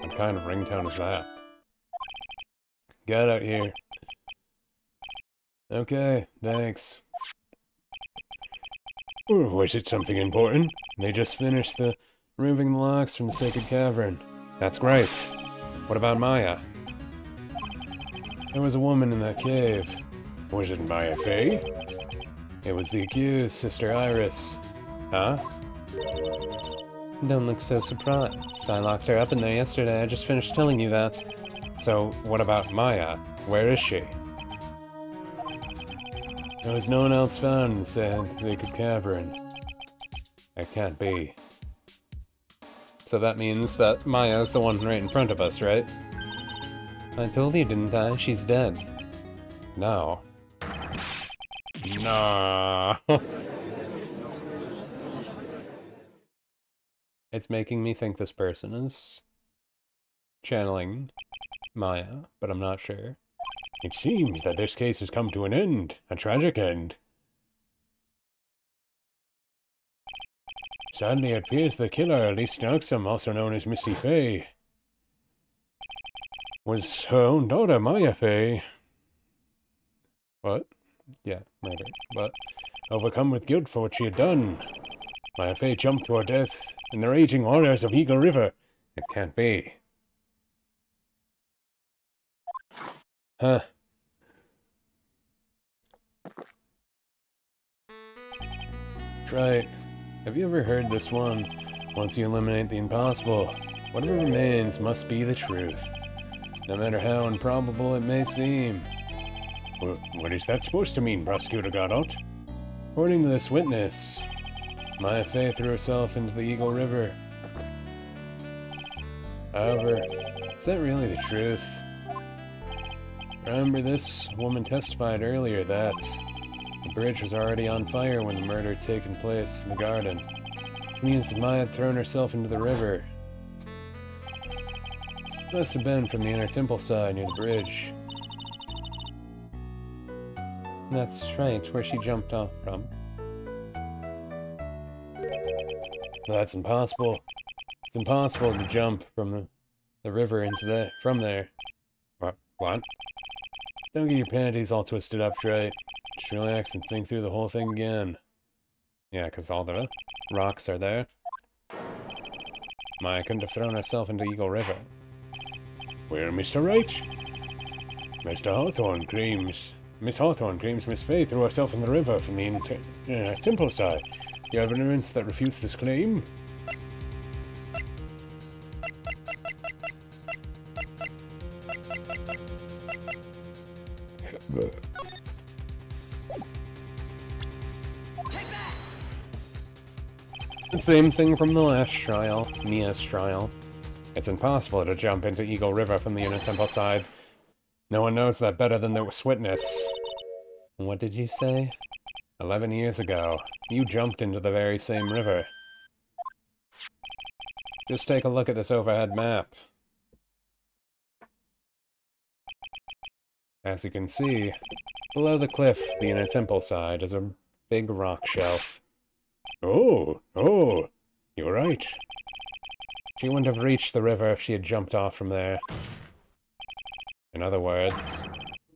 What kind of ringtone is that? Get out here. Okay, thanks. Or was it something important? They just finished removing the locks from the sacred cavern. That's great. What about Maya? There was a woman in that cave. Was it Maya Fay? It was the accused, Sister Iris. Huh? Don't look so surprised. I locked her up in there yesterday. I just finished telling you that. So, what about Maya? Where is she? There was no one else found in the sacred cavern. That can't be. So that means that Maya's the one right in front of us, right? I told you, didn't I? She's dead. No. No. It's making me think this person is channeling Maya, but I'm not sure. It seems that this case has come to an end. A tragic end. Sadly, it appears the killer, at least Noxum, also known as Misty Fay, was her own daughter, Maya Fay. What? Yeah, maybe. But, overcome with guilt for what she had done, Maya Fay jumped to her death in the raging waters of Eagle River. It can't be. Huh. Right. Have you ever heard this one? Once you eliminate the impossible, whatever remains must be the truth, no matter how improbable it may seem. What is that supposed to mean, Prosecutor Godot? According to this witness, Maya Fay threw herself into the Eagle River. However, is that really the truth? Remember, this woman testified earlier that the bridge was already on fire when the murder had taken place in the garden. It means that Maya had thrown herself into the river. Must have been from the inner temple side near the bridge. That's right, where she jumped off from. That's impossible. It's impossible to jump from the river into from there. What? Don't get your panties all twisted up, Wright. Just relax and think through the whole thing again. Yeah, because all the rocks are there. Maya couldn't have thrown herself into Eagle River. Where, Mr. Wright? Mr. Hawthorne claims... Miss Hawthorne claims Miss Fay threw herself in the river from the temple side. You have evidence that refutes this claim? The same thing from the last trial, Mia's trial. It's impossible to jump into Eagle River from the inner temple side. No one knows that better than the witness. What did you say? 11 years ago, you jumped into the very same river. Just take a look at this overhead map. As you can see, below the cliff, the inner temple side, is a big rock shelf. Oh, you're right. She wouldn't have reached the river if she had jumped off from there. In other words,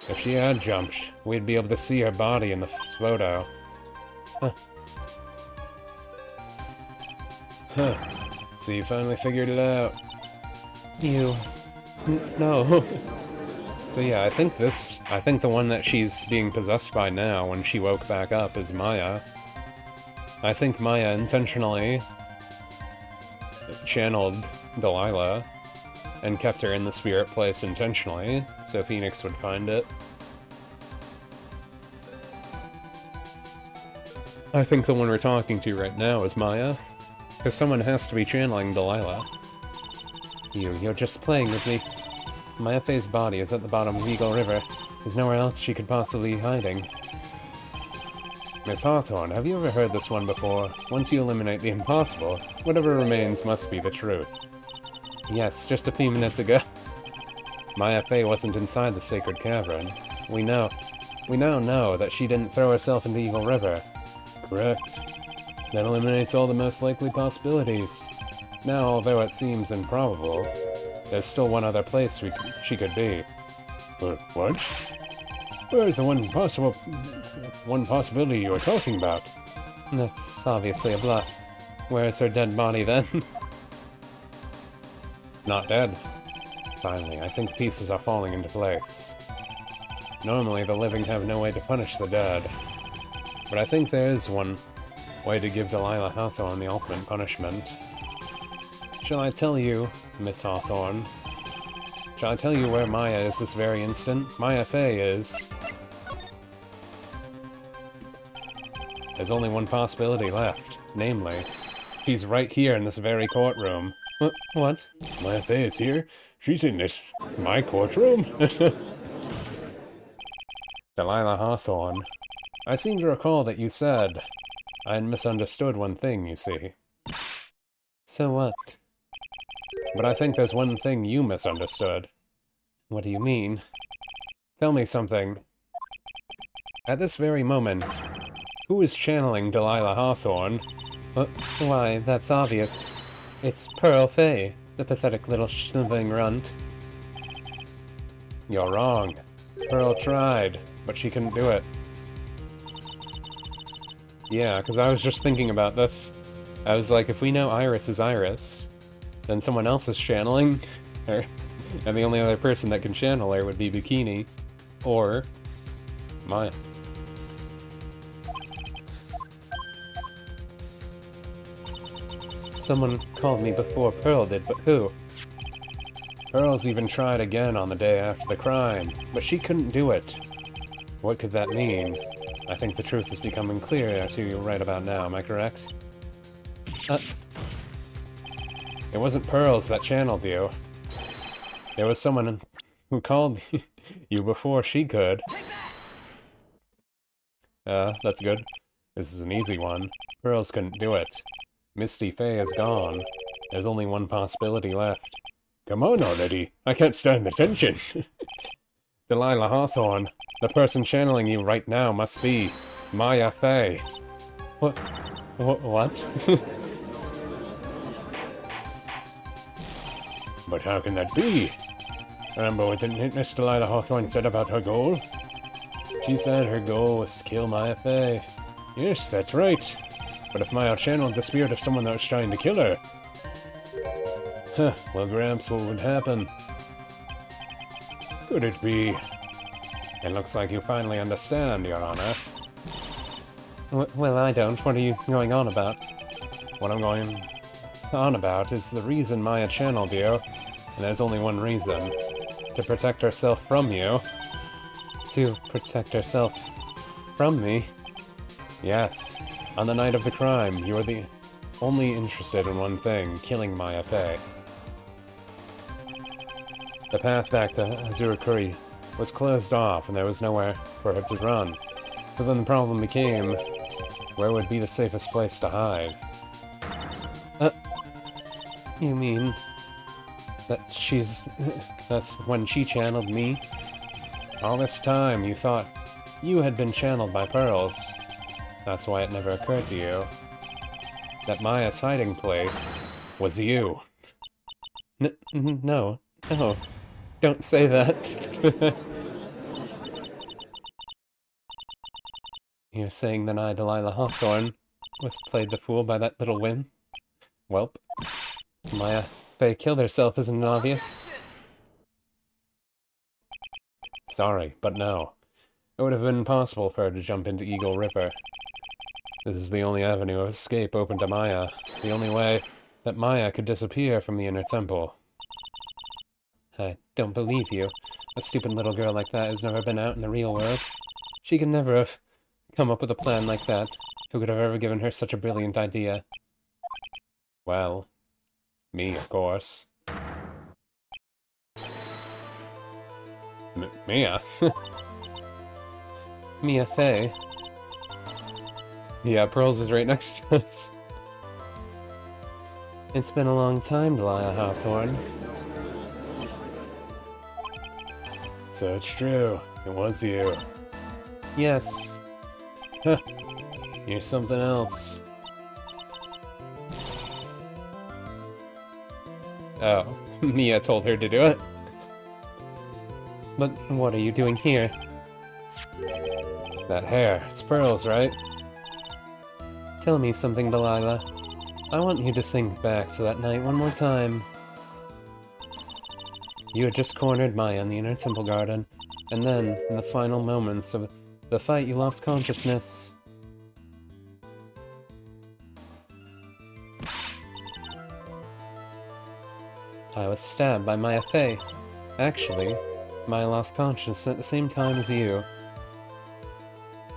if she had jumped, we'd be able to see her body in the photo. So you finally figured it out. No. So yeah, I think the one that she's being possessed by now when she woke back up is Maya. I think Maya intentionally channeled Delilah and kept her in the spirit place intentionally, so Phoenix would find it. I think the one we're talking to right now is Maya, because someone has to be channeling Delilah. You're just playing with me. Maya Fay's body is at the bottom of Eagle River. There's nowhere else she could possibly be hiding. Miss Hawthorne, have you ever heard this one before? Once you eliminate the impossible, whatever remains must be the truth. Yes, just a few minutes ago. Maya Fay wasn't inside the sacred cavern. We now know that she didn't throw herself into Eagle River. Correct. That eliminates all the most likely possibilities. Now, although it seems improbable, there's still one other place she could be. What? Where's the one possibility you were talking about? That's obviously a bluff. Where's her dead body then? Not dead. Finally, I think pieces are falling into place. Normally, the living have no way to punish the dead. But I think there is one way to give Delilah Hawthorne the ultimate punishment. Shall I tell you, Miss Hawthorne? Shall I tell you where Maya is this very instant? Maya Fay is... There's only one possibility left. Namely, he's right here in this very courtroom. What? Maya Fay is here? She's in my courtroom? Delilah Hawthorne, I seem to recall that you said I had misunderstood one thing, you see. So what? But I think there's one thing you misunderstood. What do you mean? Tell me something. At this very moment, who is channeling Delilah Hawthorne? Why, that's obvious. It's Pearl Fay, the pathetic little sniveling runt. You're wrong. Pearl tried, but she couldn't do it. Yeah, because I was just thinking about this. I was like, if we know Iris is Iris, then someone else is channeling her, and the only other person that can channel her would be Bikini, or Maya. Someone called me before Pearl did, but who? Pearl's even tried again on the day after the crime, but she couldn't do it. What could that mean? I think the truth is becoming clear to you right about now, am I correct? It wasn't Pearls that channeled you. There was someone who called you before she could. That's good. This is an easy one. Pearls couldn't do it. Misty Faye is gone. There's only one possibility left. Come on already. I can't stand the tension. Delilah Hawthorne. The person channeling you right now must be Maya Faye. What? But how can that be? Remember what Miss Delilah Hawthorne said about her goal? She said her goal was to kill Maya Faye. Yes, that's right. But if Maya channeled the spirit of someone that was trying to kill her... Huh, well, Gramps, what would happen? Could it be? It looks like you finally understand, Your Honor. Well, I don't. What are you going on about? What I'm going on about is the reason Maya channeled you, and there's only one reason. To protect herself from you. To protect herself from me? Yes. On the night of the crime, you were the only interested in one thing, killing Maya Faye. The path back to Azurikuri was closed off, and there was nowhere for her to run. So then the problem became, where would be the safest place to hide? You mean that that's when she channeled me? All this time, you thought you had been channeled by Pearls. That's why it never occurred to you that Maya's hiding place was you. No. Don't say that. You're saying that I, Delilah Hawthorne, was played the fool by that little whim? Welp. Maya Faye killed herself, isn't it obvious? Sorry, but no. It would have been impossible for her to jump into Eagle River. This is the only avenue of escape open to Maya. The only way that Maya could disappear from the inner temple. I don't believe you. A stupid little girl like that has never been out in the real world. She could never have come up with a plan like that. Who could have ever given her such a brilliant idea? Well, me, of course. Mia? Mia Faye. Yeah, Pearls is right next to us. It's been a long time, Delilah Hawthorne. So it's true. It was you. Yes. Huh. You're something else. Oh, Mia told her to do it. But what are you doing here? That hair. It's Pearls, right? Tell me something, Delilah. I want you to think back to that night one more time. You had just cornered Maya in the inner temple garden, and then, in the final moments of the fight, you lost consciousness. I was stabbed by Maya Faye. Actually, Maya lost consciousness at the same time as you.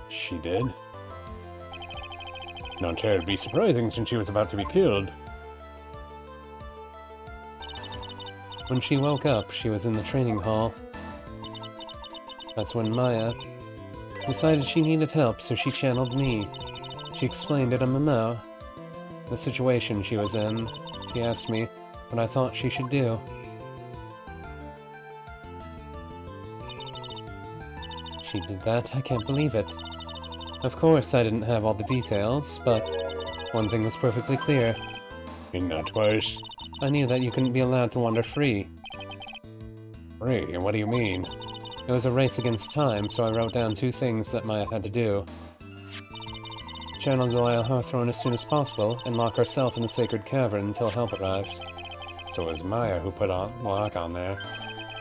She did? Not terribly surprising since she was about to be killed. When she woke up, she was in the training hall. That's when Maya decided she needed help, so she channeled me. She explained it a memo. The situation she was in. She asked me what I thought she should do. She did that? I can't believe it. Of course, I didn't have all the details, but one thing was perfectly clear. And that was? I knew that you couldn't be allowed to wander free. Free? What do you mean? It was a race against time, so I wrote down 2 things that Maya had to do. Channel Delilah Hawthorne as soon as possible, and lock herself in the sacred cavern until help arrived. So it was Maya who put a lock on there.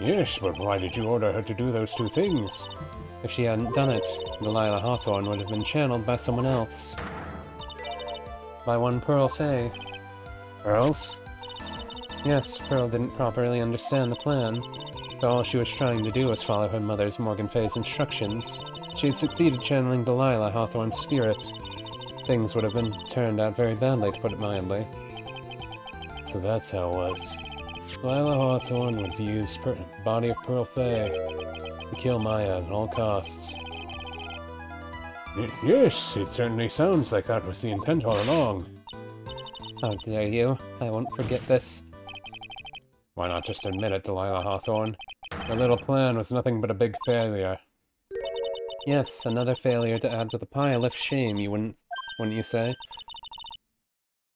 Yes, but why did you order her to do those 2 things? If she hadn't done it, Delilah Hawthorne would have been channeled by someone else. By one Pearl Faye. Pearls? Yes, Pearl didn't properly understand the plan, so all she was trying to do was follow her mother's Morgan Faye's instructions. She had succeeded channeling Delilah Hawthorne's spirit. Things would have been turned out very badly, to put it mildly. So that's how it was. Lila Hawthorne would use body of Pearl Faye to kill Maya at all costs. Yes, it certainly sounds like that was the intent all along. How dare you? I won't forget this. Why not just admit it, Delilah Hawthorne? Your little plan was nothing but a big failure. Yes, another failure to add to the pile of shame, wouldn't you say?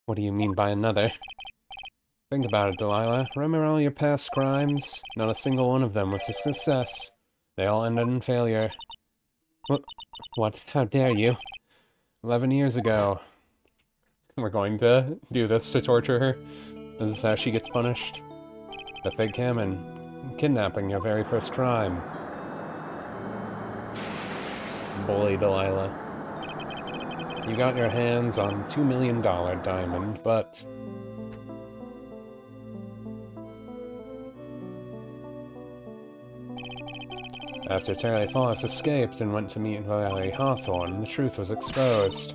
What do you mean by another? Think about it, Delilah. Remember all your past crimes? Not a single one of them was a success. They all ended in failure. What? How dare you? 11 years ago. We're going to do this to torture her. This is how she gets punished. The fake Hammond. Kidnapping, your very first crime. Bully Delilah. You got your hands on $2 million diamond, but... after Terry Foss escaped and went to meet Valerie Hawthorne, the truth was exposed.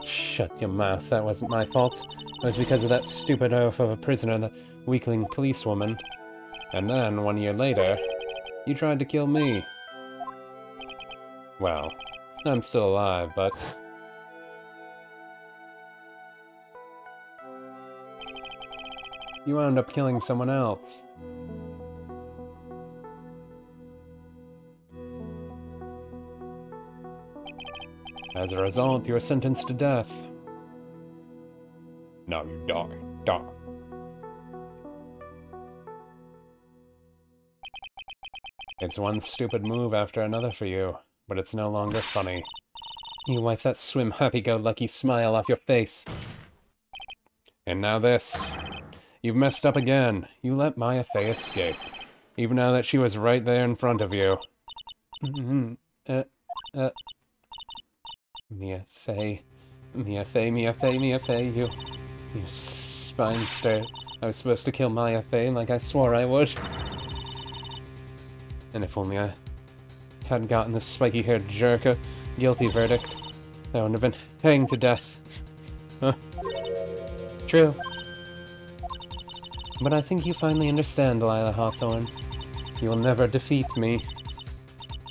Shut your mouth, that wasn't my fault. It was because of that stupid oaf of a prisoner, the weakling policewoman. And then, 1 year later, you tried to kill me. Well, I'm still alive, but... you wound up killing someone else. As a result, you were sentenced to death. No, you die. It's one stupid move after another for you, but it's no longer funny. You wipe that swim happy-go-lucky smile off your face. And now this. You've messed up again. You let Maya Fey escape, even now that she was right there in front of you. Mia Fey, you spinster. I was supposed to kill Maya Fey like I swore I would. And if only I hadn't gotten this spiky-haired jerk a guilty verdict, I wouldn't have been hanged to death. Huh? True. But I think you finally understand, Delilah Hawthorne. You will never defeat me.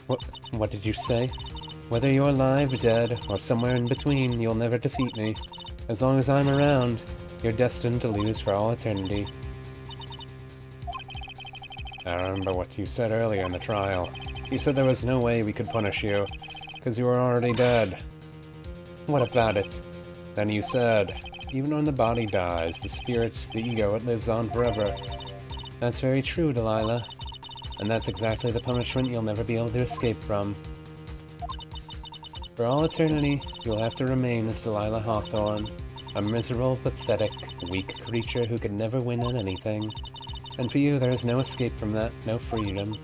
What did you say? Whether you're alive, dead, or somewhere in between, you'll never defeat me. As long as I'm around, you're destined to lose for all eternity. I remember what you said earlier in the trial. You said there was no way we could punish you, because you were already dead. What about it? Then you said, even when the body dies, the spirit, the ego, it lives on forever. That's very true, Delilah. And that's exactly the punishment you'll never be able to escape from. For all eternity, you'll have to remain as Delilah Hawthorne, a miserable, pathetic, weak creature who could never win at anything. And for you, there is no escape from that, no freedom.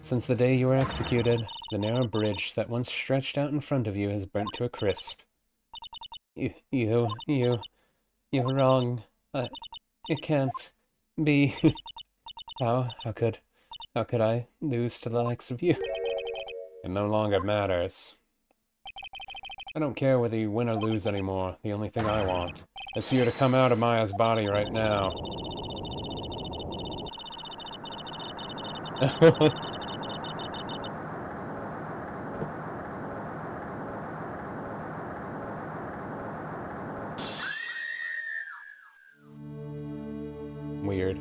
Since the day you were executed, the narrow bridge that once stretched out in front of you has burnt to a crisp. You're wrong. It can't be. How could I lose to the likes of you? It no longer matters. I don't care whether you win or lose anymore. The only thing I want is for you to come out of Maya's body right now. Weird.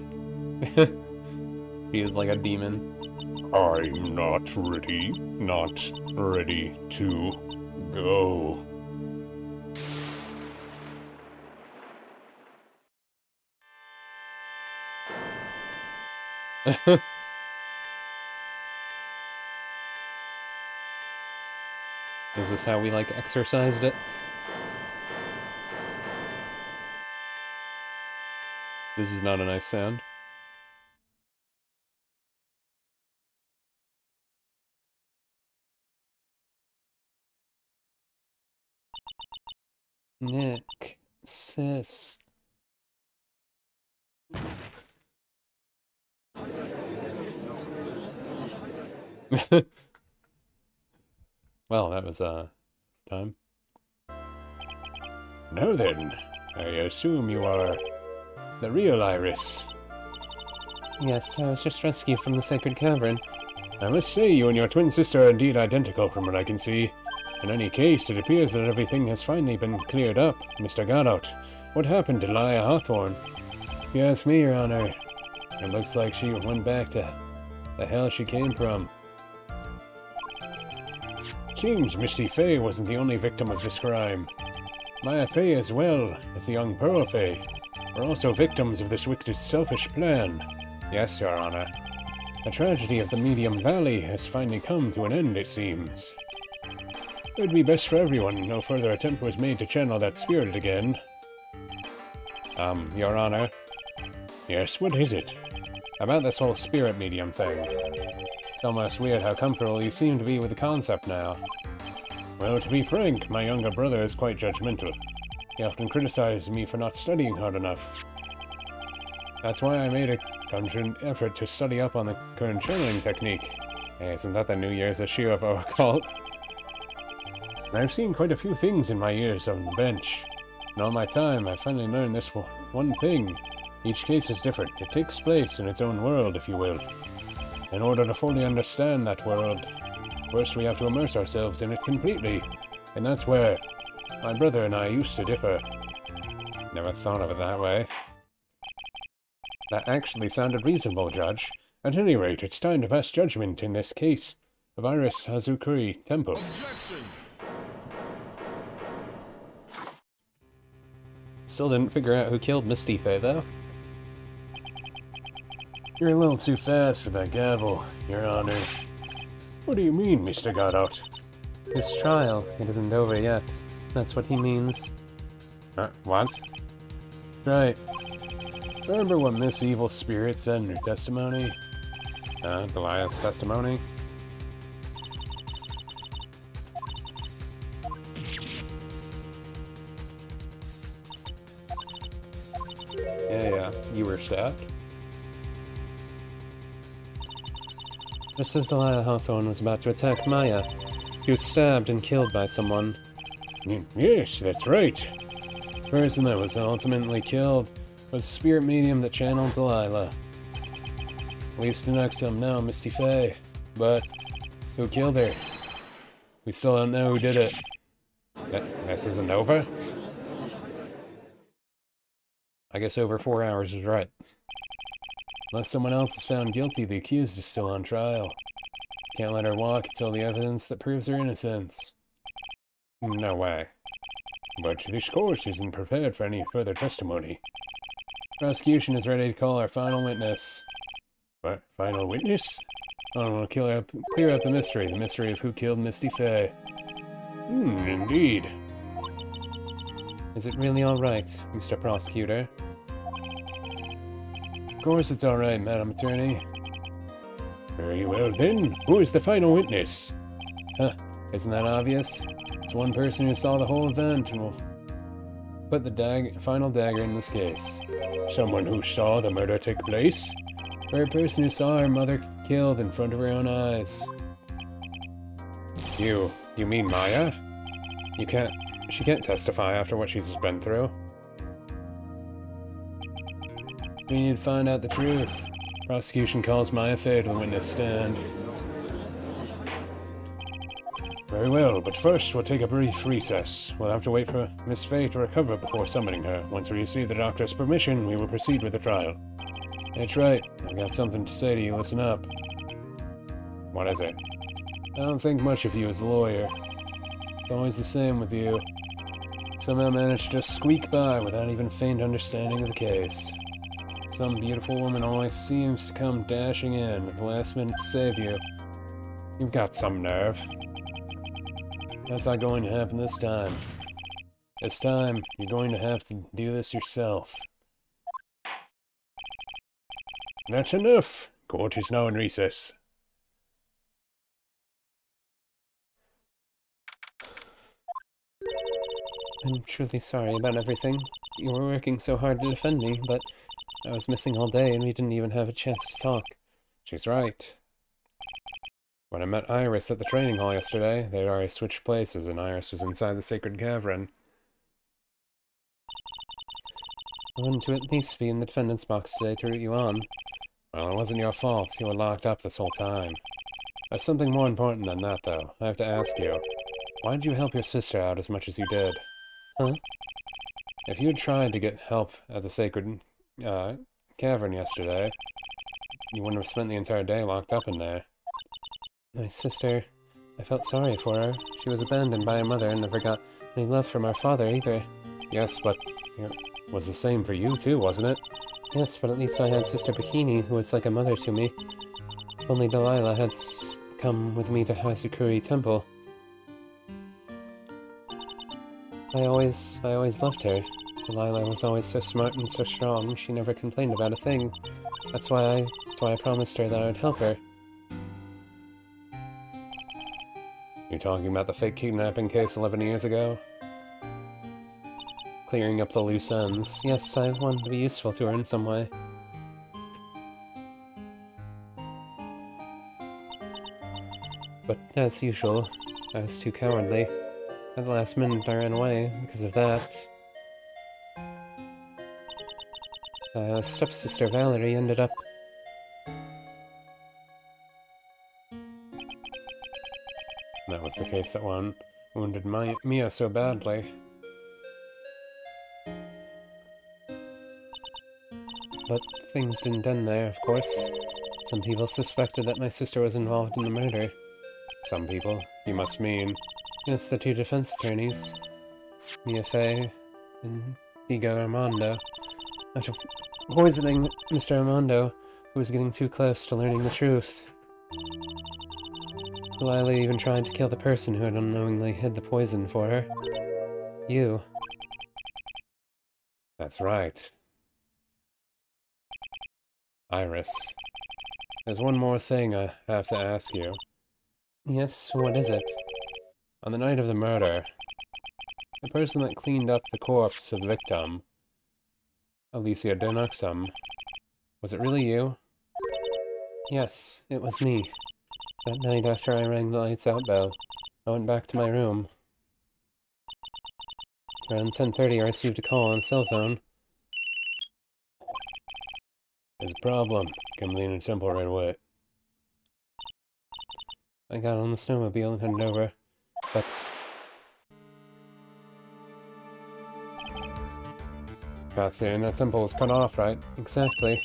Feels like a demon. I'm not ready. Not ready to go. Is this how we, like, exercised it? This is not a nice sound. Nick, sis. Well, that was, time. Now then, I assume you are The real Iris. Yes, I was just rescued from the sacred cavern. I must say, you and your twin sister are indeed identical from what I can see. In any case, it appears that everything has finally been cleared up. Mr. Godot, what happened to Laia Hawthorne? If you ask me, Your Honor, it looks like she went back to the hell she came from. Seems Misty Fey wasn't the only victim of this crime. Maya Fey, as well as the young Pearl Fey, are also victims of this wicked, selfish plan. Yes, Your Honor. The tragedy of the Medium Valley has finally come to an end, it seems. It would be best for everyone no further attempt was made to channel that spirit again. Your Honor. Yes, what is it? About this whole spirit medium thing. It's almost weird how comfortable you seem to be with the concept now. Well, to be frank, my younger brother is quite judgmental. He often criticizes me for not studying hard enough. That's why I made a conscious effort to study up on the current channeling technique. Hey, isn't that the New Year's issue of our cult? I've seen quite a few things in my years on the bench. In all my time, I finally learned this one thing. Each case is different. It takes place in its own world, if you will. In order to fully understand that world, first we have to immerse ourselves in it completely. And that's where my brother and I used to differ. Never thought of it that way. That actually sounded reasonable, Judge. At any rate, it's time to pass judgment in this case of Iris Hazukuri Temple. Objection! Still didn't figure out who killed Misty Fey, though. You're a little too fast for that gavel, Your Honor. What do you mean, Mr. Godot? His trial, it isn't over yet. That's what he means. What? Right. Remember what Miss Evil Spirit said in her testimony? Goliath's testimony? Yeah, you were stabbed. Just as Laia Hawthorne was about to attack Maya, he was stabbed and killed by someone. Yes, that's right. The person that was ultimately killed was the spirit medium that channeled Delilah. At least to next to him now, Misty Fey. But who killed her? We still don't know who did it. This isn't over? I guess over 4 hours is right. Unless someone else is found guilty, the accused is still on trial. Can't let her walk until the evidence that proves her innocence. No way. But this court isn't prepared for any further testimony. Prosecution is ready to call our final witness. What? Final witness? Oh, we'll clear up the mystery of who killed Misty Fey. Indeed. Is it really all right, Mr. Prosecutor? Of course it's all right, Madam Attorney. Very well then. Who is the final witness? Huh, isn't that obvious? It's one person who saw the whole event and will put the final dagger in this case. Someone who saw the murder take place? Or a person who saw her mother killed in front of her own eyes? You mean Maya? She can't testify after what she's just been through. We need to find out the truth. Prosecution calls Maya Fey to the witness stand. Very well, but first we'll take a brief recess. We'll have to wait for Miss Fey to recover before summoning her. Once we receive the doctor's permission, we will proceed with the trial. That's right. I've got something to say to you. Listen up. What is it? I don't think much of you as a lawyer. It's always the same with you. Somehow manage to just squeak by without even faint understanding of the case. Some beautiful woman always seems to come dashing in at the last minute to save you. You've got some nerve. That's not going to happen this time. This time, you're going to have to do this yourself. That's enough. Court is now in recess. I'm truly sorry about everything. You were working so hard to defend me, but I was missing all day and we didn't even have a chance to talk. She's right. When I met Iris at the training hall yesterday, they'd already switched places and Iris was inside the sacred cavern. wouldn't you at least be in the defendant's box today to root you on? Well, it wasn't your fault. You were locked up this whole time. There's something more important than that, though. I have to ask you. Why did you help your sister out as much as you did? Huh? If you had tried to get help at the sacred, cavern yesterday, you wouldn't have spent the entire day locked up in there. My sister... I felt sorry for her. She was abandoned by her mother and never got any love from our father either. Yes, but it was the same for you too, wasn't it? Yes, but at least I had Sister Bikini, who was like a mother to me. If only Delilah had come with me to Hazukuri Temple. I always loved her. Delilah was always so smart and so strong, she never complained about a thing. That's why I promised her that I would help her. You're talking about the fake kidnapping case 11 years ago? Clearing up the loose ends. Yes, I wanted to be useful to her in some way. But as usual, I was too cowardly. At the last minute I ran away because of that. Stepsister Valerie ended up... That was the case that wounded Mia so badly. But things didn't end there, of course. Some people suspected that my sister was involved in the murder. Some people? You must mean... Yes, the two defense attorneys. Mia Fey and Diego Armando. After poisoning Mr. Armando, who was getting too close to learning the truth. Delilah even tried to kill the person who had unknowingly hid the poison for her. You. That's right. Iris. There's one more thing I have to ask you. Yes, what is it? On the night of the murder, the person that cleaned up the corpse of the victim, Alicia Denuxum, was it really you? Yes, it was me. That night after I rang the lights out bell, I went back to my room. Around 10:30 I received a call on the cell phone. There's a problem. Come to the temple right away. I got on the snowmobile and headed over, but... Path in that temple is cut off, right? Exactly.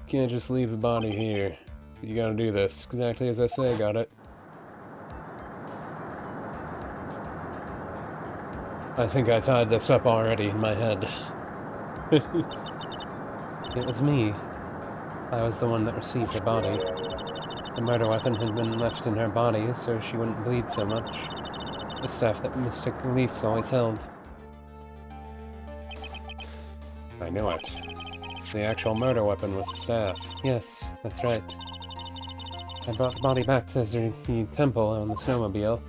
Can't just leave the body here. You gotta do this, exactly as I say, got it? I think I tied this up already in my head. It was me. I was the one that received her body. The murder weapon had been left in her body so she wouldn't bleed so much. The staff that Mr. Police always held. I knew it. The actual murder weapon was the staff. Yes, that's right. I brought the body back to the temple on the snowmobile.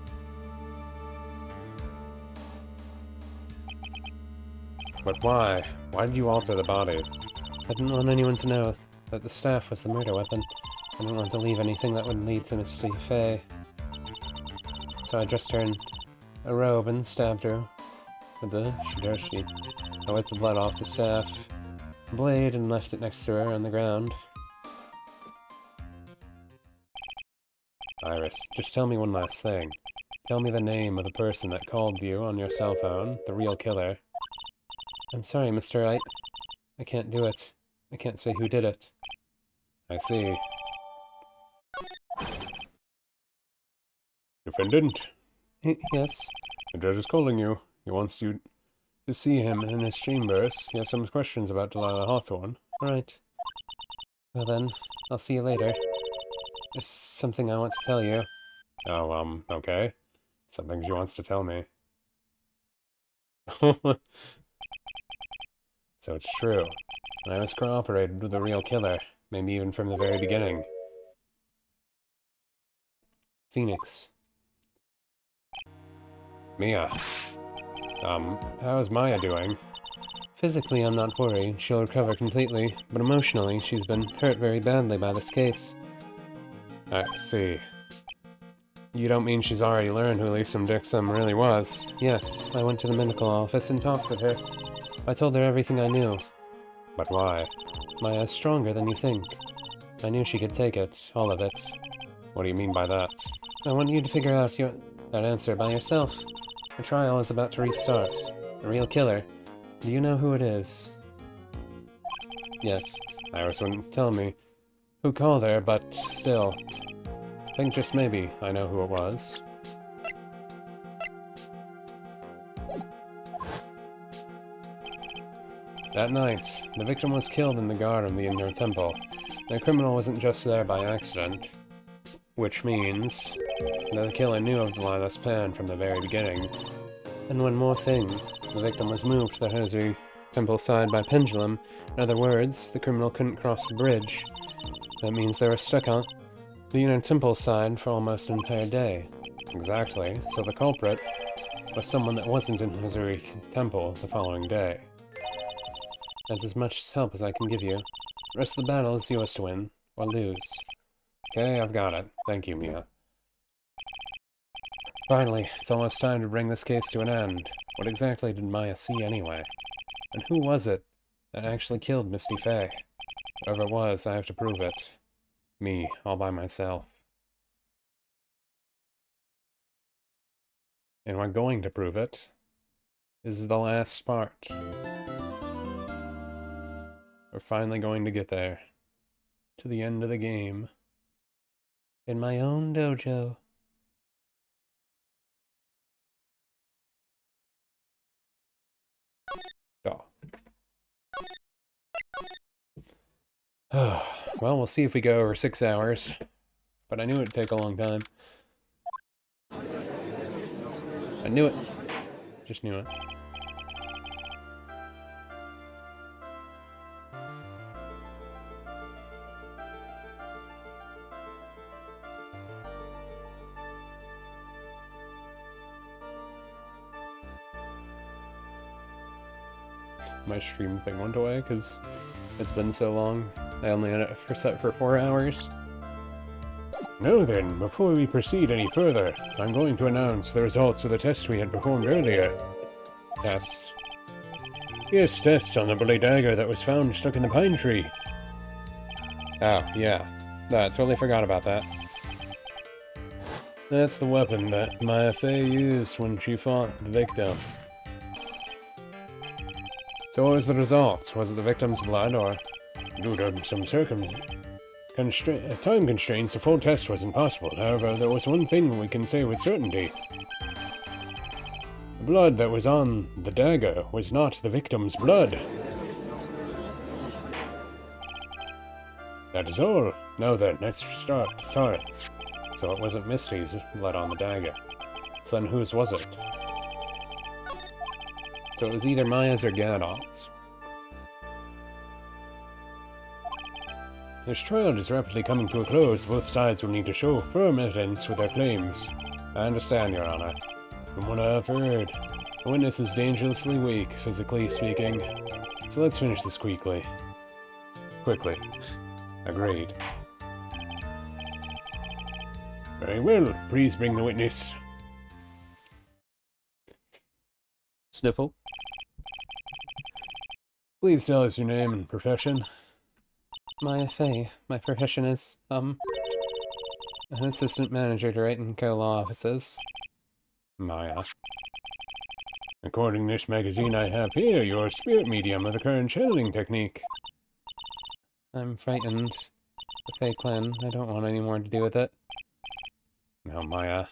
But why? Why did you alter the body? I didn't want anyone to know that the staff was the murder weapon. I didn't want to leave anything that would lead to Miss Fey. So I dressed her in a robe and stabbed her with the shidoshi. I wiped the blood off the staff blade and left it next to her on the ground. Iris, just tell me one last thing. Tell me the name of the person that called you on your cell phone, the real killer. I'm sorry, Mr. Wright. I can't do it. I can't say who did it. I see. Defendant? Yes? The judge is calling you. He wants you to see him in his chambers. He has some questions about Delilah Hawthorne. Right. Well then, I'll see you later. There's something I want to tell you. Oh, okay. Some things she wants to tell me. So it's true. I was cooperated with the real killer, maybe even from the very beginning. Phoenix. Mia. How is Maya doing? Physically, I'm not worried. She'll recover completely, but emotionally, she's been hurt very badly by this case. I see. You don't mean she's already learned who Lysum Dixum really was? Yes, I went to the medical office and talked with her. I told her everything I knew. But why? Maya's stronger than you think. I knew she could take it, all of it. What do you mean by that? I want you to figure out that answer by yourself. The trial is about to restart. The real killer. Do you know who it is? Yes. Iris wouldn't tell me. Who called her, but still. I think just maybe I know who it was. That night, the victim was killed in the guard of the inner temple. The criminal wasn't just there by accident, which means that the killer knew of Delilah's plan from the very beginning. And one more thing, the victim was moved to the Hosuri temple side by pendulum. In other words, the criminal couldn't cross the bridge. That means they were stuck on the inner temple side for almost an entire day. Exactly, so the culprit was someone that wasn't in Hosuri temple the following day. That's as much help as I can give you. The rest of the battle is yours to win, or lose. Okay, I've got it. Thank you, Mia. Finally, it's almost time to bring this case to an end. What exactly did Maya see anyway? And who was it that actually killed Misty Faye? Whoever it was, I have to prove it. Me, all by myself. And we're going to prove it. This is the last part. We're finally going to get there. To the end of the game. In my own dojo. Oh. Well, we'll see if we go over 6 hours. But I knew it'd take a long time. I knew it. Just knew it. My stream thing went away because it's been so long. I only had it set for 4 hours. Now then, before we proceed any further, I'm going to announce the results of the test we had performed earlier. Tests? Yes, tests on the bloody dagger that was found stuck in the pine tree. Oh, yeah. I totally forgot about that. That's the weapon that Maya Fey used when she fought the victim. So what was the result? Was it the victim's blood, or due to some time constraints, a full test was impossible. However, there was one thing we can say with certainty. The blood that was on the dagger was not the victim's blood. That is all. Now then, let's start. Sorry. So it wasn't Misty's blood on the dagger. So then whose was it? So it was either Maya's or Gadot's. This trial is rapidly coming to a close. Both sides will need to show firm evidence for their claims. I understand, Your Honor. From what I've heard, the witness is dangerously weak, physically speaking. So let's finish this quickly. Quickly. Agreed. Very well. Please bring the witness. Sniffle. Please tell us your name and profession. Maya Fey. My profession is, an assistant manager to Wright & Co. law offices. Maya. According to this magazine I have here, you're a spirit medium of the current channeling technique. I'm frightened. The Fey clan, I don't want any more to do with it. Now, Maya,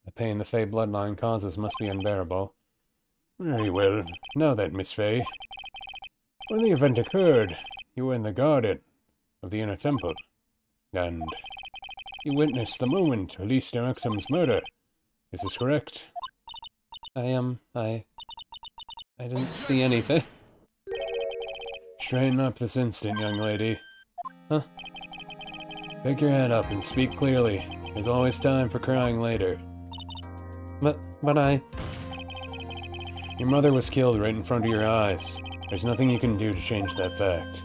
the pain the Fey bloodline causes must be unbearable. Very well. Now then, Miss Fey. When the event occurred, you were in the garden of the inner temple, and you witnessed the moment of Lisa Maxim's murder. Is this correct? I didn't see anything. Straighten up this instant, young lady. Huh? Pick your head up and speak clearly. There's always time for crying later. But Your mother was killed right in front of your eyes. There's nothing you can do to change that fact.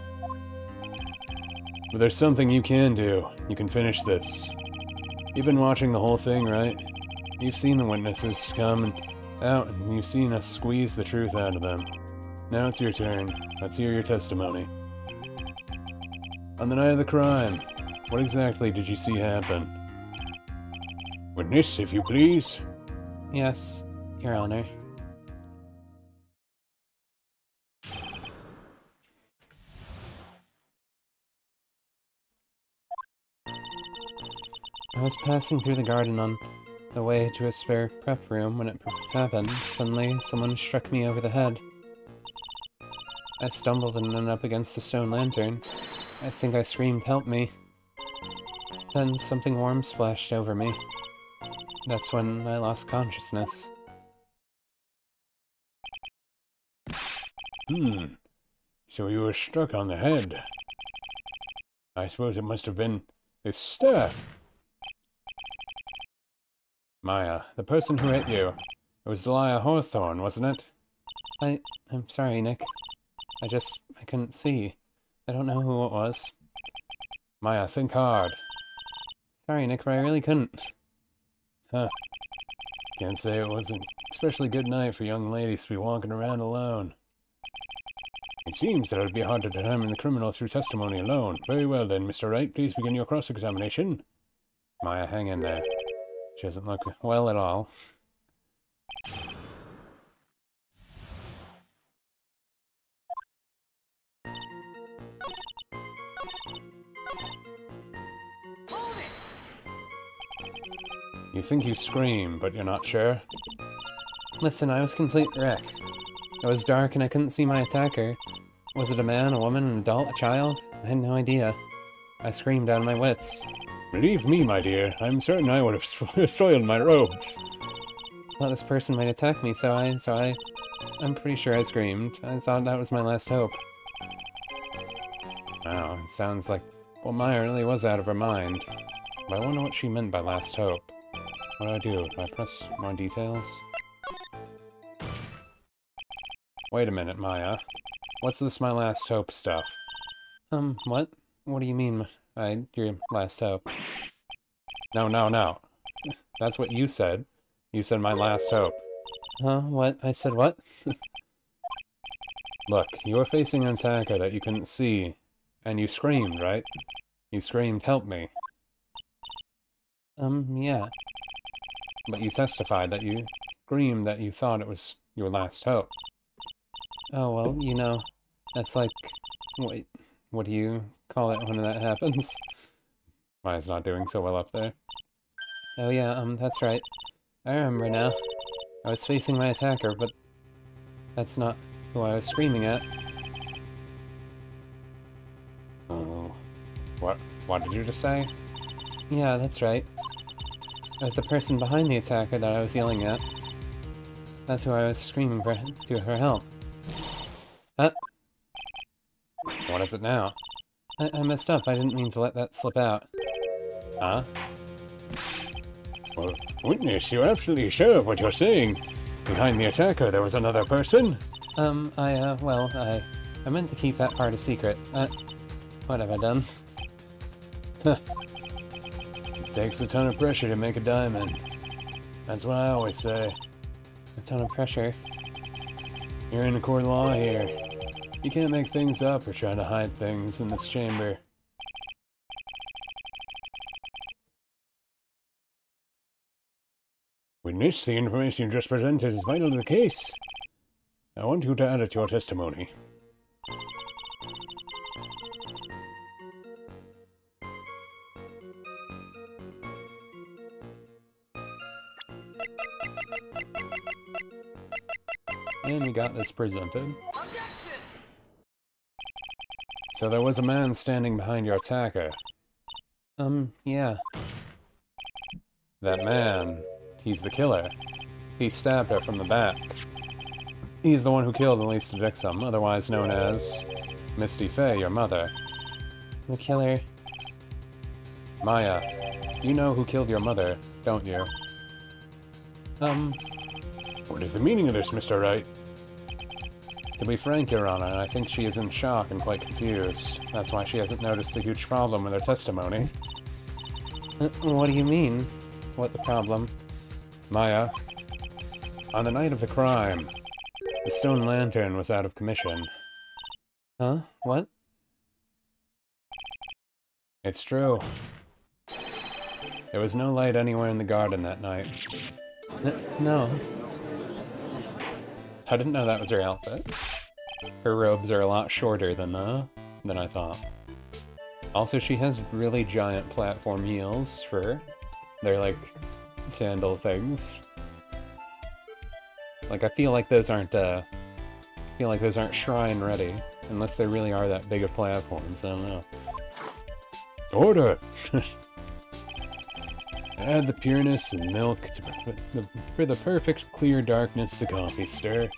But there's something you can do. You can finish this. You've been watching the whole thing, right? You've seen the witnesses come and out, and you've seen us squeeze the truth out of them. Now it's your turn. Let's hear your testimony. On the night of the crime, what exactly did you see happen? Witness, if you please. Yes, Your Honor. I was passing through the garden on the way to a spare prep room when it happened. Suddenly, someone struck me over the head. I stumbled and ended up against the stone lantern. I think I screamed, "Help me!" Then something warm splashed over me. That's when I lost consciousness. So you were struck on the head. I suppose it must have been this staff. Maya, the person who hit you, it was Delia Hawthorne, wasn't it? I'm sorry, Nick. I couldn't see. I don't know who it was. Maya, think hard. Sorry, Nick, but I really couldn't. Huh. Can't say it was an especially good night for young ladies to be walking around alone. It seems that it would be hard to determine the criminal through testimony alone. Very well then, Mr. Wright, please begin your cross-examination. Maya, hang in there. She doesn't look well at all. You think you screamed, but you're not sure? Listen, I was complete wreck. It was dark and I couldn't see my attacker. Was it a man, a woman, an adult, a child? I had no idea. I screamed out of my wits. Believe me, my dear, I'm certain I would have soiled my robes. I thought this person might attack me, I'm pretty sure I screamed. I thought that was my last hope. Wow, it sounds like, well, Maya really was out of her mind. But I wonder what she meant by last hope. What do I do? Do I press more details? Wait a minute, Maya. What's this my last hope stuff? What? What do you mean, your last hope? No. That's what you said. You said my last hope. Huh? What? I said what? Look, you were facing an attacker that you couldn't see, and you screamed, right? You screamed, "Help me." Yeah. But you testified that you screamed that you thought it was your last hope. Oh, well, you know, that's like... Wait, what do you call it when that happens? Maya's not doing so well up there. Oh yeah, that's right. I remember now. I was facing my attacker, but that's not who I was screaming at. Oh. What did you just say? Yeah, that's right. It was the person behind the attacker that I was yelling at. That's who I was screaming to her help. What is it now? I messed up. I didn't mean to let that slip out. Huh? Well, witness, you're absolutely sure of what you're saying. Behind the attacker, there was another person? I meant to keep that part a secret. What have I done? It takes a ton of pressure to make a diamond. That's what I always say. A ton of pressure. You're in a court of law here. You can't make things up or try to hide things in this chamber. Witness, the information you just presented is vital to the case. I want you to add it to your testimony. And we got this presented. So there was a man standing behind your attacker. Yeah. That man, he's the killer. He stabbed her from the back. He's the one who killed Elisa Dixon, otherwise known as Misty Fey, your mother. The killer. Maya, you know who killed your mother, don't you? What is the meaning of this, Mr. Wright? To be frank, Your Honor, I think she is in shock and quite confused. That's why she hasn't noticed the huge problem with her testimony. What do you mean? What the problem? Maya, on the night of the crime, the stone lantern was out of commission. Huh? What? It's true. There was no light anywhere in the garden that night. No. I didn't know that was her outfit. Her robes are a lot shorter than I thought. Also, she has really giant platform heels for their, like, sandal things. Like, I feel like those aren't shrine ready. Unless they really are that big of platforms, I don't know. Order! Add the pureness and milk for the perfect clear darkness the coffee stir.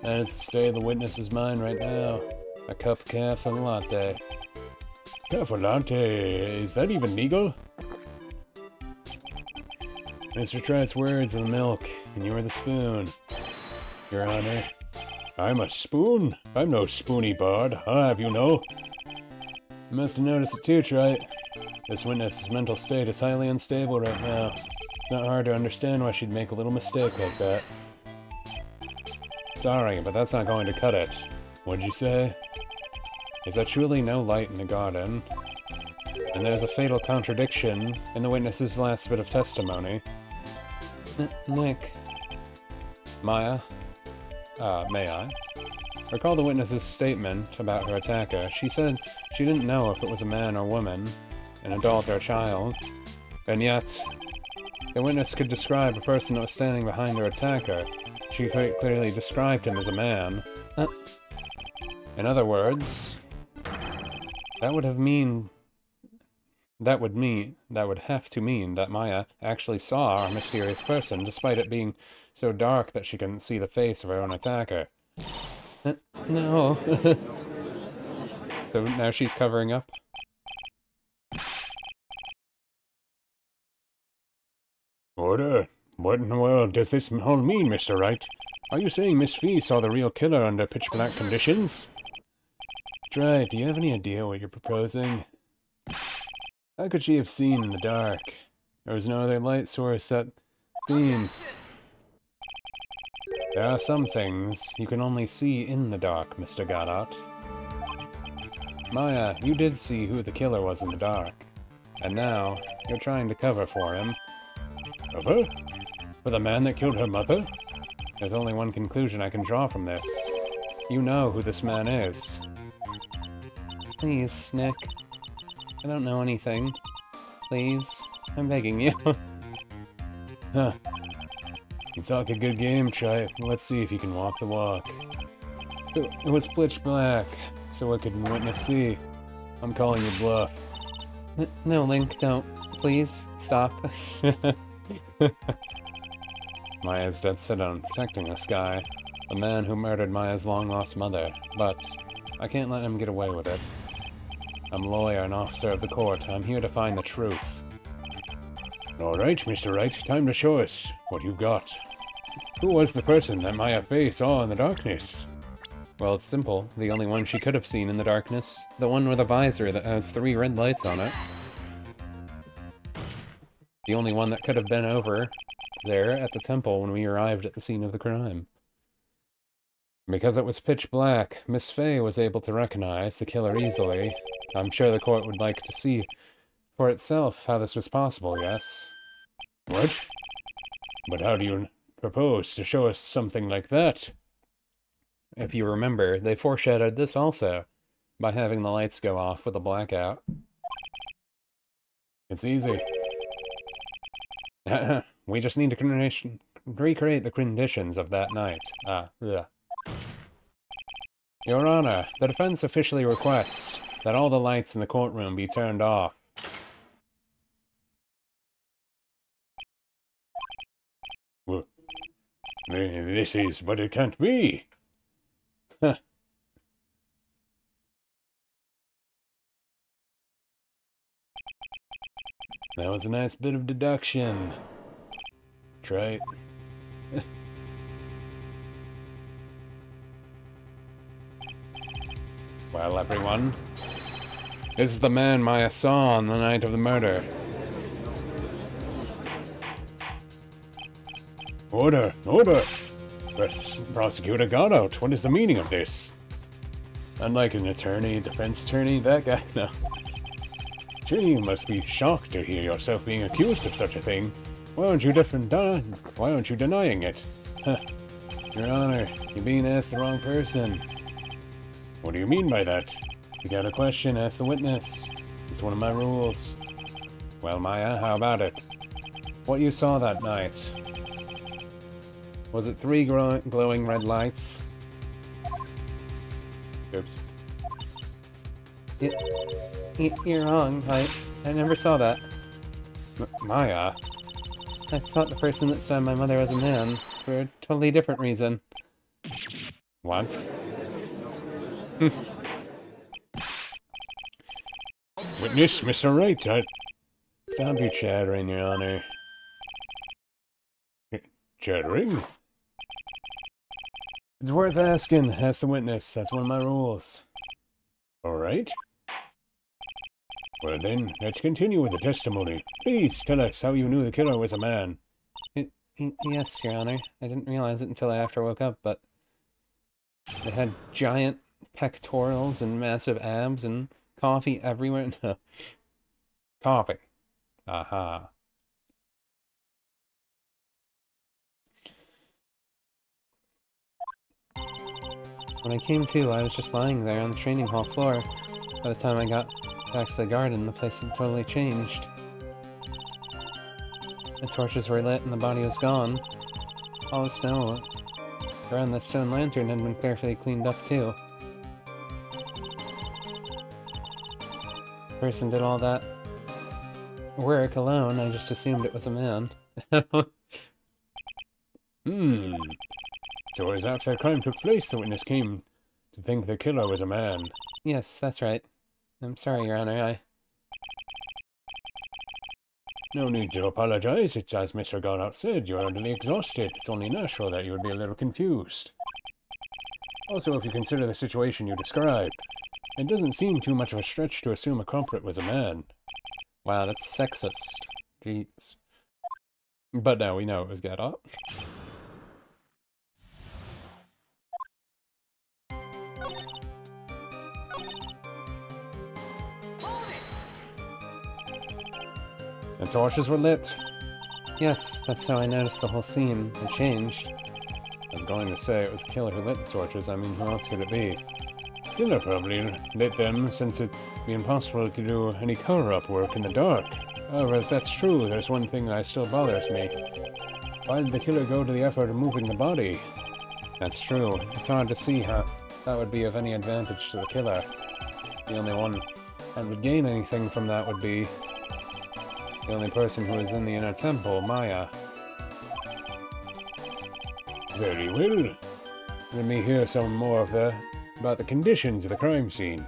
That is the state of the witness's mind right now. A cup of cafe latte. Cafe latte? Is that even legal? Mr. Tright's words are the milk, and you are the spoon. Your Honor. I'm a spoon? I'm no spoony bard, I'll have you know. You must have noticed it too, Tright. This witness's mental state is highly unstable right now. It's not hard to understand why she'd make a little mistake like that. Sorry, but that's not going to cut it. What'd you say? Is there truly no light in the garden? And there's a fatal contradiction in the witness's last bit of testimony. Nick. Maya? May I? Recall the witness's statement about her attacker. She said she didn't know if it was a man or woman, an adult or a child, and yet the witness could describe a person that was standing behind her attacker. She quite clearly described him as a man. In other words, that would have to mean that Maya actually saw our mysterious person, despite it being so dark that she couldn't see the face of her own attacker. No. So now she's covering up? Order? What in the world does this all mean, Mr. Wright? Are you saying Miss Fee saw the real killer under pitch-black conditions? Right, do you have any idea what you're proposing? How could she have seen in the dark? There was no other light source that theme. There are some things you can only see in the dark, Mr. Goddard. Maya, you did see who the killer was in the dark. And now, you're trying to cover for him. Cover? For the man that killed her mother? There's only one conclusion I can draw from this. You know who this man is. Please, Nick. I don't know anything. Please. I'm begging you. Huh. You talk a good game, Try. Let's see if you can walk the walk. It was pitch black, so what could witness see? I'm calling your bluff. No, Link, don't. Please, stop. Maya's dead set on protecting this guy, the man who murdered Maya's long-lost mother, but I can't let him get away with it. I'm a lawyer and officer of the court. I'm here to find the truth. All right, Mr. Wright, time to show us what you've got. Who was the person that Maya Fey saw in the darkness? Well, it's simple. The only one she could have seen in the darkness. The one with a visor that has 3 red lights on it. The only one that could have been over there at the temple when we arrived at the scene of the crime. Because it was pitch black, Miss Fey was able to recognize the killer easily. I'm sure the court would like to see for itself how this was possible, yes? What? But how do you propose to show us something like that? If you remember, they foreshadowed this also, by having the lights go off with a blackout. It's easy. We just need to recreate the conditions of that night. Yeah. Your Honor, the defense officially requests that all the lights in the courtroom be turned off. Well, this is, but it can't be. Huh. That was a nice bit of deduction. Try it. Well, everyone, this is the man Maya saw on the night of the murder. Order! Order! Prosecutor got out. What is the meaning of this? Unlike an attorney, defense attorney, that guy, no. Gee, you must be shocked to hear yourself being accused of such a thing. Why aren't you denying it? Huh. Your Honor, you're being asked the wrong person. What do you mean by that? If you got a question, ask the witness. It's one of my rules. Well, Maya, how about it? What you saw that night? Was it 3 glowing red lights? Oops. You're wrong. I never saw that. Maya? I thought the person that stabbed my mother was a man, for a totally different reason. What? Witness, Mr. Wright, stop your chattering, Your Honor. Chattering? It's worth asking. Ask the witness. That's one of my rules. Alright. Well then, let's continue with the testimony. Please tell us how you knew the killer was a man. Yes, Your Honor. I didn't realize it until after I woke up, but they had giant pectorals and massive abs and coffee everywhere. Coffee. Aha. When I came to, I was just lying there on the training hall floor. By the time I got back to the garden, the place had totally changed. The torches were lit and the body was gone. All the snow around the stone lantern had been carefully cleaned up too. The person did all that work alone, I just assumed it was a man. So it was after the crime took place the witness came to think the killer was a man. Yes, that's right. I'm sorry, Your Honor, No need to apologize. It's as Mr. Goddard said, you're utterly exhausted. It's only natural that you would be a little confused. Also, if you consider the situation you described, it doesn't seem too much of a stretch to assume a culprit was a man. Wow, that's sexist. Jeez. But now we know it was Goddard. The torches were lit. Yes, that's how I noticed the whole scene. It changed. I was going to say it was the killer who lit the torches. I mean, who else could it be? Killer probably lit them, since it'd be impossible to do any cover-up work in the dark. However, if that's true, there's one thing that still bothers me. Why did the killer go to the effort of moving the body? That's true. It's hard to see how that would be of any advantage to the killer. The only one that would gain anything from that would be the only person who is in the inner temple, Maya. Very well. Let me hear some more about the conditions of the crime scene.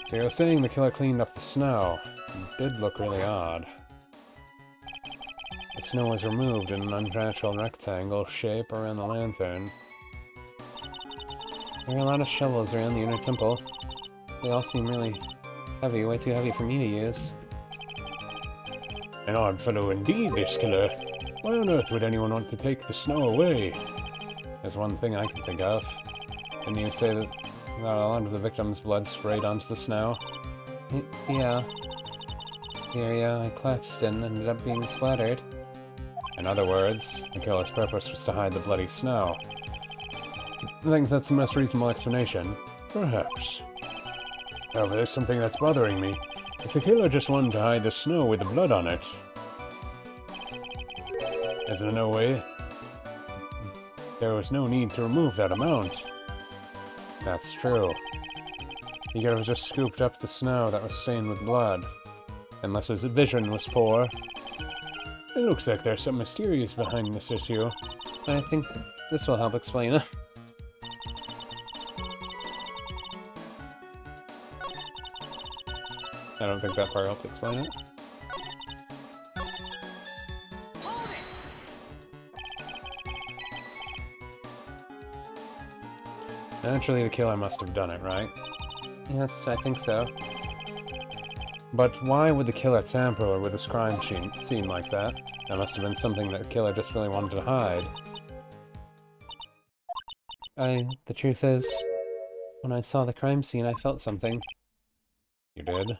So you're saying the killer cleaned up the snow. It did look really odd. The snow was removed in an unnatural rectangle shape around the lantern. There are a lot of shovels around the inner temple. They all seem really heavy, way too heavy for me to use. An odd fellow indeed, this killer. Why on earth would anyone want to take the snow away? There's one thing I can think of. Didn't you say that a lot of the victim's blood sprayed onto the snow? Yeah. The area I collapsed in ended up being splattered. In other words, the killer's purpose was to hide the bloody snow. I think that's the most reasonable explanation. Perhaps. However, there's something that's bothering me. If the killer just wanted to hide the snow with the blood on it, is there no way? There was no need to remove that amount. That's true. He could have just scooped up the snow that was stained with blood. Unless his vision was poor. It looks like there's something mysterious behind this issue. I think this will help explain it. I don't think that part helped explain it. Naturally, the killer must have done it, right? Yes, I think so. But why would the killer tamper with this crime scene like that? That must have been something that the killer just really wanted to hide. The truth is, when I saw the crime scene, I felt something. You did?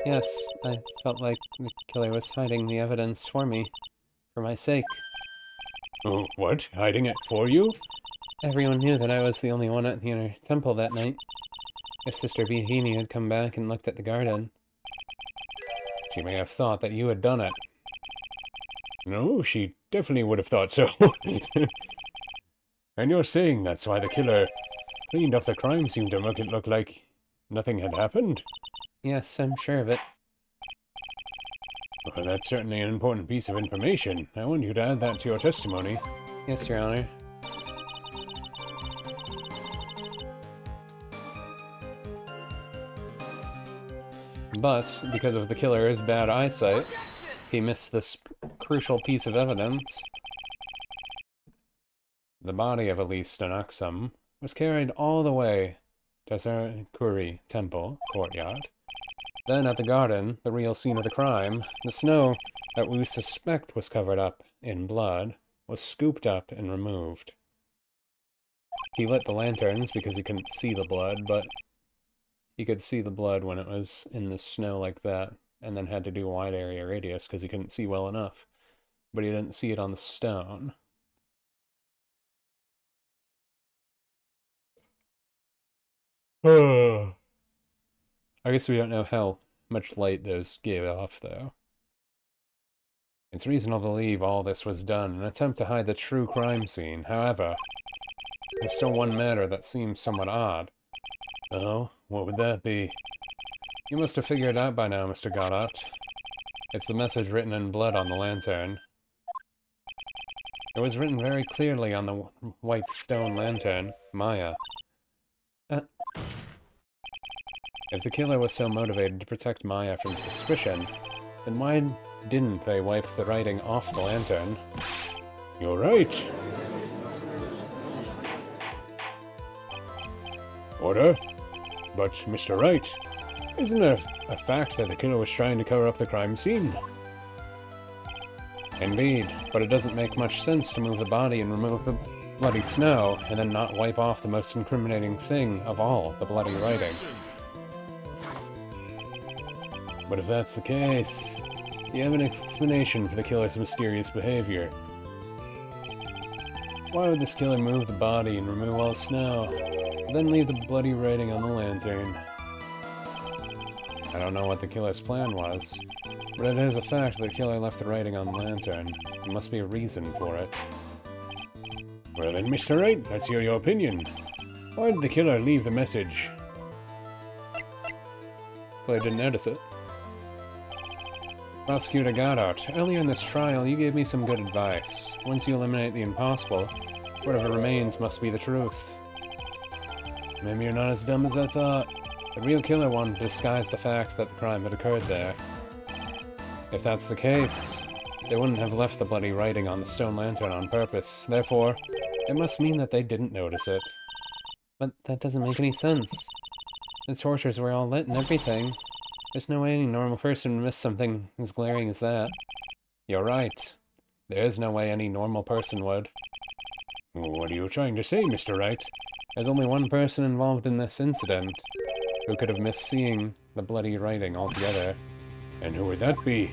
Yes, I felt like the killer was hiding the evidence for me, for my sake. Oh, what? Hiding it for you? Everyone knew that I was the only one at the inner temple that night. If Sister Bihini had come back and looked at the garden, She may have thought that you had done it. No, she definitely would have thought so. And you're saying that's why the killer cleaned up the crime scene to make it look like nothing had happened? yes, I'm sure of it. Well, that's certainly an important piece of information. I want you to add that to your testimony. Yes, Your Honor. But, because of the killer's bad eyesight, he missed this crucial piece of evidence. The body of Elise Stenexum was carried all the way to Sarakuri Temple courtyard. Then at the garden, the real scene of the crime, the snow that we suspect was covered up in blood was scooped up and removed. He lit the lanterns because he couldn't see the blood, but he could see the blood when it was in the snow like that, and then had to do a wide area radius because he couldn't see well enough. But he didn't see it on the stone. I guess we don't know how much light those gave off, though. It's reasonable to believe all this was done in an attempt to hide the true crime scene. However, there's still one matter that seems somewhat odd. Oh, what would that be? You must have figured it out by now, Mr. Goddard. It's the message written in blood on the lantern. It was written very clearly on the white stone lantern, Maya. If the killer was so motivated to protect Maya from suspicion, then why didn't they wipe the writing off the lantern? You're right. Order? But, Mr. Wright, isn't it a fact that the killer was trying to cover up the crime scene? Indeed, but it doesn't make much sense to move the body and remove the bloody snow, and then not wipe off the most incriminating thing of all, the bloody writing. But if that's the case, you have an explanation for the killer's mysterious behavior. Why would this killer move the body and remove all the snow, then leave the bloody writing on the lantern? I don't know what the killer's plan was, but it is a fact that the killer left the writing on the lantern. There must be a reason for it. Well then, Mr. Wright, let's hear your opinion. Why did the killer leave the message? Killer didn't notice it. Prosecutor Goddard, earlier in this trial, you gave me some good advice. Once you eliminate the impossible, whatever remains must be the truth. Maybe you're not as dumb as I thought. The real killer wanted to disguise the fact that the crime had occurred there. If that's the case, they wouldn't have left the bloody writing on the stone lantern on purpose. Therefore, it must mean that they didn't notice it. But that doesn't make any sense. The torches were all lit and everything. There's no way any normal person would miss something as glaring as that. You're right. There is no way any normal person would. What are you trying to say, Mr. Wright? There's only one person involved in this incident who could have missed seeing the bloody writing altogether. And who would that be?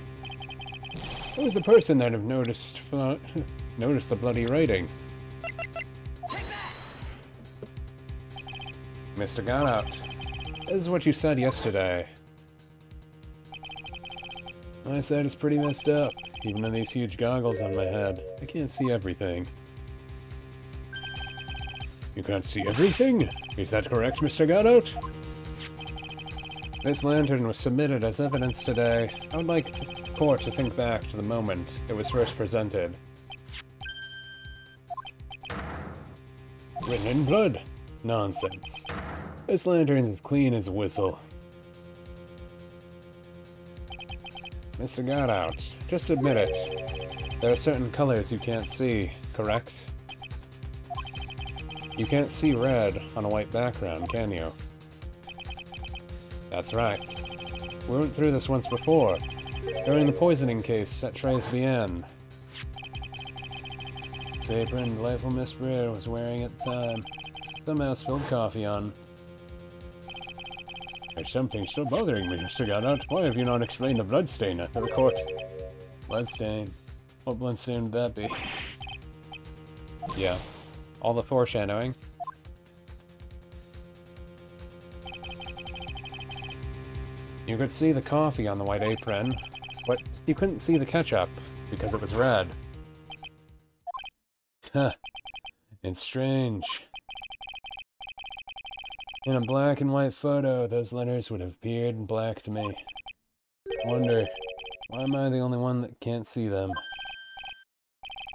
Who was the person that have noticed noticed the bloody writing? Mr. Goddard, this is what you said yesterday. My sight is pretty messed up. Even with these huge goggles on my head, I can't see everything. You can't see everything? Is that correct, Mr. Goddard? This lantern was submitted as evidence today. I would like the court to think back to the moment it was first presented. Written in blood? Nonsense. This lantern is clean as a whistle. Mr. Goddard, just admit it. There are certain colors you can't see, correct? You can't see red on a white background, can you? That's right. We went through this once before, during the poisoning case at Trey's Bien. This apron delightful Miss Breer was wearing at the time. Somehow spilled coffee on. There's something still bothering me, Mr. Goddard. Why have you not explained the bloodstain at the court? Bloodstain? What bloodstain would that be? Yeah. All the foreshadowing. You could see the coffee on the white apron, but you couldn't see the ketchup, because it was red. Huh. It's strange. In a black and white photo, those letters would have appeared black to me. I wonder, why am I the only one that can't see them?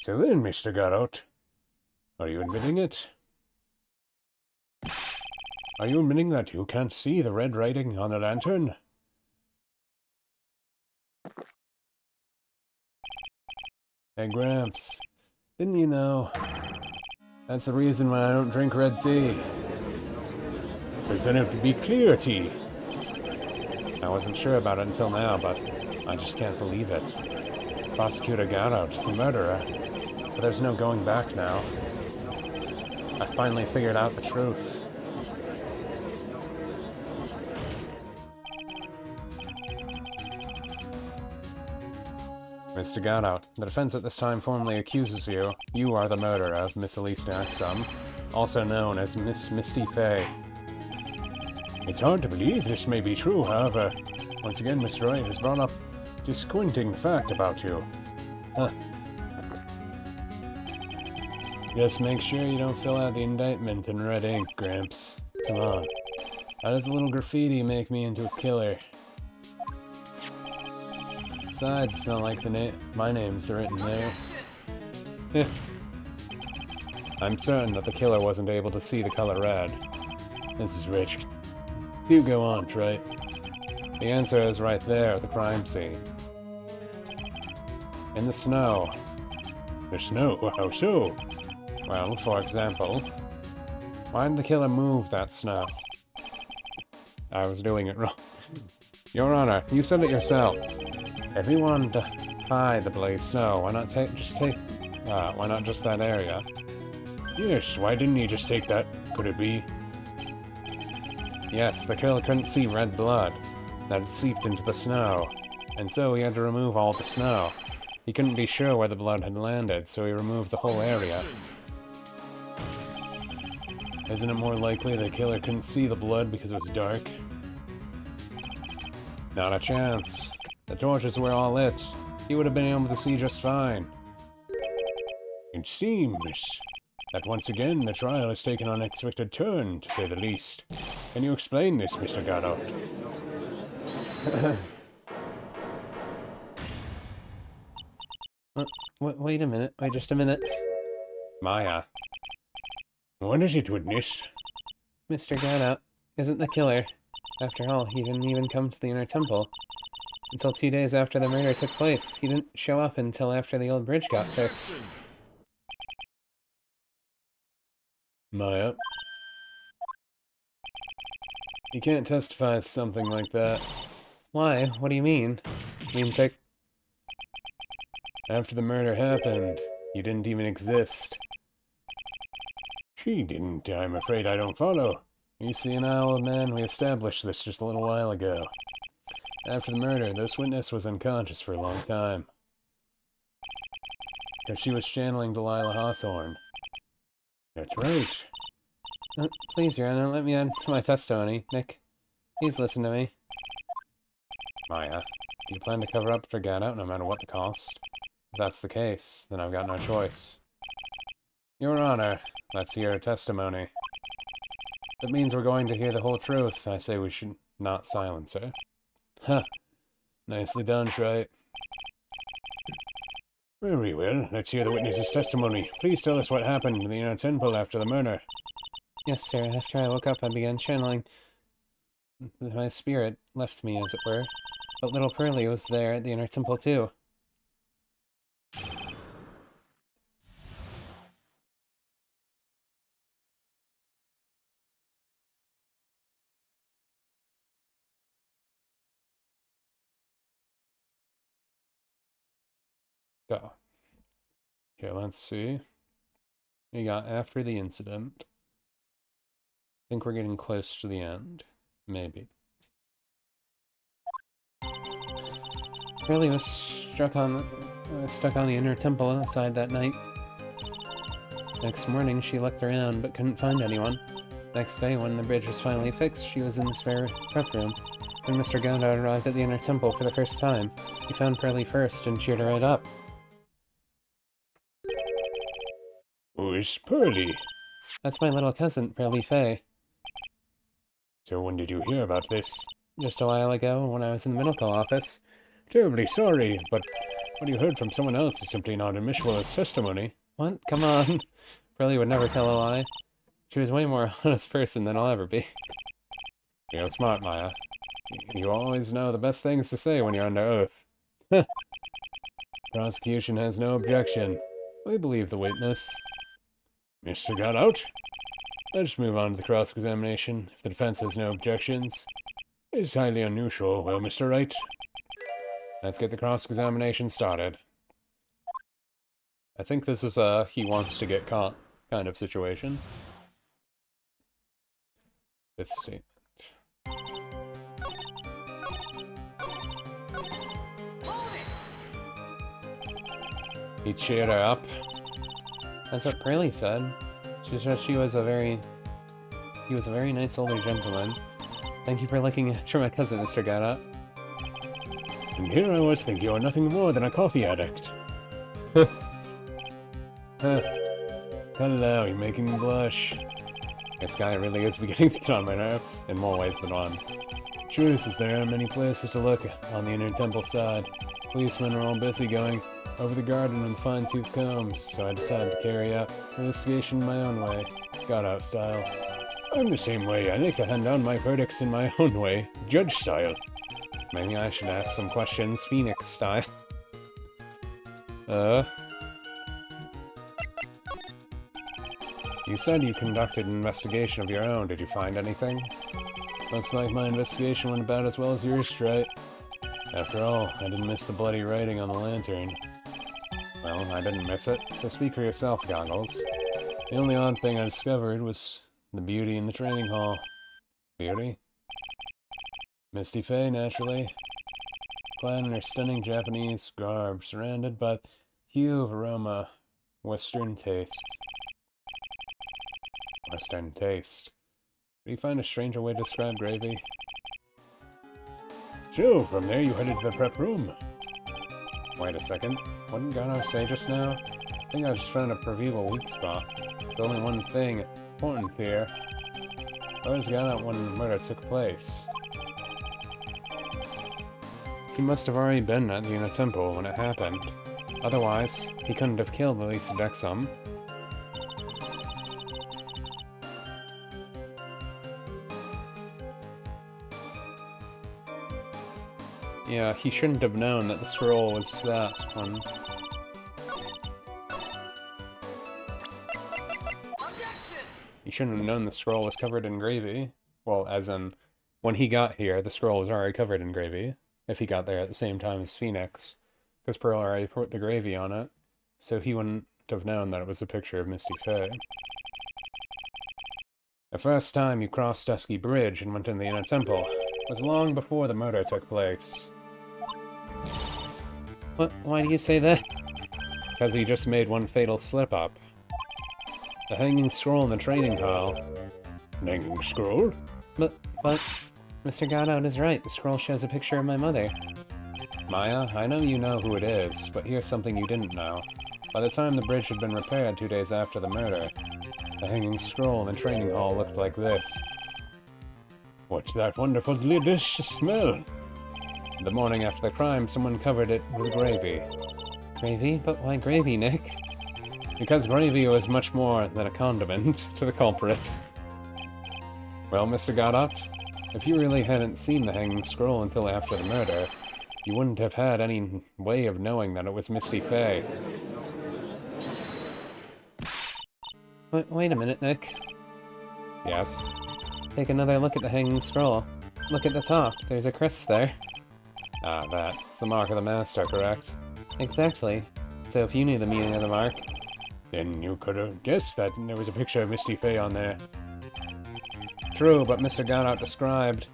So then, Mr. Goddard, are you admitting it? Are you admitting that you can't see the red writing on the lantern? Hey, Gramps, didn't you know? That's the reason why I don't drink red tea. Because then it would be clear tea. I wasn't sure about it until now, but I just can't believe it. Prosecutor Goddard's the murderer. But there's no going back now. I finally figured out the truth. Mr. Goddard, the defense at this time formally accuses you. You are the murderer of Miss Elise Axum, also known as Miss Misty Fey. It's hard to believe this may be true, however, once again Mr. Wright has brought up a disquieting fact about you. Huh. Just make sure you don't fill out the indictment in red ink, Gramps. Come on. How does a little graffiti make me into a killer? Besides, it's not like my name's written there. I'm certain that the killer wasn't able to see the color red. This is rich. You go on, Trey. The answer is right there at the crime scene. In the snow. The snow? How so? Well, for example, why did the killer move that snow? I was doing it wrong. Your Honor, you said it yourself. If you wanted to hide the blazed snow, why not why not just that area? Yes, why didn't he just take that? Could it be? Yes, the killer couldn't see red blood that had seeped into the snow, and so he had to remove all the snow. He couldn't be sure where the blood had landed, so he removed the whole area. Isn't it more likely the killer couldn't see the blood because it was dark? Not a chance. The torches were all lit. He would have been able to see just fine. It seems that once again the trial has taken an unexpected turn, to say the least. Can you explain this, Mr. Goddard? Wait a minute. Wait just a minute. Maya. What is it, witness? Mr. Goddard isn't the killer. After all, he didn't even come to the inner temple. Until 2 days after the murder took place. He didn't show up until after the old bridge got fixed. Maya. You can't testify to something like that. Why? What do you mean? Means like... After the murder happened, you didn't even exist. She didn't. I'm afraid I don't follow. You see, an old man, we established this just a little while ago. After the murder, this witness was unconscious for a long time. Because she was channeling Delilah Hawthorne. That's right. Please, Your Honor, let me add to my testimony. Nick, please listen to me. Maya, do you plan to cover up for Goddard no matter what the cost? If that's the case, then I've got no choice. Your Honor, let's hear a testimony. That means we're going to hear the whole truth. I say we should not silence her. Huh. Nicely done, Trey. Very well. Let's hear the witness's testimony. Please tell us what happened in the inner temple after the murder. Yes, sir. After I woke up, I began channeling. My spirit left me, as it were. But little Pearlie was there at the inner temple, too. Go. Okay, let's see. We got after the incident. I think we're getting close to the end. Maybe. Curly was stuck on the inner temple outside that night. Next morning, she looked around but couldn't find anyone. Next day, when the bridge was finally fixed, she was in the spare prep room. When Mr. Godot arrived at the inner temple for the first time, he found Pearly first and cheered her right up. Who is Pearly? That's my little cousin, Pearly Fay. So when did you hear about this? Just a while ago, when I was in the medical office. Terribly sorry, but what you heard from someone else is simply not admissible as testimony. What? Come on. Pearly would never tell a lie. She was way more honest person than I'll ever be. You're smart, Maya. You always know the best things to say when you're under oath. Prosecution has no objection. We believe the witness. Mr. Got out? Let's move on to the cross-examination, if the defense has no objections. It's highly unusual, well, Mr. Wright? Let's get the cross-examination started. I think this is a he wants to get caught kind of situation. Fifth statement. He cheered her up. That's what Pearly said. She said he was a very nice older gentleman. Thank you for looking after my cousin, Mr. Godot. And here I was thinking you were nothing more than a coffee addict. Hello, you're making me blush. This guy really is beginning to get on my nerves, in more ways than one. Truth is there are many places to look on the inner temple side. Policemen are all busy going over the garden and fine-tooth combs, so I decided to carry out the investigation my own way, Got-out style. I'm the same way. I like to hand down my verdicts in my own way, judge style. Maybe I should ask some questions Phoenix style. You said you conducted an investigation of your own. Did you find anything? Looks like my investigation went about as well as yours, Wright. After all, I didn't miss the bloody writing on the lantern. Well, I didn't miss it, so speak for yourself, Goggles. The only odd thing I discovered was the beauty in the training hall. Beauty? Misty Fey, naturally. Clad in her stunning Japanese garb, surrounded by the hue of aroma, Western taste. Western taste. Do you find a stranger way to describe gravy? So, from there you headed to the prep room. Wait a second. What did Gano say just now? I think I just found a Pervival weak spot. There's only one thing important here. Where was Gano when the murder took place? He must have already been at the inner temple when it happened. Otherwise, he couldn't have killed Elisa Dexum. Yeah, he shouldn't have known that the scroll was that one. He shouldn't have known the scroll was covered in gravy. Well, as in, when he got here, the scroll was already covered in gravy. If he got there at the same time as Phoenix. Because Pearl already put the gravy on it. So he wouldn't have known that it was a picture of Misty Fey. The first time you crossed Dusky Bridge and went in the inner temple was long before the murder took place. What? Why do you say that? Because he just made one fatal slip-up. The hanging scroll in the training hall. An hanging scroll? But, Mr. Godot is right. The scroll shows a picture of my mother. Maya, I know you know who it is, but here's something you didn't know. By the time the bridge had been repaired 2 days after the murder, the hanging scroll in the training hall looked like this. What's that wonderful delicious smell? The morning after the crime, someone covered it with gravy. Gravy? But why gravy, Nick? Because gravy was much more than a condiment to the culprit. Well, Mr. Godot, if you really hadn't seen the hanging scroll until after the murder, you wouldn't have had any way of knowing that it was Misty Fey. Wait a minute, Nick. Yes? Take another look at the hanging scroll. Look at the top. There's a crest there. Ah, that. It's the mark of the master, correct? Exactly. So if you knew the meaning of the mark... Then you could have guessed that there was a picture of Misty Faye on there. True, but Mr. Godout described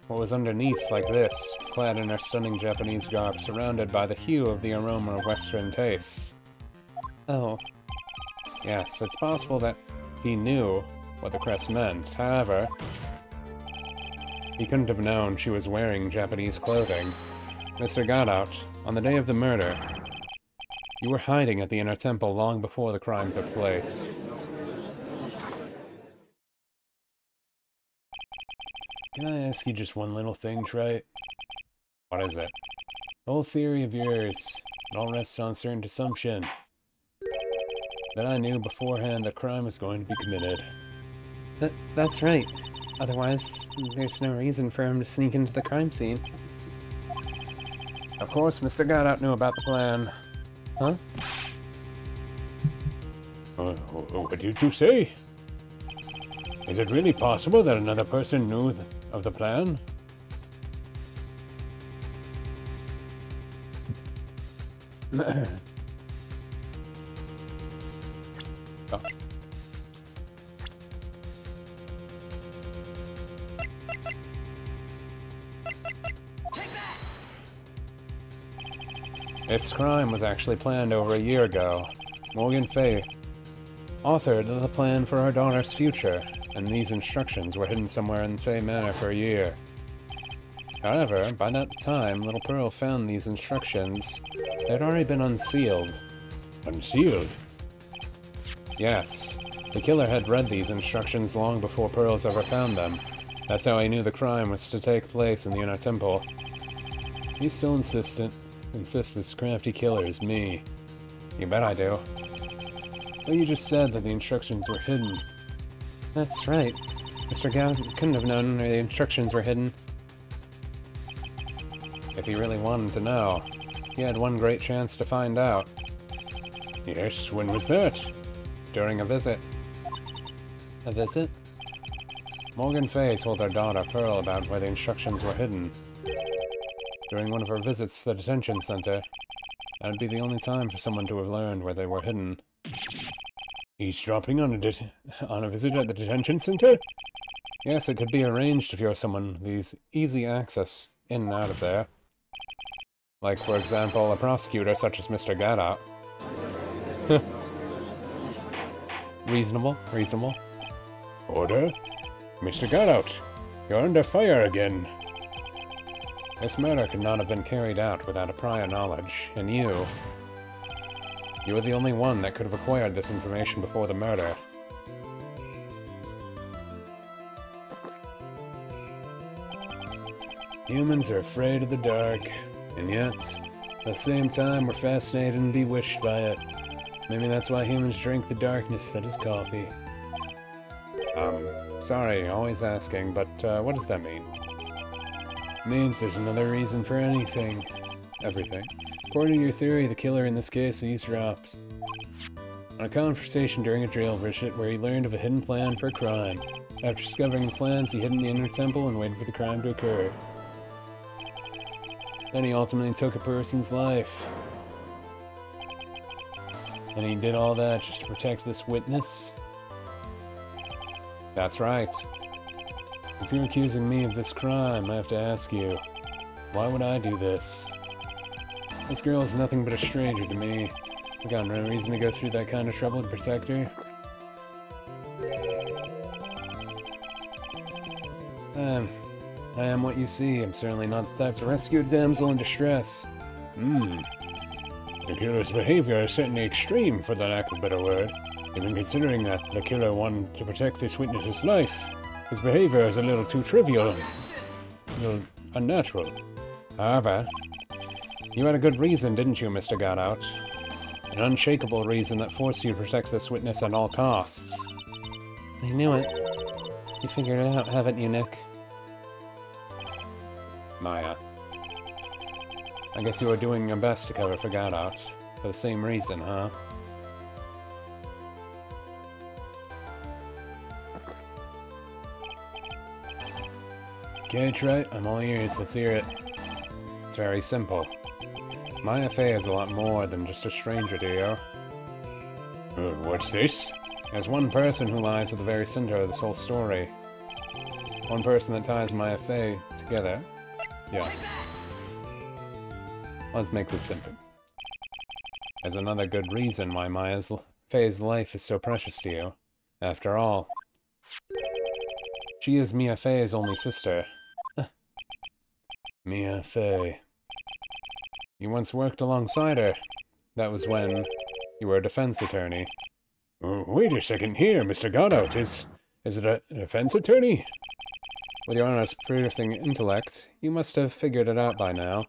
what was underneath like this, clad in her stunning Japanese garb, surrounded by the hue of the aroma of Western tastes. Oh. Yes, it's possible that he knew what the crest meant. However, he couldn't have known she was wearing Japanese clothing. Mr. Godout, on the day of the murder, you were hiding at the Inner Temple long before the crime took place. Can I ask you just one little thing, Wright? What is it? The whole theory of yours, it all rests on a certain assumption. That I knew beforehand that crime was going to be committed. That's right. Otherwise, there's no reason for him to sneak into the crime scene. Of course, Mr. Godout knew about the plan. Huh? What did you say? Is it really possible that another person knew of the plan? Oh. This crime was actually planned over a year ago. Morgan Fay authored the plan for our daughter's future, and these instructions were hidden somewhere in Fay Manor for a year. However, by that time, Little Pearl found these instructions. They had already been unsealed. Unsealed? Yes. The killer had read these instructions long before Pearls ever found them. That's how he knew the crime was to take place in the Inner Temple. You still insist this crafty killer is me. You bet I do. Well, you just said that the instructions were hidden. That's right. Mr. Gow couldn't have known where the instructions were hidden. If he really wanted to know, he had one great chance to find out. Yes, when was that? During a visit. A visit? Morgan Fay told her daughter, Pearl, about where the instructions were hidden. During one of her visits to the detention center. That'd be the only time for someone to have learned where they were hidden. Eavesdropping on a visit at the detention center? Yes, it could be arranged if you're someone with easy access in and out of there. Like, for example, a prosecutor such as Mr. Godout. Reasonable, reasonable. Order? Mr. Godout, you're under fire again. This murder could not have been carried out without a prior knowledge, and you were the only one that could have acquired this information before the murder. Humans are afraid of the dark, and yet, at the same time, we're fascinated and bewitched by it. Maybe that's why humans drink the darkness that is coffee. Sorry, always asking, but what does that mean? Means there's another reason for anything. Everything. According to your theory, the killer in this case eavesdrops on a conversation during a drill visit where he learned of a hidden plan for a crime. After discovering the plans, he hid in the Inner Temple and waited for the crime to occur. Then he ultimately took a person's life. And he did all that just to protect this witness? That's right. If you're accusing me of this crime, I have to ask you, why would I do this? This girl is nothing but a stranger to me. I got no reason to go through that kind of trouble to protect her. I am what you see. I'm certainly not the type to rescue a damsel in distress. The killer's behavior is certainly extreme, for the lack of a better word. Even considering that the killer wanted to protect this witness's life, his behavior is a little too trivial, a little unnatural. However, you had a good reason, didn't you, Mr. Godout? An unshakable reason that forced you to protect this witness at all costs. I knew it. You figured it out, haven't you, Nick? Maya. I guess you were doing your best to cover for Godout. For the same reason, huh? Okay, Wright, I'm all ears. Let's hear it. It's very simple. Maya Fey is a lot more than just a stranger to you. What's this? There's one person who lies at the very center of this whole story. One person that ties Maya Fey together. Yeah. Let's make this simple. There's another good reason why Fey's life is so precious to you. After all, she is Mia Fey's only sister. Mia Fey. You once worked alongside her. That was when you were a defense attorney. Wait a second here, Mr. Godot. Is it a defense attorney? With your honest piercing intellect, you must have figured it out by now.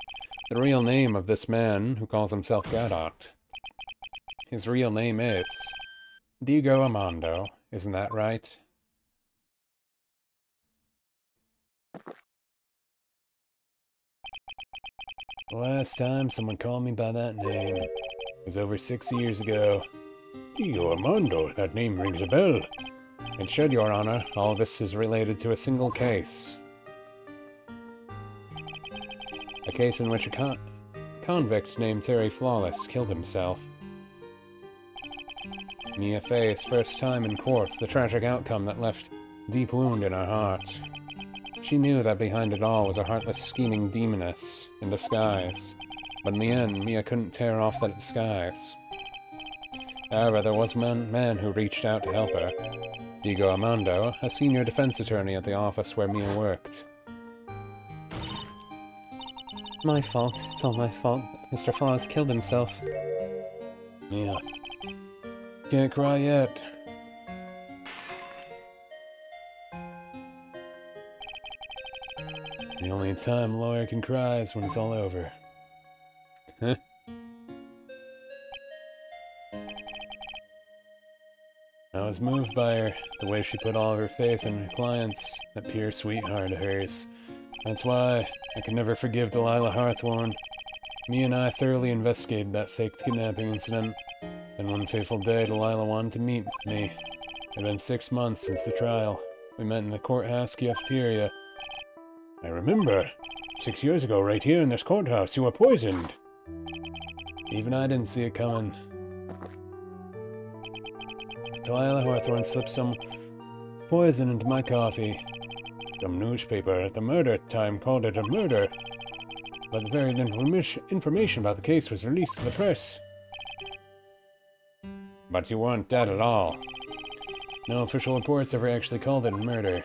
The real name of this man who calls himself Godot. His real name is Diego Armando. Isn't that right? The last time someone called me by that name was over 6 years ago. Diego Armando, that name rings a bell. It should, Your Honor. All this is related to a single case. A case in which a convict named Terry Flawless killed himself. Mia Fey's first time in court, the tragic outcome that left a deep wound in her heart. She knew that behind it all was a heartless, scheming demoness in disguise. But in the end, Mia couldn't tear off that disguise. However, there was a man who reached out to help her. Diego Armando, a senior defense attorney at the office where Mia worked. My fault. It's all my fault. Mr. Flawless killed himself. Mia. Can't cry yet. The only time a lawyer can cry is when it's all over. Huh? I was moved by her, the way she put all of her faith in her clients, that pure sweetheart of hers. That's why I can never forgive Delilah Hawthorne. Me and I thoroughly investigated that faked kidnapping incident, and one fateful day Delilah wanted to meet me. It had been 6 months since the trial. We met in the courthouse cafeteria. I remember. 6 years ago, right here in this courthouse, you were poisoned. Even I didn't see it coming. Delilah Hawthorne slipped some poison into my coffee. Some newspaper at the murder time called it a murder. But the very information about the case was released to the press. But you weren't dead at all. No official reports ever actually called it a murder.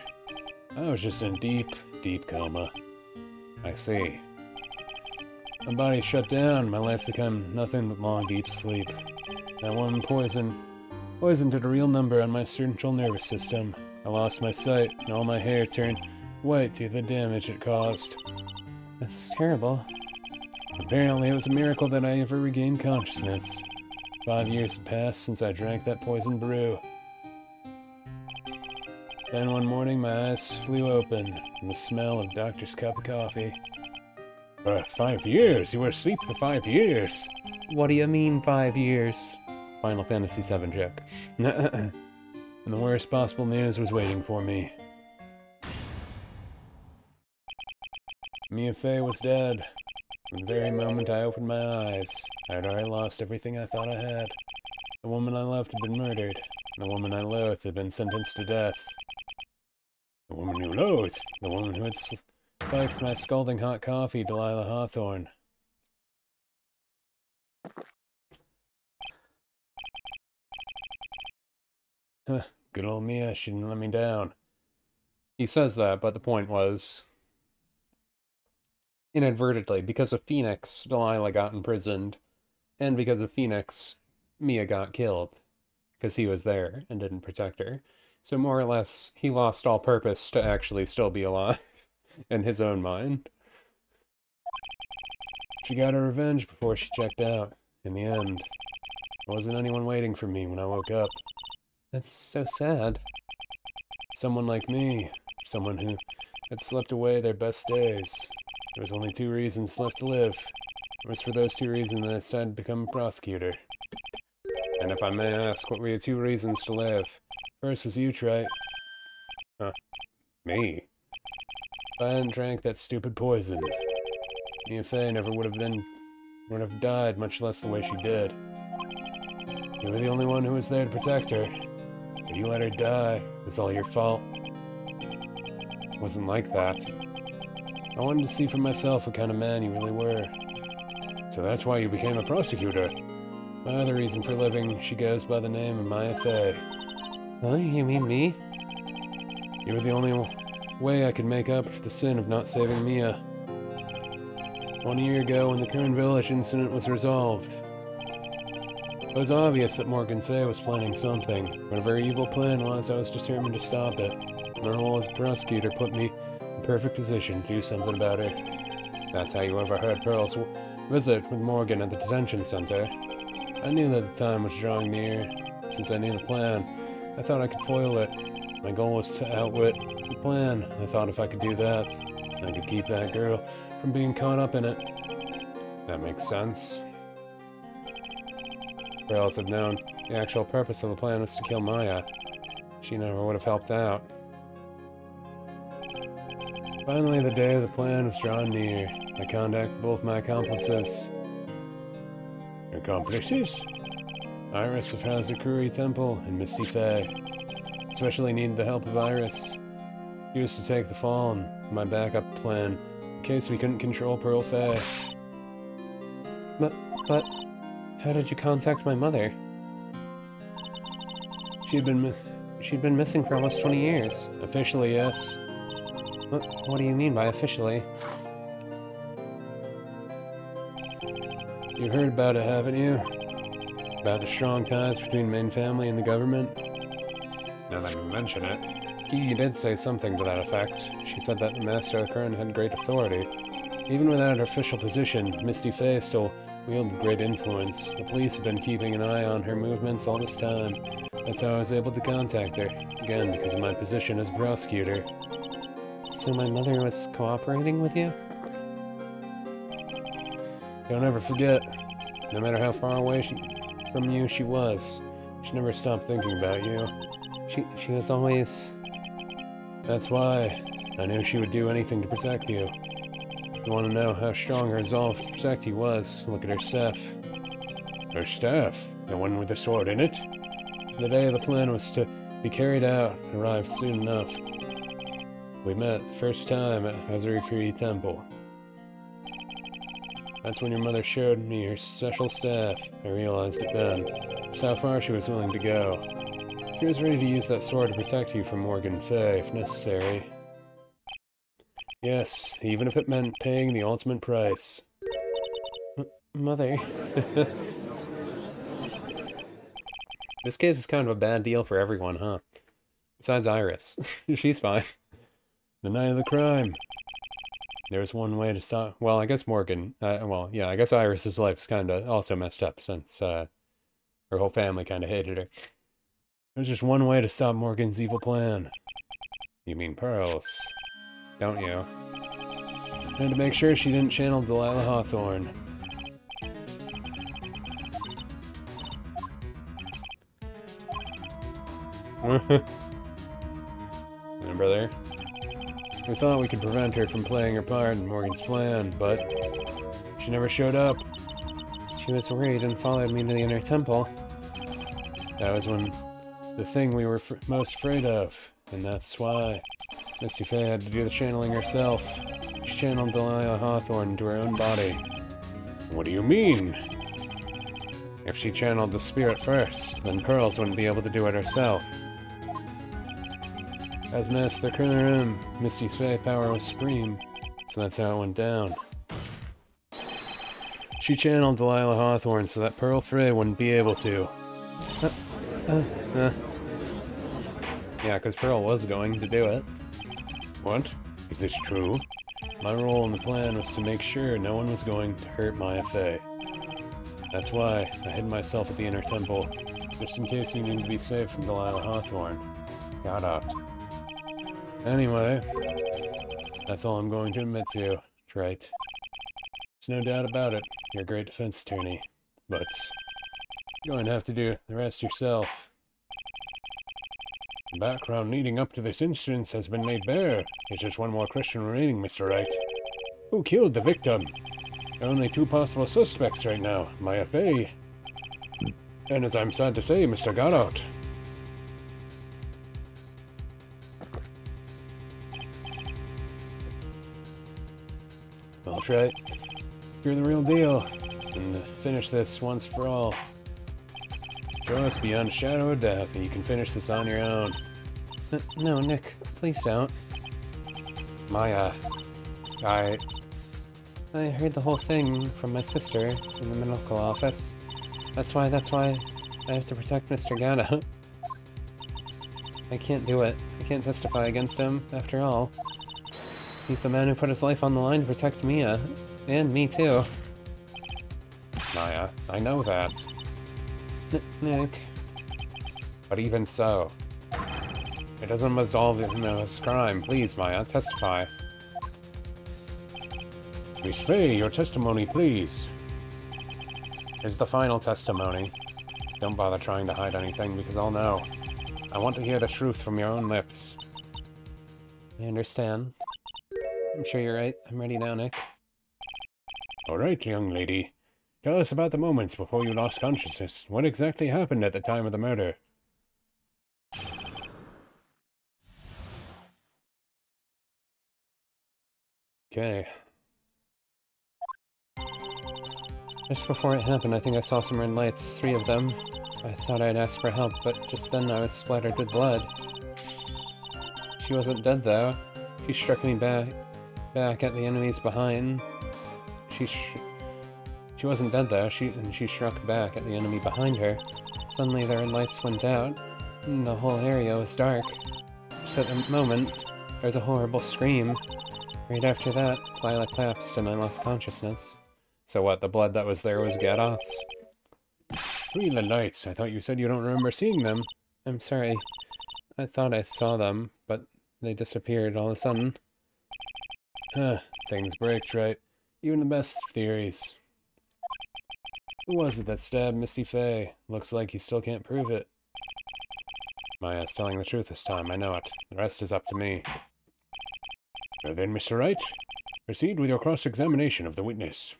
I was just in deep coma. I see. My body shut down, my life became nothing but long, deep sleep. That woman poisoned did a real number on my central nervous system. I lost my sight, and all my hair turned white due to the damage it caused. That's terrible. Apparently, it was a miracle that I ever regained consciousness. 5 years had passed since I drank that poisoned brew. Then one morning, my eyes flew open, and the smell of Doctor's cup of coffee. 5 years? You were asleep for 5 years? What do you mean, 5 years? Final Fantasy VII joke. And the worst possible news was waiting for me. Mia Fey was dead. From the very moment I opened my eyes, I had already lost everything I thought I had. The woman I loved had been murdered, and the woman I loathed had been sentenced to death. The woman you loathed? The woman who had spiked my scalding hot coffee, Delilah Hawthorne. Good old Mia, she didn't let me down. He says that, but the point was, inadvertently, because of Phoenix, Delilah got imprisoned, and because of Phoenix, Mia got killed, because he was there and didn't protect her. So more or less, he lost all purpose to actually still be alive, in his own mind. She got her revenge before she checked out. In the end, there wasn't anyone waiting for me when I woke up. That's so sad. Someone like me, someone who had slept away their best days. There was only 2 reasons left to live. It was for those 2 reasons that I decided to become a prosecutor. And if I may ask, what were your 2 reasons to live? First was you, Wright. Huh. Me? If I hadn't drank that stupid poison, Mia Fey never would have been would have died, much less the way she did. You were the only one who was there to protect her. But you let her die. It was all your fault. It wasn't like that. I wanted to see for myself what kind of man you really were. So that's why you became a prosecutor. My other reason for living, she goes by the name of Maya Fey. Huh? You mean me? You were the only way I could make up for the sin of not saving Mia. 1 year ago, when the Kern Village incident was resolved, it was obvious that Morgan Fey was planning something. Whatever her evil plan was, I was determined to stop it. My role as a prosecutor put me in perfect position to do something about her. That's how you overheard Pearl's visit with Morgan at the detention center. I knew that the time was drawing near. Since I knew the plan, I thought I could foil it. My goal was to outwit the plan. I thought if I could do that, I could keep that girl from being caught up in it. That makes sense. Pearls had known the actual purpose of the plan was to kill Maya. She never would have helped out. Finally, the day of the plan was drawing near. I contacted both my accomplices. Accomplices? Iris of Hazakuri Temple and Misty Fey. Especially needed the help of Iris. He was to take the fall in my backup plan, in case we couldn't control Pearl Fey. But how did you contact my mother? She'd been missing for almost 20 years. Officially, yes. What do you mean by officially? You've heard about it, haven't you? About the strong ties between main family and the government? Now that you mention it, Kiki did say something to that effect. She said that the Master of the Kern had great authority. Even without her official position, Misty Fey still wielded great influence. The police have been keeping an eye on her movements all this time. That's how I was able to contact her. Again, because of my position as prosecutor. So my mother was cooperating with you? Don't ever forget, no matter how far away from you she was, she never stopped thinking about you. She was always... That's why I knew she would do anything to protect you. You want to know how strong her resolve to protect you was? Look at her staff. Her staff? The one with the sword in it? The day the plan was to be carried out arrived soon enough. We met first time at Hazarikuri Temple. That's when your mother showed me her special staff. I realized it then. Just how far she was willing to go. She was ready to use that sword to protect you from Morgan Fey, if necessary. Yes, even if it meant paying the ultimate price. Mother... This case is kind of a bad deal for everyone, huh? Besides Iris. She's fine. The night of the crime. There was one way to stop... Well, I guess Morgan... well, yeah, I guess Iris's life is kind of also messed up since her whole family kind of hated her. There's just one way to stop Morgan's evil plan. You mean Pearls, don't you? And to make sure she didn't channel Delilah Hawthorne. Remember there? We thought we could prevent her from playing her part in Morgan's plan, but she never showed up. She was worried and followed me to the inner temple. That was when the thing we were most afraid of, and that's why Misty Fey had to do the channeling herself. She channeled Delilah Hawthorne into her own body. What do you mean? If she channeled the spirit first, then Pearls wouldn't be able to do it herself. As Master Kern, Misty's Fey power was supreme, so that's how it went down. She channeled Delilah Hawthorne so that Pearl Frey wouldn't be able to. Yeah, because Pearl was going to do it. What? Is this true? My role in the plan was to make sure no one was going to hurt Maya Fey. That's why I hid myself at the inner temple, just in case you needed to be saved from Delilah Hawthorne. Got out. Anyway, that's all I'm going to admit to, Wright. There's no doubt about it, you're a great defense attorney, but you're going to have to do the rest yourself. The background leading up to this instance has been made bare. There's just one more question remaining, Mr. Wright. Who killed the victim? Only two possible suspects right now, Maya Fey. And as I'm sad to say, Mr. Garrett. Well, Wright, you're the real deal. And finish this once for all. Show us beyond a shadow of doubt, and you can finish this on your own. No, Nick, please don't. Maya, I heard the whole thing from my sister in the medical office. That's why I have to protect Mr. Gatto. I can't do it. I can't testify against him, after all. He's the man who put his life on the line to protect Mia. And me, too. Maya, I know that. Nick. But even so, it doesn't absolve him of his crime. Please, Maya, testify. Miss Fey, your testimony, please. Here's the final testimony. Don't bother trying to hide anything, because I'll know. I want to hear the truth from your own lips. I understand. I'm sure you're right. I'm ready now, Nick. All right, young lady. Tell us about the moments before you lost consciousness. What exactly happened at the time of the murder? Okay. Just before it happened, I think I saw some red lights, 3 of them. I thought I'd ask for help, but just then I was splattered with blood. She wasn't dead, though. She struck me back at the enemies behind. She wasn't dead, though. She struck back at the enemy behind her. Suddenly, the red lights went out, and the whole area was dark. Just at the moment, there was a horrible scream. Right after that, Lila collapsed and I lost consciousness. So what, the blood that was there was Gadot's? 3 red lights. I thought you said you don't remember seeing them. I'm sorry. I thought I saw them, but they disappeared all of a sudden. Huh. Things break, right? Even the best theories. Who was it that stabbed Misty Fey? Looks like you still can't prove it. Maya's telling the truth this time, I know it. The rest is up to me. Well then, Mr. Wright, proceed with your cross-examination of the witness.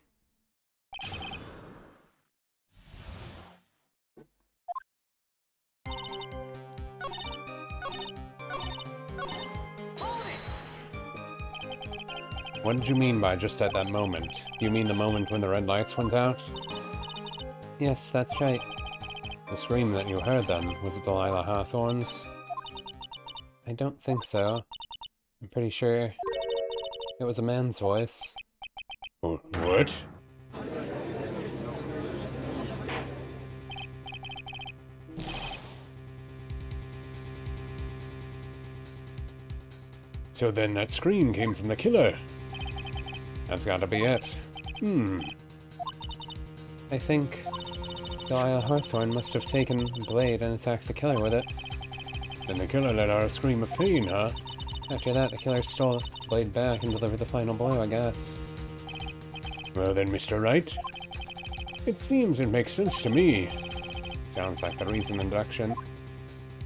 What did you mean by just at that moment? Do you mean the moment when the red lights went out? Yes, that's right. The scream that you heard then, was it Delilah Hawthorne's? I don't think so. I'm pretty sure it was a man's voice. What? So then that scream came from the killer. That's gotta be it. I think Delilah Hawthorne must have taken the blade and attacked the killer with it. Then the killer let out a scream of pain, huh? After that, the killer stole the blade back and delivered the final blow, I guess. Well then, Mr. Wright, it seems it makes sense to me. Sounds like the reason induction.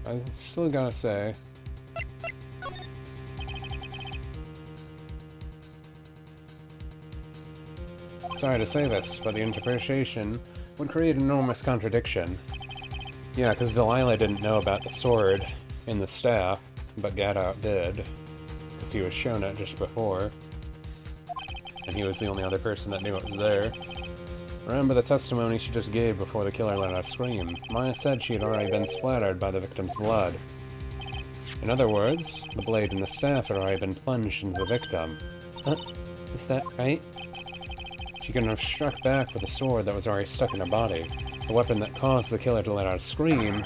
I still gotta say, sorry to say this, but the interpretation would create an enormous contradiction. Yeah, because Delilah didn't know about the sword in the staff, but Gatto did, because he was shown it just before. And he was the only other person that knew it was there. Remember the testimony she just gave before the killer let out a scream. Maya said she had already been splattered by the victim's blood. In other words, the blade and the staff had already been plunged into the victim. Is that right? She couldn't have struck back with a sword that was already stuck in her body. The weapon that caused the killer to let out a scream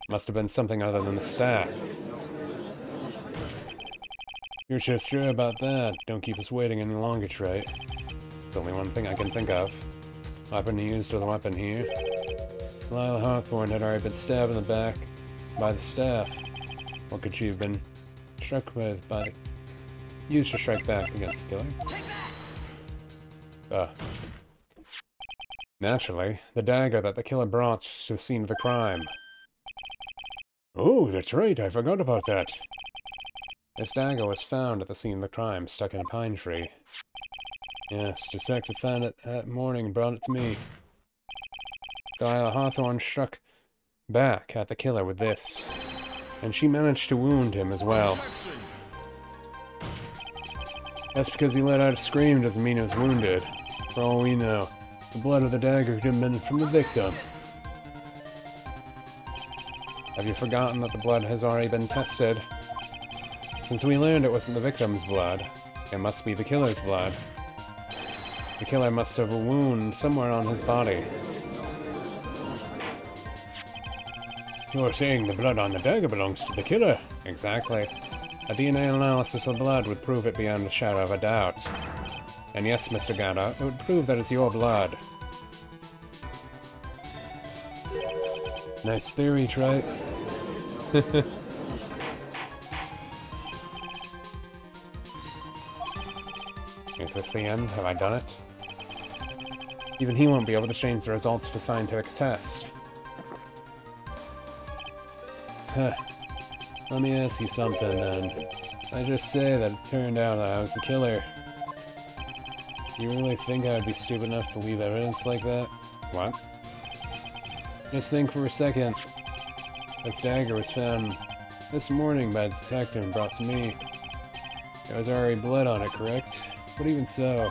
must have been something other than the staff. You're so sure about that? Don't keep us waiting any longer, Trey. There's only one thing I can think of. Weapon used with a weapon here. Lila Hawthorne had already been stabbed in the back by the staff. What could she have been struck with by the... used to strike back against the killer? Naturally, the dagger that the killer brought to the scene of the crime. Oh, that's right, I forgot about that. This dagger was found at the scene of the crime, stuck in a pine tree. Yes, detective found it that morning and brought it to me. Dial Hawthorne struck back at the killer with this, and she managed to wound him as well. That's because he let out a scream doesn't mean he was wounded. For all we know, the blood of the dagger could have been from the victim. Have you forgotten that the blood has already been tested? Since we learned it wasn't the victim's blood, it must be the killer's blood. The killer must have a wound somewhere on his body. You're saying the blood on the dagger belongs to the killer? Exactly. A DNA analysis of blood would prove it beyond a shadow of a doubt. And yes, Mr. Gata, it would prove that it's your blood. Nice theory, Wright. Is this the end? Have I done it? Even he won't be able to change the results of a scientific test. Let me ask you something, then. I just say that it turned out that I was the killer. You really think I would be stupid enough to leave evidence like that? What? Just think for a second. This dagger was found this morning by a detective and brought to me. There was already blood on it, correct? But even so,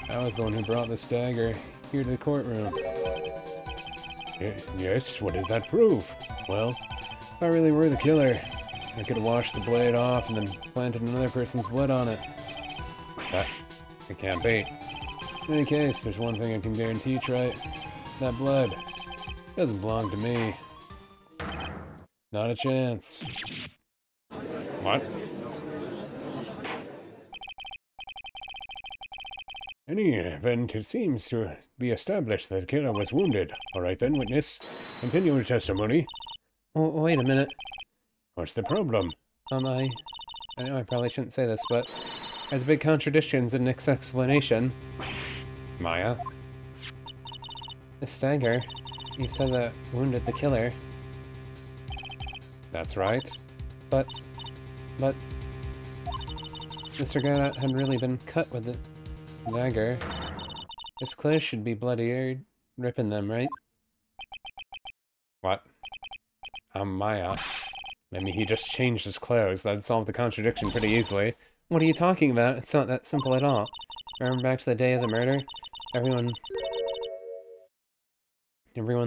I was the one who brought this dagger here to the courtroom. Yes, what does that prove? Well, if I really were the killer, I could have washed the blade off and then planted another person's blood on it. It can't be. In any case, there's one thing I can guarantee, Wright. That blood doesn't belong to me. Not a chance. What? In any event, it seems to be established that the killer was wounded. Alright then, witness. Continue your testimony. Oh, wait a minute. What's the problem? I know I probably shouldn't say this, but there's big contradictions in Nick's explanation. Maya? This dagger, you said that wounded the killer. That's right. But Mr. Garnett had really been cut with the dagger. His clothes should be bloody, ripping them, right? What? I'm Maya. Maybe he just changed his clothes. That'd solve the contradiction pretty easily. What are you talking about? It's not that simple at all. Remember back to the day of the murder? Everyone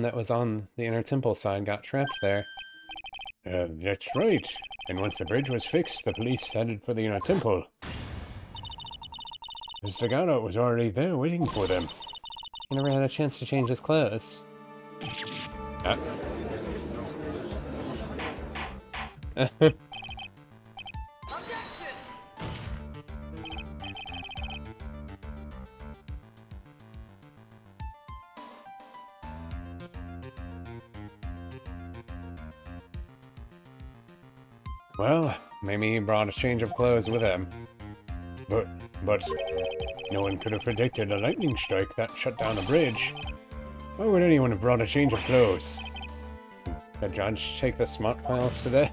that was on the inner temple side got trapped there. That's right. And once the bridge was fixed, the police headed for the inner temple. Mr. Gano was already there waiting for them. He never had a chance to change his clothes. Well, maybe he brought a change of clothes with him. But no one could have predicted a lightning strike that shut down a bridge. Why would anyone have brought a change of clothes? Did the judge take the smart files today?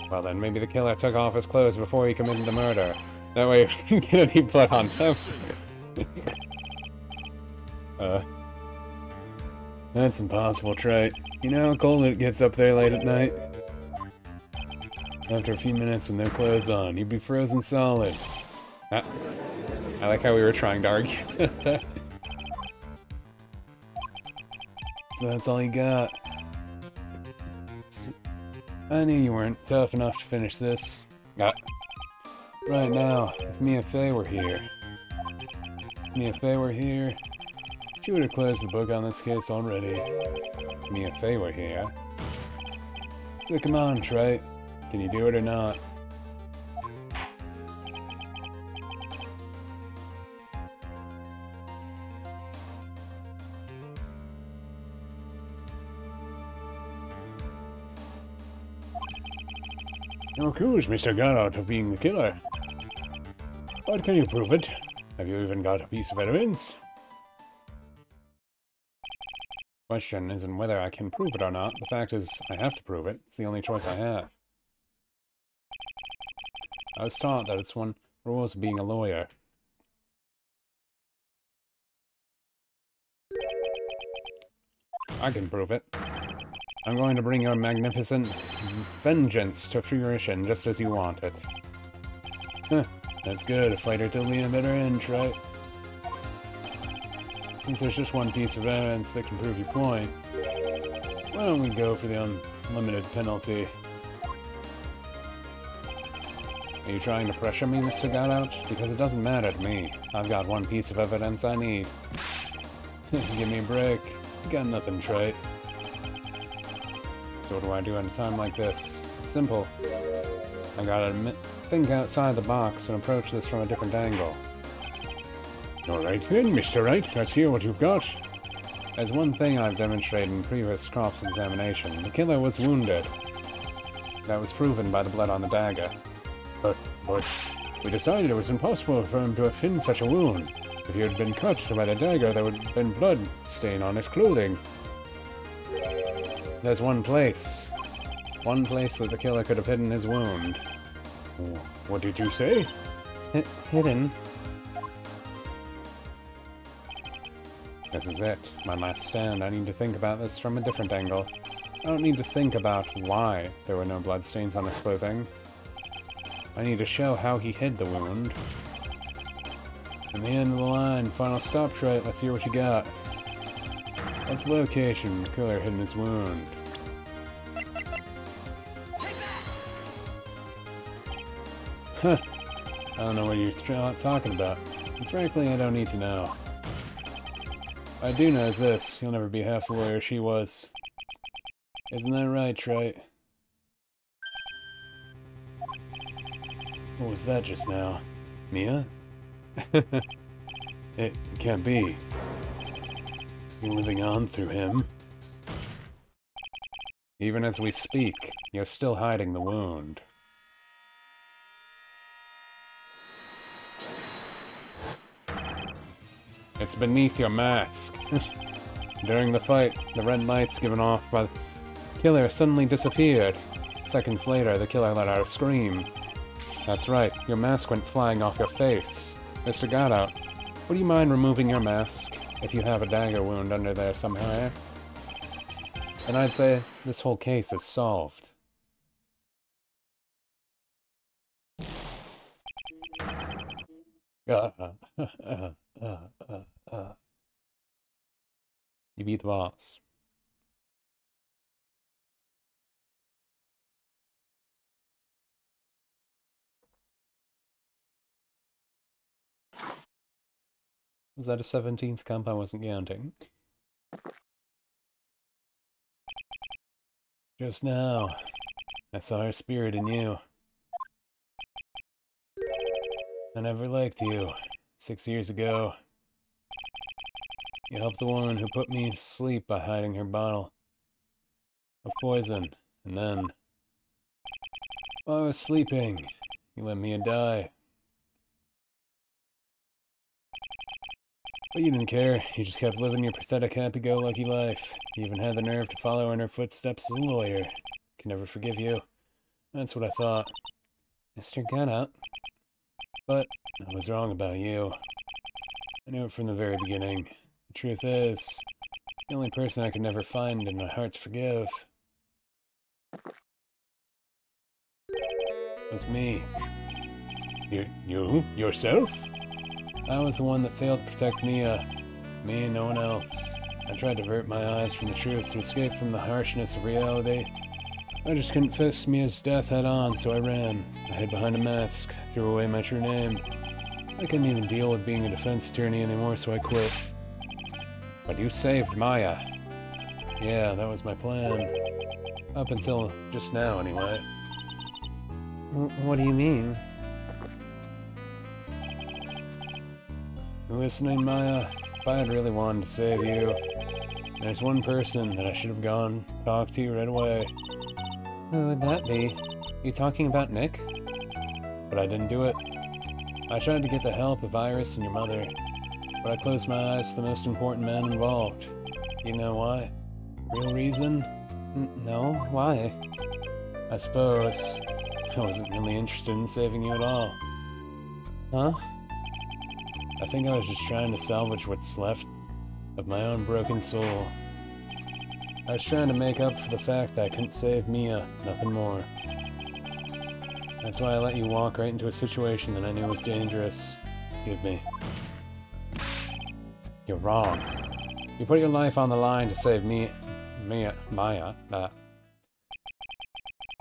Well then, maybe the killer took off his clothes before he committed the murder. That way we can get any blood on them. That's impossible, Trey. You know how cold it gets up there late at night? After a few minutes with no clothes on, you'd be frozen solid. I like how we were trying to argue. So that's all you got. I knew you weren't tough enough to finish this. Right now, if Mia Fey were here, she would have closed the book on this case already. If Mia Fey were here. So come on, Trey. Can you do it or not? You're accused, Mr. Garrett, of being the killer. But can you prove it? Have you even got a piece of evidence? Question isn't whether I can prove it or not. The fact is, I have to prove it. It's the only choice I have. I was taught that it's one rules of being a lawyer. I can prove it. I'm going to bring your magnificent vengeance to fruition just as you want it. Huh, that's good. A fighter till the bitter end, right? Since there's just one piece of evidence that can prove your point, why don't we go for the unlimited penalty? Are you trying to pressure me, Mr. Gotout? Because it doesn't matter to me. I've got one piece of evidence I need. Give me a break. Got nothing, Trite. So what do I do at a time like this? It's simple. I gotta think outside the box and approach this from a different angle. Alright then, Mr. Wright, let's hear what you've got. As one thing I've demonstrated in previous cross-examination, the killer was wounded. That was proven by the blood on the dagger. But we decided it was impossible for him to have hidden such a wound. If he had been cut by the dagger, there would have been blood stain on his clothing. There's one place that the killer could have hidden his wound. What did you say? Hidden? This is it, my last stand. I need to think about this from a different angle. I don't need to think about why there were no bloodstains on his clothing. I need to show how he hid the wound. In the end of the line, final stop, Trite. Let's hear what you got. What's the location the killer hidden his wound? Huh. I don't know what you're talking about. And frankly, I don't need to know. What I do know is this. You'll never be half the lawyer she was. Isn't that right, Trite? What was that just now? Mia? It can't be. You're living on through him. Even as we speak, you're still hiding the wound. It's beneath your mask. During the fight, the red lights given off by the killer suddenly disappeared. Seconds later, the killer let out a scream. That's right, your mask went flying off your face. Mr. Gotout, would you mind removing your mask if you have a dagger wound under there somewhere? And I'd say this whole case is solved. You beat the boss. Was that a 17th comp? I wasn't counting. Just now, I saw her spirit in you. I never liked you. 6 years ago. You helped the woman who put me to sleep by hiding her bottle of poison. And then, while I was sleeping, you let Mia die. But you didn't care. You just kept living your pathetic happy-go-lucky life. You even had the nerve to follow in her footsteps as a lawyer. Can never forgive you. That's what I thought. Mr. Gotout. But I was wrong about you. I knew it from the very beginning. The truth is, the only person I could never find in my heart to forgive was me. You? Yourself? I was the one that failed to protect Mia. Me and no one else. I tried to avert my eyes from the truth to escape from the harshness of reality. I just couldn't face Mia's death head on, so I ran. I hid behind a mask, threw away my true name. I couldn't even deal with being a defense attorney anymore, so I quit. But you saved Maya. Yeah, that was my plan. Up until just now, anyway. What do you mean? Listening, Maya, if I had really wanted to save you, there's one person that I should have gone talk to right away. Who would that be? You talking about Nick? But I didn't do it. I tried to get the help of Iris and your mother, but I closed my eyes to the most important man involved. You know why? Real reason? No, why? I suppose I wasn't really interested in saving you at all. Huh? I think I was just trying to salvage what's left of my own broken soul. I was trying to make up for the fact that I couldn't save Mia, nothing more. That's why I let you walk right into a situation that I knew was dangerous. Forgive me. You're wrong. You put your life on the line to save Maya.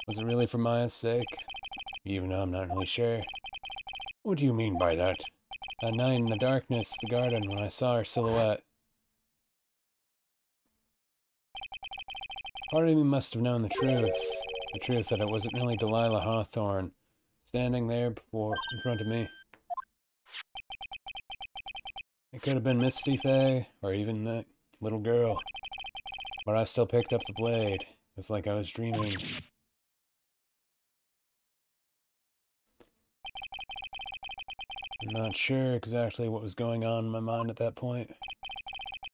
Was it really for Maya's sake? Even though I'm not really sure. What do you mean by that? That night in the darkness, the garden, when I saw her silhouette. Part of me must have known the truth. The truth that it wasn't really Delilah Hawthorne standing there in front of me. It could have been Misty Faye, or even that little girl. But I still picked up the blade. It was like I was dreaming. I'm not sure exactly what was going on in my mind at that point.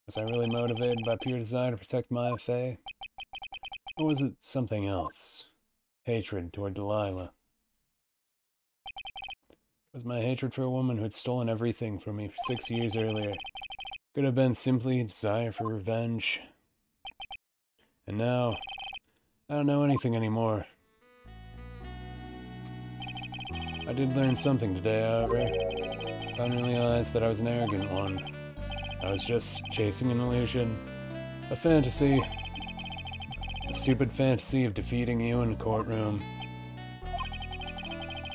Was I really motivated by pure desire to protect Maya Faye? Or was it something else? Hatred toward Delilah. Was my hatred for a woman who had stolen everything from me 6 years earlier? Could have been simply a desire for revenge. And now, I don't know anything anymore. I did learn something today, however. I finally realized that I was an arrogant one. I was just chasing an illusion. A fantasy. A stupid fantasy of defeating you in a courtroom.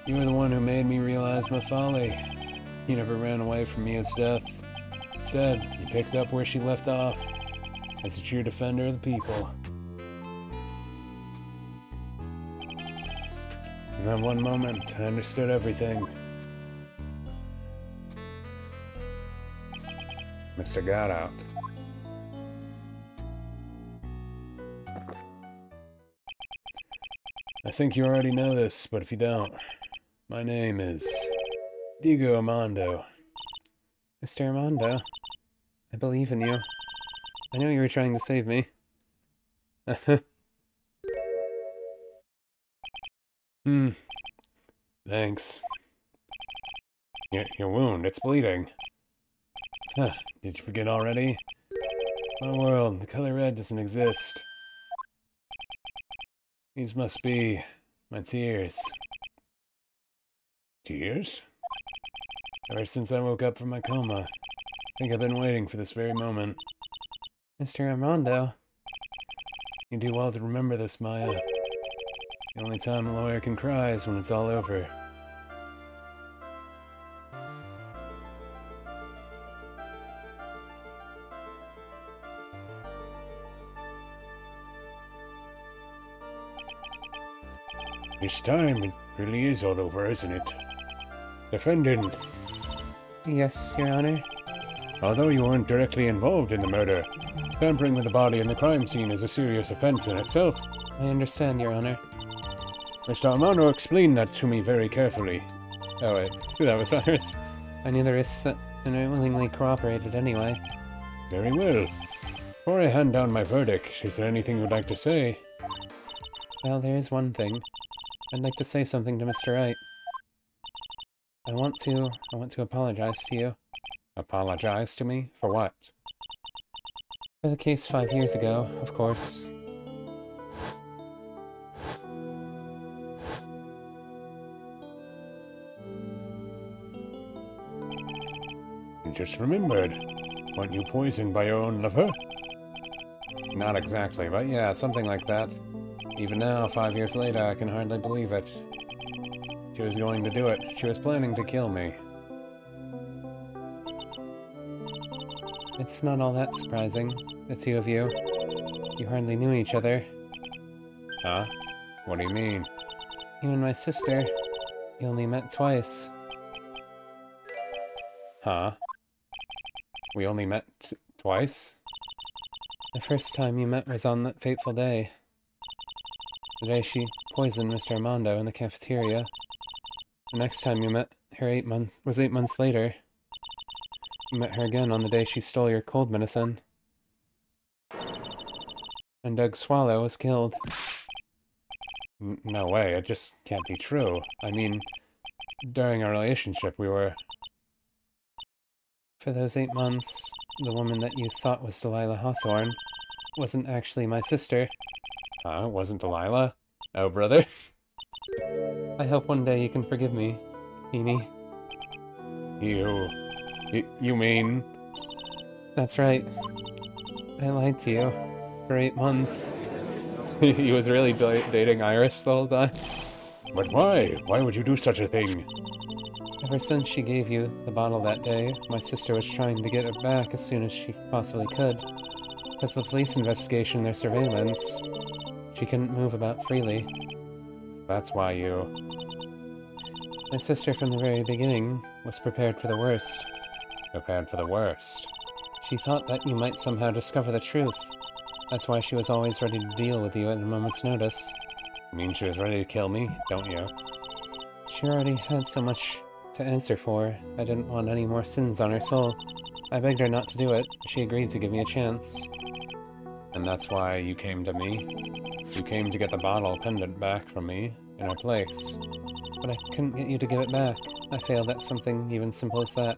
You were the one who made me realize my folly. You never ran away from Mia's death. Instead, you picked up where she left off, as a true defender of the people. In that one moment, I understood everything. Mr. Godout. I think you already know this, but if you don't, my name is Diego Armando. Mr. Armando, I believe in you. I know you were trying to save me. Thanks. Your wound, it's bleeding. Huh, did you forget already? My world, the color red doesn't exist. These must be my tears. Tears? Ever since I woke up from my coma, I think I've been waiting for this very moment. Mr. Armando. You do well to remember this, Maya. The only time a lawyer can cry is when it's all over. This time, it really is all over, isn't it? Defendant. Yes, Your Honor. Although you weren't directly involved in the murder, tampering with the body in the crime scene is a serious offense in itself. I understand, Your Honor. Mr. Armando explained that to me very carefully. Oh, wait. That was ours. I knew the risks that, and I willingly cooperated anyway. Very well. Before I hand down my verdict, is there anything you'd like to say? Well, there is one thing. I'd like to say something to Mr. Wright. I want to apologize to you. Apologize to me? For what? For the case 5 years ago, of course. You just remembered. Weren't you poisoned by your own lover? Not exactly, but yeah, something like that. Even now, 5 years later, I can hardly believe it. She was going to do it. She was planning to kill me. It's not all that surprising, the two of you. You hardly knew each other. Huh? What do you mean? You and my sister, you only met twice. Huh? We only met twice? The first time you met was on that fateful day. The day she poisoned Mr. Armando in the cafeteria. The next time you met her 8 months later. You met her again on the day she stole your cold medicine. And Doug Swallow was killed. No way, it just can't be true. I mean, during our relationship, we were... For those 8 months, the woman that you thought was Delilah Hawthorne wasn't actually my sister. Huh? Wasn't Delilah? Oh, brother? I hope one day you can forgive me, Feeny. You mean... That's right. I lied to you for 8 months. He was really dating Iris the whole time? But why? Why would you do such a thing? Ever since she gave you the bottle that day, my sister was trying to get it back as soon as she possibly could. Because the police investigation and their surveillance, she couldn't move about freely. So that's why you... My sister from the very beginning was prepared for the worst. Prepared for the worst. She thought that you might somehow discover the truth. That's why she was always ready to deal with you at a moment's notice. You mean she was ready to kill me, don't you? She already had so much to answer for. I didn't want any more sins on her soul. I begged her not to do it. She agreed to give me a chance. And that's why you came to me? You came to get the bottle pendant back from me, in her place. But I couldn't get you to give it back. I failed at something even simple as that.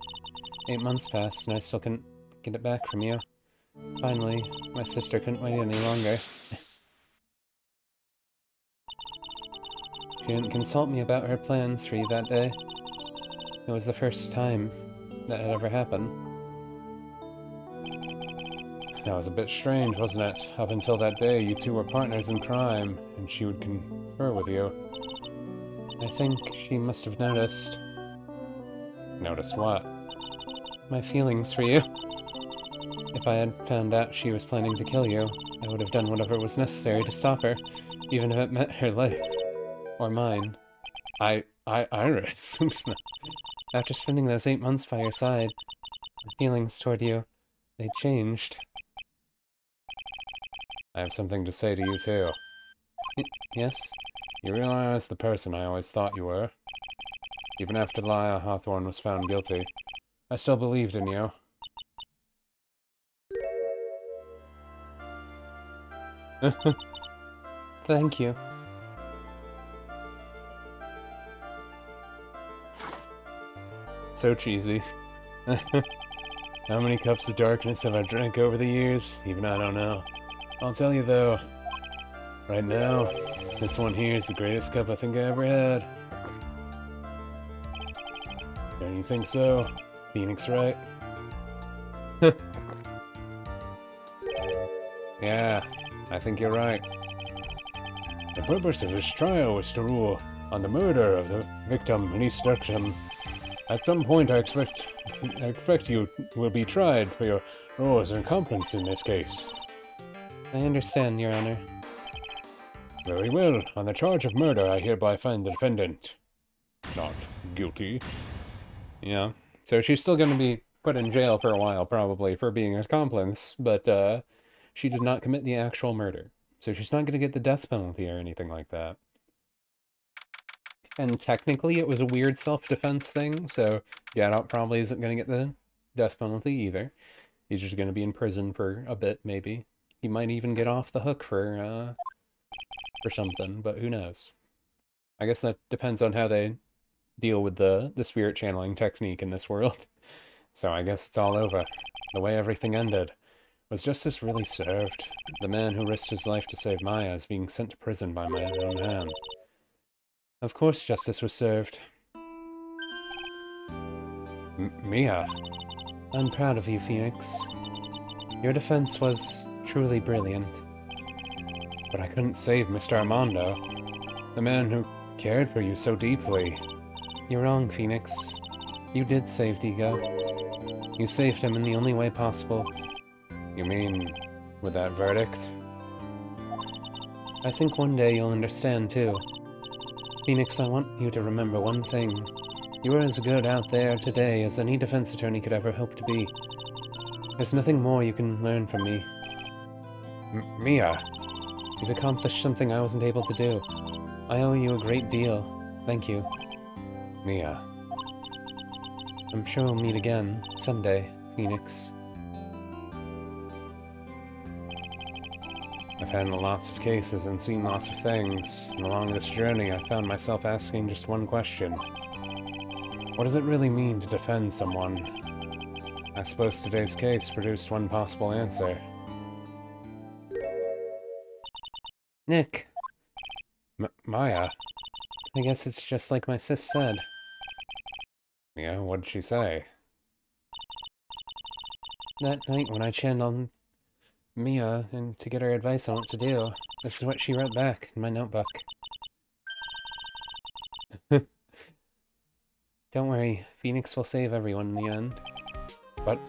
8 months passed, and I still couldn't get it back from you. Finally, my sister couldn't wait any longer. She didn't consult me about her plans for you that day. It was the first time that had ever happened. That was a bit strange, wasn't it? Up until that day, you two were partners in crime, and she would confer with you. I think she must have noticed. Noticed what? My feelings for you. If I had found out she was planning to kill you, I would have done whatever was necessary to stop her, even if it meant her life. Or mine. Iris. After spending those 8 months by your side, my feelings toward you, they changed. I have something to say to you, too. Yes? You realize the person I always thought you were? Even after Delilah Hawthorne was found guilty, I still believed in you. Thank you. So cheesy. How many cups of darkness have I drank over the years? Even I don't know. I'll tell you though, right now, this one here is the greatest cup I think I ever had. Don't you think so? Phoenix, right? Yeah, I think you're right. The purpose of this trial was to rule on the murder of the victim in East Durham. At some point, I expect you will be tried for your roles and incompetence in this case. I understand, Your Honor. Very well. On the charge of murder, I hereby find the defendant not guilty. Yeah. So she's still going to be put in jail for a while, probably, for being an accomplice, but she did not commit the actual murder. So she's not going to get the death penalty or anything like that. And technically, it was a weird self-defense thing, so Gadot probably isn't going to get the death penalty either. He's just going to be in prison for a bit, maybe. He might even get off the hook for something, but who knows. I guess that depends on how they deal with the spirit channeling technique in this world. So I guess it's all over. The way everything ended. Was justice really served? The man who risked his life to save Maya is being sent to prison by my own hand. Of course justice was served. Mia. I'm proud of you, Phoenix. Your defense was truly brilliant. But I couldn't save Mr. Armando. The man who cared for you so deeply. You're wrong, Phoenix. You did save Digo. You saved him in the only way possible. You mean, with that verdict? I think one day you'll understand, too. Phoenix, I want you to remember one thing. You are as good out there today as any defense attorney could ever hope to be. There's nothing more you can learn from me. Mia! You've accomplished something I wasn't able to do. I owe you a great deal. Thank you. Mia. I'm sure we'll meet again, someday, Phoenix. I've handled lots of cases and seen lots of things, and along this journey I found myself asking just one question. What does it really mean to defend someone? I suppose today's case produced one possible answer. Nick, Maya? I guess it's just like my sis said. Yeah, what did she say? That night when I channeled Mia and to get her advice on what to do, this is what she wrote back in my notebook. Don't worry, Phoenix will save everyone in the end. But...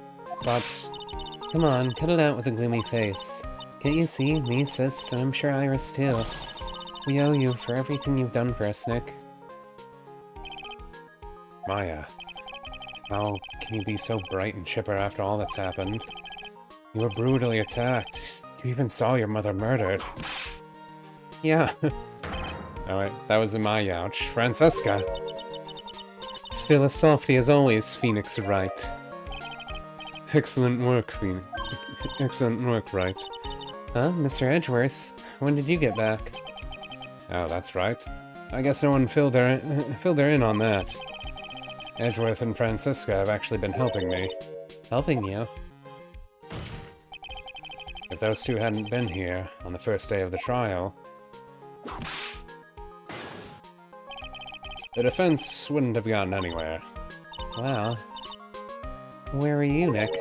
Come on, cut it out with a gloomy face. Can't you see? Me, sis, and I'm sure Iris too. We owe you for everything you've done for us, Nick. Maya, how can you be so bright and chipper after all that's happened? You were brutally attacked. You even saw your mother murdered. Yeah. Oh wait, that was my ouch. Francesca! Still as softy as always, Phoenix Wright. Excellent work, Phoenix. Excellent work, Wright. Huh, Mr. Edgeworth? When did you get back? Oh, that's right. I guess no one filled her in on that. Edgeworth and Francesca have actually been helping me. Helping you? If those two hadn't been here on the first day of the trial, the defense wouldn't have gotten anywhere. Wow. Where are you, Nick?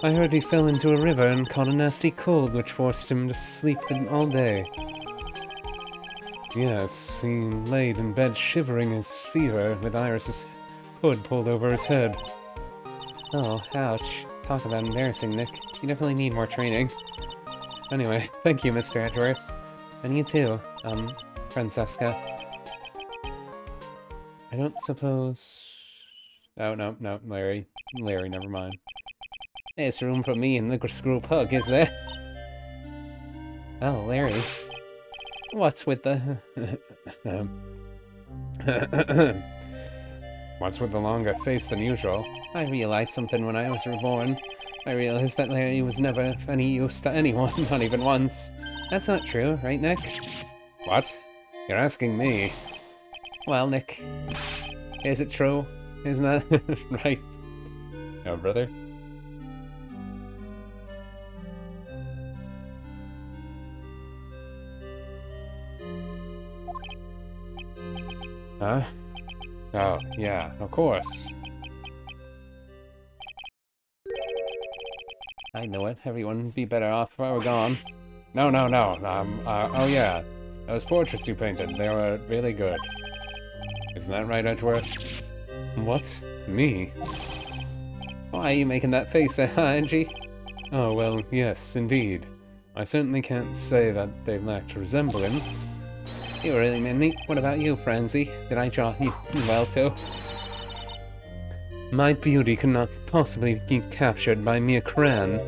I heard he fell into a river and caught a nasty cold which forced him to sleep all day. Yes, he laid in bed shivering his fever with Iris's hood pulled over his head. Oh, ouch. Talk about embarrassing, Nick. You definitely need more training. Anyway, thank you, Mr. Edgeworth. And you too, Francesca. I don't suppose... Oh, no, Larry. Larry, never mind. There's room for me in the screw pug, is there? Oh, Larry. What's with the... What's with the longer face than usual? I realized something when I was reborn. I realized that Larry was never of any use to anyone, not even once. That's not true, right, Nick? What? You're asking me. Well, Nick, is it true? Isn't that right? Oh, brother? Huh? Oh, yeah, of course. I know it. Everyone would be better off if I were gone. No. Oh yeah. Those portraits you painted, they were really good. Isn't that right, Edgeworth? What? Me? Why are you making that face, Angie? Oh, well, yes, indeed. I certainly can't say that they lacked resemblance. You really made me. What about you, Francie? Did I draw you well, too? My beauty could not possibly be captured by mere crayon.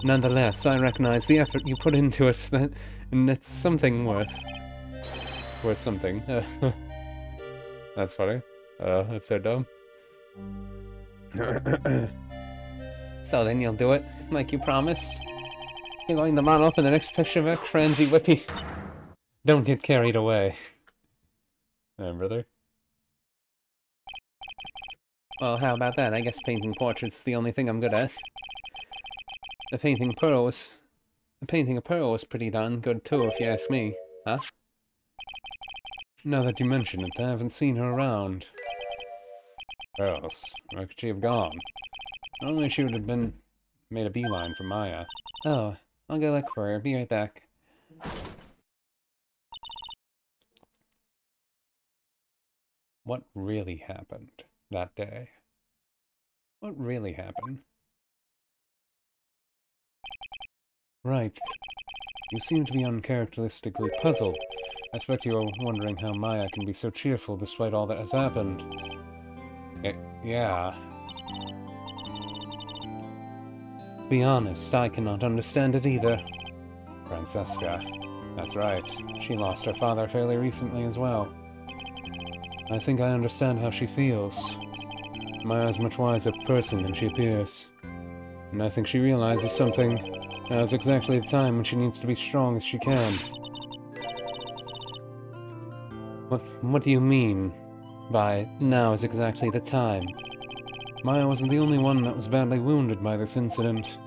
Nonetheless, I recognize the effort you put into it, and it's something worth something. That's funny. That's so dumb. So then you'll do it, like you promised? You're going the model for the next picture of a Francie Whippy. Don't get carried away. Brother? Well, how about that? I guess painting portraits is the only thing I'm good at. The painting of Pearl was pretty darn good too, if you ask me. Huh? Now that you mention it, I haven't seen her around. Where else? Where could she have gone? Normally she would have made a beeline for Maya. Oh, I'll go look for her. Be right back. What really happened that day? What really happened? Right. You seem to be uncharacteristically puzzled. I expect you are wondering how Maya can be so cheerful despite all that has happened. Yeah. To be honest, I cannot understand it either. Francesca. That's right. She lost her father fairly recently as well. I think I understand how she feels. Maya's a much wiser person than she appears. And I think she realizes something. Now is exactly the time when she needs to be strong as she can. What do you mean by now is exactly the time? Maya wasn't the only one that was badly wounded by this incident.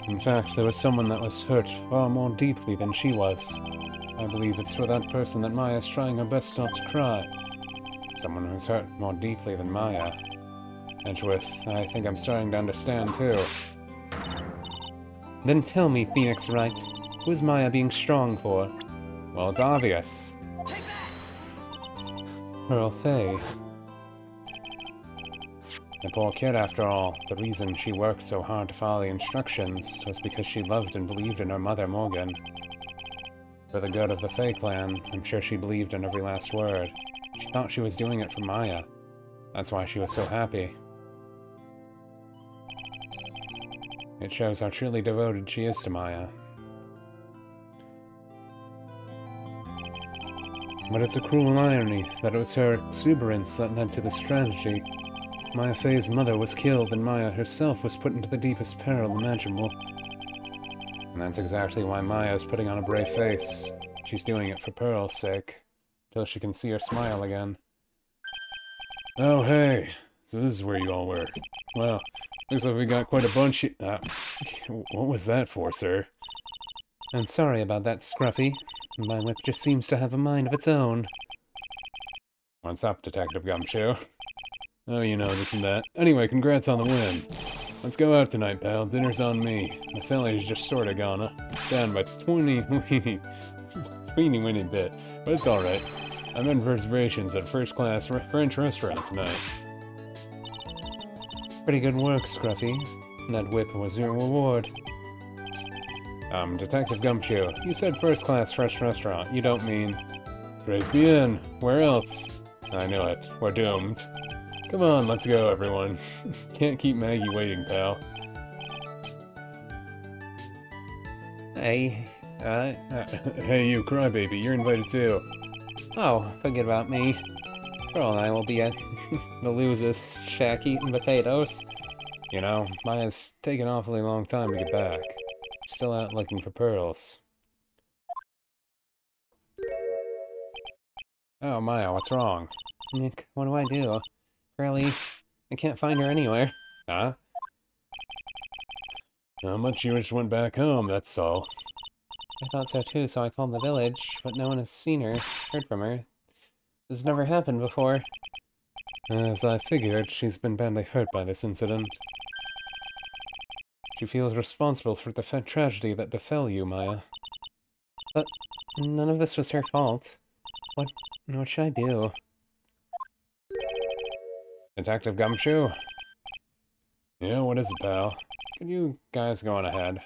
In fact, there was someone that was hurt far more deeply than she was. I believe it's for that person that Maya is trying her best not to cry. Someone who's hurt more deeply than Maya. Edgeworth, I think I'm starting to understand too. Then tell me, Phoenix Wright, who's Maya being strong for? Well, it's obvious. Pearl Fay. The poor kid, after all. The reason she worked so hard to follow the instructions was because she loved and believed in her mother, Morgan. For the good of the Fay clan, I'm sure she believed in every last word. She thought she was doing it for Maya. That's why she was so happy. It shows how truly devoted she is to Maya. But it's a cruel irony that it was her exuberance that led to this tragedy. Maya Fay's mother was killed, and Maya herself was put into the deepest peril imaginable. And that's exactly why Maya is putting on a brave face. She's doing it for Pearl's sake, till she can see her smile again. Oh, hey! So this is where you all were. Well, looks like we got quite a bunch. What was that for, sir? I'm sorry about that, Scruffy. My whip just seems to have a mind of its own. What's up, Detective Gumshoe? Oh, you know, this and that. Anyway, congrats on the win. Let's go out tonight, pal. Dinner's on me. My salary's just sorta gone down by 20 weeny bit, but it's alright. I'm in reservations at a first-class French restaurant tonight. Pretty good work, Scruffy. That whip was your reward. Detective Gumshoe, you said first-class French restaurant. You don't mean... Tres bien. Where else? I knew it. We're doomed. Come on, let's go, everyone. Can't keep Maggie waiting, pal. Hey, Hey, you crybaby, you're invited too. oh, forget about me. Pearl and I will be at the Losers shack eating potatoes. You know, Maya's taken an awfully long time to get back. Still out looking for pearls. Oh, Maya, what's wrong? Nick, what do I do? Really? I can't find her anywhere. Huh? Not much, you just went back home, that's all. I thought so too, so I called the village, but no one has seen her, heard from her. This has never happened before. As I figured, she's been badly hurt by this incident. She feels responsible for the tragedy that befell you, Maya. But none of this was her fault. What should I do? Detective Gumshoe? Yeah, what is it, pal? Could you guys go on ahead?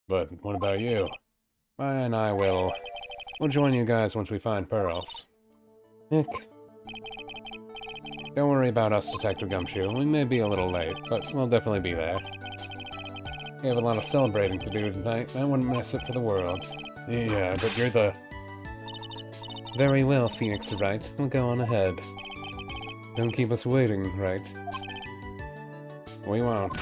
But what about you? Maya and I will... We'll join you guys once we find pearls. Nick, Don't worry about us, Detective Gumshoe. We may be a little late, but we'll definitely be there. We have a lot of celebrating to do tonight. I wouldn't miss it for the world. Yeah, but you're the... very well, Phoenix Wright. We'll go on ahead. Don't keep us waiting, right? We won't.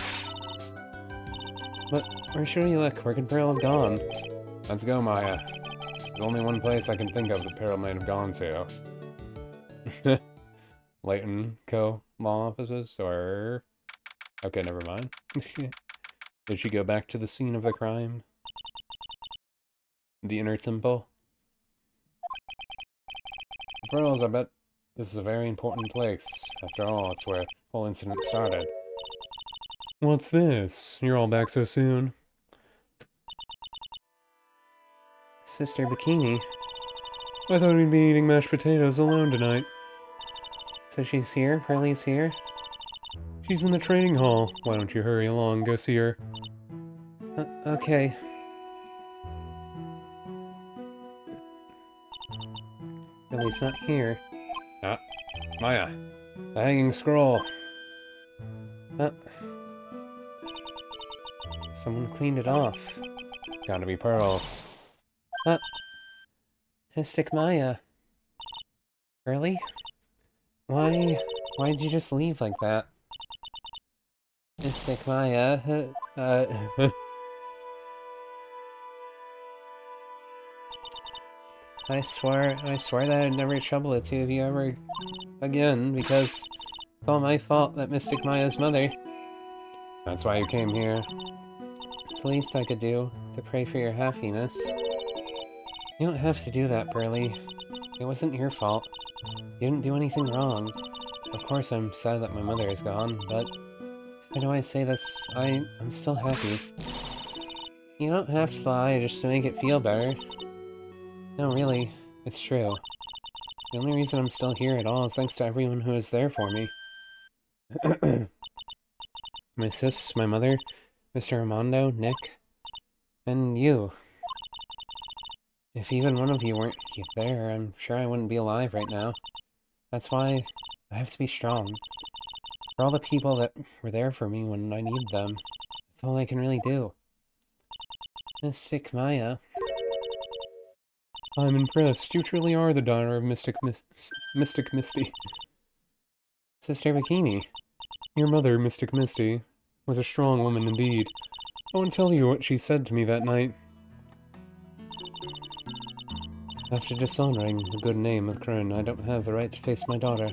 But where should we look? Where could Pearl have gone? Let's go, Maya. There's only one place I can think of that Pearl may have gone to. Layton Co. Law offices, or... Okay, never mind. Did she go back to the scene of the crime? The inner temple? Pearls, I bet this is a very important place. After all, it's where the whole incident started. What's this? You're all back so soon? Sister Bikini. I thought we'd be eating mashed potatoes alone tonight. So she's here? Pearlie's here? She's in the training hall. Why don't you hurry along, go see her? Okay. Pearlie's not here. Ah, Maya. The hanging scroll. Someone cleaned it off. Gotta be pearls. Mystic Maya. Pearlie? Why'd you just leave like that? Mystic Maya, I swear that I'd never trouble the two of you ever again, because it's all my fault that Mystic Maya's mother. That's why you came here. It's the least I could do, to pray for your happiness. You don't have to do that, Pearly. It wasn't your fault. You didn't do anything wrong. Of course I'm sad that my mother is gone, but... How do I say this? I'm still happy. You don't have to lie just to make it feel better. No, really. It's true. The only reason I'm still here at all is thanks to everyone who was there for me. My sis, my mother, Mr. Armando, Nick, and you. If even one of you weren't there, I'm sure I wouldn't be alive right now. That's why I have to be strong. For all the people that were there for me when I needed them, that's all I can really do. Mystic Maya. I'm impressed. You truly are the daughter of Mystic Misty. Sister Bikini. Your mother, Mystic Misty, was a strong woman indeed. I won't tell you what she said to me that night. After dishonoring the good name of Kern, I don't have the right to face my daughter.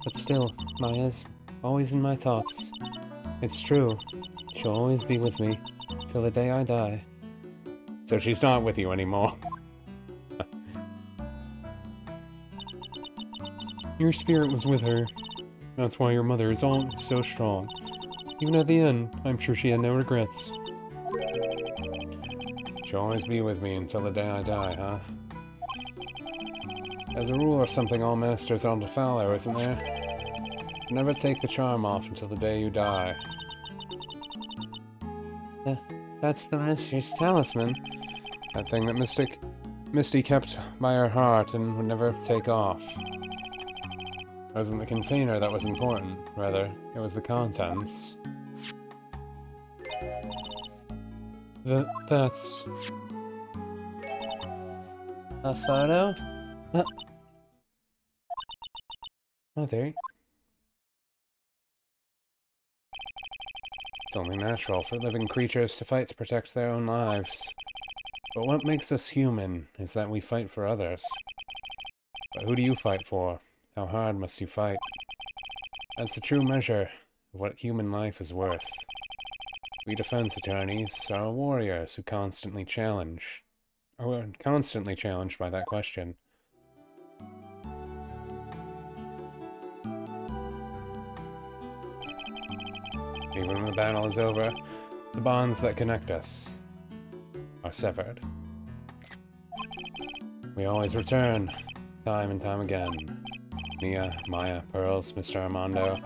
But still, Maya's always in my thoughts. It's true. She'll always be with me, till the day I die. So she's not with you anymore. Your spirit was with her. That's why your mother is always so strong. Even at the end, I'm sure she had no regrets. She'll always be with me until the day I die, huh? There's a rule or something all masters ought to follow, isn't there? Never take the charm off until the day you die. That's the master's talisman. That thing that Misty kept by her heart and would never take off. It wasn't the container that was important, rather, it was the contents. That's... A photo? Mother? It's only natural for living creatures to fight to protect their own lives. But what makes us human is that we fight for others. But who do you fight for? How hard must you fight? That's the true measure of what human life is worth. We defense attorneys are warriors who constantly challenge, or are constantly challenged by that question. Even when the battle is over, the bonds that connect us are severed. We always return, time and time again. Mia, Maya, Pearls, Mr. Armando,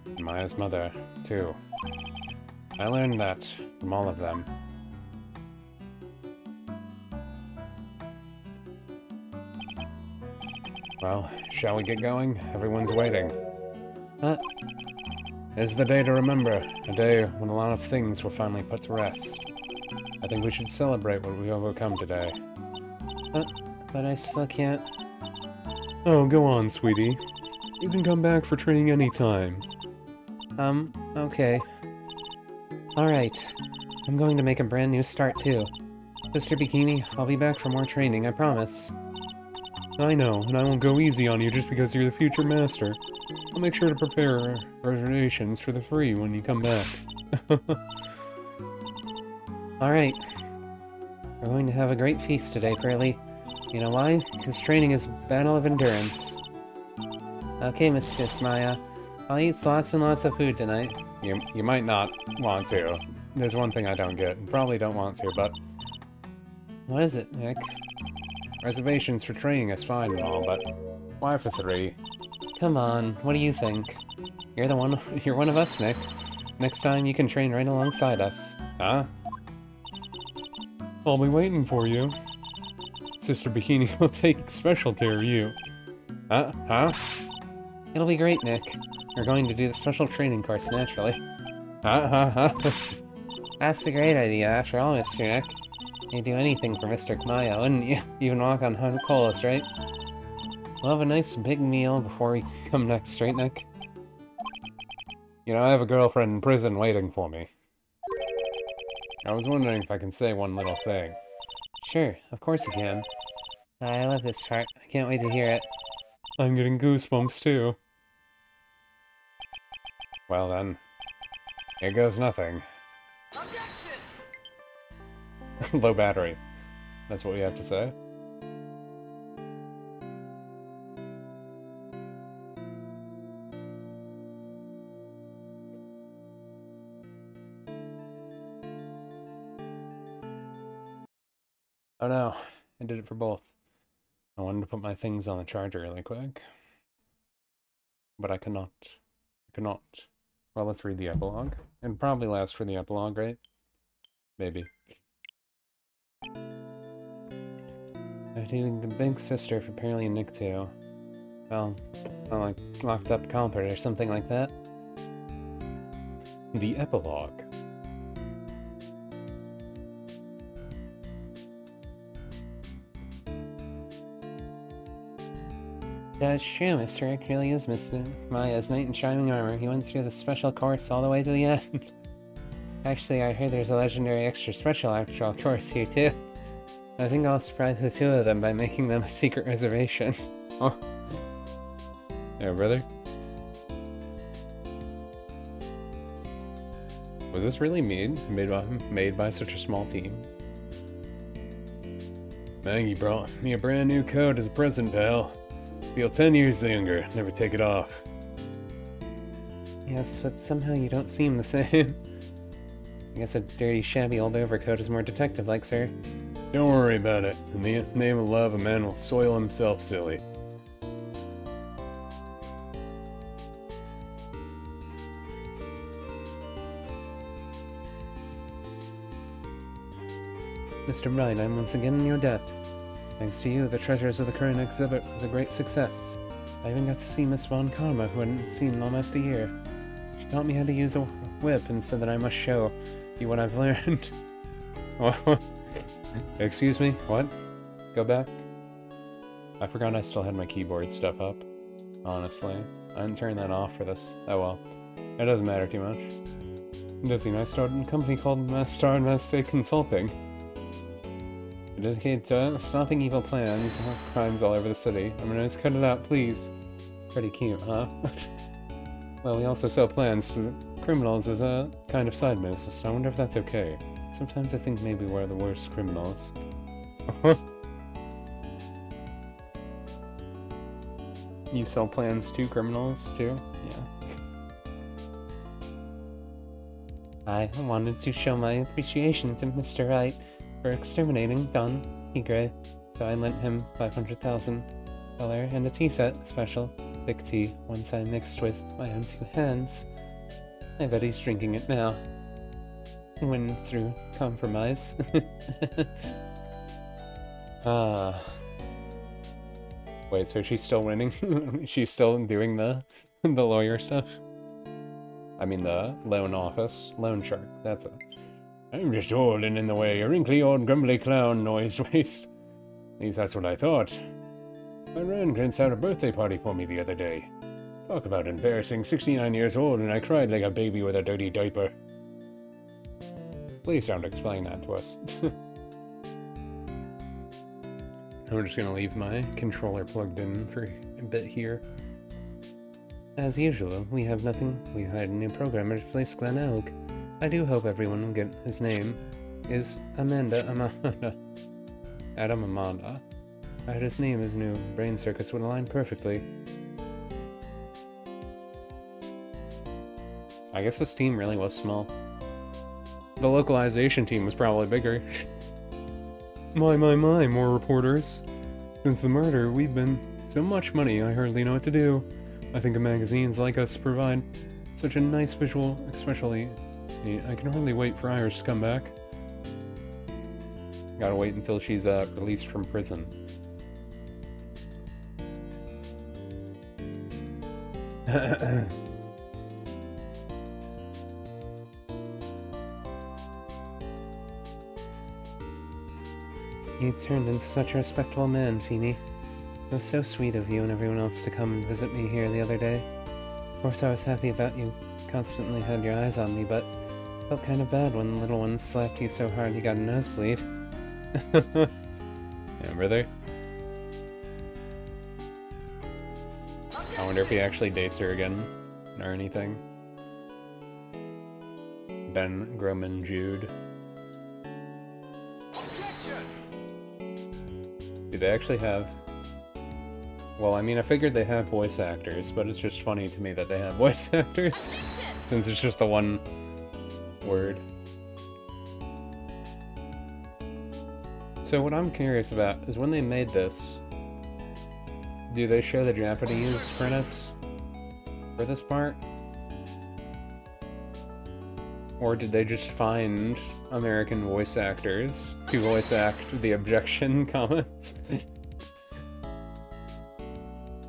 and Maya's mother, too. I learned that from all of them. Well, shall we get going? Everyone's waiting. It's the day to remember, a day when a lot of things were finally put to rest. I think we should celebrate what we've overcome today. But I still can't... Oh, go on, sweetie. You can come back for training anytime. Okay. Alright. I'm going to make a brand new start, too. Sister Bikini, I'll be back for more training, I promise. I know, and I won't go easy on you just because you're the future master. I'll make sure to prepare reservations for the 3 when you come back. Alright. We're going to have a great feast today, Pearly. You know why? Because training is battle of endurance. Okay, Miss Maya. I'll eat lots and lots of food tonight. You might not want to. There's one thing I don't get. Probably don't want to, but... What is it, Nick? Reservations for training is fine and all, but why for 3? Come on, what do you think? You're one of us, Nick. Next time you can train right alongside us. Huh? I'll be waiting for you. Sister Bikini will take special care of you. Huh? It'll be great, Nick. We're going to do the special training course, naturally. Huh? That's a great idea, after all, Mr. Nick. You'd do anything for Mr. Maya, wouldn't you? Even walk on hot coals, right? We'll have a nice big meal before we come next, right, Nick? You know, I have a girlfriend in prison waiting for me. I was wondering if I can say one little thing. Sure, of course you can. I love this part. I can't wait to hear it. I'm getting goosebumps too. Well then, here goes nothing. Low battery. That's what we have to say. Oh no, I did it for both. I wanted to put my things on the charger really quick. But I cannot. I cannot. Well, let's read the epilogue. It'd probably last for the epilogue, right? Maybe. I'm doing the big sister for Pearly and Nick too. Well, I'm like locked up comfort or something like that. The epilogue. That's true, Mr. Rick really is Mr. Maya's knight in shining armor. He went through the special course all the way to the end. Actually, I heard there's a legendary extra special actual course here too. I think I'll surprise the two of them by making them a secret reservation. Oh. Yeah, brother. Was this really made by such a small team? Maggie brought me a brand new coat as a present, pal. Feel 10 years younger. Never take it off. Yes, but somehow you don't seem the same. I guess a dirty, shabby old overcoat is more detective-like, sir. Don't worry about it. In the name of love, a man will soil himself silly. Mr. Wright, I'm once again in your debt. Thanks to you, the treasures of the current exhibit was a great success. I even got to see Miss Von Karma, who I hadn't seen in almost a year. She taught me how to use a whip and said that I must show you what I've learned. Excuse me? What? Go back? I forgot I still had my keyboard stuff up. Honestly. I didn't turn that off for this. Oh well. It doesn't matter too much. Does he? I started a company called Star State Consulting. Dedicated to stopping evil plans and crimes all over the city. I'm gonna just cut it out, please. Pretty cute, huh? Well, we also sell plans to criminals as a kind of side business, so I wonder if that's okay. Sometimes I think maybe we're the worst criminals. You sell plans to criminals, too? Yeah. I wanted to show my appreciation to Mr. Wright for exterminating Don Tigre, so I lent him $500,000 and a tea set, special, thick tea, once I mixed with my own two hands. I bet he's drinking it now. Win through compromise. Wait, so she's still winning? She's still doing the lawyer stuff? I mean the loan office. Loan shark, that's it. I'm just old and in the way, a wrinkly old grumbly clown, noise waste. At least that's what I thought. My grandkids had a birthday party for me the other day. Talk about embarrassing, 69 years old, and I cried like a baby with a dirty diaper. Please don't explain that to us. I'm just gonna leave my controller plugged in for a bit here. As usual, we have nothing. We hired a new programmer to replace Glenn Elg. I do hope everyone will get his name is Amanda Amanda. Adam Amanda. I heard his name, his new brain circuits would align perfectly. I guess this team really was small. The localization team was probably bigger. My, more reporters. Since the murder, we've been so much money, I hardly know what to do. I think magazines like us provide such a nice visual, especially. I can hardly wait for Iris to come back. Gotta wait until she's released from prison. You turned into such a respectable man, Feeny. It was so sweet of you and everyone else to come and visit me here the other day. Of course I was happy about you constantly had your eyes on me, but felt kind of bad when the little one slapped you so hard you got a nosebleed. Yeah, brother. I wonder if he actually dates her again, or anything. Ben, Groman, Jude. Do they actually have... Well, I mean, I figured they have voice actors, but it's just funny to me that they have voice actors, since it's just the one word. So what I'm curious about is when they made this, do they show the Japanese credits for this part? Or did they just find American voice actors to voice act the objection comments?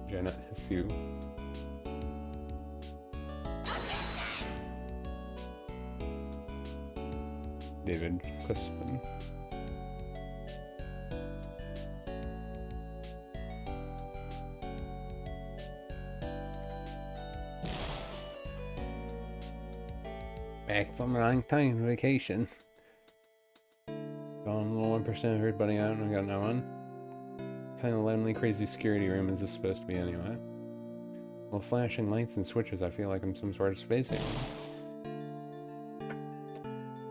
Jenna Hisu. David Crispin. Back from a long time vacation. Gone 1% hurt, buddy out, and I got no one. Kind of lonely, crazy security room is this supposed to be anyway? Well, flashing lights and switches, I feel like I'm some sort of space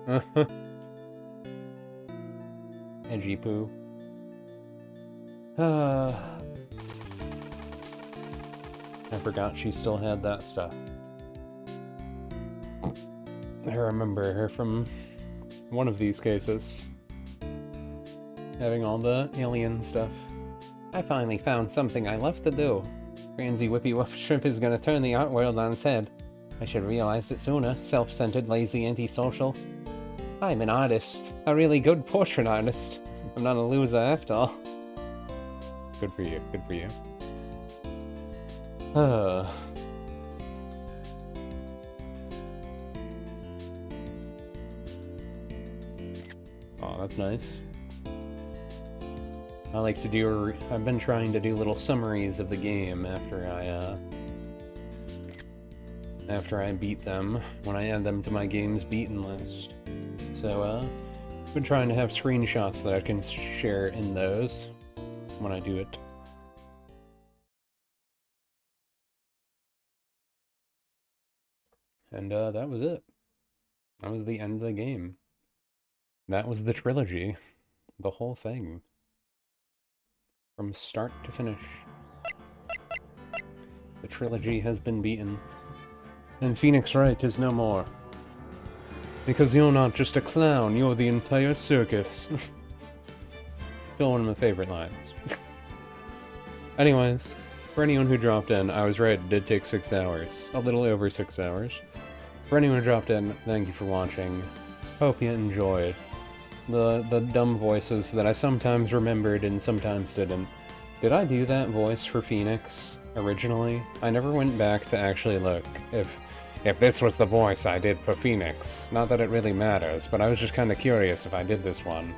alien. Edgy poo. I forgot she still had that stuff. I remember her from one of these cases. Having all the alien stuff. I finally found something I love to do. Crazy Whippy Woof Shrimp is gonna turn the art world on its head. I should have realized it sooner. Self-centered, lazy, antisocial. I'm an artist. A really good portrait artist. I'm not a loser after all. Good for you, good for you. Oh, that's nice. I like to do, I've been trying to do little summaries of the game after I beat them, when I add them to my games beaten list. So, I've been trying to have screenshots that I can share in those when I do it. And, that was it. That was the end of the game. That was the trilogy. The whole thing. From start to finish. The trilogy has been beaten. And Phoenix Wright is no more. Because you're not just a clown, you're the entire circus. Still one of my favorite lines. Anyways, for anyone who dropped in, I was right, it did take 6 hours. A little over 6 hours. For anyone who dropped in, thank you for watching. Hope you enjoyed. The dumb voices that I sometimes remembered and sometimes didn't. Did I do that voice for Phoenix originally? I never went back to actually look if this was the voice I did for Phoenix. Not that it really matters, but I was just kind of curious if I did this one.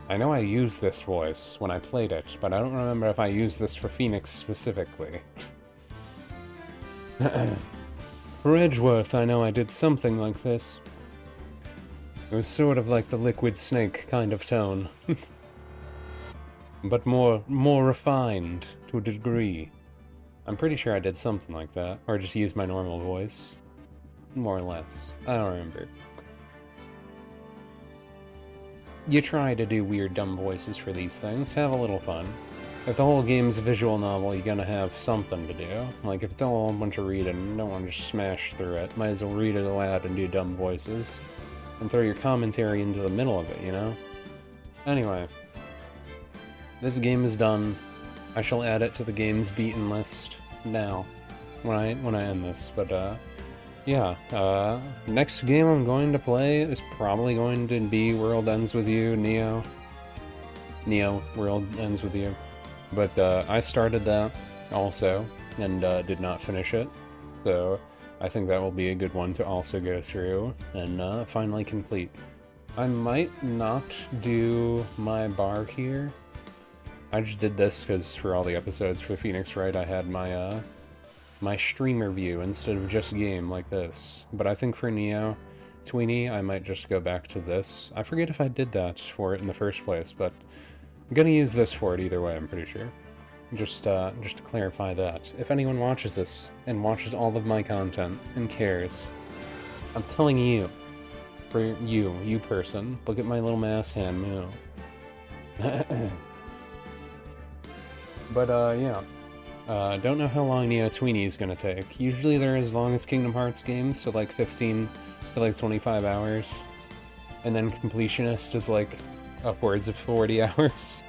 I know I used this voice when I played it, but I don't remember if I used this for Phoenix specifically. For Edgeworth, I know I did something like this. It was sort of like the Liquid Snake kind of tone. But more refined, to a degree. I'm pretty sure I did something like that, or just used my normal voice. More or less. I don't remember. You try to do weird, dumb voices for these things, have a little fun. If the whole game's a visual novel, you're gonna have something to do. Like, if it's all a bunch of reading, you don't want to just smash through it. Might as well read it aloud and do dumb voices. And throw your commentary into the middle of it, you know? Anyway. This game is done. I shall add it to the games beaten list now. When I end this. But, yeah. Next game I'm going to play is probably going to be World Ends With You, Neo. Neo, World Ends With You. But, I started that also, and, did not finish it. So, I think that will be a good one to also go through and finally complete. I might not do my bar here. I just did this because for all the episodes for Phoenix Wright I had my my streamer view instead of just game like this. But I think for Neo Tweenie I might just go back to this. I forget if I did that for it in the first place, but I'm gonna use this for it either way, I'm pretty sure. Just to clarify that. If anyone watches this and watches all of my content and cares, I'm telling you, for you person, look at my little mouse hand move. But, yeah. Don't know how long Neo Tweenie is gonna take. Usually they're as long as Kingdom Hearts games, so like 15 to like 25 hours. And then Completionist is like upwards of 40 hours.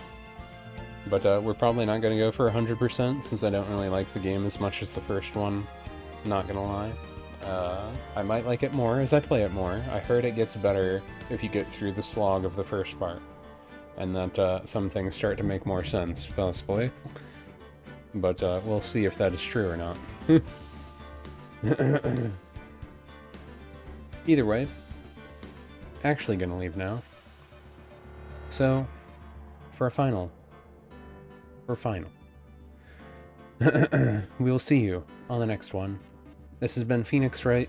But we're probably not gonna go for 100% since I don't really like the game as much as the first one. Not gonna lie. I might like it more as I play it more. I heard it gets better if you get through the slog of the first part. And that some things start to make more sense, possibly. But we'll see if that is true or not. Either way, actually gonna leave now. So, for final. We will see you on the next one. This has been Phoenix Wright,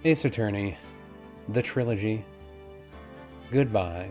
Ace Attorney, The Trilogy. Goodbye.